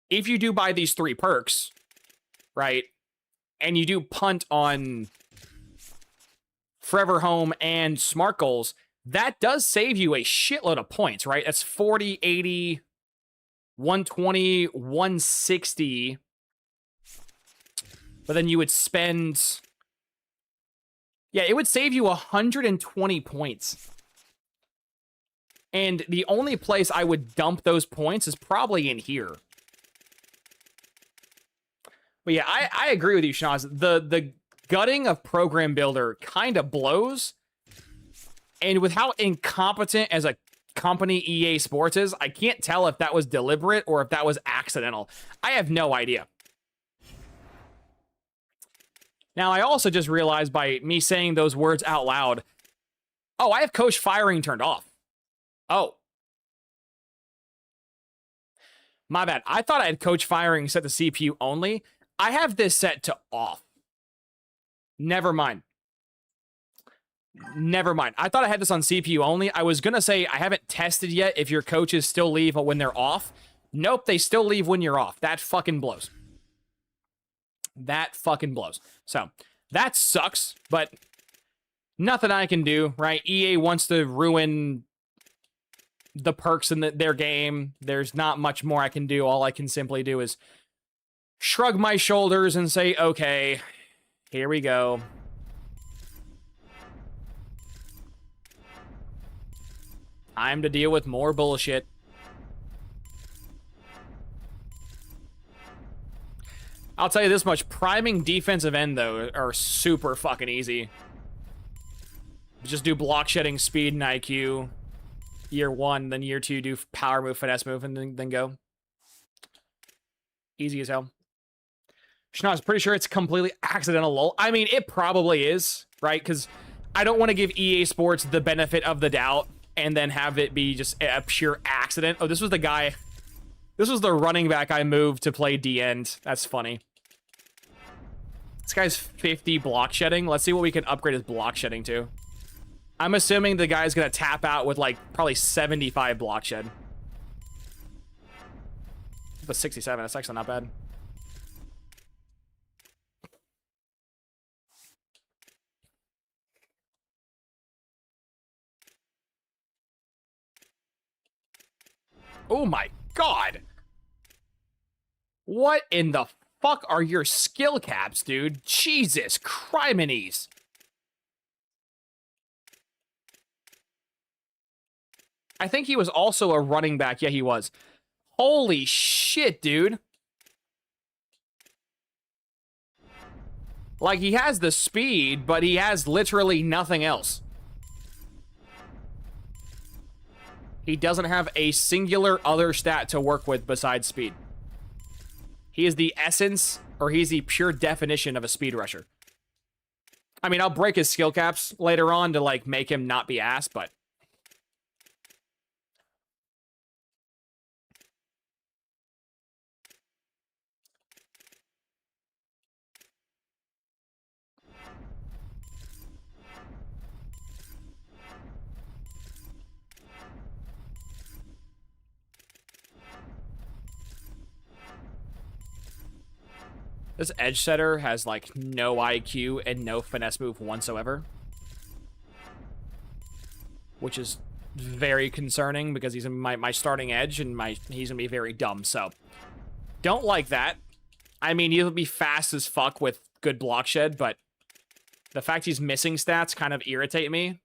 if you do buy these 3 perks, right, and you do punt on Forever Home and Smart Goals, that does save you a shitload of points, right? That's 40, 80, 120, 160. But then you would spend... Yeah, it would save you 120 points. And the only place I would dump those points is probably in here. But yeah, I agree with you, Shanaz. The gutting of Program Builder kind of blows. And with how incompetent as a company EA Sports is, I can't tell if that was deliberate or if that was accidental. I have no idea. Now, I also just realized by me saying those words out loud, oh, I have coach firing turned off. Oh. My bad. I thought I had coach firing set to CPU only. I have this set to off. Never mind. Never mind. I thought I had this on CPU only. I was going to say I haven't tested yet if your coaches still leave when they're off. Nope, they still leave when you're off. That fucking blows. That fucking blows. So, that sucks, but Nothing I can do, right? EA wants to ruin the perks in their game. There's not much more I can do. All I can simply do is shrug my shoulders and say, okay, here we go. Time to deal with more bullshit. I'll tell you this much, priming defensive end, though, are super fucking easy. Just do block shedding, speed, and IQ. Year 1, then year 2, do power move, finesse move, and then go. Easy as hell. Schnoz's pretty sure it's completely accidental, lol. I mean, it probably is, right? Because I don't want to give EA Sports the benefit of the doubt and then have it be just a pure accident. Oh, this was the guy... This was the running back I moved to play D-end. That's funny. This guy's 50 block shedding. Let's see what we can upgrade his block shedding to. I'm assuming the guy's gonna tap out with like probably 75 block shed. But 67, that's actually not bad. Oh my god! What in the fuck are your skill caps, dude? Jesus criminies! I think he was also a running back. Yeah, he was. Holy shit, dude. Like, he has the speed, but he has literally nothing else. He doesn't have a singular other stat to work with besides speed. He is the essence, or he's the pure definition of a speed rusher. I mean, I'll break his skill caps later on to, like, make him not be ass, but... This edge setter has, like, no IQ and no finesse move whatsoever. Which is very concerning because he's my starting edge and he's gonna be very dumb, so. Don't like that. I mean, he'll be fast as fuck with good block shed, but the fact he's missing stats kind of irritate me.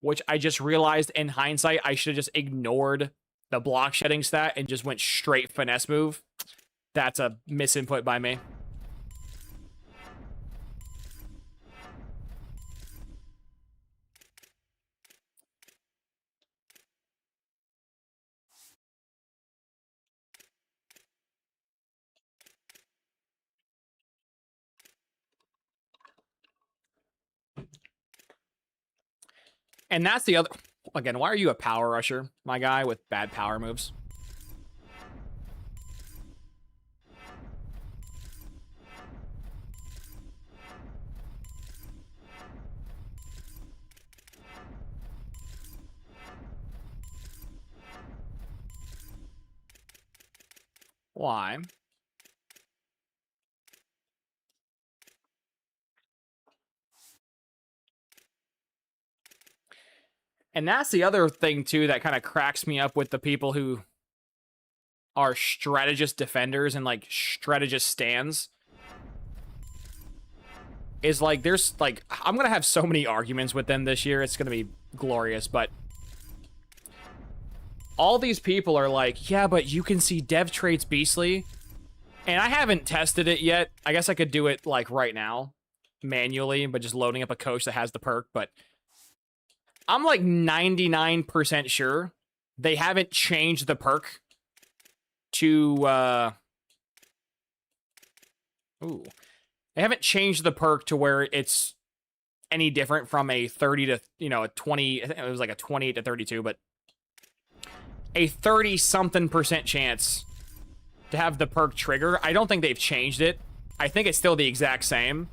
Which I just realized in hindsight, I should have just ignored the block shedding stat and just went straight finesse move. That's a misinput by me. And that's the other... Again, why are you a power rusher, my guy, with bad power moves? Why? And that's the other thing, too, that kind of cracks me up with the people who are strategist defenders and, like, strategist stands. Is, like, there's, like, I'm going to have so many arguments with them this year. It's going to be glorious, but... all these people are like, yeah, but you can see dev traits beastly. And I haven't tested it yet. I guess I could do it, like, right now. Manually, but just loading up a coach that has the perk, but... I'm like 99% sure they haven't changed the perk to, ooh. They haven't changed the perk to where it's any different from a 30 to, you know, a 20, I think it was like a 28 to 32, but a 30-something% chance to have the perk trigger. I don't think they've changed it. I think it's still the exact same.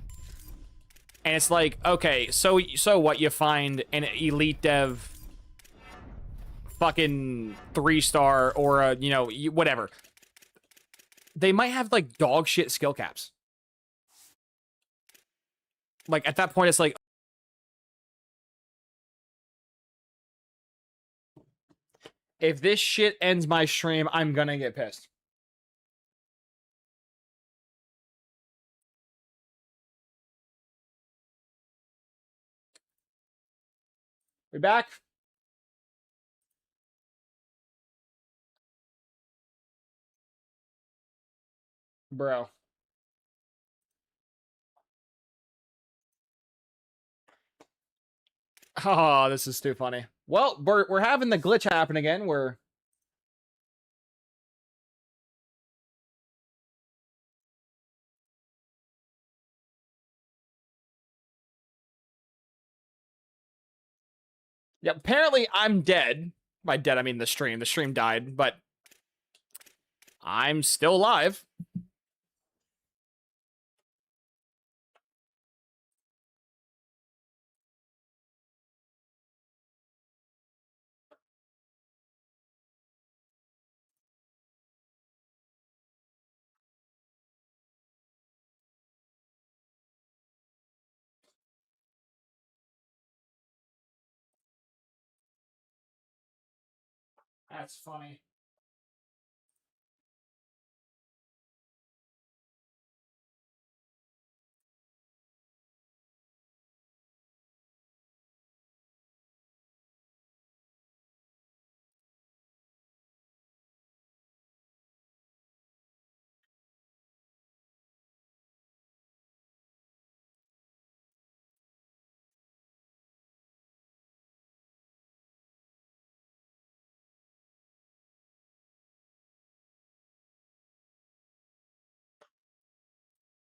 And it's like, okay, so what, you find an elite dev fucking 3-star or a, you know, whatever. They might have, like, dog shit skill caps. Like, at that point, it's like, If this shit ends my stream, I'm gonna get pissed. We back? Bro. Oh, this is too funny. Well, we're having the glitch happen again. Yeah, apparently I'm dead. By dead, I mean the stream. The stream died, but I'm still alive. That's funny.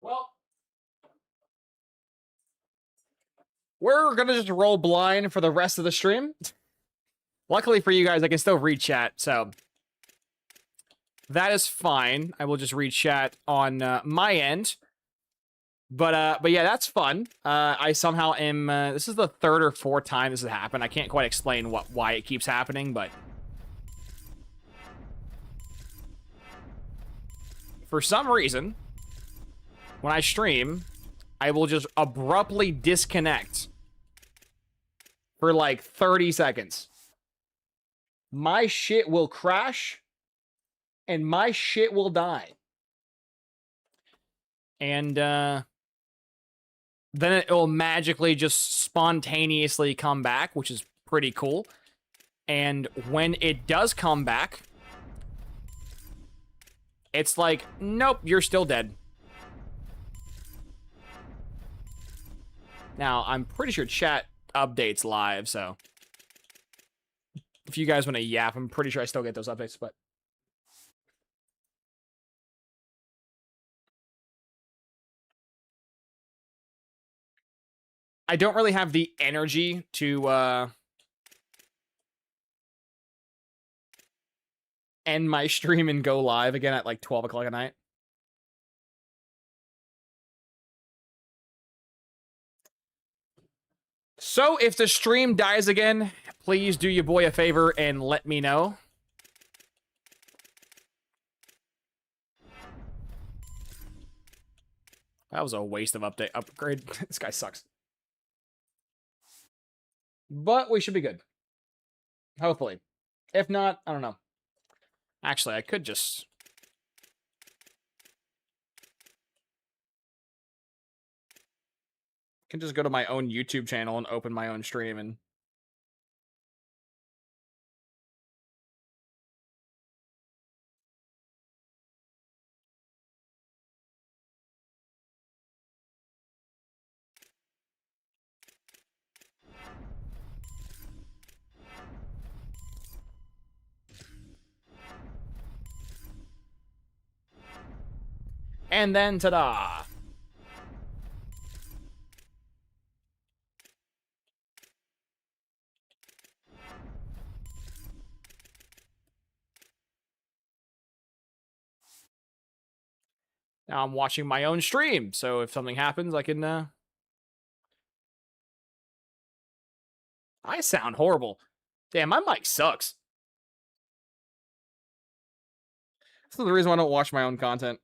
Well, we're gonna just roll blind for the rest of the stream. Luckily for you guys, I can still read chat, so that is fine. I will just read chat on my end. But yeah, that's fun. I somehow am. This is the third or fourth time this has happened. I can't quite explain why it keeps happening, but for some reason, when I stream, I will just abruptly disconnect for like 30 seconds. My shit will crash, and my shit will die. And then it will magically just spontaneously come back, which is pretty cool. And when it does come back, it's like, nope, you're still dead. Now, I'm pretty sure chat updates live, so if you guys want to yap, I'm pretty sure I still get those updates, but I don't really have the energy to end my stream and go live again at like 12 o'clock at night. So if the stream dies again, please do your boy a favor and let me know. That was a waste of upgrade. This guy sucks. But we should be good. Hopefully. If not, I don't know. Actually, I could just... can just go to my own YouTube channel and open my own stream and... and then, ta-da! Now I'm watching my own stream, so if something happens, I can, I sound horrible. Damn, my mic sucks. This is the reason why I don't watch my own content.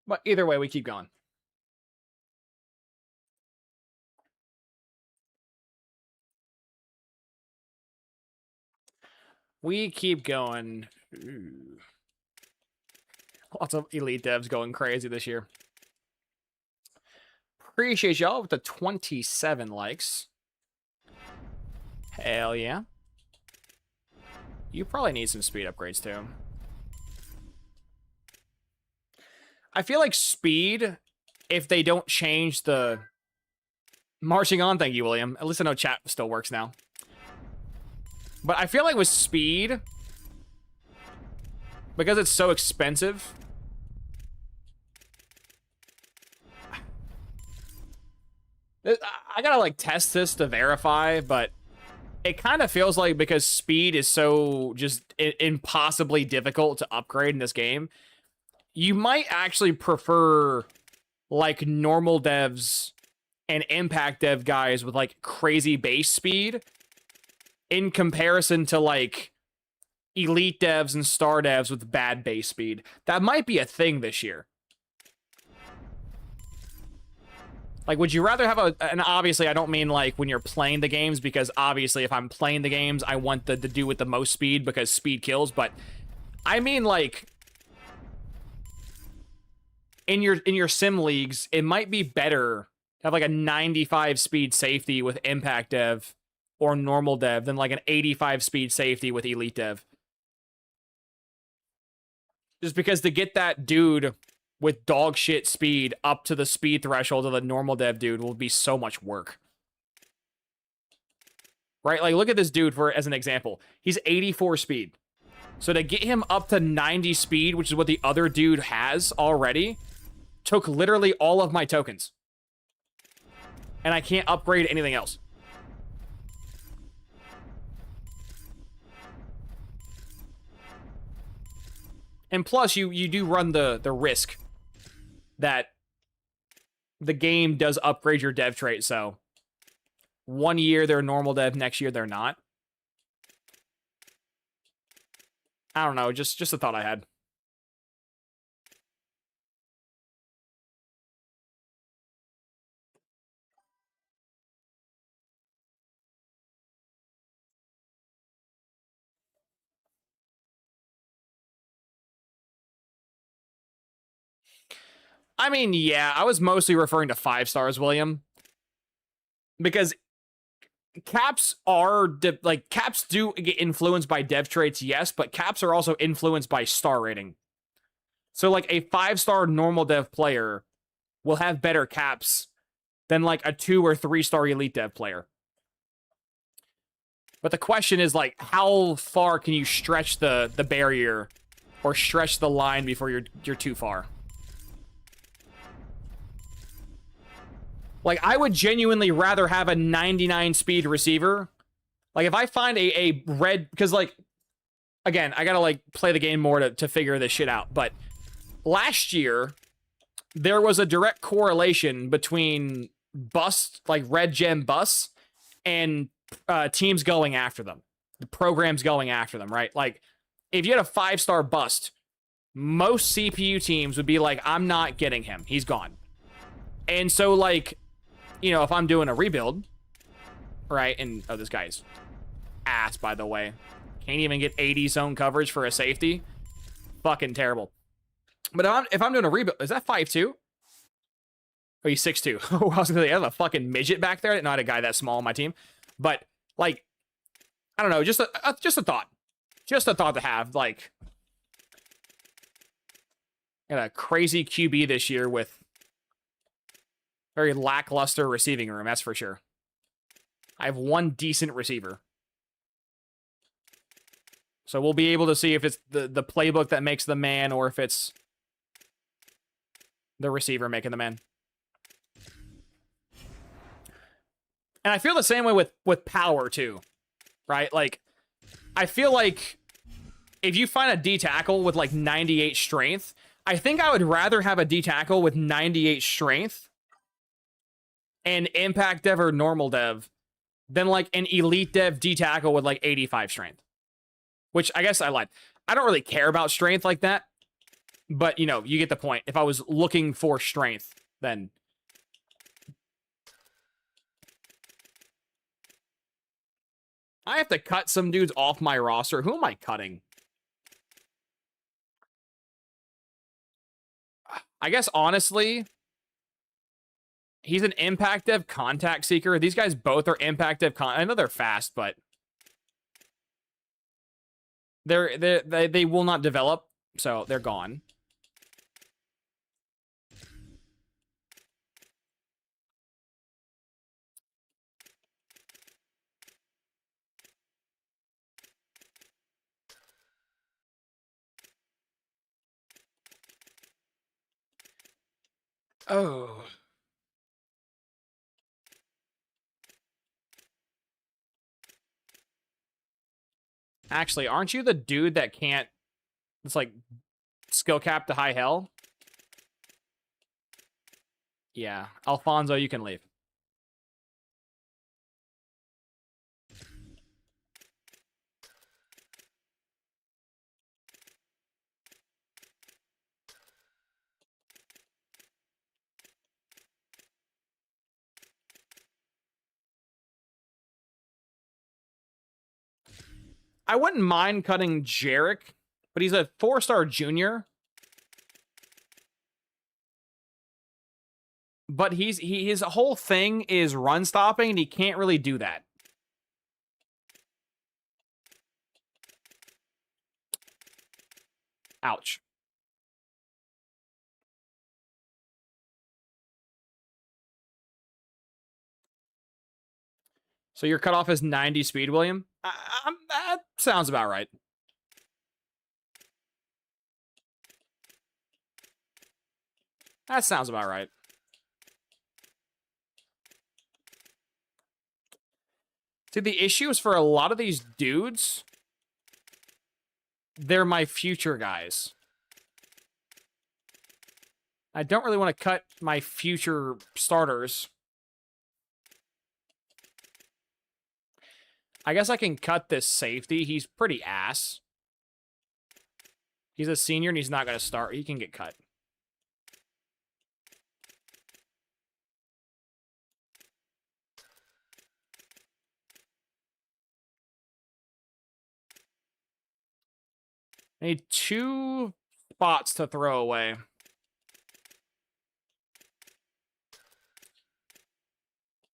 But either way, we keep going. We keep going. Ooh. Lots of elite devs going crazy this year. Appreciate y'all with the 27 likes. Hell yeah. You probably need some speed upgrades too. I feel like speed, if they don't change the... Marching on, thank you, William. At least I know chat still works now. But I feel like with speed, because it's so expensive... I gotta, like, test this to verify, but it kind of feels like because speed is so just impossibly difficult to upgrade in this game, you might actually prefer, like, normal devs and impact dev guys with, like, crazy base speed in comparison to, like, elite devs and star devs with bad base speed. That might be a thing this year. Like, would you rather have and obviously I don't mean like when you're playing the games, because obviously if I'm playing the games, I want the dude with the most speed because speed kills, but I mean like in your sim leagues, it might be better to have like a 95 speed safety with impact dev or normal dev than like an 85 speed safety with elite dev. Just because to get that dude with dog shit speed up to the speed threshold of the normal dev dude will be so much work. Right? Like, look at this dude as an example. He's 84 speed. So to get him up to 90 speed, which is what the other dude has already, took literally all of my tokens. And I can't upgrade anything else. And plus, you do run the risk that the game does upgrade your dev trait, so 1 year they're normal dev, next year they're not. I don't know, just a thought I had. I mean, yeah, I was mostly referring to 5 stars, William. Because caps are, like, caps do get influenced by dev traits, yes, but caps are also influenced by star rating. So, like, a 5-star normal dev player will have better caps than, like, a 2 or 3-star elite dev player. But the question is, like, how far can you stretch the barrier or stretch the line before you're too far? Like, I would genuinely rather have a 99 speed receiver. Like, if I find a red... Because, like, again, I gotta, like, play the game more to figure this shit out. But last year, there was a direct correlation between bust, like, red gem busts, and teams going after them. The programs going after them, right? Like, if you had a 5-star bust, most CPU teams would be like, I'm not getting him. He's gone. And so, like... You know, if I'm doing a rebuild, right, and, oh, this guy's ass, by the way. Can't even get 80 zone coverage for a safety. Fucking terrible. But if I'm doing a rebuild, is that 5'2"? Oh, he's 6'2". Oh, I was gonna say, I have a fucking midget back there. I didn't know I had a guy that small on my team. But, like, I don't know, just a thought. Just a thought to have, like, got a crazy QB this year with very lackluster receiving room, that's for sure. I have one decent receiver. So we'll be able to see if it's the playbook that makes the man or if it's the receiver making the man. And I feel the same way with power, too. Right? Like, I feel like if you find a D tackle with, like, 98 strength, I think I would rather have a D tackle with 98 strength and impact dev or normal dev than like an elite dev D tackle with like 85 strength. Which I guess I lied. I don't really care about strength like that. But, you know, you get the point. If I was looking for strength, then... I have to cut some dudes off my roster. Who am I cutting? I guess, honestly, he's an impact dev contact seeker. These guys both are impact dev I know they're fast, but... They will not develop, so they're gone. Oh. Actually, aren't you the dude that can't... It's like skill cap to high hell? Yeah. Alfonso, you can leave. I wouldn't mind cutting Jarek, but he's a 4-star junior. But his whole thing is run stopping, and he can't really do that. Ouch. So your cutoff is 90 speed, William? That sounds about right. That sounds about right. See, the issue is for a lot of these dudes, they're my future guys. I don't really want to cut my future starters. I guess I can cut this safety. He's pretty ass. He's a senior and he's not going to start. He can get cut. I need 2 spots to throw away.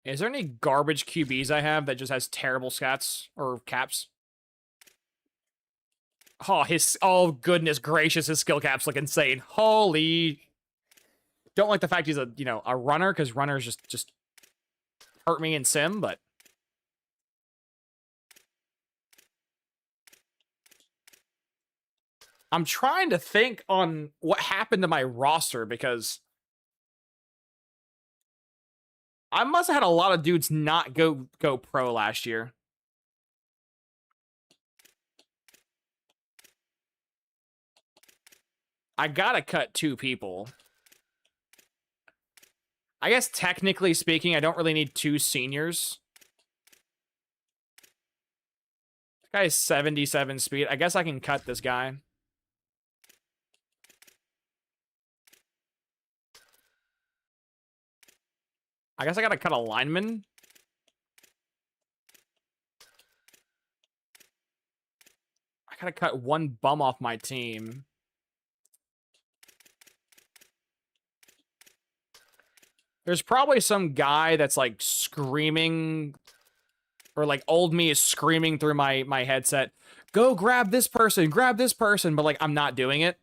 Is there any garbage QBs I have that just has terrible stats or caps? Oh, goodness gracious, his skill caps look insane. Holy. Don't like the fact he's a runner, because runners just hurt me in sim, but. I'm trying to think on what happened to my roster, because I must have had a lot of dudes not go pro last year. I gotta cut 2 people. I guess technically speaking, I don't really need 2 seniors. This guy is 77 speed. I guess I can cut this guy. I guess I gotta cut a lineman. I gotta cut 1 bum off my team. There's probably some guy that's like screaming, or like old me is screaming through my headset, go grab this person, but like I'm not doing it.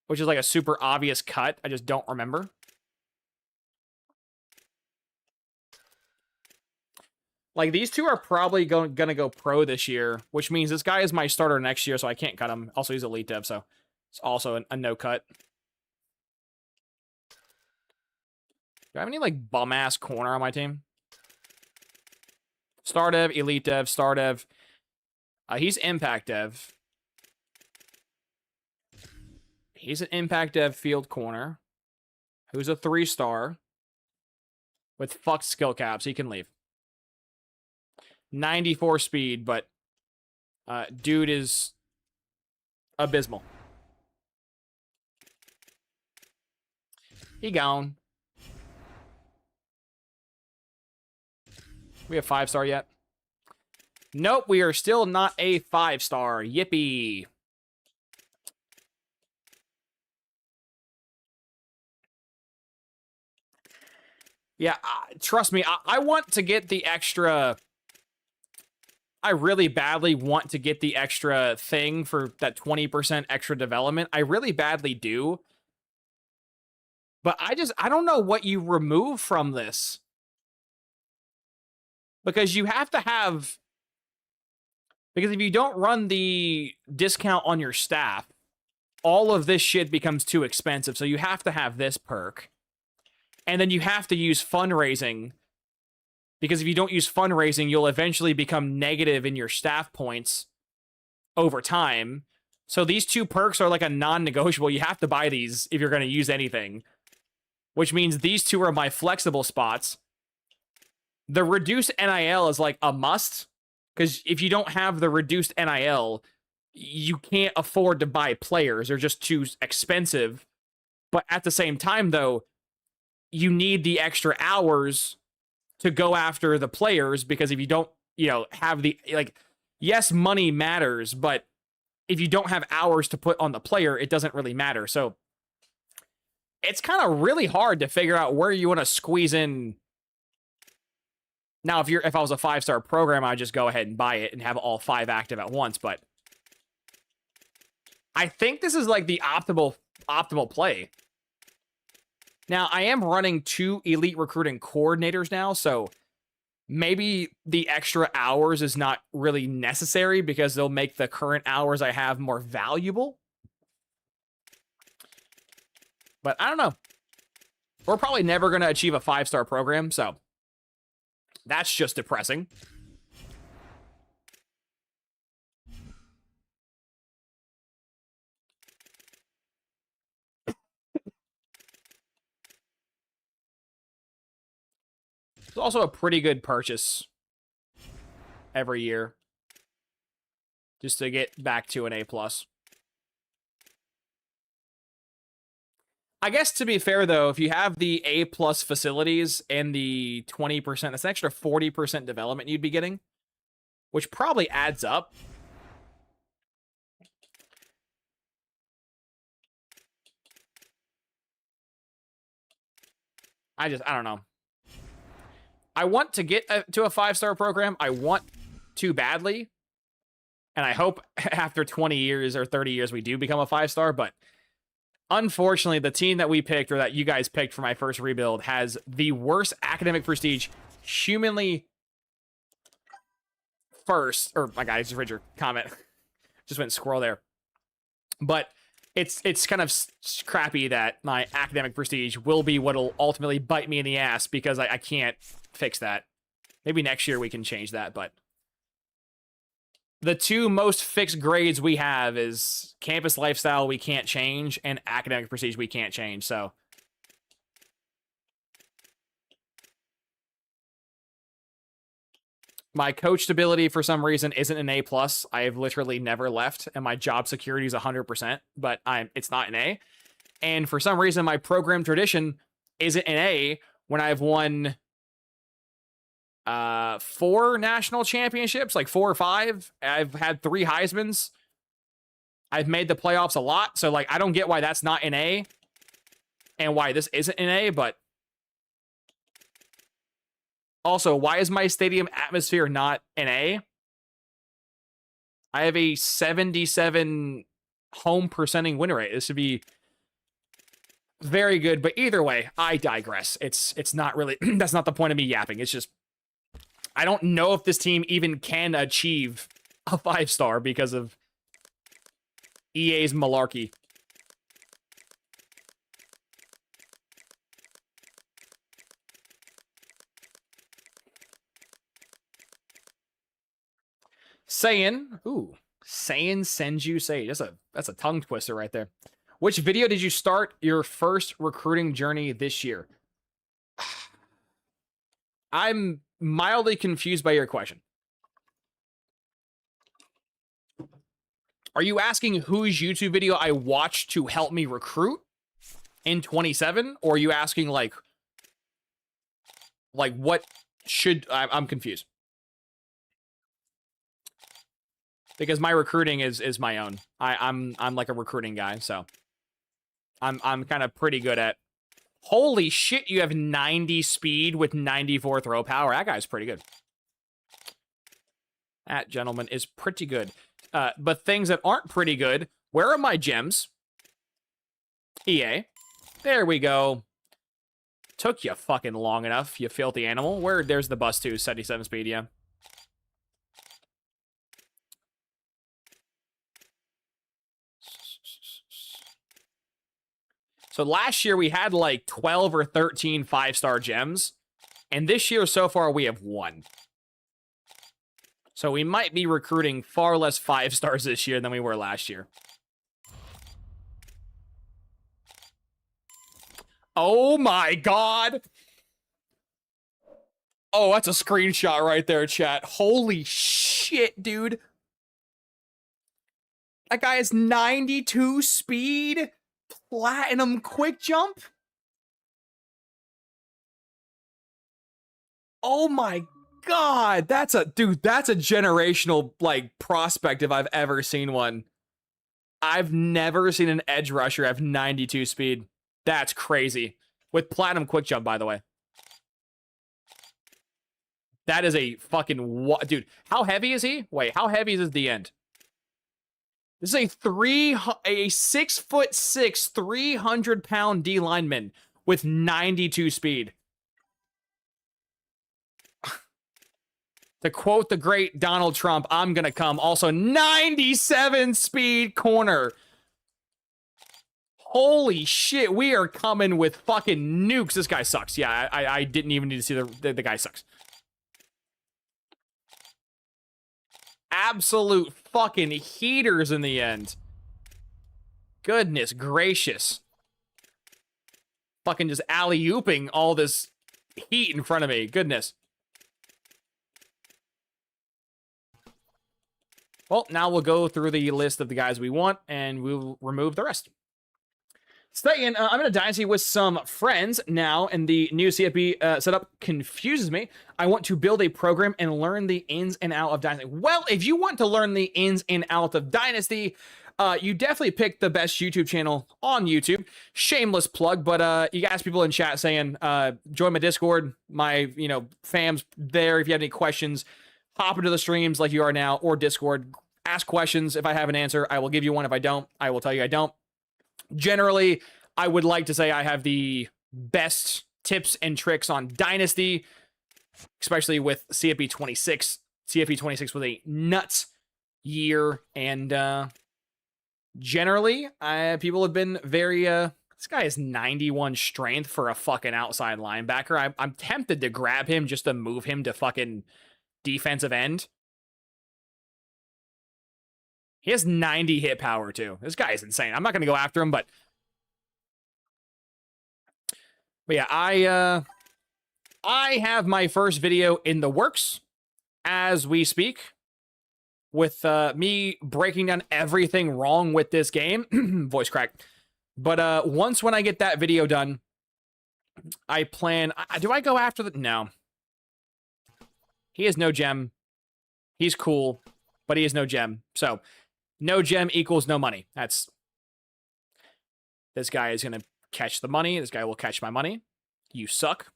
Which is like a super obvious cut. I just don't remember. Like, these 2 are probably gonna go pro this year, which means this guy is my starter next year, so I can't cut him. Also, he's elite dev, so it's also a no cut. Do I have any, like, bum-ass corner on my team? Star dev, elite dev, star dev. He's impact dev. He's an impact dev field corner, who's a 3-star with fucked skill caps. He can leave. 94 speed, but dude is abysmal. He gone. We have 5-star yet? Nope, we are still not a 5-star. Yippee. Yeah, trust me, I want to get the extra... I really badly want to get the extra thing for that 20% extra development. I really badly do. But I don't know what you remove from this. Because you have to have... Because if you don't run the discount on your staff, all of this shit becomes too expensive. So you have to have this perk. And then you have to use fundraising. Because if you don't use fundraising, you'll eventually become negative in your staff points over time. So these two perks are like a non-negotiable. You have to buy these if you're going to use anything. Which means these two are my flexible spots. The reduced NIL is like a must. Because if you don't have the reduced NIL, you can't afford to buy players. They're just too expensive. But at the same time, though, you need the extra hours to go after the players, because if you don't, have the, like, yes, money matters, but if you don't have hours to put on the player, it doesn't really matter. So it's kind of really hard to figure out where you want to squeeze in. Now, if I was a 5-star program, I'd just go ahead and buy it and have all 5 active at once, but I think this is like the optimal play. Now, I am running 2 elite recruiting coordinators now, so maybe the extra hours is not really necessary because they'll make the current hours I have more valuable. But I don't know. We're probably never going to achieve a 5-star program, so that's just depressing. It's also a pretty good purchase every year just to get back to an A+. I guess, to be fair, though, if you have the A+ facilities and the 20%, that's an extra 40% development you'd be getting, which probably adds up. I don't know. I want to get to a 5-star program. I want to badly. And I hope after 20 years or 30 years we do become a 5-star, but unfortunately, the team that we picked, or that you guys picked for my first rebuild, has the worst academic prestige humanly first. Or, my guy, just read your comment. Just went squirrel there. But it's kind of crappy that my academic prestige will be what'll ultimately bite me in the ass, because I can't fix that. Maybe next year we can change that, but the 2 most fixed grades we have is campus lifestyle we can't change, and academic prestige we can't change, so my coach stability, for some reason, isn't an A+. I have literally never left, and my job security is 100%, but it's not an A. And for some reason, my program tradition isn't an A when I've won 4 national championships, like 4 or 5. I've had 3 Heismans. I've made the playoffs a lot, so, like, I don't get why that's not an A and why this isn't an A, but also, why is my stadium atmosphere not an A? I have a 77 home percenting win rate. This would be very good, but either way, I digress. It's not really, that's not the point of me yapping. It's just, I don't know if this team even can achieve a 5-star because of EA's malarkey. Saiyan, ooh, Saiyan Senju Sei. That's a tongue twister right there. Which video did you start your first recruiting journey this year? I'm mildly confused by your question. Are you asking whose YouTube video I watched to help me recruit? in 27? Or are you asking, like what should... I'm confused. Because my recruiting is my own. I'm like a recruiting guy, so... I'm kind of pretty good at... Holy shit, you have 90 speed with 94 throw power. That guy's pretty good. That gentleman is pretty good. But things that aren't pretty good... Where are my gems? EA. There we go. Took you fucking long enough, you filthy animal. There's the bus too, 77 speed, yeah. So last year we had like 12 or 13 5-star gems. And this year so far we have 1. So we might be recruiting far less 5-stars this year than we were last year. Oh my god! Oh, that's a screenshot right there, chat. Holy shit, dude. That guy has 92 speed, platinum quick jump. Oh my god, that's a generational, like, prospect if I've ever seen one. I've never seen an edge rusher have 92 speed. That's crazy. With platinum quick jump, by the way. That is a fucking... Dude, how heavy is he? Wait, how heavy is his the end? This is a 6'6", 300-pound D lineman with 92 speed. To quote the great Donald Trump, I'm gonna come. Also, 97 speed corner. Holy shit, we are coming with fucking nukes. This guy sucks. Yeah, I didn't even need to see the guy sucks. Absolute fucking heaters in the end. Goodness gracious. Fucking just alley-ooping all this heat in front of me. Goodness. Well, now we'll go through the list of the guys we want, and we'll remove the rest. Staying, I'm in a dynasty with some friends now, and the new CFB setup confuses me. I want to build a program and learn the ins and out of Dynasty. Well, if you want to learn the ins and out of Dynasty, you definitely picked the best YouTube channel on YouTube. Shameless plug, but you guys, people in chat saying, join my Discord, my, fams there. If you have any questions, hop into the streams like you are now, or Discord. Ask questions. If I have an answer, I will give you one. If I don't, I will tell you I don't. Generally, I would like to say I have the best tips and tricks on Dynasty, especially with CFB 26. CFB 26 was a nuts year, and generally, people have been very... this guy has 91 strength for a fucking outside linebacker. I'm tempted to grab him just to move him to fucking defensive end. He has 90 hit power, too. This guy is insane. I'm not going to go after him, but yeah, I have my first video in the works as we speak with me breaking down everything wrong with this game. Voice crack. But when I get that video done, I plan... do I go after the... No. He has no gem. He's cool, but he has no gem. So... no gem equals no money. That's... this guy is going to catch the money. This guy will catch my money. You suck.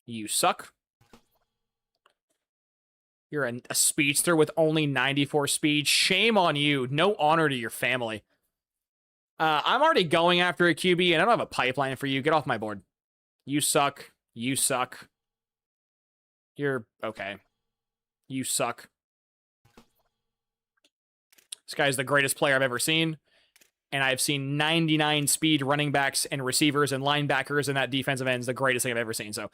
You suck. You're a speedster with only 94 speed. Shame on you. No honor to your family. I'm already going after a QB, and I don't have a pipeline for you. Get off my board. You suck. You suck. You're... okay. You suck. This guy is the greatest player I've ever seen. And I've seen 99 speed running backs and receivers and linebackers, and that defensive end is the greatest thing I've ever seen. So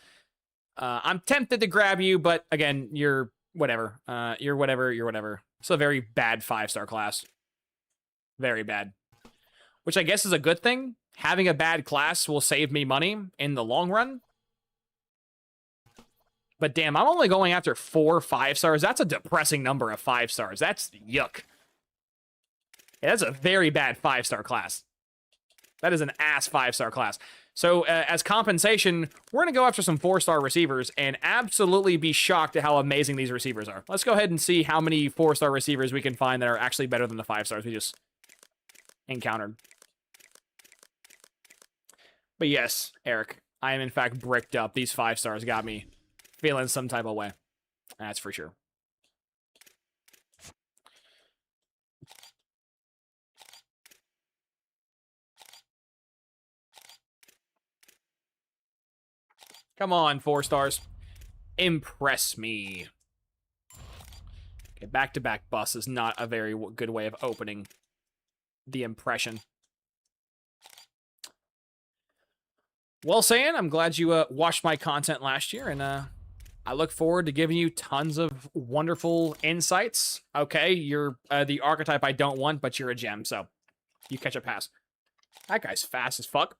I'm tempted to grab you, but again, you're whatever. You're whatever. It's a very bad 5-star class. Very bad. Which I guess is a good thing. Having a bad class will save me money in the long run. But damn, I'm only going after 4 5-stars. That's a depressing number of 5-stars. That's yuck. Yeah, that's a very bad 5-star class. That is an ass 5-star class. So as compensation, we're going to go after some 4-star receivers and absolutely be shocked at how amazing these receivers are. Let's go ahead and see how many 4-star receivers we can find that are actually better than the 5 stars we just encountered. But yes, Eric, I am in fact bricked up. These 5 stars got me feeling some type of way. That's for sure. Come on, 4 stars. Impress me. Okay, back-to-back bus is not a very good way of opening the impression. Well, Saiyan, I'm glad you watched my content last year, and I look forward to giving you tons of wonderful insights. Okay, you're the archetype I don't want, but you're a gem, so you catch a pass. That guy's fast as fuck.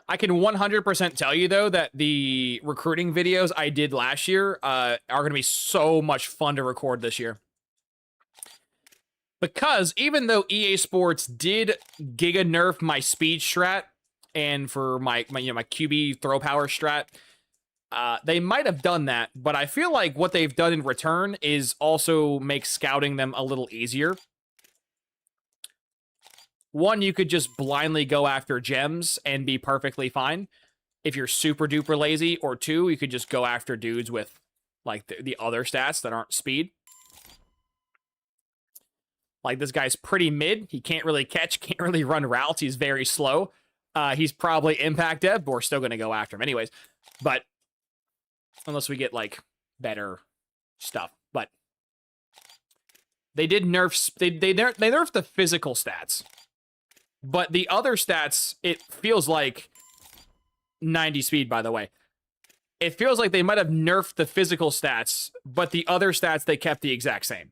I can 100% tell you, though, that the recruiting videos I did last year are going to be so much fun to record this year. Because even though EA Sports did giga nerf my speed strat and for my QB throw power strat, they might have done that, but I feel like what they've done in return is also make scouting them a little easier. One, you could just blindly go after gems and be perfectly fine if you're super duper lazy, or two, you could just go after dudes with like the other stats that aren't speed. Like, this guy's pretty mid. He can't really catch, can't really run routes. He's very slow. He's probably impact dev, but we're still going to go after him anyways. But unless we get, like, better stuff. But they did nerf... They nerfed the physical stats. But the other stats, it feels like... 90 speed, by the way. It feels like they might have nerfed the physical stats, but the other stats, they kept the exact same.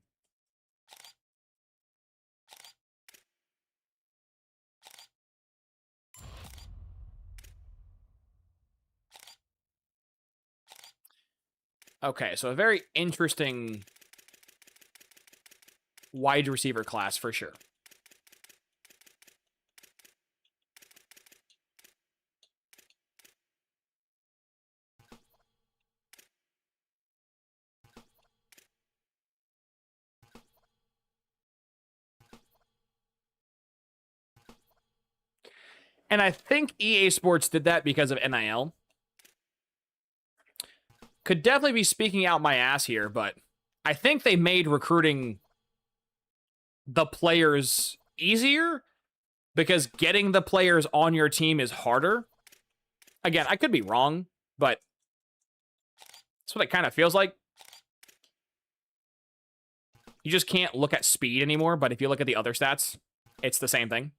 Okay, so a very interesting wide receiver class for sure. And I think EA Sports did that because of NIL. Could definitely be speaking out my ass here, but I think they made recruiting the players easier because getting the players on your team is harder. Again, I could be wrong, but that's what it kind of feels like. You just can't look at speed anymore, but if you look at the other stats, it's the same thing.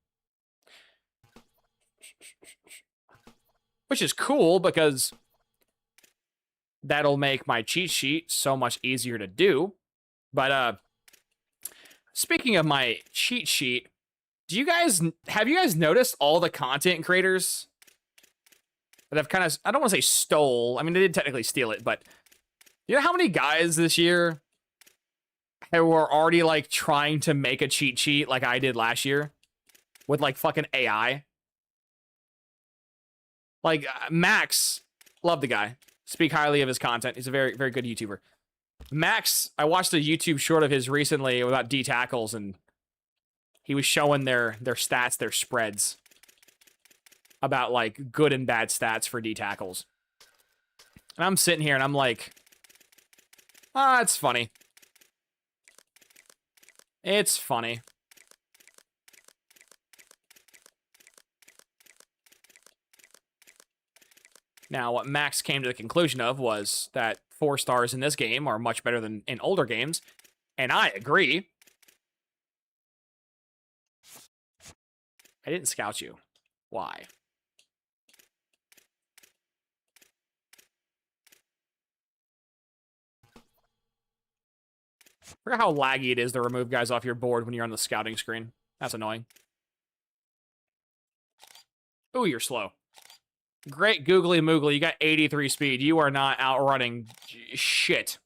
Which is cool because that'll make my cheat sheet so much easier to do. But speaking of my cheat sheet, have you guys noticed all the content creators that have kind of, I don't want to say stole, I mean, they did technically steal it, but you know how many guys this year who were already like trying to make a cheat sheet like I did last year with like fucking AI? Like Max, love the guy. Speak highly of his content. He's a very, very good YouTuber. Max, I watched a YouTube short of his recently about D tackles, and he was showing their stats, their spreads about like good and bad stats for D tackles. And I'm sitting here and I'm like, it's funny. It's funny. Now, what Max came to the conclusion of was that 4 stars in this game are much better than in older games, and I agree. I didn't scout you. Why? I forgot how laggy it is to remove guys off your board when you're on the scouting screen. That's annoying. Ooh, you're slow. Great googly moogly. You got 83 speed. You are not outrunning shit.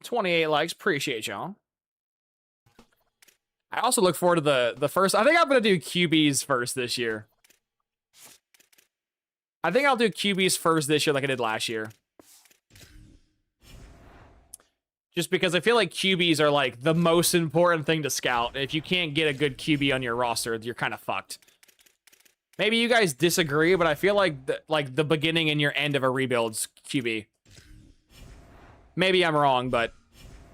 28 likes. Appreciate y'all. I also look forward to the first. I think I'm going to do QBs first this year. I think I'll do QBs first this year like I did last year. Just because I feel like QBs are like the most important thing to scout. If you can't get a good QB on your roster, you're kind of fucked. Maybe you guys disagree, but I feel like the beginning and your end of a rebuild's QB. Maybe I'm wrong, but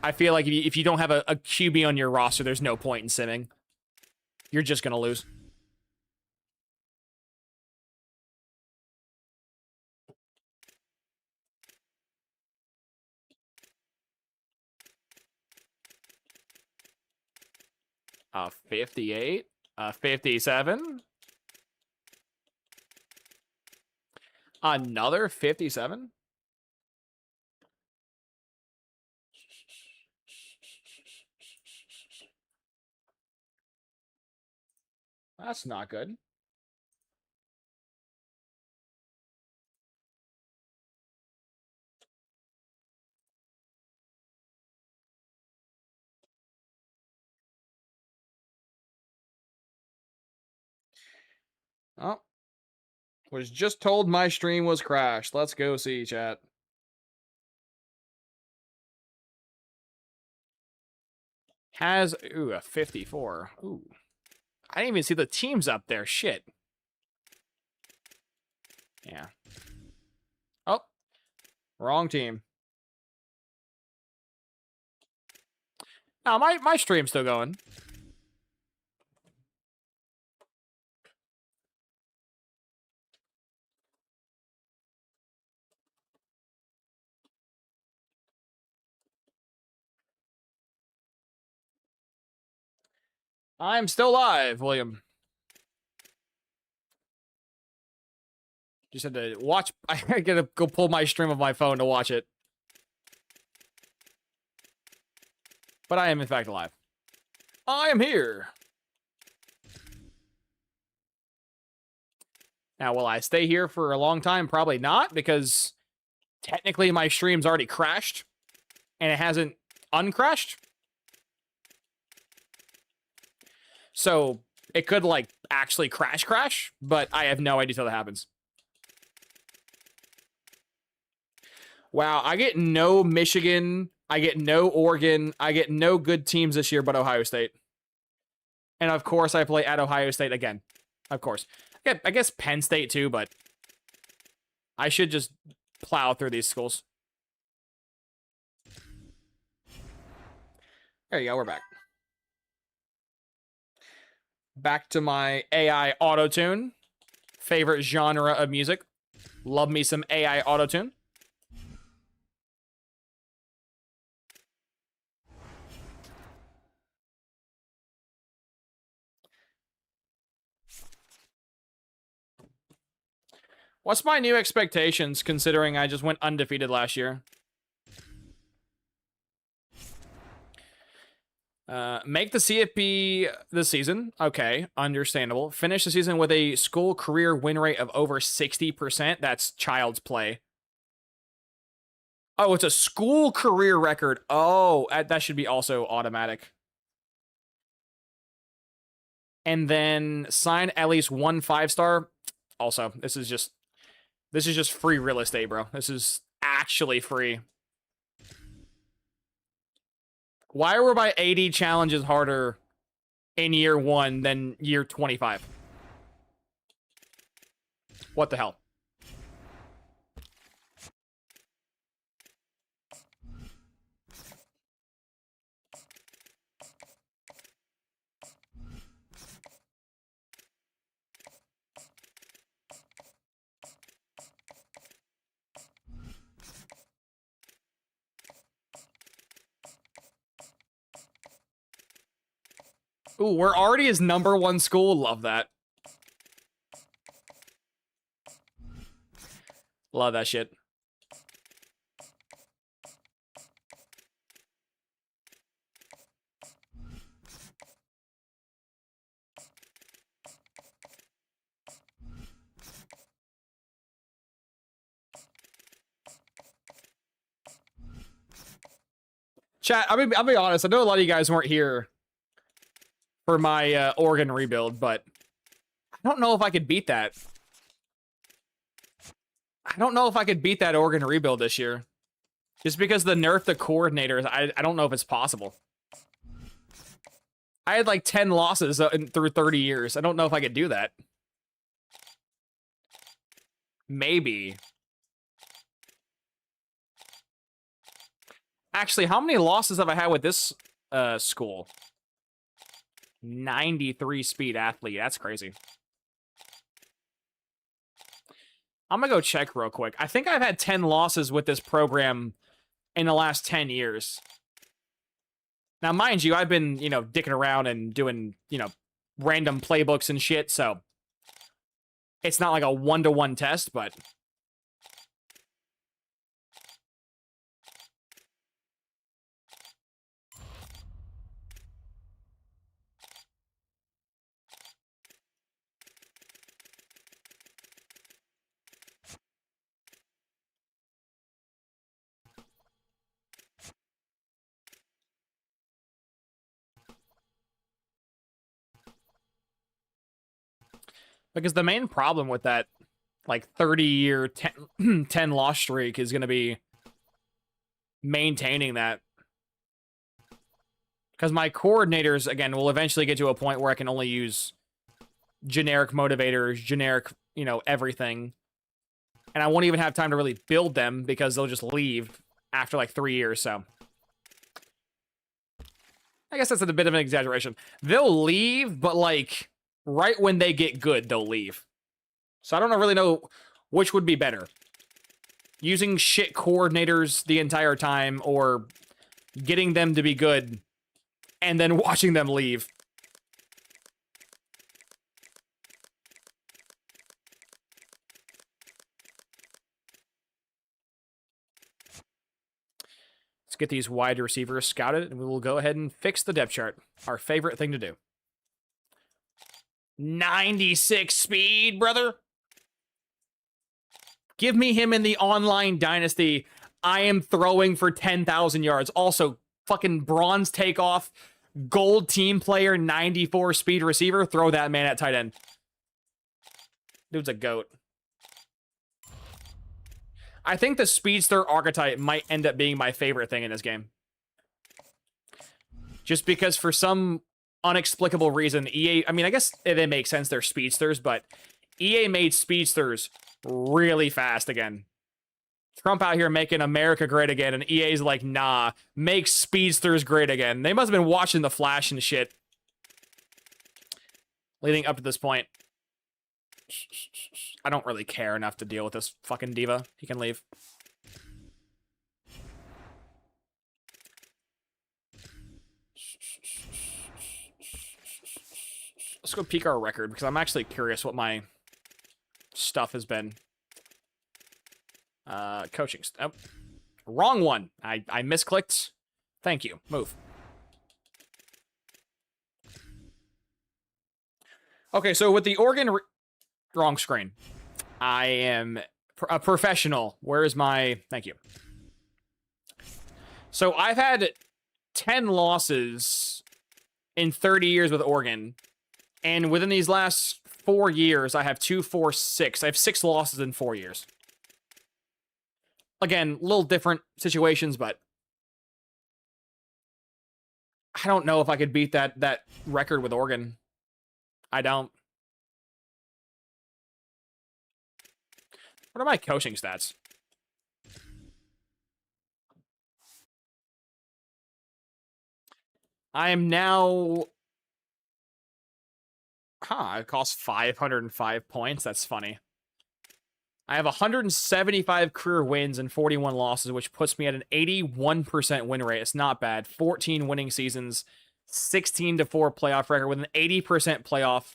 I feel like if you don't have a QB on your roster, there's no point in simming. You're just going to lose. A 58, a 57, another 57. That's not good. Oh. Was just told my stream was crashed. Let's go see, chat. Has, ooh, a 54. Ooh. I didn't even see the teams up there. Shit. Yeah. Oh. Wrong team. Oh, my stream's still going. I'm still live, William. Just had to watch. I gotta go pull my stream of my phone to watch it. But I am, in fact, alive. I am here. Now, will I stay here for a long time? Probably not, because technically my stream's already crashed, and it hasn't uncrashed. So it could, like, actually crash, but I have no idea how that happens. Wow, I get no Michigan, I get no Oregon, I get no good teams this year but Ohio State. And of course I play at Ohio State again. Of course. Yeah, I guess Penn State too, but I should just plow through these schools. There you go, we're back. Back to my AI autotune. Favorite genre of music. Love me some AI autotune. What's my new expectations considering I just went undefeated last year? Make the CFP this season. Okay, understandable. Finish the season with a school career win rate of over 60%. That's child's play. Oh, it's a school career record. Oh, that should be also automatic. And then sign at least 1 5-star. Also, this is just free real estate, bro. This is actually free. Why were my 80 challenges harder in year 1 than year 25? What the hell? Ooh, we're already his #1 school. Love that. Love that shit. Chat, I'll be honest. I know a lot of you guys weren't here for my Oregon rebuild, but I don't know if I could beat that. I don't know if I could beat that Oregon rebuild this year. Just because the nerf the coordinators, I don't know if it's possible. I had like 10 losses through 30 years. I don't know if I could do that. Maybe. Actually, how many losses have I had with this school? 93 speed athlete. That's crazy. I'm gonna go check real quick. I think I've had 10 losses with this program in the last 10 years. Now, mind you, I've been, you know, dicking around and doing, you know, random playbooks and shit, so it's not like a one-to-one test, but because the main problem with that, like, 30-year 10 loss streak is going to be maintaining that. Because my coordinators, again, will eventually get to a point where I can only use generic motivators, generic, you know, everything. And I won't even have time to really build them because they'll just leave after, like, 3 years, so. I guess that's a bit of an exaggeration. They'll leave, but, like, right when they get good, they'll leave. So I don't really know which would be better. Using shit coordinators the entire time or getting them to be good and then watching them leave. Let's get these wide receivers scouted, and we will go ahead and fix the depth chart. Our favorite thing to do. 96 speed, brother. Give me him in the online dynasty. I am throwing for 10,000 yards. Also, fucking bronze takeoff, gold team player, 94 speed receiver. Throw that man at tight end. Dude's a goat. I think the speedster archetype might end up being my favorite thing in this game. Just because for some unexplicable reason, EA... I mean, I guess they make sense, they're speedsters, but EA made speedsters really fast again. Trump out here making America great again, and EA's like, nah, make speedsters great again. They must have been watching The Flash and shit leading up to this point. I don't really care enough to deal with this fucking diva. He can leave. Let's go peek our record, because I'm actually curious what my stuff has been. Coaching. Oh, wrong one. I misclicked. Thank you. Move. Okay, so with the Oregon... Wrong screen. I am a professional. Where is my... Thank you. So I've had 10 losses in 30 years with Oregon. And within these last 4 years, I have 2, 4, 6. I have 6 losses in 4 years. Again, little different situations, but I don't know if I could beat that record with Oregon. I don't. What are my coaching stats? I am now... Huh, it costs 505 points. That's funny. I have 175 career wins and 41 losses, which puts me at an 81% win rate. It's not bad. 14 winning seasons, 16-4 playoff record with an 80% playoff,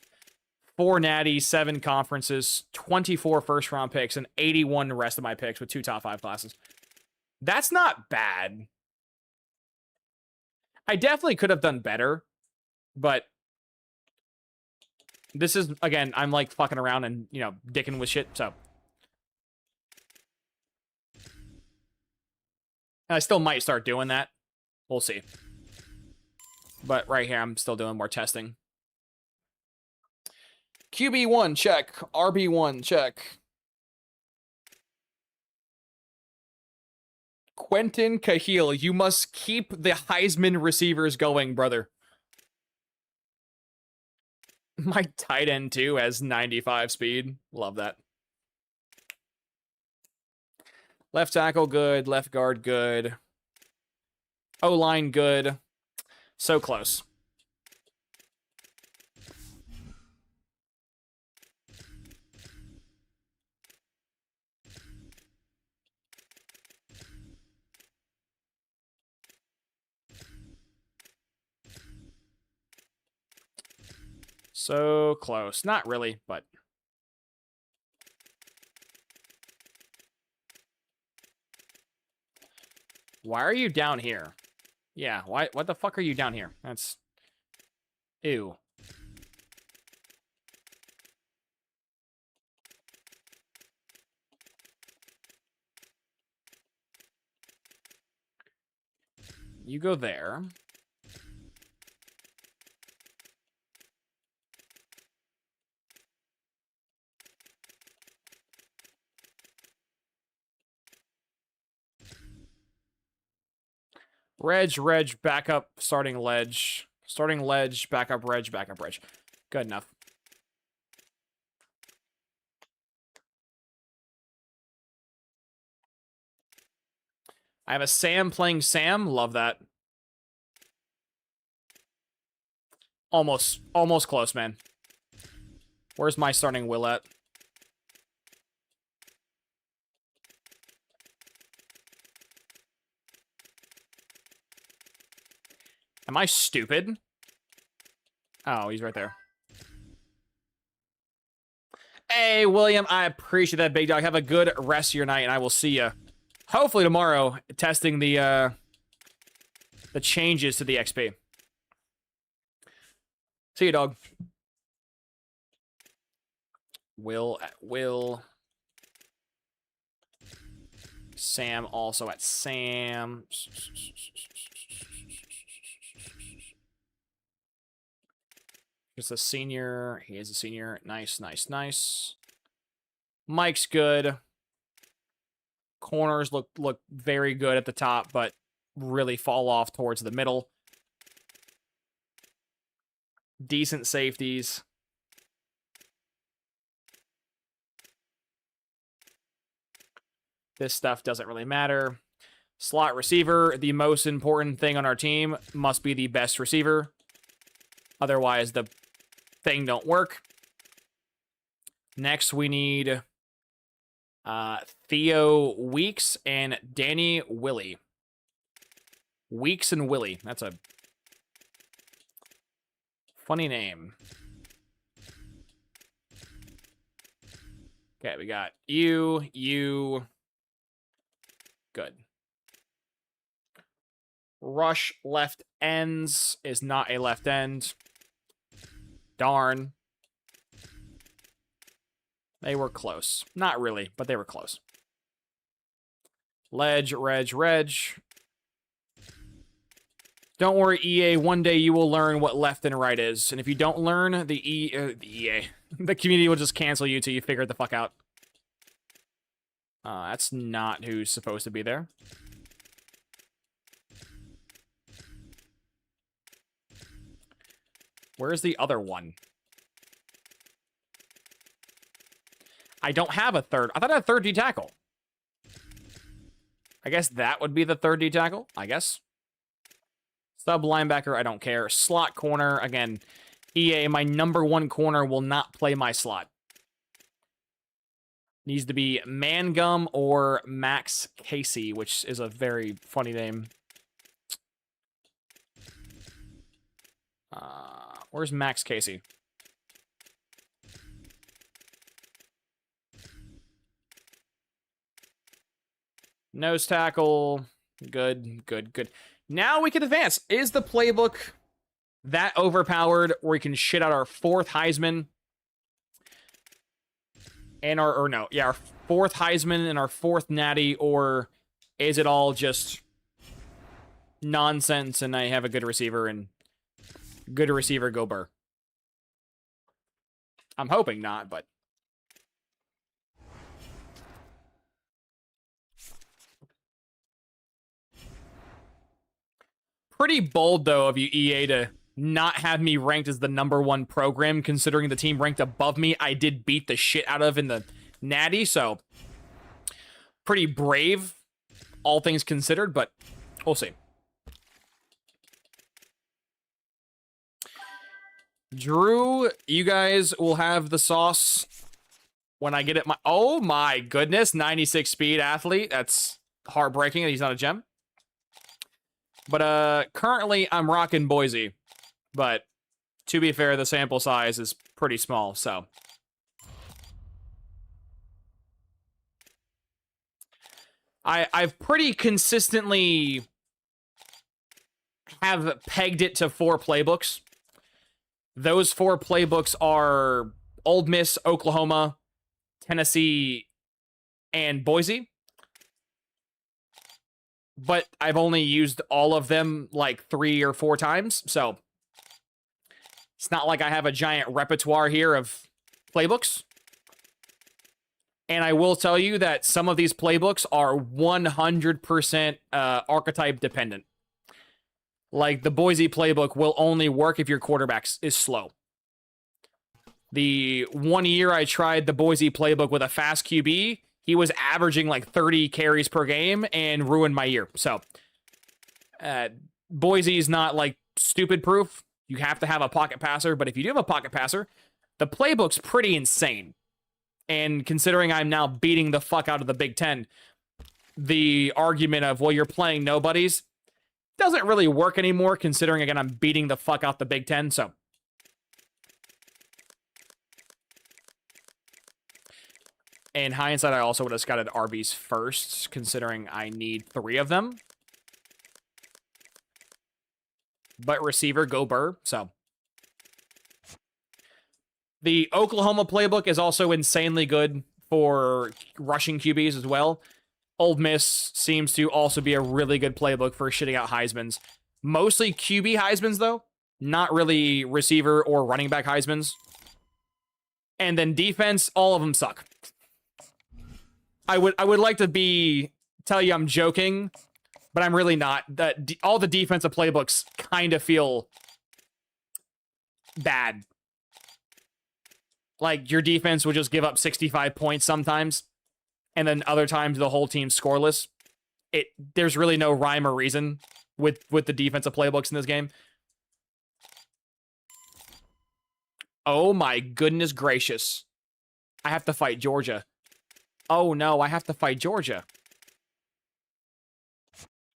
4 natties, 7 conferences, 24 first-round picks, and 81 the rest of my picks with 2 top 5 classes. That's not bad. I definitely could have done better, but this is, again, I'm like fucking around and, you know, dicking with shit, so. I still might start doing that. We'll see. But right here, I'm still doing more testing. QB1, check. RB1, check. Quentin Cahill, you must keep the Heisman receivers going, brother. My tight end, too, has 95 speed. Love that. Left tackle, good. Left guard, good. O-line, good. So close. So close. Not really, but... Why are you down here? Yeah, why? What the fuck are you down here? That's... Ew. You go there. Reg, backup, starting ledge. Starting ledge, backup, reg, backup, reg. Good enough. I have a Sam playing Sam. Love that. Almost close, man. Where's my starting Will at? Am I stupid? Oh, he's right there. Hey, William, I appreciate that, big dog. Have a good rest of your night, and I will see you hopefully tomorrow testing the changes to the XP. See you, dog. Will. Sam also at Sam. Just a senior. He is a senior. Nice. Mike's good. Corners look very good at the top, but really fall off towards the middle. Decent safeties. This stuff doesn't really matter. Slot receiver, the most important thing on our team, must be the best receiver. Otherwise, the thing don't work. Next, we need Theo Weeks and Danny Willie. Weeks and Willie. That's a funny name. Okay, we got you. Good. Rush left ends is not a left end. Darn. They were close. Not really, but they were close. Ledge, reg. Don't worry, EA. One day you will learn what left and right is. And if you don't learn, the EA, the community will just cancel you till you figure it the fuck out. That's not who's supposed to be there. Where's the other one? I don't have a third. I thought I had a third D tackle. I guess that would be the third D tackle, I guess. Sub linebacker, I don't care. Slot corner, again, EA, my #1 corner will not play my slot. Needs to be Mangum or Max Casey, which is a very funny name. Where's Max Casey? Nose tackle. Good. Now we can advance. Is the playbook that overpowered where we can shit out our 4th Heisman? And our 4th Heisman and our 4th Natty, or is it all just nonsense and I have a good receiver and good receiver go Burr. I'm hoping not, but pretty bold though of you, EA, to not have me ranked as the #1 program, considering the team ranked above me I did beat the shit out of in the Natty, so pretty brave, all things considered, but we'll see. Drew, you guys will have the sauce when I get it. Oh my goodness, 96 speed athlete. That's heartbreaking that he's not a gem. But currently I'm rocking Boise. But to be fair, the sample size is pretty small, so. I've pretty consistently have pegged it to 4 playbooks. Those 4 playbooks are Ole Miss, Oklahoma, Tennessee, and Boise. But I've only used all of them like 3 or 4 times, so it's not like I have a giant repertoire here of playbooks. And I will tell you that some of these playbooks are 100% archetype dependent. Like, the Boise playbook will only work if your quarterback is slow. The 1 year I tried the Boise playbook with a fast QB, he was averaging like 30 carries per game and ruined my year. So, Boise is not like stupid proof. You have to have a pocket passer, but if you do have a pocket passer, the playbook's pretty insane. And considering I'm now beating the fuck out of the Big Ten, the argument of, well, you're playing nobodies doesn't really work anymore, considering, again, I'm beating the fuck out the Big Ten, so. In hindsight, I also would have scouted RBs first, considering I need 3 of them. But receiver, go Burr, so. The Oklahoma playbook is also insanely good for rushing QBs as well. Ole Miss seems to also be a really good playbook for shitting out Heismans. Mostly QB Heismans, though. Not really receiver or running back Heismans. And then defense, all of them suck. I would like to tell you I'm joking, but I'm really not. All the defensive playbooks kind of feel bad. Like, your defense will just give up 65 points sometimes, and then other times the whole team's scoreless. There's really no rhyme or reason with the defensive playbooks in this game. Oh my goodness gracious. I have to fight Georgia. Oh no, I have to fight Georgia.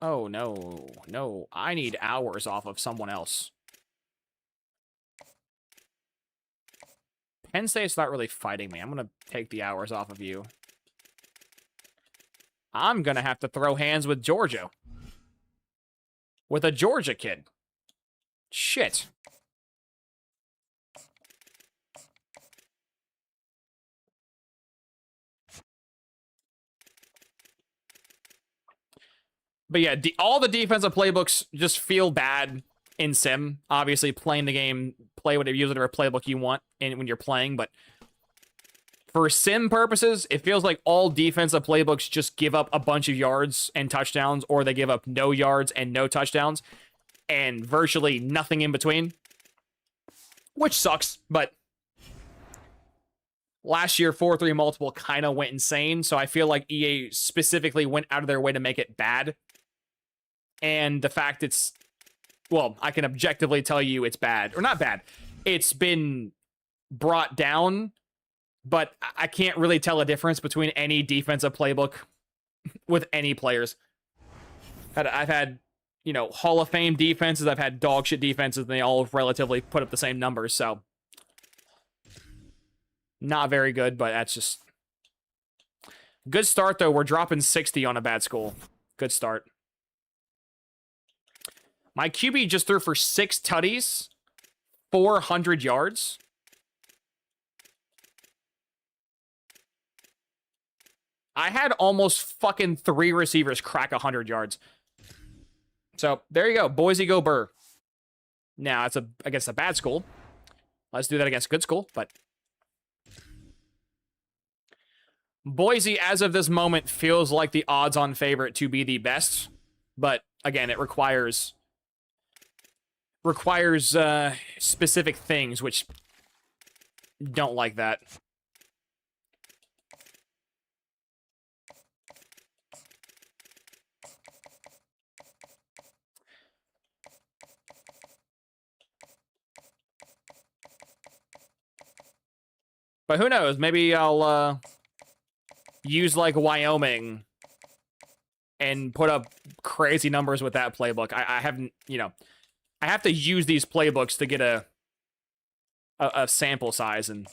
Oh no, no. I need hours off of someone else. Penn State's not really fighting me. I'm going to take the hours off of you. I'm going to have to throw hands with Georgia. With a Georgia kid. Shit. But yeah, all the defensive playbooks just feel bad in Sim. Obviously, playing the game, use whatever playbook you want when you're playing, but for Sim purposes, it feels like all defensive playbooks just give up a bunch of yards and touchdowns, or they give up no yards and no touchdowns, and virtually nothing in between. Which sucks, but last year, 4-3 multiple kind of went insane, so I feel like EA specifically went out of their way to make it bad. And the fact well, I can objectively tell you it's bad. Or not bad. It's been brought down, but I can't really tell a difference between any defensive playbook with any players. I've had, Hall of Fame defenses. I've had dog shit defenses, and they all relatively put up the same numbers, so. Not very good, but that's just. Good start, though. We're dropping 60 on a bad school. Good start. My QB just threw for 6 tutties, 400 yards. I had almost fucking 3 receivers crack 100 yards. So there you go. Boise go Burr. Now, it's against a bad school. Let's do that against a good school, but Boise, as of this moment, feels like the odds-on favorite to be the best. But again, it requires specific things, which don't like that. But who knows? Maybe I'll use like Wyoming and put up crazy numbers with that playbook. I haven't, you know, I have to use these playbooks to get a sample size, and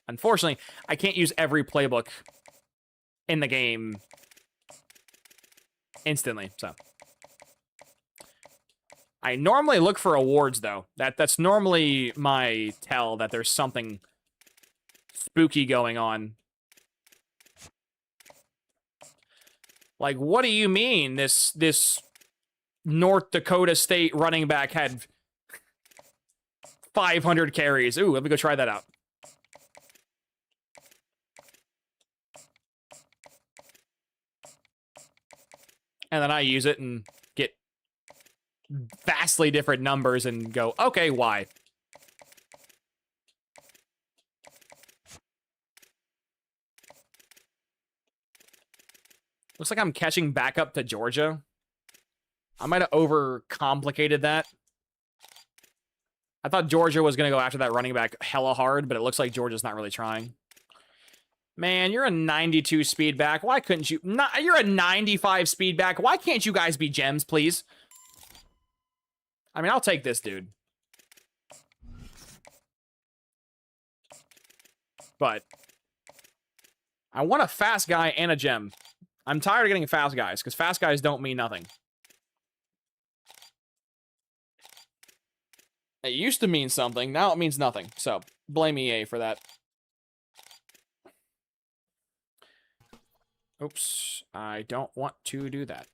unfortunately, I can't use every playbook in the game instantly. So I normally look for awards, though. That's normally my tell that there's something spooky going on. Like, what do you mean this North Dakota State running back had 500 carries? Ooh, let me go try that out. And then I use it and get vastly different numbers and go, okay, why? Looks like I'm catching back up to Georgia. I might have overcomplicated that. I thought Georgia was going to go after that running back hella hard, but it looks like Georgia's not really trying. Man, you're a 92 speed back. Why couldn't you? You're a 95 speed back. Why can't you guys be gems, please? I mean, I'll take this, dude. But I want a fast guy and a gem. I'm tired of getting fast guys, because fast guys don't mean nothing. It used to mean something. Now it means nothing. So, blame EA for that. Oops. I don't want to do that.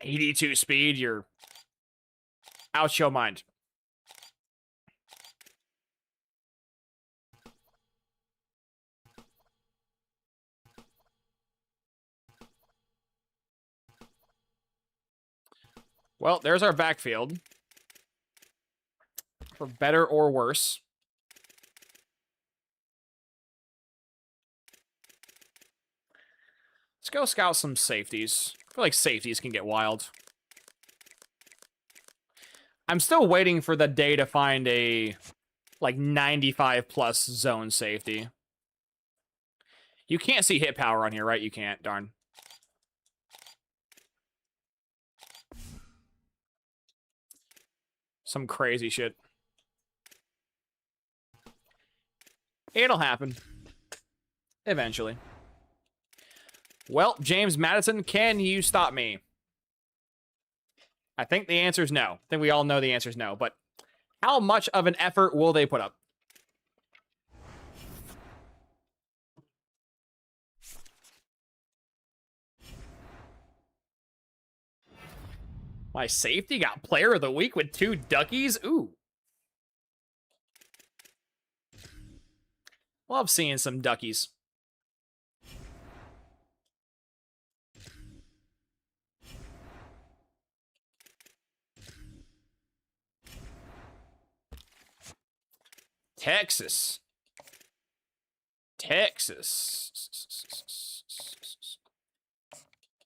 .82 speed, you're out your mind. Well, there's our backfield. For better or worse. Let's go scout some safeties. I feel like safeties can get wild. I'm still waiting for the day to find a, like, 95 plus zone safety. You can't see hit power on here, right? You can't, darn. Some crazy shit. It'll happen. Eventually. Well, James Madison, can you stop me? I think the answer is no. I think we all know the answer is no, but how much of an effort will they put up? My safety got player of the week with 2 duckies? Ooh. Love seeing some duckies. Texas. Texas.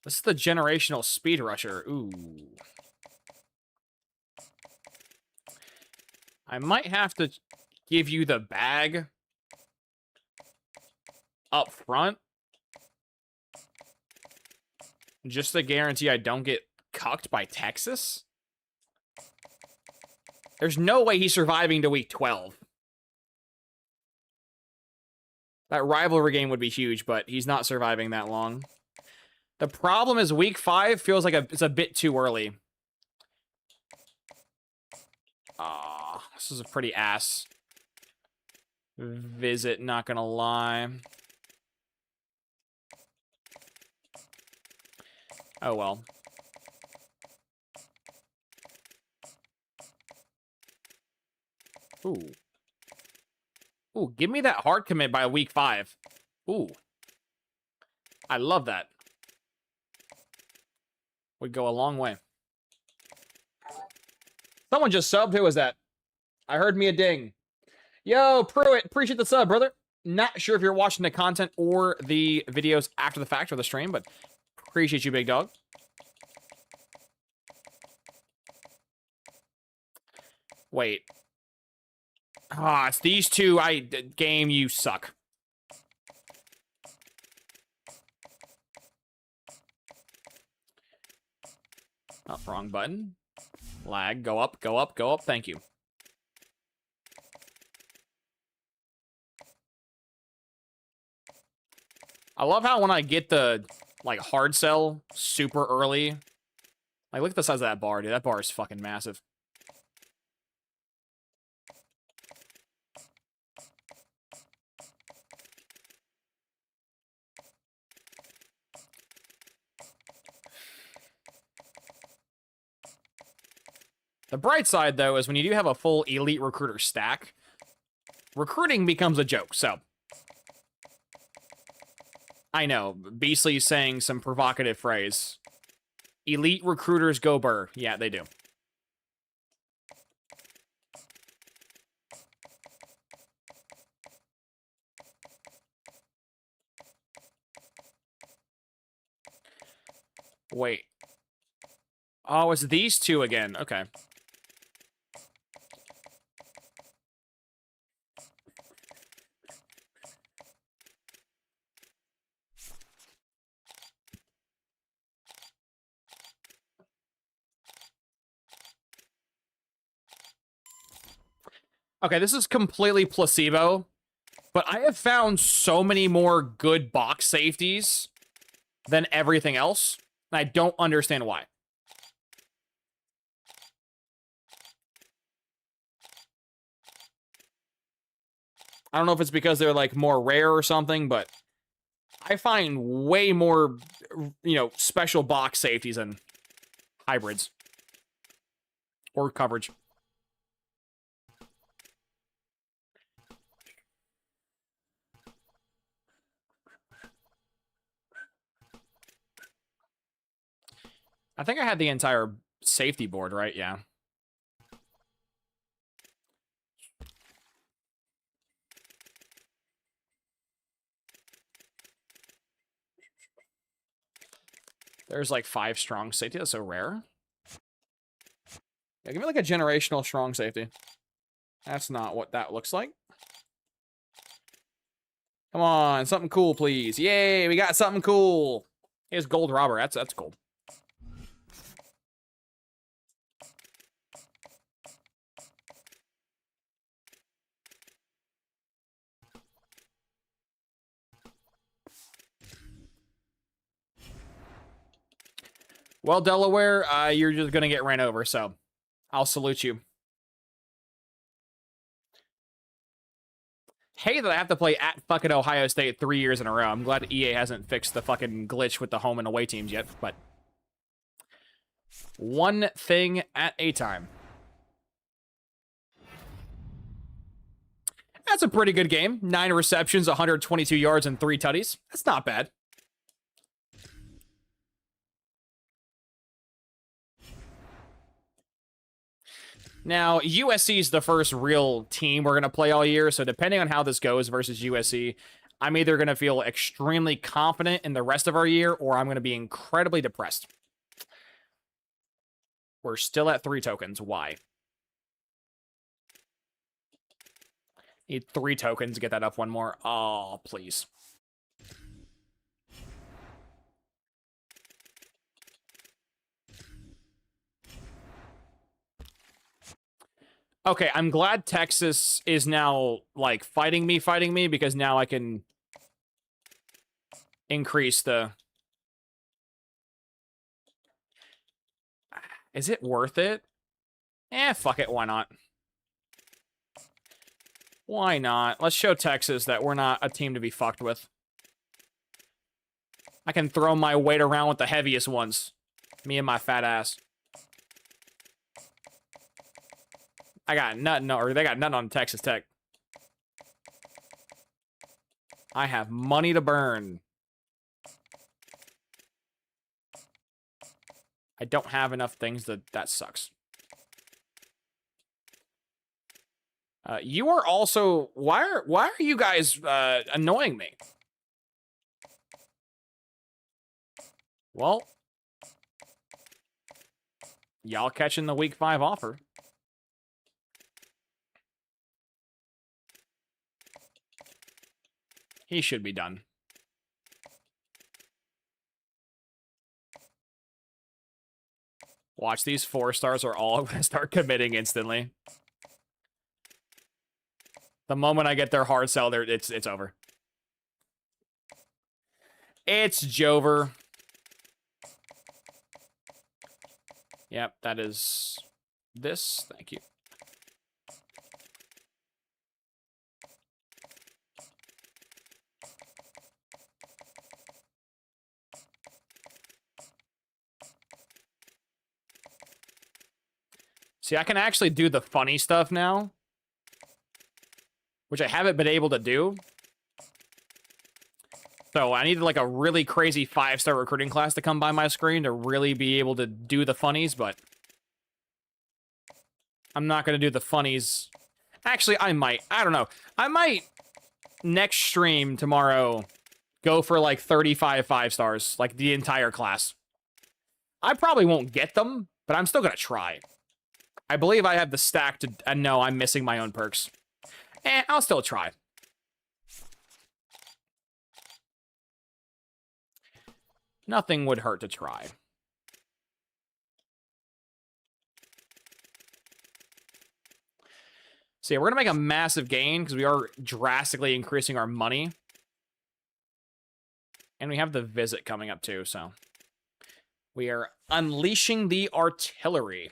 This is the generational speed rusher. Ooh. I might have to give you the bag up front. Just to guarantee I don't get cucked by Texas. There's no way he's surviving to week 12. That rivalry game would be huge, but he's not surviving that long. The problem is week 5 feels like it's a bit too early. This is a pretty ass visit, not gonna lie. Oh well. Ooh. Ooh, give me that hard commit by week 5. Ooh. I love that. Would go a long way. Someone just subbed. Who was that? I heard me a ding. Yo, Pruitt, appreciate the sub, brother. Not sure if you're watching the content or the videos after the fact or the stream, but appreciate you, big dog. Wait. It's these two. Game, you suck. Oh, wrong button. Lag. Go up, go up, go up. Thank you. I love how when I get the, like, hard sell super early. Like, look at the size of that bar, dude. That bar is fucking massive. The bright side, though, is when you do have a full elite recruiter stack, recruiting becomes a joke, so. I know, Beasley's saying some provocative phrase. Elite recruiters go burr. Yeah, they do. Wait. Oh, it's these two again. Okay. Okay, this is completely placebo, but I have found so many more good box safeties than everything else, and I don't understand why. I don't know if it's because they're, like, more rare or something, but I find way more, you know, special box safeties than hybrids. Or coverage. I think I had the entire safety board, right? Yeah. There's like 5 strong safety. That's so rare. Yeah, give me like a generational strong safety. That's not what that looks like. Come on, something cool, please. Yay, we got something cool. Here's gold robber. That's gold. Well, Delaware, you're just gonna get ran over, so I'll salute you. Hey, that I have to play at fucking Ohio State 3 years in a row. I'm glad EA hasn't fixed the fucking glitch with the home and away teams yet, but one thing at a time. That's a pretty good game. 9 receptions, 122 yards, and 3 tutties. That's not bad. Now, USC is the first real team we're going to play all year, so depending on how this goes versus USC, I'm either going to feel extremely confident in the rest of our year, or I'm going to be incredibly depressed. We're still at 3 tokens. Why? Need 3 tokens to get that up one more. Oh, please. Okay, I'm glad Texas is now, like, fighting me, because now I can increase the... Is it worth it? Fuck it, why not? Why not? Let's show Texas that we're not a team to be fucked with. I can throw my weight around with the heaviest ones. Me and my fat ass. I got nothing, or they got nothing on Texas Tech. I have money to burn. I don't have enough things that sucks. You are also... Why are you guys annoying me? Well, y'all catching the week 5 offer. He should be done. Watch, these 4 stars are all going to start committing instantly. The moment I get their hard sell, it's over. It's Jover. Yep, that is this. Thank you. See, I can actually do the funny stuff now, which I haven't been able to do. So I needed like a really crazy 5-star recruiting class to come by my screen to really be able to do the funnies, but I'm not going to do the funnies. Actually, I might. I don't know. I might, next stream tomorrow, go for like 35 5-stars, like the entire class. I probably won't get them, but I'm still going to try. I believe I have the stack to... And no, I'm missing my own perks. I'll still try. Nothing would hurt to try. So yeah, we're going to make a massive gain because we are drastically increasing our money. And we have the visit coming up too, so... We are unleashing the artillery.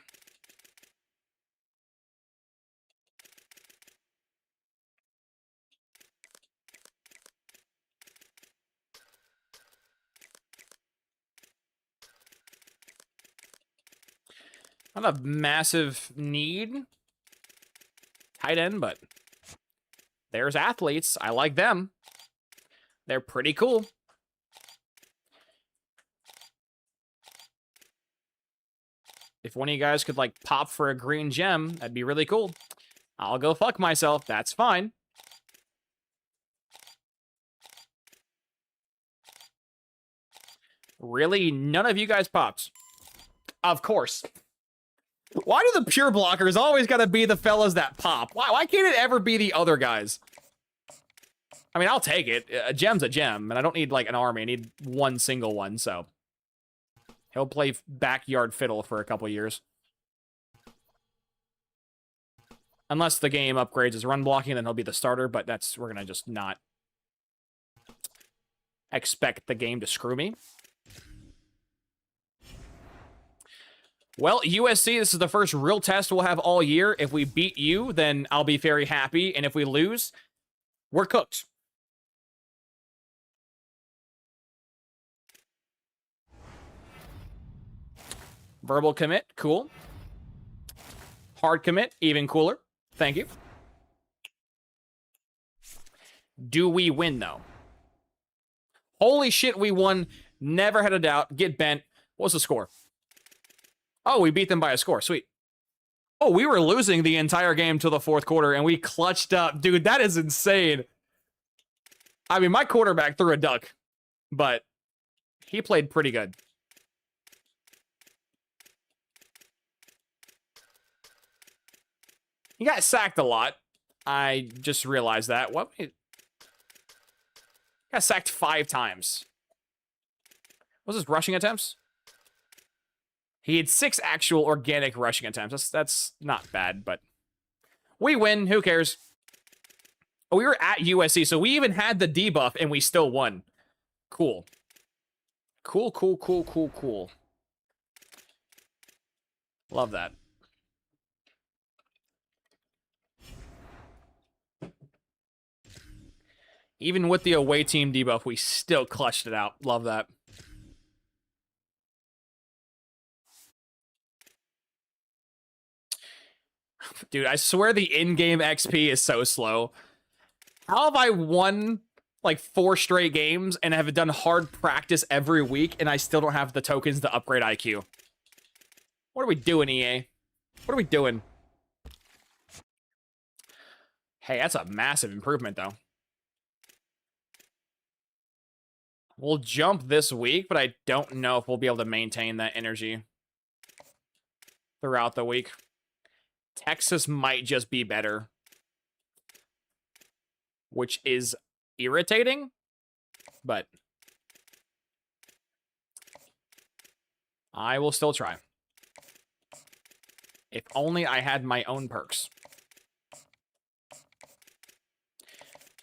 Not a massive need. Tight end, but there's athletes. I like them. They're pretty cool. If one of you guys could, like, pop for a green gem, that'd be really cool. I'll go fuck myself. That's fine. Really? None of you guys popped? Of course. Why do the pure blockers always gotta be the fellas that pop? Why can't it ever be the other guys? I mean, I'll take it. A gem's a gem, and I don't need, like, an army. I need one single one, so... He'll play backyard fiddle for a couple years. Unless the game upgrades his run blocking, then he'll be the starter, but that's... We're gonna just not... expect the game to screw me. Well, USC, this is the first real test we'll have all year. If we beat you, then I'll be very happy. And if we lose, we're cooked. Verbal commit, cool. Hard commit, even cooler. Thank you. Do we win, though? Holy shit, we won. Never had a doubt. Get bent. What's the score? Oh, we beat them by a score. Sweet. Oh, we were losing the entire game till the fourth quarter, and we clutched up. Dude, that is insane. I mean, my quarterback threw a duck, but he played pretty good. He got sacked a lot. I just realized that. What? Got sacked 5 times. What was his rushing attempts? He had 6 actual organic rushing attempts. That's not bad, but we win. Who cares? Oh, we were at USC, so we even had the debuff, and we still won. Cool. Cool, cool, cool, cool, cool. Love that. Even with the away team debuff, we still clutched it out. Love that. Dude, I swear the in-game XP is so slow. How have I won like 4 straight games and have done hard practice every week and I still don't have the tokens to upgrade IQ? What are we doing, EA? What are we doing? Hey, that's a massive improvement, though. We'll jump this week, but I don't know if we'll be able to maintain that energy throughout the week. Texas might just be better, which is irritating, but I will still try. If only I had my own perks.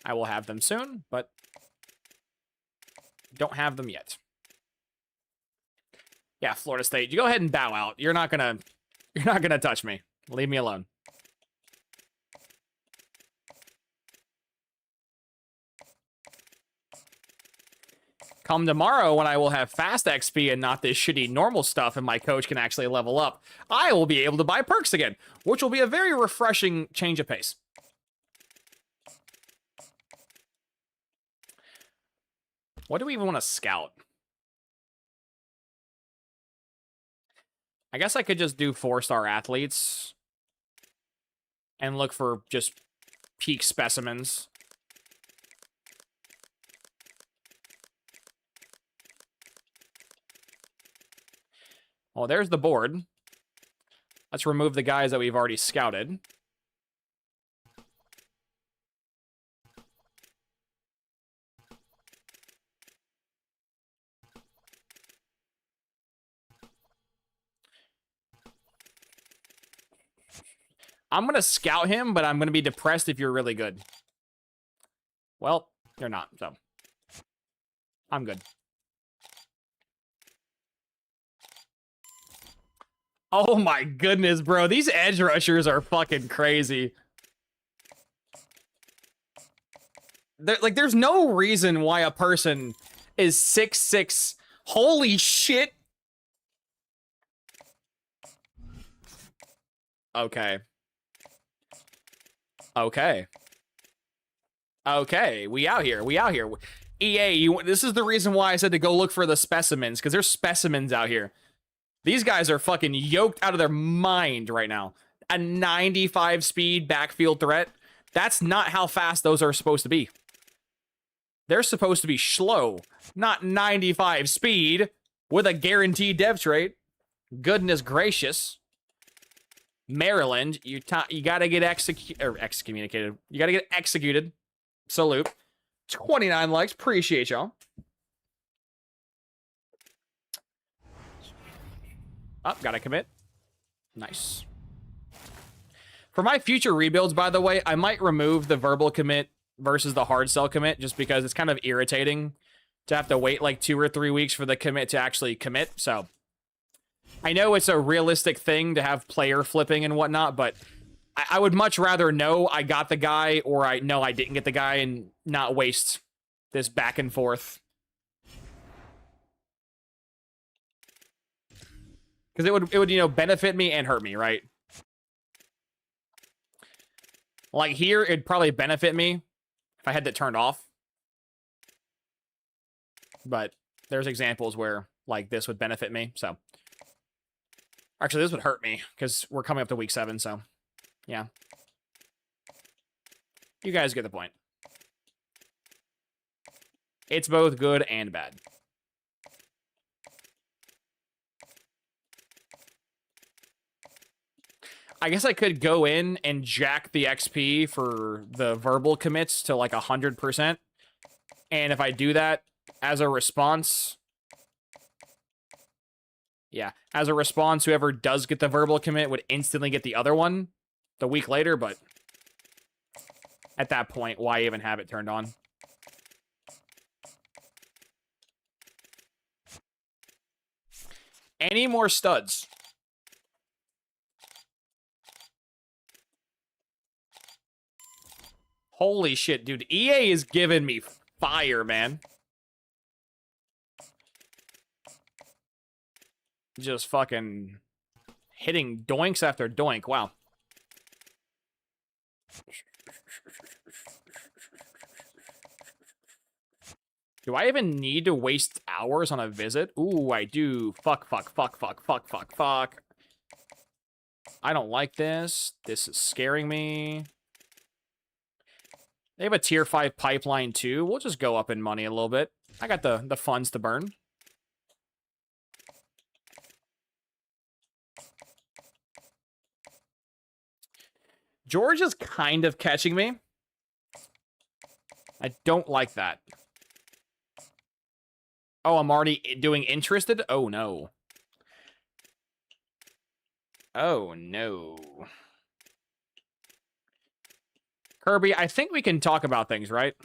I will have them soon, but don't have them yet. Yeah, Florida State, you go ahead and bow out. You're not gonna touch me. Leave me alone. Come tomorrow when I will have fast XP and not this shitty normal stuff and my coach can actually level up, I will be able to buy perks again, which will be a very refreshing change of pace. What do we even want to scout? I guess I could just do 4-star athletes and look for just peak specimens. Well, there's the board. Let's remove the guys that we've already scouted. I'm going to scout him, but I'm going to be depressed if you're really good. Well, you're not, so I'm good. Oh my goodness, bro. These edge rushers are fucking crazy. There's no reason why a person is 6'6". Holy shit. Okay. Okay. Okay, we out here. We out here. EA, this is the reason why I said to go look for the specimens, because there's specimens out here. These guys are fucking yoked out of their mind right now. A 95 speed backfield threat. That's not how fast those are supposed to be. They're supposed to be slow, not 95 speed with a guaranteed dev trait. Goodness gracious. Maryland, you gotta get excommunicated. You gotta get executed. Salute. 29 likes. Appreciate y'all. Oh, gotta commit. Nice. For my future rebuilds, by the way, I might remove the verbal commit versus the hard sell commit just because it's kind of irritating to have to wait like 2 or 3 weeks for the commit to actually commit. So I know it's a realistic thing to have player flipping and whatnot, but I would much rather know I got the guy or I know I didn't get the guy and not waste this back and forth. Because it would, you know, benefit me and hurt me, right? Like here, it'd probably benefit me if I had that turned off. But there's examples where, like, this would benefit me, so. Actually, this would hurt me because we're coming up to week 7, so yeah. You guys get the point. It's both good and bad. I guess I could go in and jack the XP for the verbal commits to like 100%. And if I do that as a response... Yeah, as a response, whoever does get the verbal commit would instantly get the other one the week later, but at that point, why even have it turned on? Any more studs? Holy shit, dude. EA is giving me fire, man. Just fucking hitting doinks after doink. Wow. Do I even need to waste hours on a visit? Ooh, I do. Fuck, fuck, fuck, fuck, fuck, fuck, fuck. I don't like this. This is scaring me. They have a tier 5 pipeline too. We'll just go up in money a little bit. I got the funds to burn. George is kind of catching me. I don't like that. Oh, I'm already doing interested? Oh, no. Oh, no. Kirby, I think we can talk about things, right?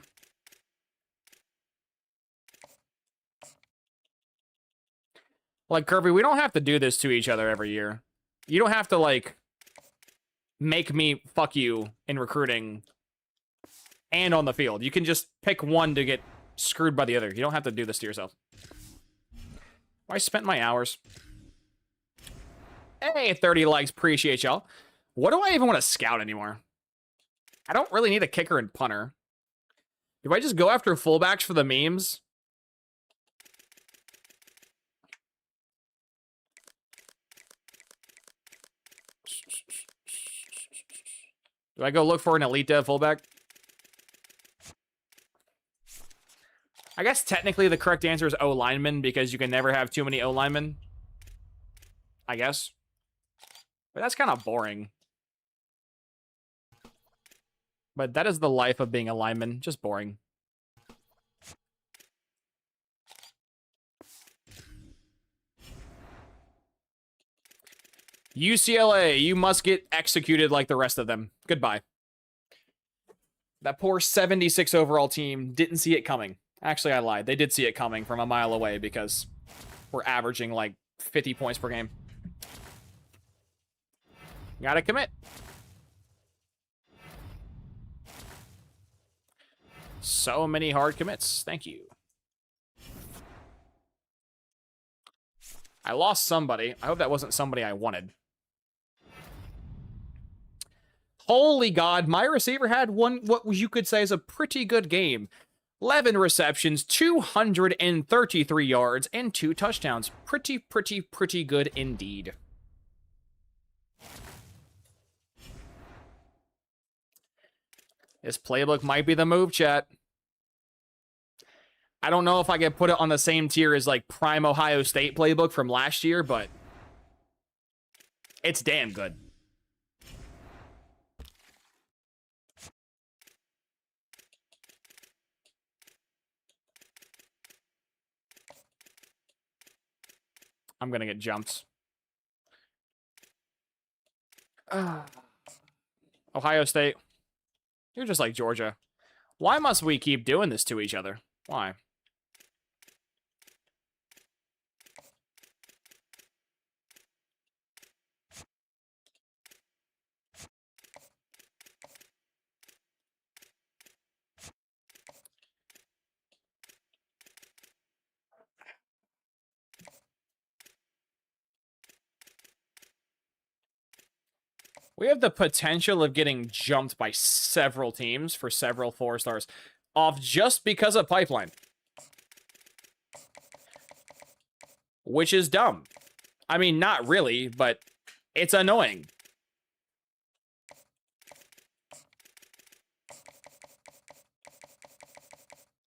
Like, Kirby, we don't have to do this to each other every year. You don't have to, like, make me fuck you in recruiting and on the field. You can just pick one to get screwed by the other. You don't have to do this to yourself. I spent my hours. Hey, 30 likes. Appreciate y'all. What do I even want to scout anymore? I don't really need a kicker and punter. Do I just go after fullbacks for the memes? Do I go look for an elite dev fullback? I guess technically the correct answer is O lineman because you can never have too many O linemen. I guess. But that's kind of boring. But that is the life of being a lineman. Just boring. UCLA, you must get executed like the rest of them. Goodbye. That poor 76 overall team didn't see it coming. Actually, I lied. They did see it coming from a mile away because we're averaging like 50 points per game. Gotta commit. So many hard commits. Thank you. I lost somebody. I hope that wasn't somebody I wanted. Holy God, my receiver had what you could say is a pretty good game. 11 receptions, 233 yards, and 2 touchdowns. Pretty good indeed. This playbook might be the move, chat. I don't know if I could put it on the same tier as, like, Prime Ohio State playbook from last year, but it's damn good. I'm gonna get jumped. Ohio State. You're just like Georgia. Why must we keep doing this to each other? Why? We have the potential of getting jumped by several teams for several 4 stars off just because of pipeline. Which is dumb. I mean, not really, but it's annoying.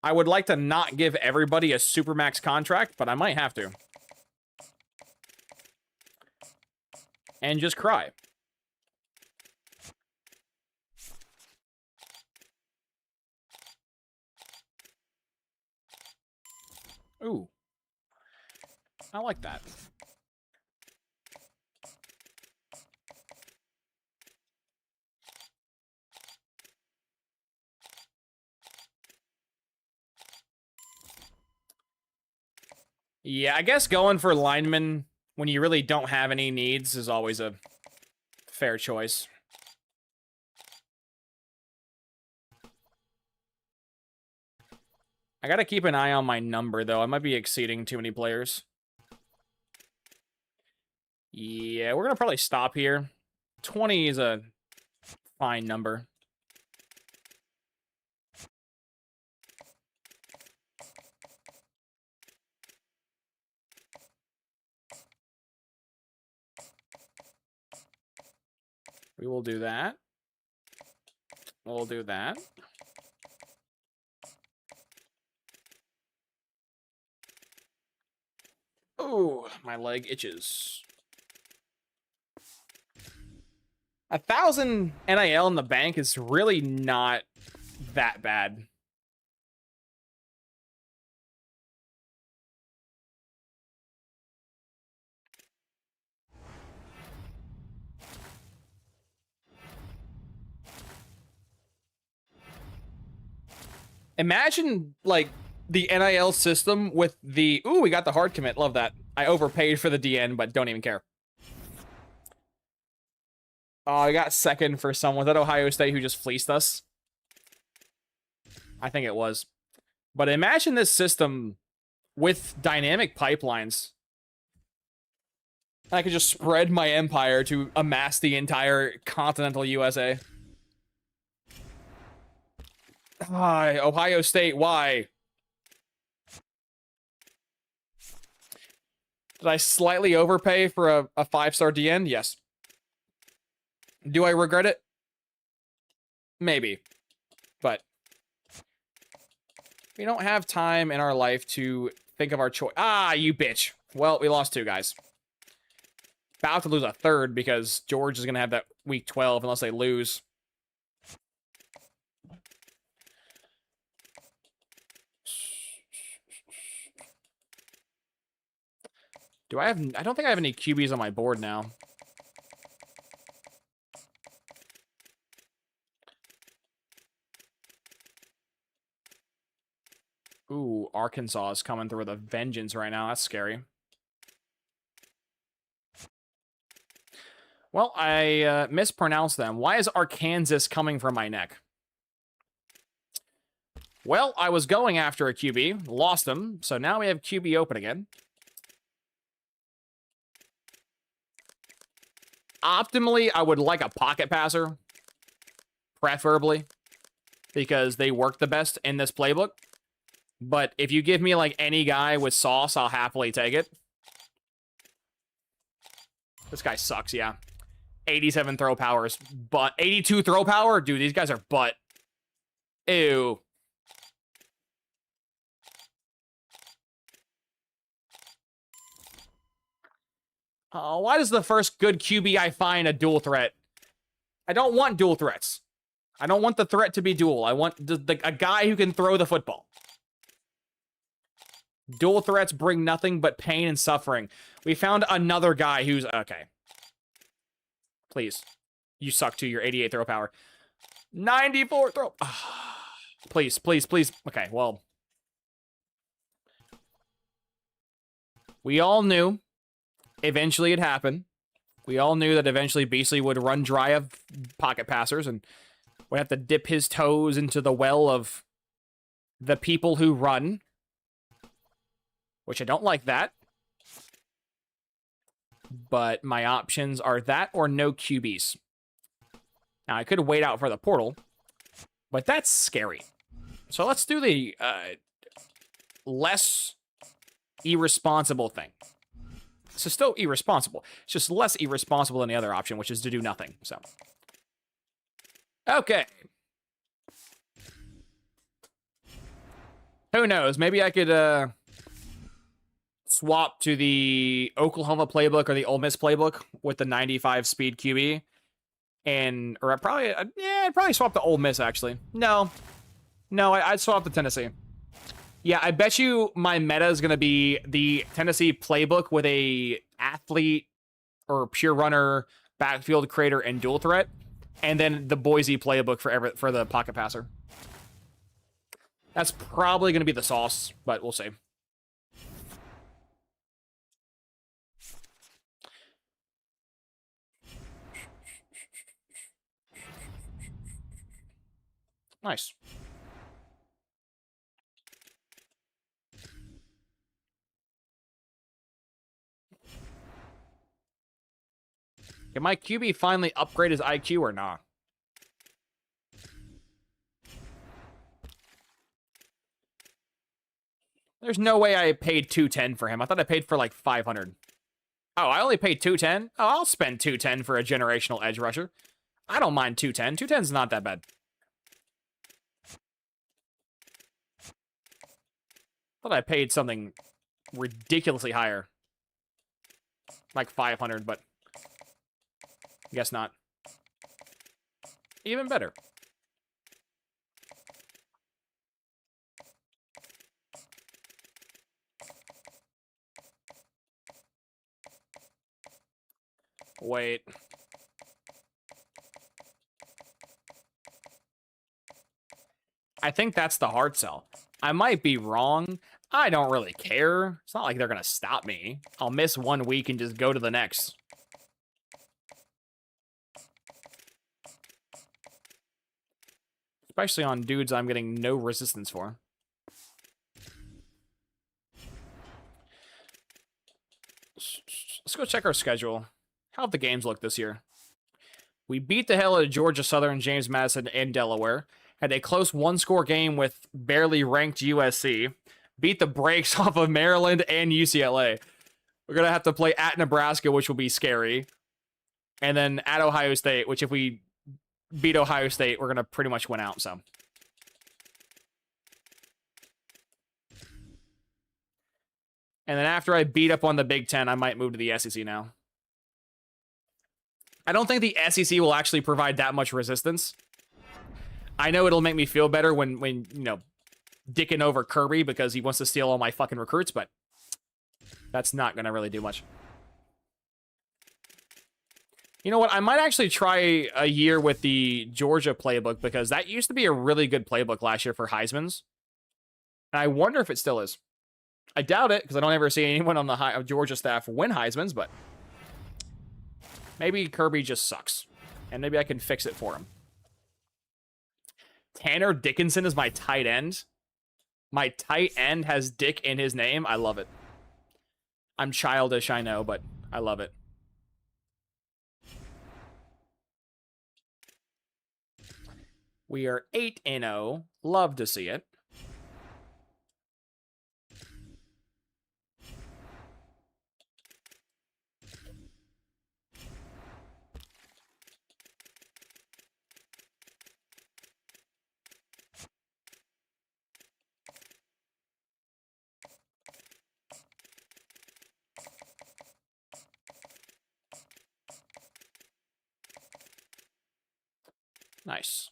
I would like to not give everybody a Supermax contract, but I might have to. And just cry. Ooh. I like that. Yeah, I guess going for linemen when you really don't have any needs is always a fair choice. I gotta keep an eye on my number, though. I might be exceeding too many players. Yeah, we're gonna probably stop here. 20 is a fine number. We will do that. We'll do that. Ooh, my leg itches. 1,000 NIL in the bank is really not that bad. Imagine, like, the NIL system with the... Ooh, we got the hard commit. Love that. I overpaid for the DN, but don't even care. Oh, I got second for someone. Was that Ohio State who just fleeced us? I think it was. But imagine this system with dynamic pipelines. I could just spread my empire to amass the entire continental USA. Hi, Ohio State, why? Did I slightly overpay for a 5-star DN? Yes. Do I regret it? Maybe. But we don't have time in our life to think of our choice. Ah, you bitch. Well, we lost 2 guys. About to lose a 3rd because George is going to have that week 12 unless they lose. Do I have... I don't think I have any QBs on my board now. Ooh, Arkansas is coming through with a vengeance right now. That's scary. Well, I mispronounced them. Why is Arkansas coming from my neck? Well, I was going after a QB, lost him, so now we have QB open again. Optimally, I would like a pocket passer, preferably, because they work the best in this playbook. But if you give me, like, any guy with sauce, I'll happily take it. This guy sucks, yeah. 87 throw power is butt. 82 throw power? Dude, these guys are butt. Ew. Oh, why does the first good QB I find a dual threat? I don't want dual threats. I don't want the threat to be dual. I want a guy who can throw the football. Dual threats bring nothing but pain and suffering. We found another guy who's... Okay. Please. You suck too. Your 88 throw power. 94 throw... Please, please, please. Okay, well... We all knew eventually it happened. We all knew that eventually Beasley would run dry of pocket passers and would have to dip his toes into the well of the people who run. Which I don't like that. But my options are that or no QBs. Now, I could wait out for the portal, but that's scary. So let's do the less irresponsible thing. So still irresponsible. It's just less irresponsible than the other option, which is to do nothing. So, okay. Who knows? Maybe I could swap to the Oklahoma playbook or the Ole Miss playbook with the 95 speed QB. And, or I'd probably swap to Ole Miss, actually. No, I'd swap to Tennessee. Yeah, I bet you my meta is going to be the Tennessee playbook with a athlete or pure runner, backfield creator, and dual threat. And then the Boise playbook for the pocket passer. That's probably going to be the sauce, but we'll see. Nice. Can my QB finally upgrade his IQ or not? There's no way I paid $210 for him. I thought I paid for like $500. Oh, I only paid $210? Oh, I'll spend $210 for a generational edge rusher. I don't mind $210. $210's not that bad. Thought I paid something ridiculously higher. Like 500, but guess not. Even better. Wait. I think that's the hard sell. I might be wrong. I don't really care. It's not like they're going to stop me. I'll miss 1 week and just go to the next. Especially on dudes I'm getting no resistance for. Let's go check our schedule. How have the games looked this year? We beat the hell out of Georgia Southern, James Madison, and Delaware. Had a close 1-score game with barely ranked USC. Beat the brakes off of Maryland and UCLA. We're going to have to play at Nebraska, which will be scary. And then at Ohio State, which if we beat Ohio State, we're going to pretty much win out. So, and then after I beat up on the Big Ten, I might move to the SEC now. I don't think the SEC will actually provide that much resistance. I know it'll make me feel better when you know, dicking over Kirby because he wants to steal all my fucking recruits, but that's not going to really do much. You know what? I might actually try a year with the Georgia playbook because that used to be a really good playbook last year for Heisman's. And I wonder if it still is. I doubt it because I don't ever see anyone on the Georgia staff win Heisman's, but maybe Kirby just sucks. And maybe I can fix it for him. Tanner Dickinson is my tight end. My tight end has Dick in his name. I love it. I'm childish, I know, but I love it. We are 8-0. Love to see it. Nice.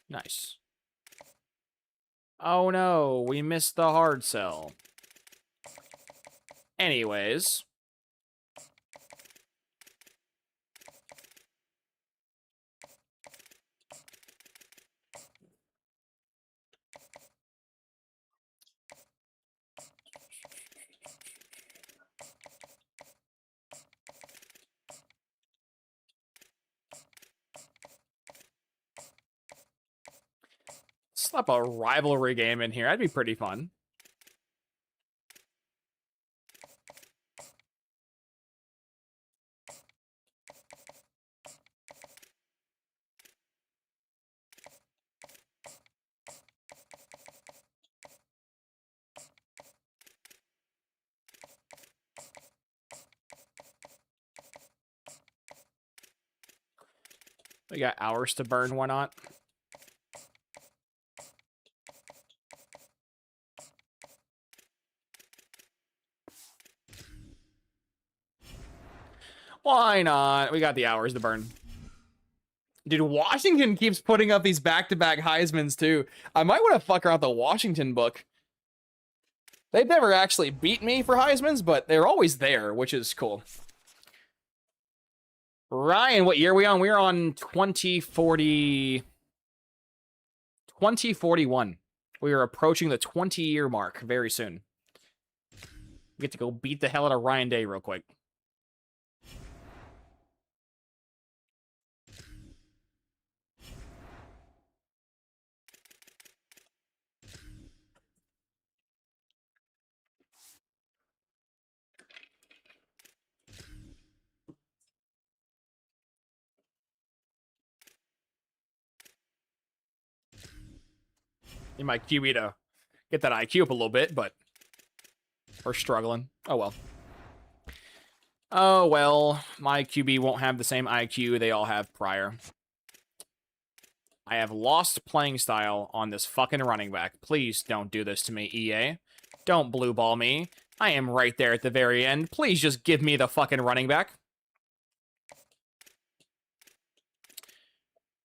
Nice. Oh no, we missed the hard sell. Anyways. Slap a rivalry game in here. That'd be pretty fun. We got hours to burn, why not? Why not? We got the hours to burn. Dude, Washington keeps putting up these back-to-back Heismans, too. I might want to fuck around the Washington book. They've never actually beat me for Heismans, but they're always there, which is cool. Ryan, what year are we on? We're on 2040... 2041. We are approaching the 20-year mark very soon. We get to go beat the hell out of Ryan Day real quick. In my QB to get that IQ up a little bit, but we're struggling. Oh, well. Oh, well. My QB won't have the same IQ they all have prior. I have lost playing style on this fucking running back. Please don't do this to me, EA. Don't blue ball me. I am right there at the very end. Please just give me the fucking running back.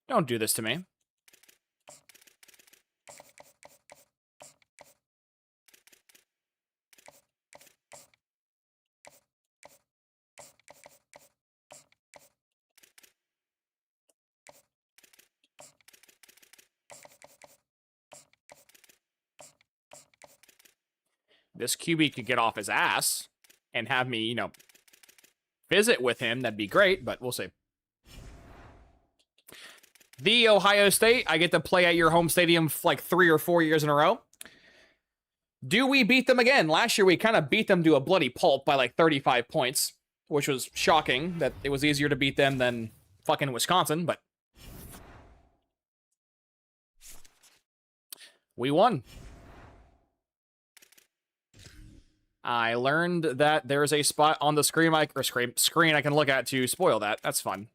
Don't do this to me. This QB could get off his ass and have me, you know, visit with him. That'd be great, but we'll see. The Ohio State, I get to play at your home stadium like 3 or 4 years in a row. Do we beat them again? Last year, we kind of beat them to a bloody pulp by like 35 points, which was shocking that it was easier to beat them than fucking Wisconsin, but we won. I learned that there's a spot on the screen I can look at to spoil that. That's fun.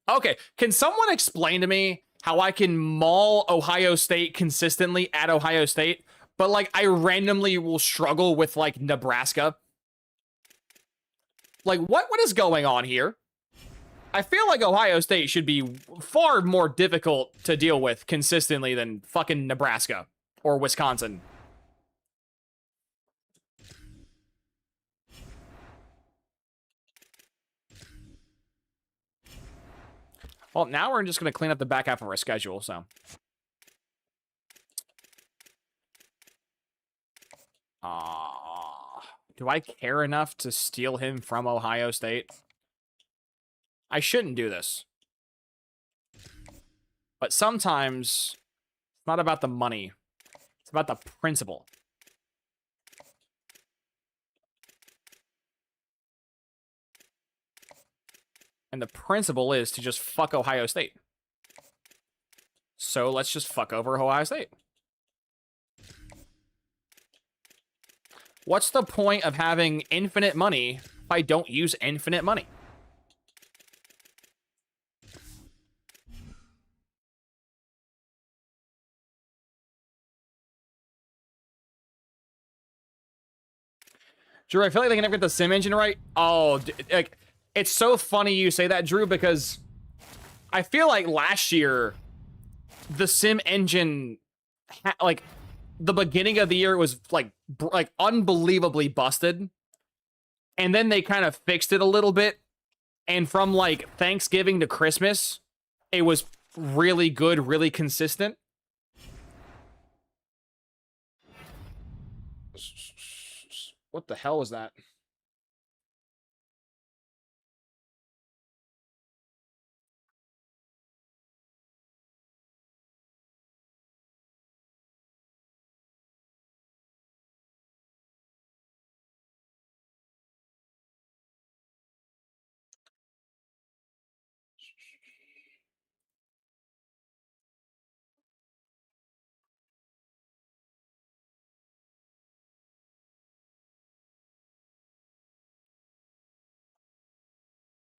Okay, can someone explain to me how I can maul Ohio State consistently at Ohio State, but like I randomly will struggle with like Nebraska? Like what is going on here? I feel like Ohio State should be far more difficult to deal with consistently than fucking Nebraska or Wisconsin. Well, now we're just going to clean up the back half of our schedule, so. Do I care enough to steal him from Ohio State? I shouldn't do this. But sometimes, it's not about the money. It's about the principle. And the principle is to just fuck Ohio State. So let's just fuck over Ohio State. What's the point of having infinite money if I don't use infinite money? Drew, I feel like they can never get the sim engine right. Oh, like, it's so funny you say that, Drew, because I feel like last year, the sim engine, like, the beginning of the year was, like unbelievably busted. And then they kind of fixed it a little bit. And from, like, Thanksgiving to Christmas, it was really good, really consistent. What the hell was that?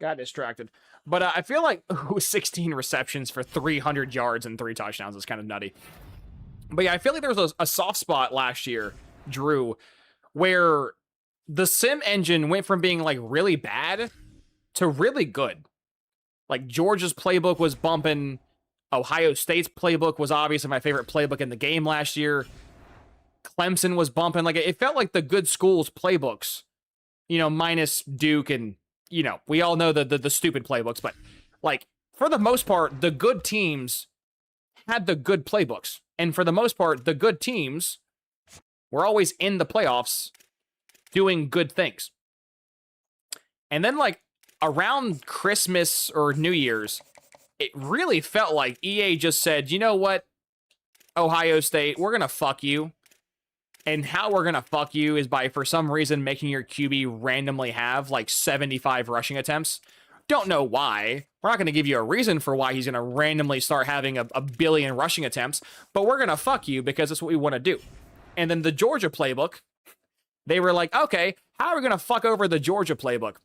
Got distracted. But I feel like 16 receptions for 300 yards and 3 touchdowns is kind of nutty. But yeah, I feel like there was a soft spot last year, Drew, where the sim engine went from being like really bad to really good. Like Georgia's playbook was bumping. Ohio State's playbook was obviously my favorite playbook in the game last year. Clemson was bumping. Like it felt like the good schools' playbooks, you know, minus Duke and, you know, we all know the stupid playbooks, but like for the most part, the good teams had the good playbooks. And for the most part, the good teams were always in the playoffs doing good things. And then like around Christmas or New Year's, it really felt like EA just said, you know what, Ohio State, we're going to fuck you. And how we're going to fuck you is by, for some reason, making your QB randomly have like 75 rushing attempts. Don't know why. We're not going to give you a reason for why he's going to randomly start having a billion rushing attempts, but we're going to fuck you because that's what we want to do. And then the Georgia playbook, they were like, okay, how are we going to fuck over the Georgia playbook?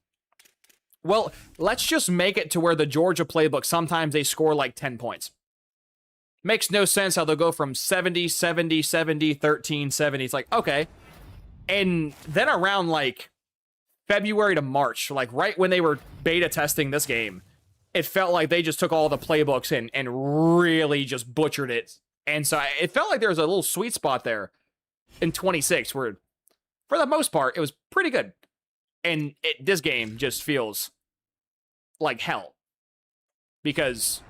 Well, let's just make it to where the Georgia playbook, sometimes they score like 10 points. Makes no sense how they'll go from 70, 70, 70, 13, 70. It's like, okay. And then around like February to March, like right when they were beta testing this game, it felt like they just took all the playbooks and really just butchered it. And so it felt like there was a little sweet spot there in 26 where, for the most part, it was pretty good. And this game just feels like hell. Because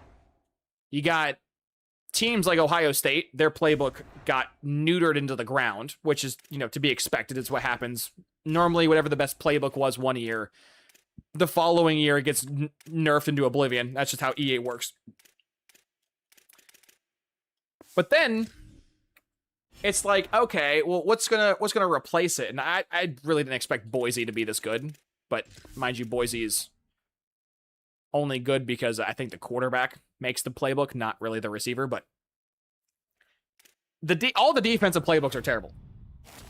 you got teams like Ohio State, their playbook got neutered into the ground, which is, you know, to be expected. It's what happens. Normally, whatever the best playbook was one year, the following year it gets nerfed into oblivion. That's just how EA works. But then it's like, okay, well, what's gonna replace it? And I really didn't expect Boise to be this good, but mind you, Boise is only good because I think the quarterback makes the playbook, not really the receiver. But all the defensive playbooks are terrible.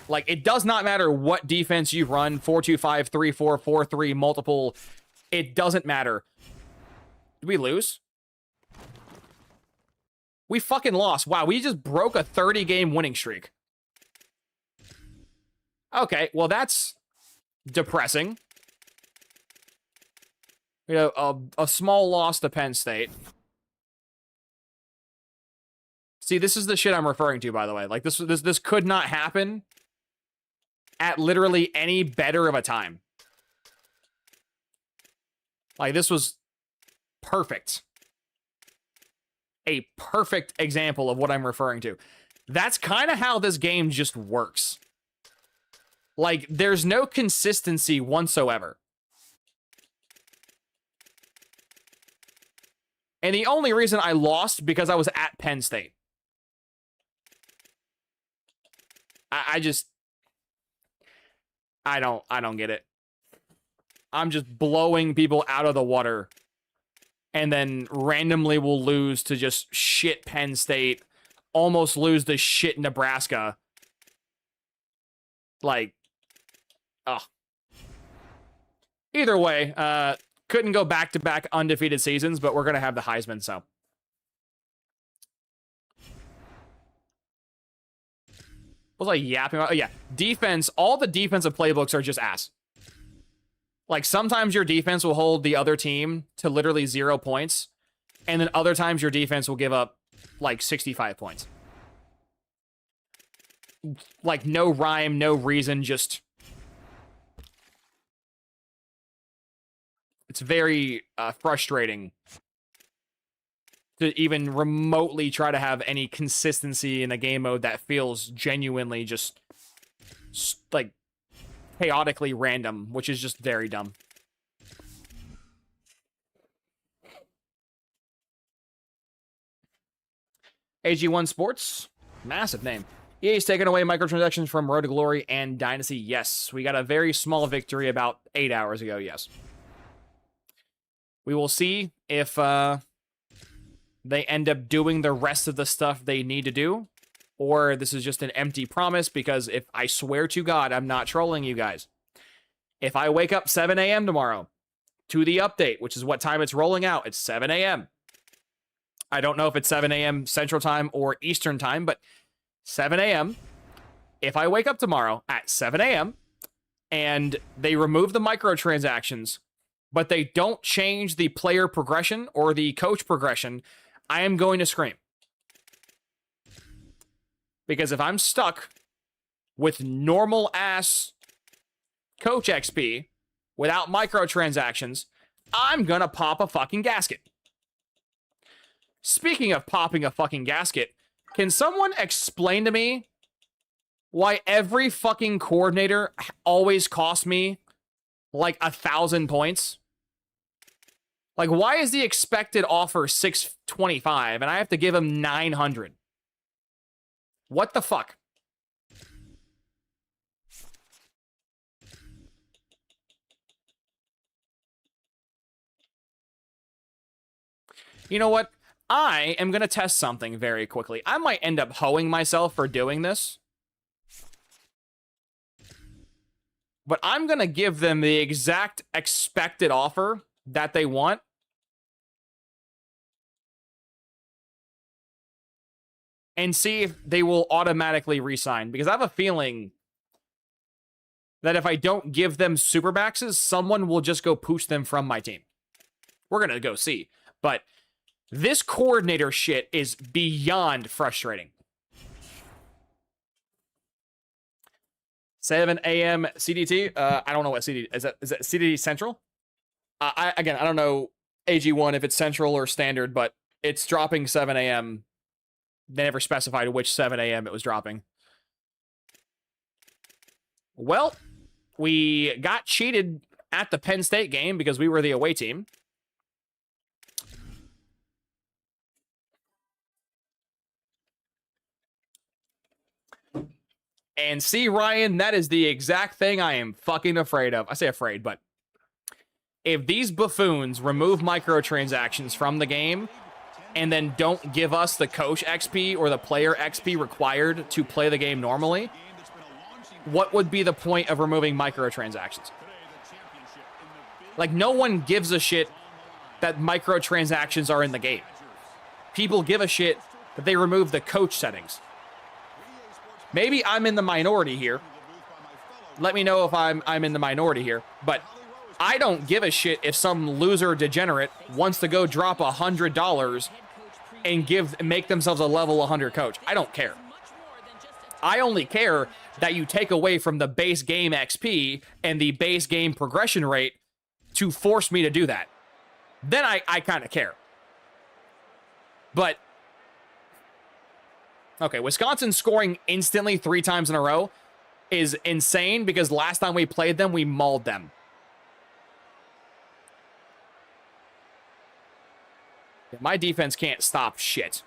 Like, it does not matter what defense you run, 4-2-5, 3-4, 4-3, multiple. It doesn't matter. Did we lose? We fucking lost. Wow, we just broke a 30-game winning streak. Okay, well, that's depressing. You know, a small loss to Penn State. See, this is the shit I'm referring to, by the way. Like, this could not happen at literally any better of a time. Like, this was perfect. A perfect example of what I'm referring to. That's kind of how this game just works. Like, there's no consistency whatsoever. And the only reason I lost because I was at Penn State. I don't get it. I'm just blowing people out of the water. And then randomly will lose to just shit Penn State. Almost lose to shit Nebraska. Like, ugh. Either way, couldn't go back-to-back undefeated seasons, but we're going to have the Heisman, so. What was I yapping about? Oh, yeah. Defense, all the defensive playbooks are just ass. Like, sometimes your defense will hold the other team to literally 0 points, and then other times your defense will give up, like, 65 points. Like, no rhyme, no reason, just... It's very frustrating to even remotely try to have any consistency in a game mode that feels genuinely just, like, chaotically random, which is just very dumb. AG1 Sports, massive name. EA's taken away microtransactions from Road to Glory and Dynasty. Yes, we got a very small victory about 8 hours ago, yes. We will see if they end up doing the rest of the stuff they need to do, or this is just an empty promise, because if I swear to God, I'm not trolling you guys. If I wake up 7 a.m. tomorrow to the update, which is what time it's rolling out. It's 7 a.m. I don't know if it's 7 a.m. Central Time or Eastern Time, but 7 a.m. If I wake up tomorrow at 7 a.m. and they remove the microtransactions, but they don't change the player progression or the coach progression, I am going to scream. Because if I'm stuck with normal ass coach XP without microtransactions, I'm gonna pop a fucking gasket. Speaking of popping a fucking gasket, can someone explain to me why every fucking coordinator always costs me like 1,000 points? Like, why is the expected offer 625 and I have to give him 900? What the fuck? You know what? I am going to test something very quickly. I might end up hoeing myself for doing this. But I'm going to give them the exact expected offer that they want. And see if they will automatically re-sign. Because I have a feeling that if I don't give them super maxes, someone will just go pooch them from my team. We're going to go see. But this coordinator shit is beyond frustrating. 7 a.m. CDT. I don't know what CDT is. Is that CDT Central? I don't know AG1 if it's Central or Standard, but it's dropping 7 a.m. They never specified which 7 a.m. it was dropping. Well, we got cheated at the Penn State game because we were the away team. And see, Ryan, that is the exact thing I am fucking afraid of. I say afraid, but if these buffoons remove microtransactions from the game and then don't give us the coach XP or the player XP required to play the game normally, what would be the point of removing microtransactions? Like, no one gives a shit that microtransactions are in the game. People give a shit that they remove the coach settings. Maybe I'm in the minority here. Let me know if I'm in the minority here. But I don't give a shit if some loser degenerate wants to go drop $100 and make themselves a level 100 coach. I don't care. I only care that you take away from the base game XP and the base game progression rate to force me to do that. Then I kind of care. But okay, Wisconsin scoring instantly 3 times in a row is insane because last time we played them, we mauled them. My defense can't stop shit.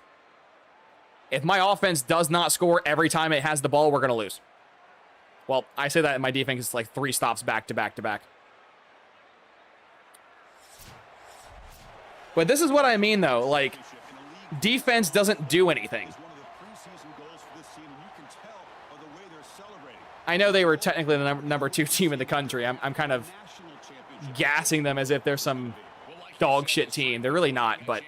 If my offense does not score every time it has the ball, we're going to lose. Well, I say that my defense is like 3 stops back to back to back. But this is what I mean, though. Like, defense doesn't do anything. I know they were technically the number 2 team in the country. I'm kind of gassing them as if they're some dog shit team. They're really not, but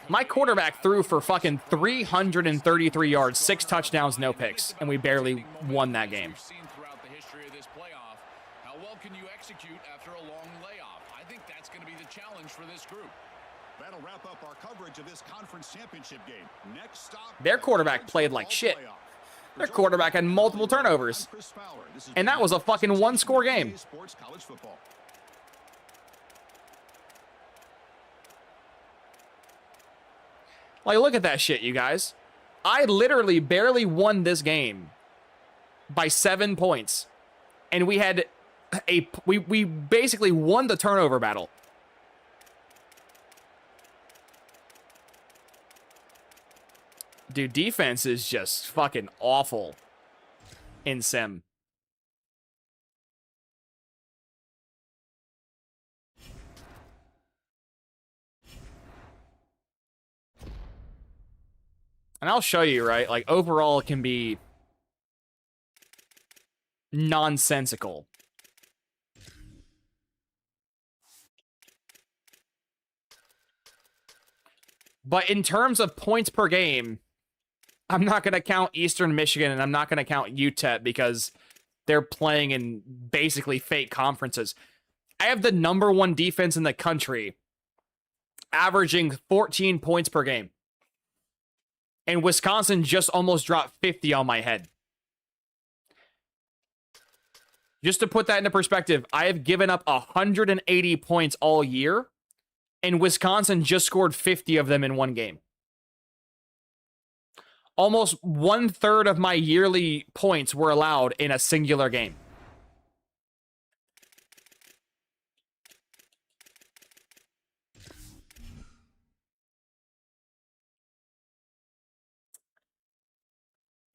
my quarterback threw for fucking 333 yards, 6 touchdowns, no picks, and we barely won that game.
How well can you execute after a long layoff? I think that's going to be the challenge for this group.
That'll wrap up our coverage of this conference championship game. Next stop,
their quarterback played like shit. Their quarterback had multiple turnovers. And that was a fucking 1-score game. Like, look at that shit, you guys. I literally barely won this game by 7 points. And we had we basically won the turnover battle. Dude, defense is just fucking awful in Sim. And I'll show you, right? Like, overall, it can be nonsensical. But in terms of points per game, I'm not going to count Eastern Michigan and I'm not going to count UTEP because they're playing in basically fake conferences. I have the #1 defense in the country, averaging 14 points per game. And Wisconsin just almost dropped 50 on my head. Just to put that into perspective, I have given up 180 points all year, and Wisconsin just scored 50 of them in one game. Almost 1/3 of my yearly points were allowed in a singular game.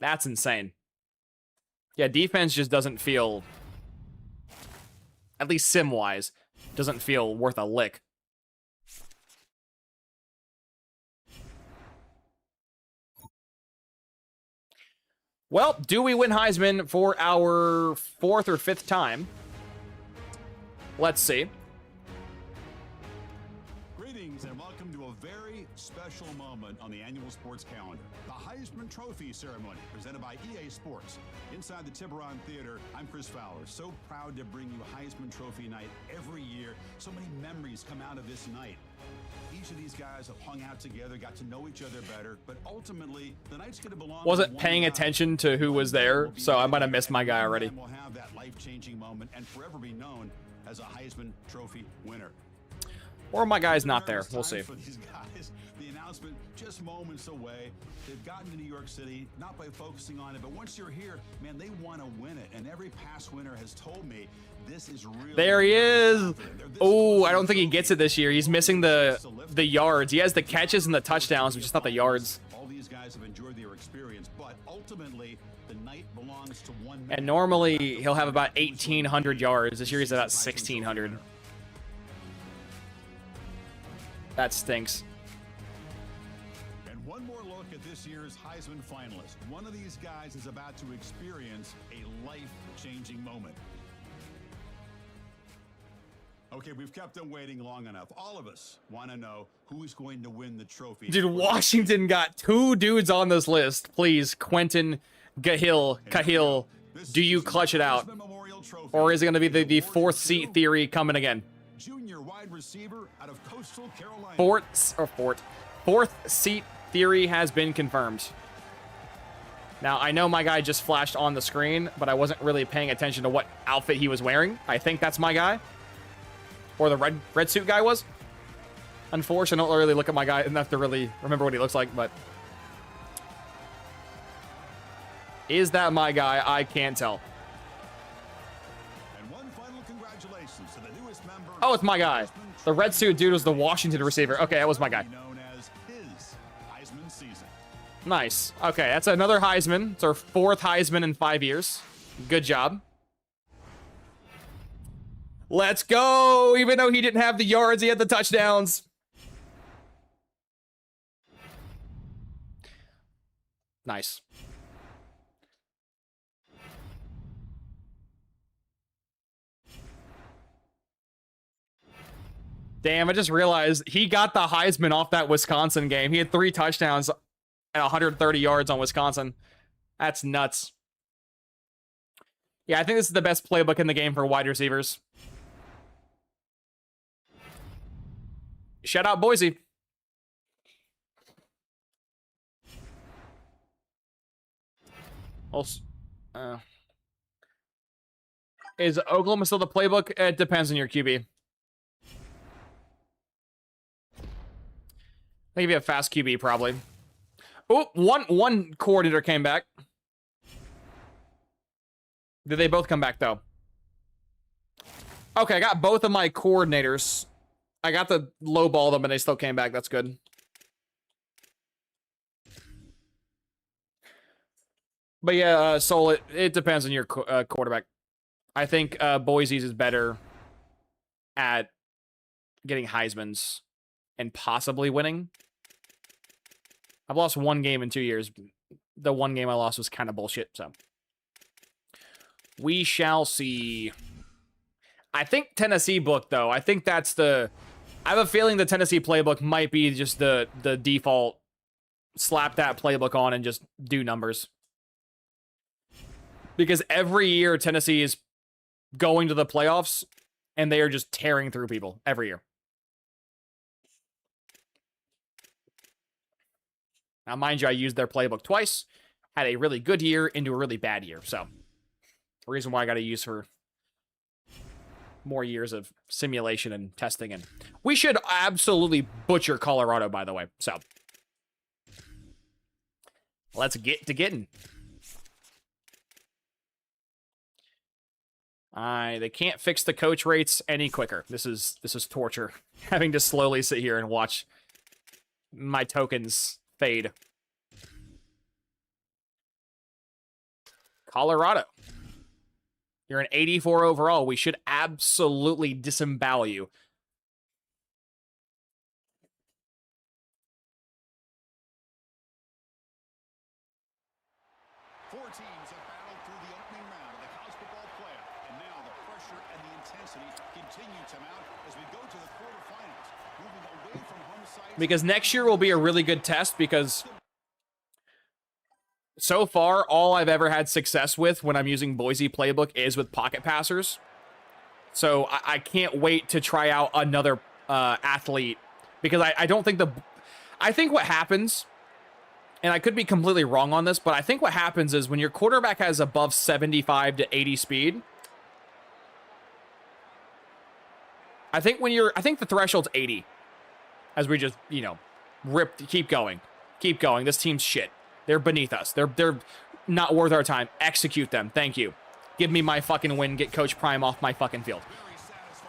That's insane. Yeah, defense just doesn't feel, at least sim-wise, doesn't feel worth a lick. Well, do we win Heisman for our 4th or 5th time? Let's see.
Greetings and welcome to a very special moment on the annual sports calendar. The Heisman Trophy ceremony presented by EA Sports. Inside the Tiburon Theater, I'm Chris Fowler. So proud to bring you Heisman Trophy night every year. So many memories come out of this night. Each of these guys have hung out together, got to know each other better, but ultimately, the night's going to belong.
Wasn't paying attention to who was there, so I might have missed my guy already.
We'll have that life-changing moment and forever be known as a Heisman Trophy winner.
Or my guy's not there. We'll see.
For these guys, the announcement just moments away. They've gotten to New York City, not by focusing on it, but once you're here, man, they want to win it. And every past winner has told me this is really.
There he is. Oh, I don't think he gets it this year. He's missing the yards. He has the catches and the touchdowns, which is not the yards.
All these guys have enjoyed their experience, but ultimately the night belongs to one man.
And normally he'll have about 1,800 yards. This year he's about 1,600. That stinks.
And one more look at this year's Heisman finalist. One of these guys is about to experience a life-changing moment. Okay, we've kept them waiting long enough. All of us want to know who's going to win the trophy.
Dude, Washington got 2 dudes on this list. Please, Quentin Cahill, do you clutch it out? Or is it going to be the 4th seat theory coming again?
Junior wide receiver out of Coastal Carolina.
4th seat theory has been confirmed. Now, I know my guy just flashed on the screen, but I wasn't really paying attention to what outfit he was wearing. I think that's my guy. Or the red suit guy was. Unfortunately, I don't really look at my guy enough to really remember what he looks like, but... Is that my guy? I can't tell.
And one final congratulations to the newest member.
Oh, it's my guy. The red suit dude was the Washington receiver. Okay, that was my guy.
Known as his Heisman season.
Nice. Okay, that's another Heisman. It's our 4th Heisman in 5 years. Good job. Let's go! Even though he didn't have the yards, he had the touchdowns. Nice. Damn, I just realized he got the Heisman off that Wisconsin game. He had 3 touchdowns and 130 yards on Wisconsin. That's nuts. Yeah, I think this is the best playbook in the game for wide receivers. Shout out Boise. Also, is Oklahoma still the playbook? It depends on your QB. I give you a fast QB, probably. Oh, one coordinator came back. Did they both come back, though? Okay, I got both of my coordinators. I got to lowball them, and they still came back. That's good. But yeah, Soul, it depends on your quarterback. I think Boise's is better at getting Heismans and possibly winning. I've lost 1 game in 2 years. The 1 game I lost was kind of bullshit, so. We shall see. I think Tennessee booked, though. I think that's the I have a feeling the Tennessee playbook might be just the default. Slap that playbook on and just do numbers. Because every year Tennessee is going to the playoffs and they are just tearing through people every year. Now, mind you, I used their playbook twice. Had a really good year into a really bad year. So, the reason why I got to use for more years of simulation and testing. And we should absolutely butcher Colorado, by the way. So, let's get to getting. They can't fix the coach rates any quicker. This is torture. Having to slowly sit here and watch my tokens fade. Colorado. You're an 84 overall. We should absolutely disembowel you.
Four teams have battled through the opening round of the college football playoff, and now the pressure and the intensity continue to mount as we go to the quarterfinals. Moving away from home sites.
Because next year will be a really good test because so far, all I've ever had success with when I'm using Boise playbook is with pocket passers. So I can't wait to try out another athlete because I don't think I think what happens, and I could be completely wrong on this, but I think what happens is when your quarterback has above 75 to 80 speed, I think the threshold's 80 as we just, keep going. This team's shit. They're beneath us. They're not worth our time. Execute them. Thank you. Give me my fucking win. Get Coach Prime off my fucking field.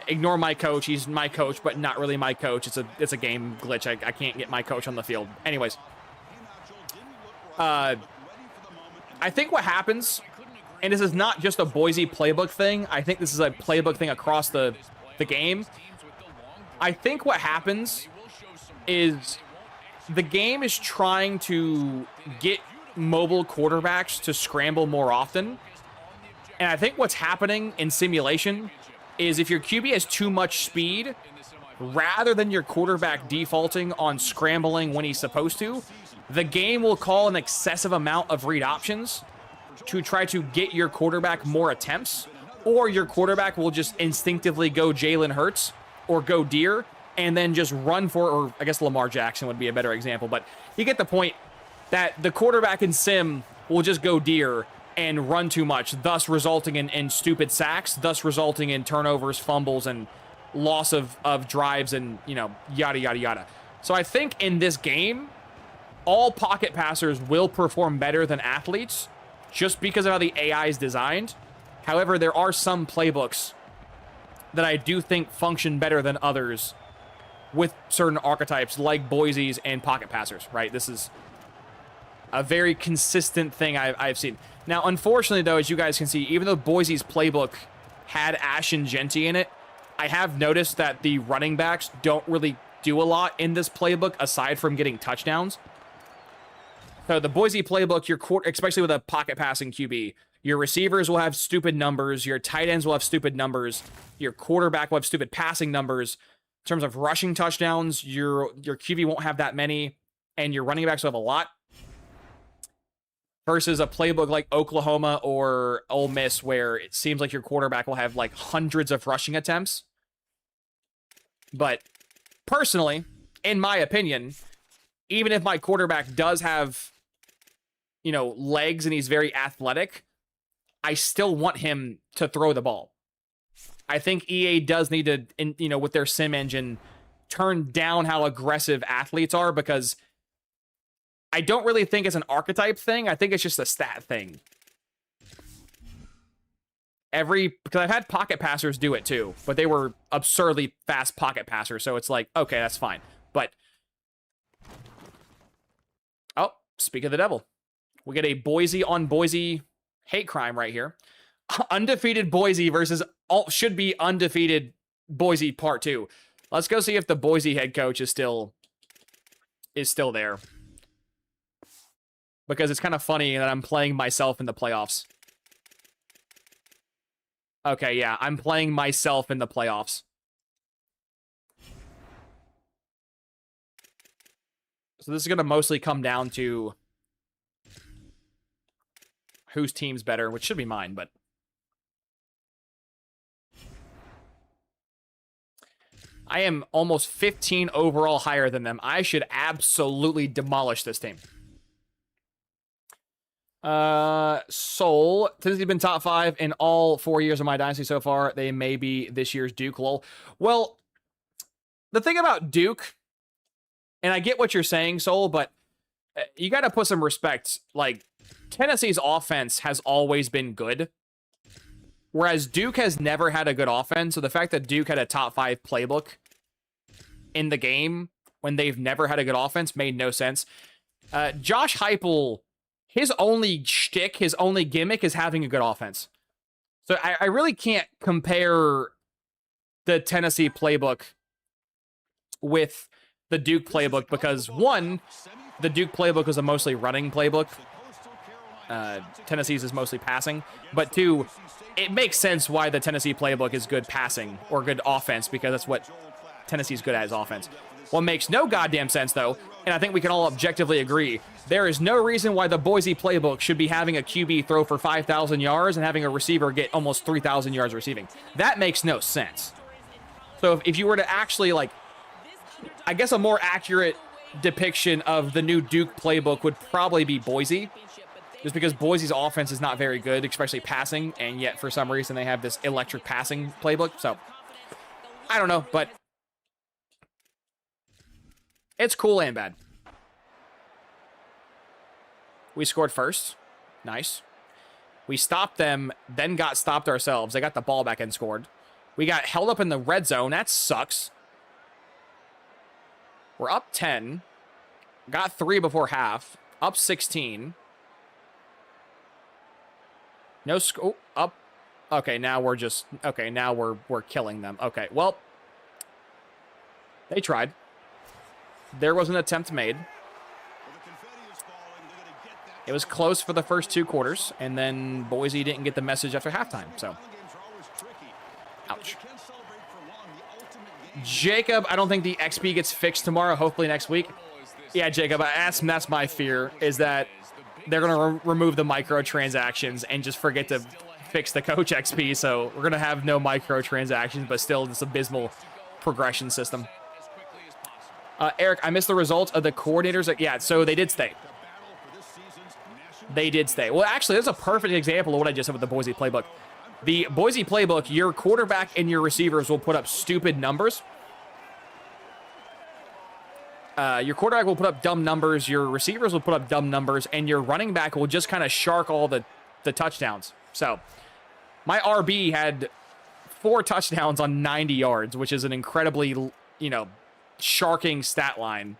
Ignore my coach. He's my coach, but not really my coach. It's a game glitch. I can't get my coach on the field. Anyways. I think what happens, and this is not just a Boise playbook thing. I think this is a playbook thing across the game. I think what happens is the game is trying to get mobile quarterbacks to scramble more often. And I think what's happening in simulation is if your QB has too much speed, rather than your quarterback defaulting on scrambling when he's supposed to, the game will call an excessive amount of read options to try to get your quarterback more attempts, or your quarterback will just instinctively go Jalen Hurts or go Deer and then just run for, or I guess Lamar Jackson would be a better example, but you get the point that the quarterback in sim will just go Deer and run too much, thus resulting in stupid sacks, thus resulting in turnovers, fumbles, and loss of drives and, yada, yada, yada. So I think in this game, all pocket passers will perform better than athletes just because of how the AI is designed. However, there are some playbooks that I do think function better than others with certain archetypes like Boise's and pocket passers, right? This is a very consistent thing I've seen. Now, unfortunately, though, as you guys can see, even though Boise's playbook had Ash and Genty in it, I have noticed that the running backs don't really do a lot in this playbook aside from getting touchdowns. So the Boise playbook, especially with a pocket passing QB, your receivers will have stupid numbers, your tight ends will have stupid numbers, your quarterback will have stupid passing numbers. In terms of rushing touchdowns, your QB won't have that many, and your running backs will have a lot. Versus a playbook like Oklahoma or Ole Miss, where it seems like your quarterback will have like hundreds of rushing attempts. But personally, in my opinion, even if my quarterback does have, legs and he's very athletic, I still want him to throw the ball. I think EA does need to, with their sim engine, turn down how aggressive athletes are, because I don't really think it's an archetype thing. I think it's just a stat thing. Because I've had pocket passers do it too, but they were absurdly fast pocket passers, so it's like, okay, that's fine. But, oh, speak of the devil. We get a Boise on Boise hate crime right here. Undefeated Boise versus should be undefeated Boise part 2. Let's go see if the Boise head coach is still there. Because it's kind of funny that I'm playing myself in the playoffs. Okay, yeah, I'm playing myself in the playoffs. So this is going to mostly come down to whose team's better, which should be mine, but I am almost 15 overall higher than them. I should absolutely demolish this team. Seoul. Tennessee's been top 5 in all 4 years of my dynasty so far. They may be this year's Duke, lol. Well, the thing about Duke, and I get what you're saying, Seoul, but you got to put some respect. Like, Tennessee's offense has always been good, whereas Duke has never had a good offense. So the fact that Duke had a top 5 playbook in the game when they've never had a good offense made no sense. Josh Heupel, his only shtick, his only gimmick is having a good offense. So I really can't compare the Tennessee playbook with the Duke playbook because, one, the Duke playbook is a mostly running playbook. Tennessee's is mostly passing. But two, it makes sense why the Tennessee playbook is good passing or good offense because that's what Tennessee's good at is offense. What makes no goddamn sense, though, and I think we can all objectively agree, there is no reason why the Boise playbook should be having a QB throw for 5,000 yards and having a receiver get almost 3,000 yards receiving. That makes no sense. So if you were to actually, like, I guess a more accurate depiction of the new Duke playbook would probably be Boise, just because Boise's offense is not very good, especially passing, and yet for some reason they have this electric passing playbook. So, I don't know, but it's cool and bad. We scored first. Nice. We stopped them, then got stopped ourselves. They got the ball back and scored. We got held up in the red zone. That sucks. We're up 10. Got 3 before half. Up 16. No score. Oh, up. Okay, now we're just... Okay, now we're killing them. Okay, well. They tried. There was an attempt made. It was close for the first 2 quarters, and then Boise didn't get the message after halftime, so. Ouch. Jacob, I don't think the XP gets fixed tomorrow, hopefully next week. Yeah, Jacob, that's my fear, is that they're going to remove the microtransactions and just forget to fix the coach XP, so we're going to have no microtransactions, but still this abysmal progression system. Eric, I missed the results of the coordinators. Yeah, so they did stay. They did stay. Well, actually, that's a perfect example of what I just said with the Boise playbook. The Boise playbook, your quarterback and your receivers will put up stupid numbers. Your quarterback will put up dumb numbers, your receivers will put up dumb numbers, and your running back will just kind of shark all the touchdowns. So, my RB had 4 touchdowns on 90 yards, which is an incredibly, sharking stat line.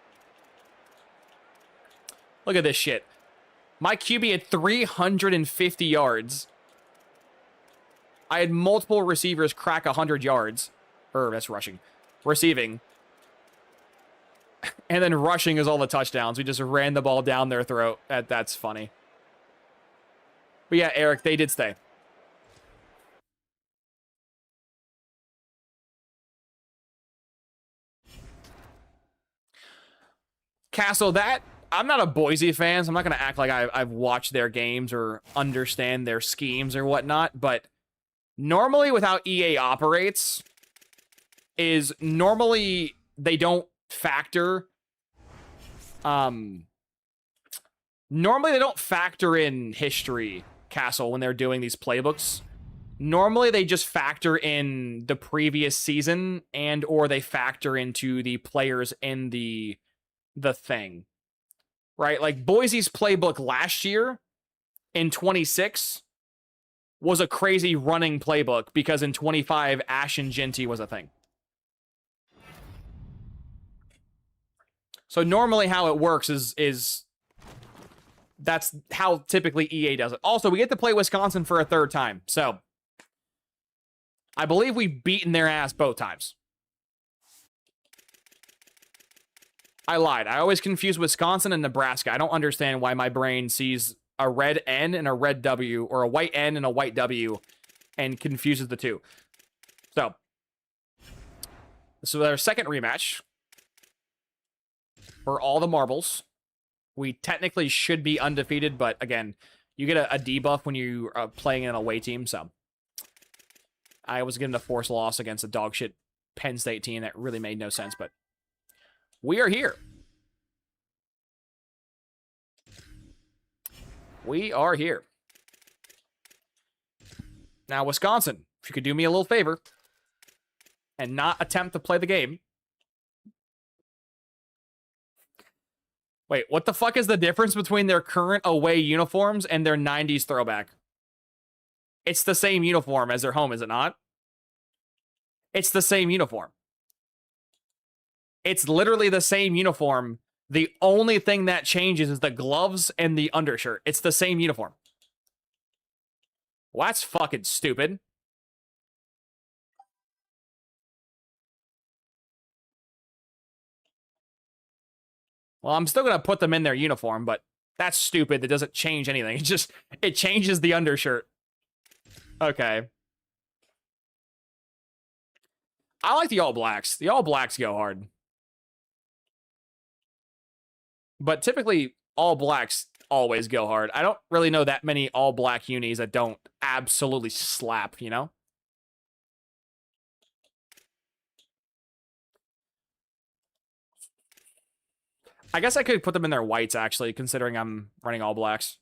Look at this shit. My QB had 350 yards. I had multiple receivers crack 100 yards. That's rushing. Receiving. And then rushing is all the touchdowns. We just ran the ball down their throat. That's funny. But yeah, Eric, they did stay. Castle, I'm not a Boise fan, so I'm not going to act like I've watched their games or understand their schemes or whatnot, but normally with how EA operates is normally they don't factor normally they don't factor in history, Castle, when they're doing these playbooks. Normally they just factor in the previous season and or they factor into the players in the thing. Right? Like Boise's playbook last year in 26 was a crazy running playbook because in 25 Ash and Genty was a thing. So normally how it works is that's how typically EA does it. Also, we get to play Wisconsin for a 3rd time. So I believe we've beaten their ass both times. I lied. I always confuse Wisconsin and Nebraska. I don't understand why my brain sees a red N and a red W, or a white N and a white W, and confuses the two. So, this is our second rematch. for all the marbles. We technically should be undefeated, but again, you get a debuff when you are playing in an away team, so. I was given a forced loss against a dog shit Penn State team that really made no sense, but we are here. We are here. Now, Wisconsin, if you could do me a little favor and not attempt to play the game. Wait, what the fuck is the difference between their current away uniforms and their 90s throwback? It's the same uniform as their home, is it not? It's the same uniform. It's literally the same uniform. The only thing that changes is the gloves and the undershirt. It's the same uniform. Well, that's fucking stupid. Well, I'm still going to put them in their uniform, but that's stupid. That doesn't change anything. It changes the undershirt. Okay. I like the All Blacks. The All Blacks go hard. But typically, All Blacks always go hard. I don't really know that many All Black unis that don't absolutely slap, you know? I guess I could put them in their whites, actually, considering I'm running All Blacks.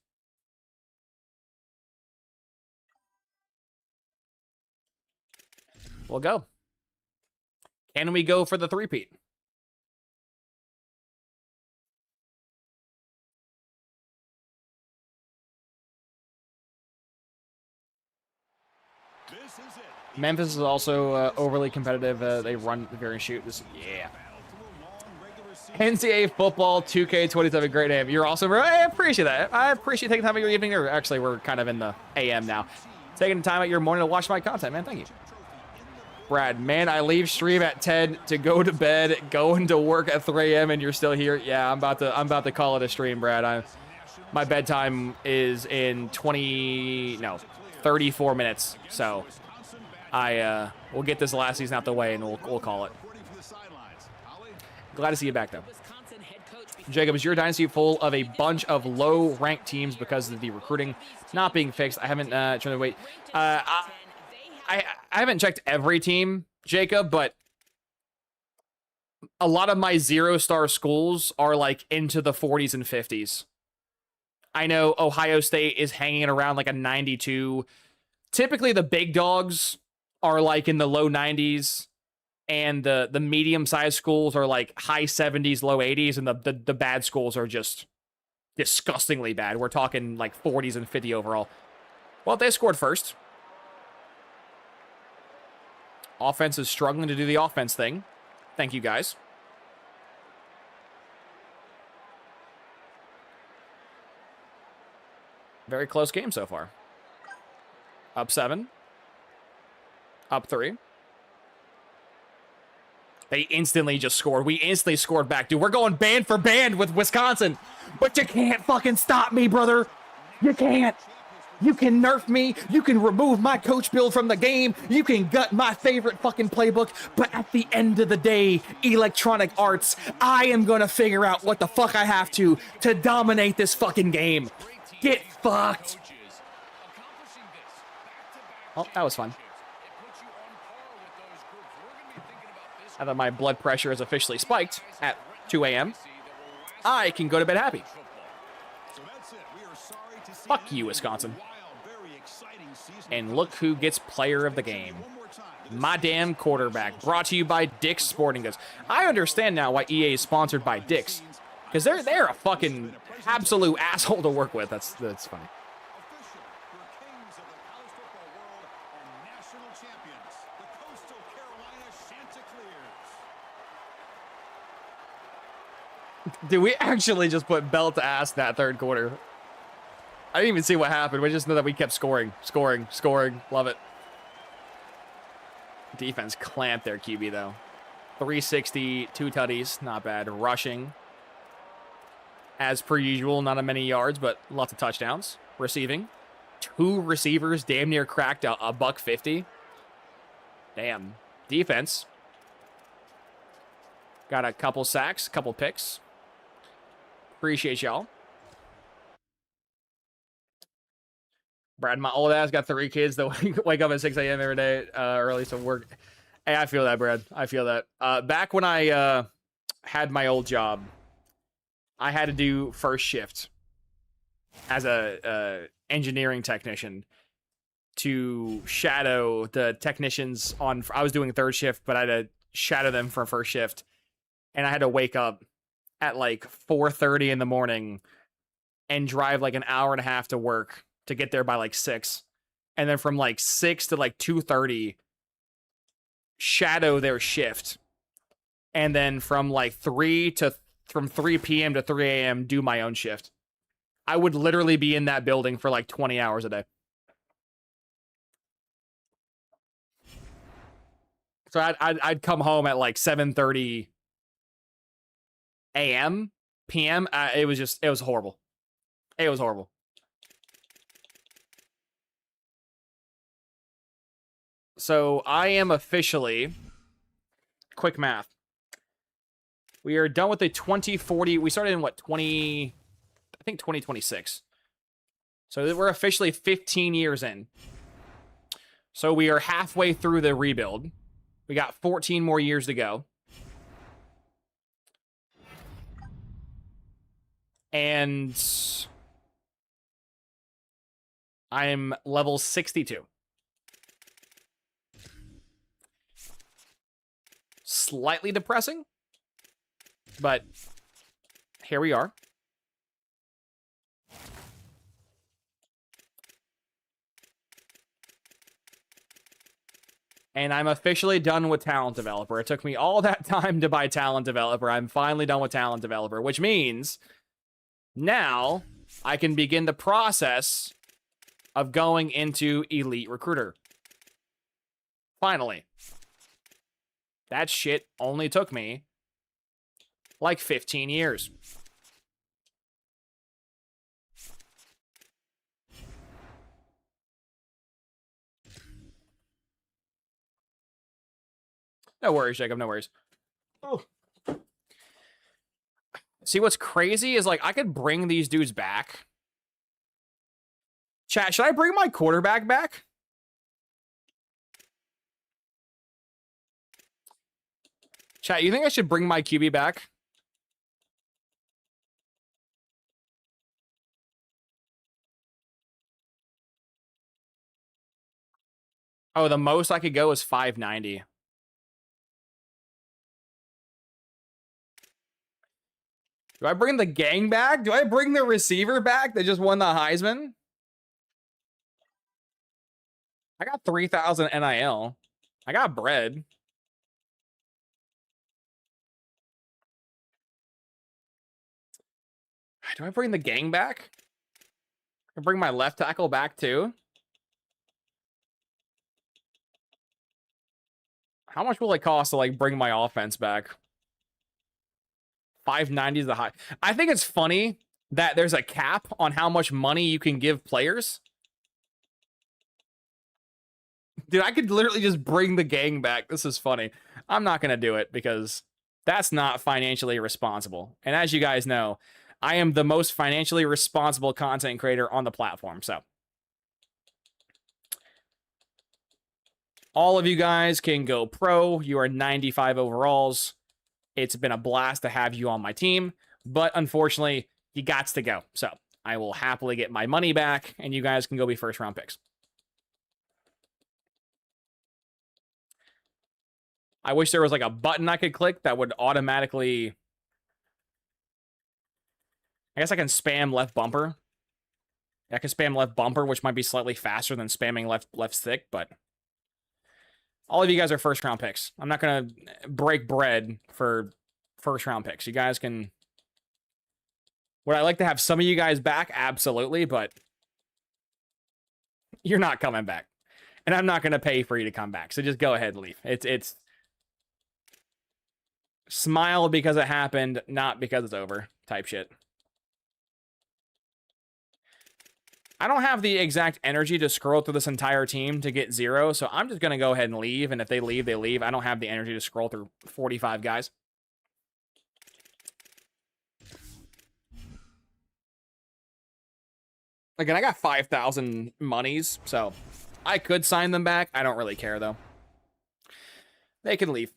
We'll go. Can we go for the three-peat?
This is it.
Memphis is also overly competitive. They run the very shoot. This, yeah. NCAA football 2K27, great name. You're awesome. I appreciate that. I appreciate taking time out of your evening. Or actually, we're kind of in the AM now. Taking time out of your morning to watch my content, man. Thank you. Brad, man, I leave stream at 10 to go to bed, going to work at 3 a.m. and you're still here. Yeah, I'm about to call it a stream, Brad. My bedtime is in 34 minutes. So we'll get this last season out the way and we'll call it. Glad to see you back, though. Jacob, is your dynasty full of a bunch of low-ranked teams because of the recruiting not being fixed? I haven't tried to wait. I haven't checked every team, Jacob, but a lot of my 0-star schools are like into the 40s and 50s. I know Ohio State is hanging around like a 92. Typically, the big dogs are like in the low 90s. And the medium-sized schools are like high 70s, low 80s, and the bad schools are just disgustingly bad. We're talking like 40s and 50 overall. Well, they scored first. Offense is struggling to do the offense thing. Thank you, guys. Very close game so far. Up 7. Up 3. They instantly just scored. We instantly scored back. Dude, we're going band for band with Wisconsin. But you can't fucking stop me, brother. You can't. You can nerf me. You can remove my coach build from the game. You can gut my favorite fucking playbook. But at the end of the day, Electronic Arts, I am going to figure out what the fuck I have to dominate this fucking game. Get fucked. Oh, that was fun. Now that my blood pressure is officially spiked at 2 a.m., I can go to bed happy. Fuck you, Wisconsin. And look who gets player of the game. My damn quarterback. Brought to you by Dick's Sporting Goods. I understand now why EA is sponsored by Dick's. Because they're a fucking absolute asshole to work with. That's funny. Dude, we actually just put belt to ass in that third quarter. I didn't even see what happened. We just know that we kept scoring. Love it. Defense clamped their QB, though. 360, 2 tutties. Not bad. Rushing. As per usual, not a many yards, but lots of touchdowns. Receiving. 2 receivers damn near cracked a $150. Damn. Defense. Got a couple sacks, couple picks. Appreciate y'all. Brad, my old ass got 3 kids that wake up at 6 a.m. every day early to work. Hey, I feel that, Brad. I feel that. Back when I had my old job, I had to do first shift as a engineering technician to shadow the technicians on. I was doing third shift, but I had to shadow them for first shift, and I had to wake up at like 4:30 in the morning and drive like an hour and a half to work to get there by like 6, and then from like 6 to like 2:30 shadow their shift, and then from like 3 p.m. to 3 a.m. do my own shift. I would literally be in that building for like 20 hours a day. So I'd come home at like 7:30 a.m. p.m. It was horrible. It was horrible. So I am officially, quick math. We are done with the 2040. We started in what, 2026. So we're officially 15 years in. So we are halfway through the rebuild. We got 14 more years to go. And I'm level 62. Slightly depressing, but here we are. And I'm officially done with Talent Developer. It took me all that time to buy Talent Developer. I'm finally done with Talent Developer, which means now I can begin the process of going into Elite Recruiter. Finally. That shit only took me like 15 years. No worries, Jacob. No worries. Oh. See, what's crazy is, like, I could bring these dudes back. Chat, should I bring my quarterback back? Chat, you think I should bring my QB back? Oh, the most I could go is 590. Do I bring the gang back? Do I bring the receiver back that just won the Heisman? I got 3,000 NIL. I got bread. Do I bring the gang back? I bring my left tackle back too. How much will it cost to like bring my offense back? 590 is the high. I think it's funny that there's a cap on how much money you can give players. Dude, I could literally just bring the gang back. This is funny. I'm not going to do it because that's not financially responsible. And as you guys know, I am the most financially responsible content creator on the platform. So all of you guys can go pro. You are 95 overalls. It's been a blast to have you on my team, but unfortunately, you gots to go. So I will happily get my money back, and you guys can go be first-round picks. I wish there was like a button I could click that would automatically... I guess I can spam left bumper. I can spam left bumper, which might be slightly faster than spamming left stick, but... all of you guys are first-round picks. I'm not going to break bread for first-round picks. You guys can... would I like to have some of you guys back? Absolutely, but you're not coming back. And I'm not going to pay for you to come back, so just go ahead and leave. It's smile because it happened, not because it's over type shit. I don't have the exact energy to scroll through this entire team to get 0, so I'm just going to go ahead and leave, and if they leave, they leave. I don't have the energy to scroll through 45 guys. Again, I got 5,000 monies, so I could sign them back. I don't really care, though. They can leave.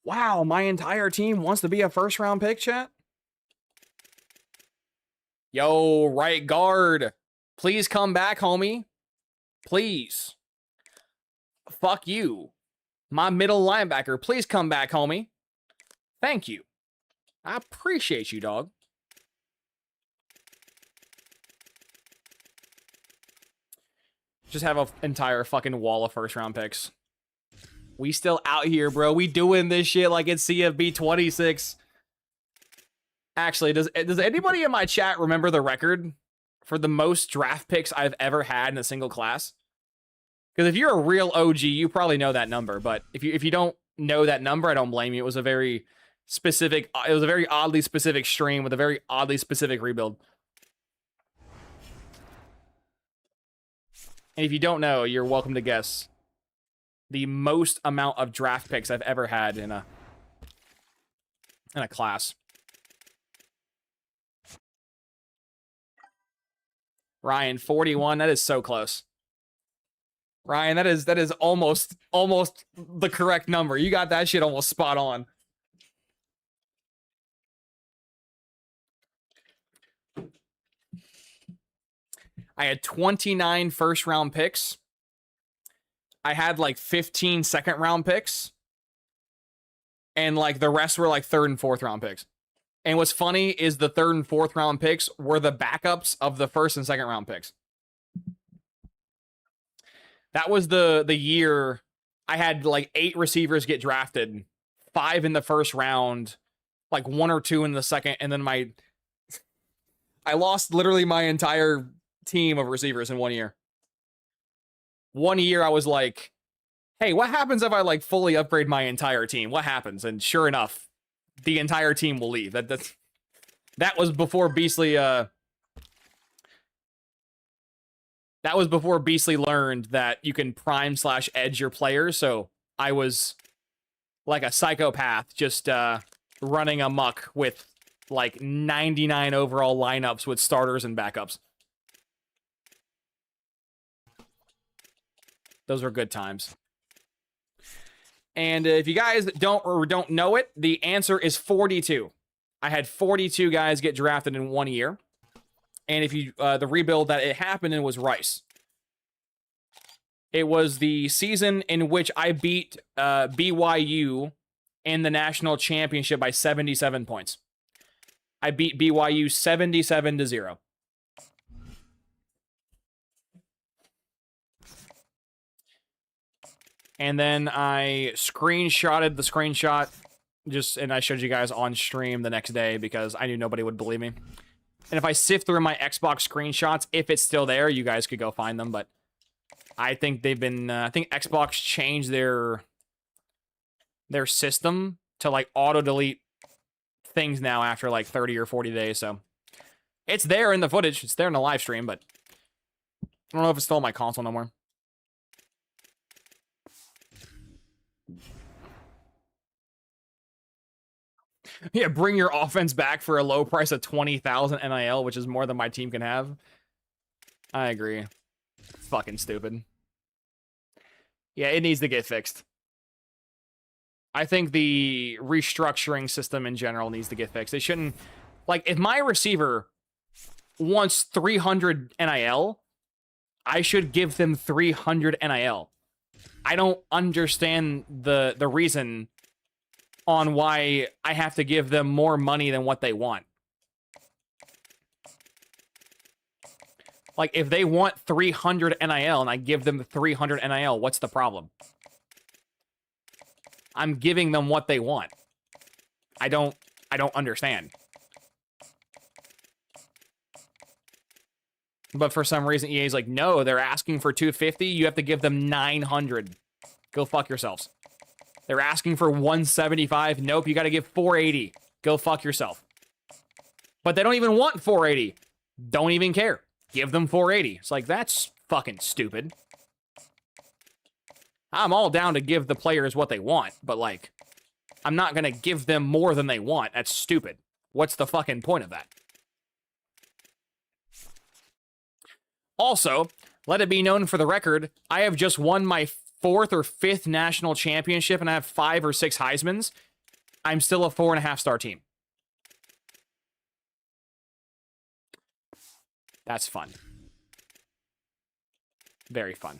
Wow, my entire team wants to be a first-round pick, chat? Yo, right guard. Please come back, homie. Please. Fuck you. My middle linebacker, please come back, homie. Thank you. I appreciate you, dog. Just have an entire fucking wall of first-round picks. We still out here, bro. We doing this shit like it's CFB 26. Actually, does anybody in my chat remember the record for the most draft picks I've ever had in a single class? Because if you're a real OG, you probably know that number. But if you don't know that number, I don't blame you. It was a very specific, it was a very oddly specific stream with a very oddly specific rebuild. And if you don't know, you're welcome to guess the most amount of draft picks I've ever had in a class. Ryan, 41. That is so close. Ryan, that is almost the correct number. You got that shit almost spot on. I had 29 first-round picks. I had like 15 second-round picks. And like the rest were like third and fourth round picks. And what's funny is the third and fourth round picks were the backups of the first and second round picks. That was the year I had like 8 receivers get drafted, 5 in the first round, like 1 or 2 in the second, and then I lost literally my entire team of receivers in 1 year. 1 year I was like, hey, what happens if I like fully upgrade my entire team? What happens? And sure enough, the entire team will leave. That was before Beastly that was before Beastly learned that you can prime/edge your players. So I was like a psychopath, just running amok with like 99 overall lineups with starters and backups. Those were good times. And if you guys don't know it, the answer is 42. I had 42 guys get drafted in 1 year. And if you the rebuild that it happened in was Rice. It was the season in which I beat BYU in the national championship by 77 points. I beat BYU 77-0. And then I screenshotted the screenshot and I showed you guys on stream the next day because I knew nobody would believe me. And if I sift through my Xbox screenshots, if it's still there, you guys could go find them. But I think they've been, I think Xbox changed their system to like auto delete things now after like 30 or 40 days. So it's there in the footage. It's there in the live stream, but I don't know if it's still on my console no more. Yeah, bring your offense back for a low price of 20,000 NIL, which is more than my team can have. I agree. Fucking stupid. Yeah, it needs to get fixed. I think the restructuring system in general needs to get fixed. It shouldn't... Like, if my receiver wants 300 NIL, I should give them 300 NIL. I don't understand the reason on why I have to give them more money than what they want. Like, if they want 300 NIL and I give them 300 NIL, what's the problem? I'm giving them what they want. I don't understand. But for some reason, EA's like, no, they're asking for 250. You have to give them 900. Go fuck yourselves. They're asking for 175. Nope, you got to give 480. Go fuck yourself. But they don't even want 480. Don't even care. Give them 480. It's like, that's fucking stupid. I'm all down to give the players what they want, but like, I'm not going to give them more than they want. That's stupid. What's the fucking point of that? Also, let it be known for the record, I have just won my 4th or 5th national championship and I have 5 or 6 Heismans. I'm still a 4.5-star team. That's fun. Very fun.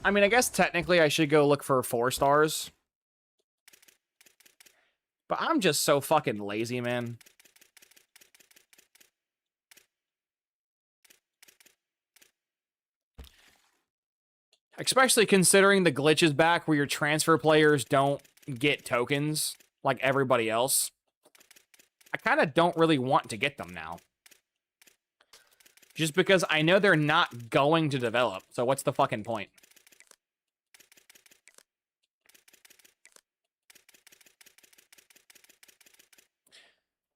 I mean, I guess technically I should go look for 4 stars. But I'm just so fucking lazy, man. Especially considering the glitch is back where your transfer players don't get tokens like everybody else. I kind of don't really want to get them now. Just because I know they're not going to develop. So what's the fucking point?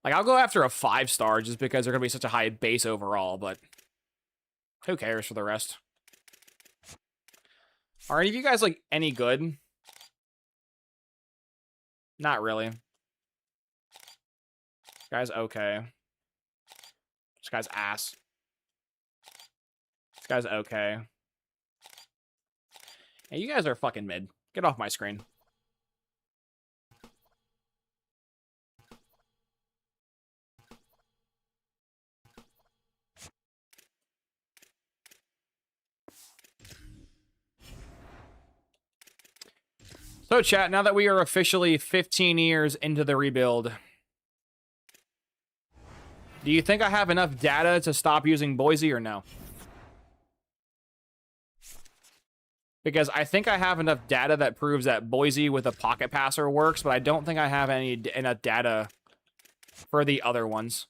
Like, I'll go after a 5-star just because they're going to be such a high base overall, but who cares for the rest? Are any of you guys, like, any good? Not really. This guy's okay. This guy's ass. This guy's okay. Hey, you guys are fucking mid. Get off my screen. So, chat, now that we are officially 15 years into the rebuild, do you think I have enough data to stop using Boise or no? Because I think I have enough data that proves that Boise with a pocket passer works, but I don't think I have enough data for the other ones.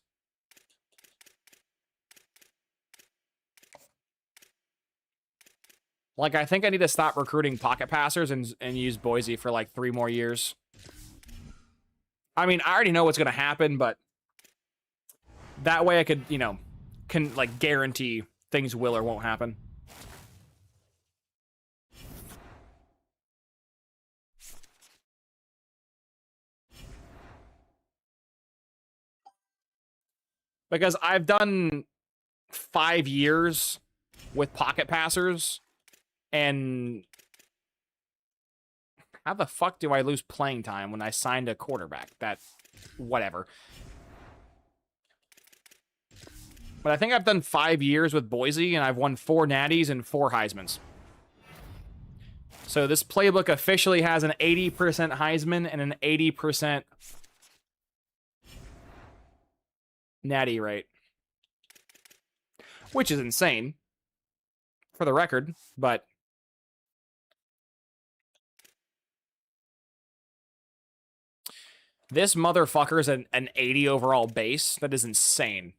Like, I think I need to stop recruiting pocket passers and use Boise for, like, 3 more years. I mean, I already know what's going to happen, but that way I could, you know, like, guarantee things will or won't happen. Because I've done 5 years with pocket passers, and how the fuck do I lose playing time when I signed a quarterback? That, whatever. But I think I've done 5 years with Boise, and I've won 4 natties and 4 Heismans. So this playbook officially has an 80% Heisman and an 80% natty rate. Which is insane, for the record, but this motherfucker's an 80 overall base. That is insane.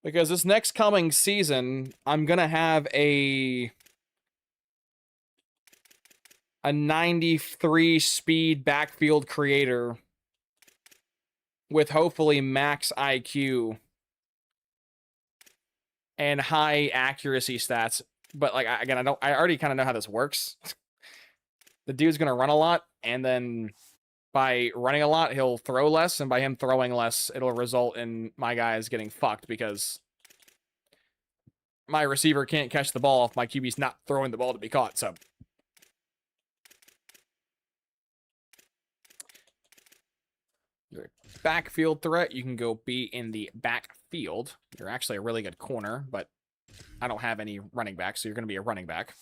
Because this next coming season, I'm going to have a 93 speed backfield creator with hopefully max IQ and high accuracy stats. But like, again, I already kind of know how this works. The dude's going to run a lot, and then by running a lot, he'll throw less, and by him throwing less, it'll result in my guys getting fucked because my receiver can't catch the ball if my QB's not throwing the ball to be caught, so. You're a backfield threat. You can go be in the backfield. You're actually a really good corner, but I don't have any running back, so you're going to be a running back.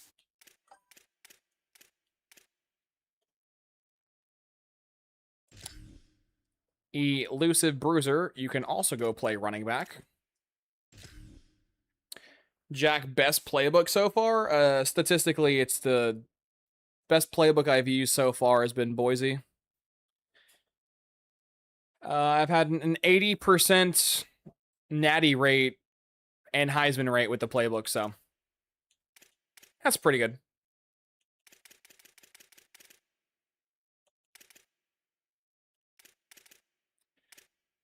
Elusive Bruiser, you can also go play running back. Jack, best playbook so far? Statistically, it's the best playbook I've used so far has been Boise. I've had an 80% natty rate and Heisman rate with the playbook, so that's pretty good.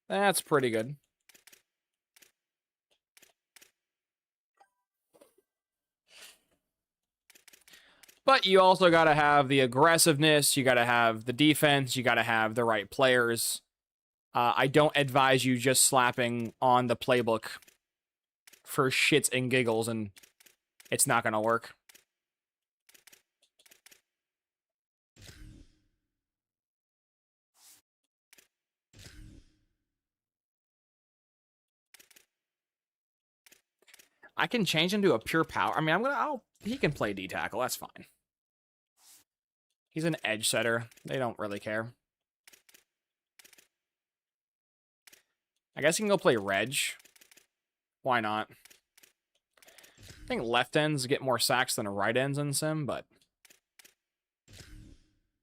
That's pretty good. But you also got to have the aggressiveness, you got to have the defense, you got to have the right players. I don't advise you just slapping on the playbook for shits and giggles, and it's not going to work. I can change him to a pure power. I mean, he can play D-tackle. That's fine. He's an edge setter. They don't really care. I guess he can go play Reg. Why not? I think left ends get more sacks than right ends in Sim, but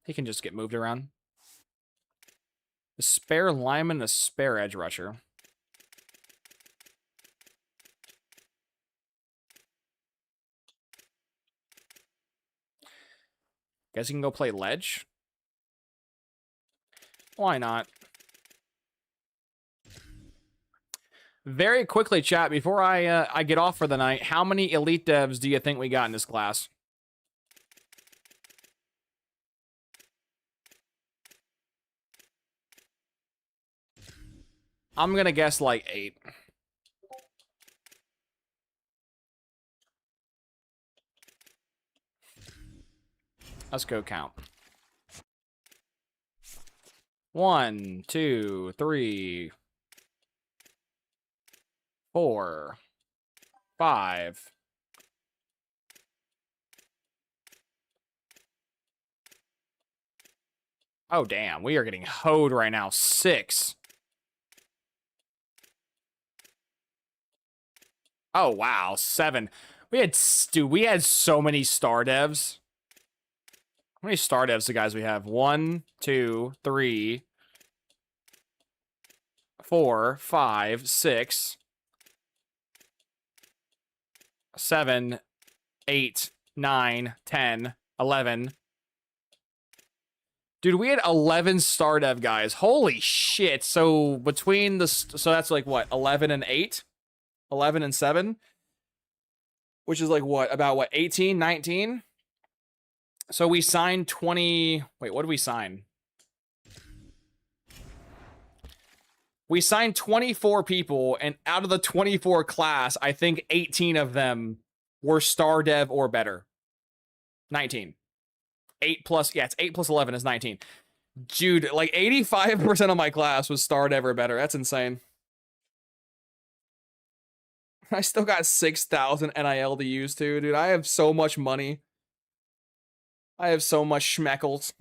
he can just get moved around. A spare lineman, a spare edge rusher. Guess he can go play ledge. Why not? Very quickly, chat, before I get off for the night, how many elite devs do you think we got in this class? I'm gonna guess like 8. Let's go count. 1, 2, 3, 4, 5. Oh, damn. We are getting hoed right now. 6. Oh, wow. 7. We had so many star devs. How many star devs the guys we have? 1, 2, 3, 4, 5, 6, 7, 8, 9, 10, 11. Dude, we had 11 star dev guys. Holy shit. So between the... So that's like what? 11 and 8? 11 and 7? Which is like what? About what? 18, 19? So we signed 20... Wait, what did we sign? We signed 24 people, and out of the 24 class, I think 18 of them were star dev or better. 19. 8 plus... Yeah, it's 8 plus 11 is 19. Dude, like 85% of my class was star dev or better. That's insane. I still got 6,000 NIL to use too, dude. I have so much money. I have so much schmeckles.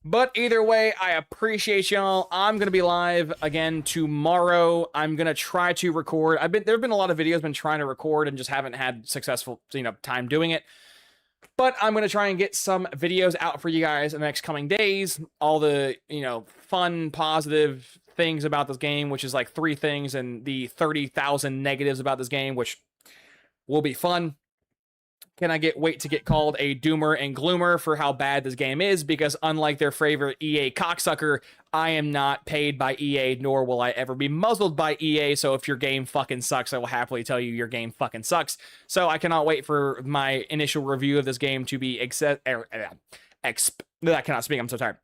But either way, I appreciate y'all. I'm going to be live again tomorrow. I'm going to try to record. There have been a lot of videos I've been trying to record and just haven't had successful, time doing it. But I'm going to try and get some videos out for you guys in the next coming days. All the, fun, positive things about this game, which is like 3 things, and the 30,000 negatives about this game, which will be fun. Can I wait to get called a doomer and gloomer for how bad this game is? Because unlike their favorite EA cocksucker, I am not paid by EA, nor will I ever be muzzled by EA. So if your game fucking sucks, I will happily tell you your game fucking sucks. So I cannot wait for my initial review of this game to be I cannot speak, I'm so tired.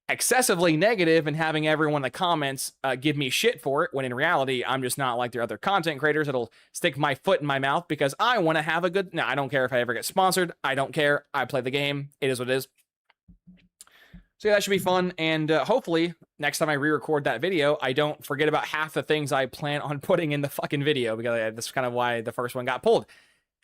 Excessively negative and having everyone in the comments give me shit for it, when in reality, I'm just not like their other content creators that'll stick my foot in my mouth because I want to have a good... No, I don't care if I ever get sponsored. I don't care. I play the game. It is what it is. So yeah, that should be fun. And hopefully, next time I re-record that video, I don't forget about half the things I plan on putting in the fucking video, because that's kind of why the first one got pulled.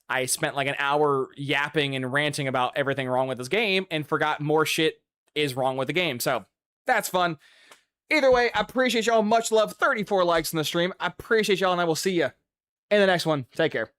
I spent like an hour yapping and ranting about everything wrong with this game and forgot more shit is wrong with the game. So that's fun. Either way, I appreciate y'all. Much love. 34 likes in the stream. I appreciate y'all, and I will see you in the next one. Take care.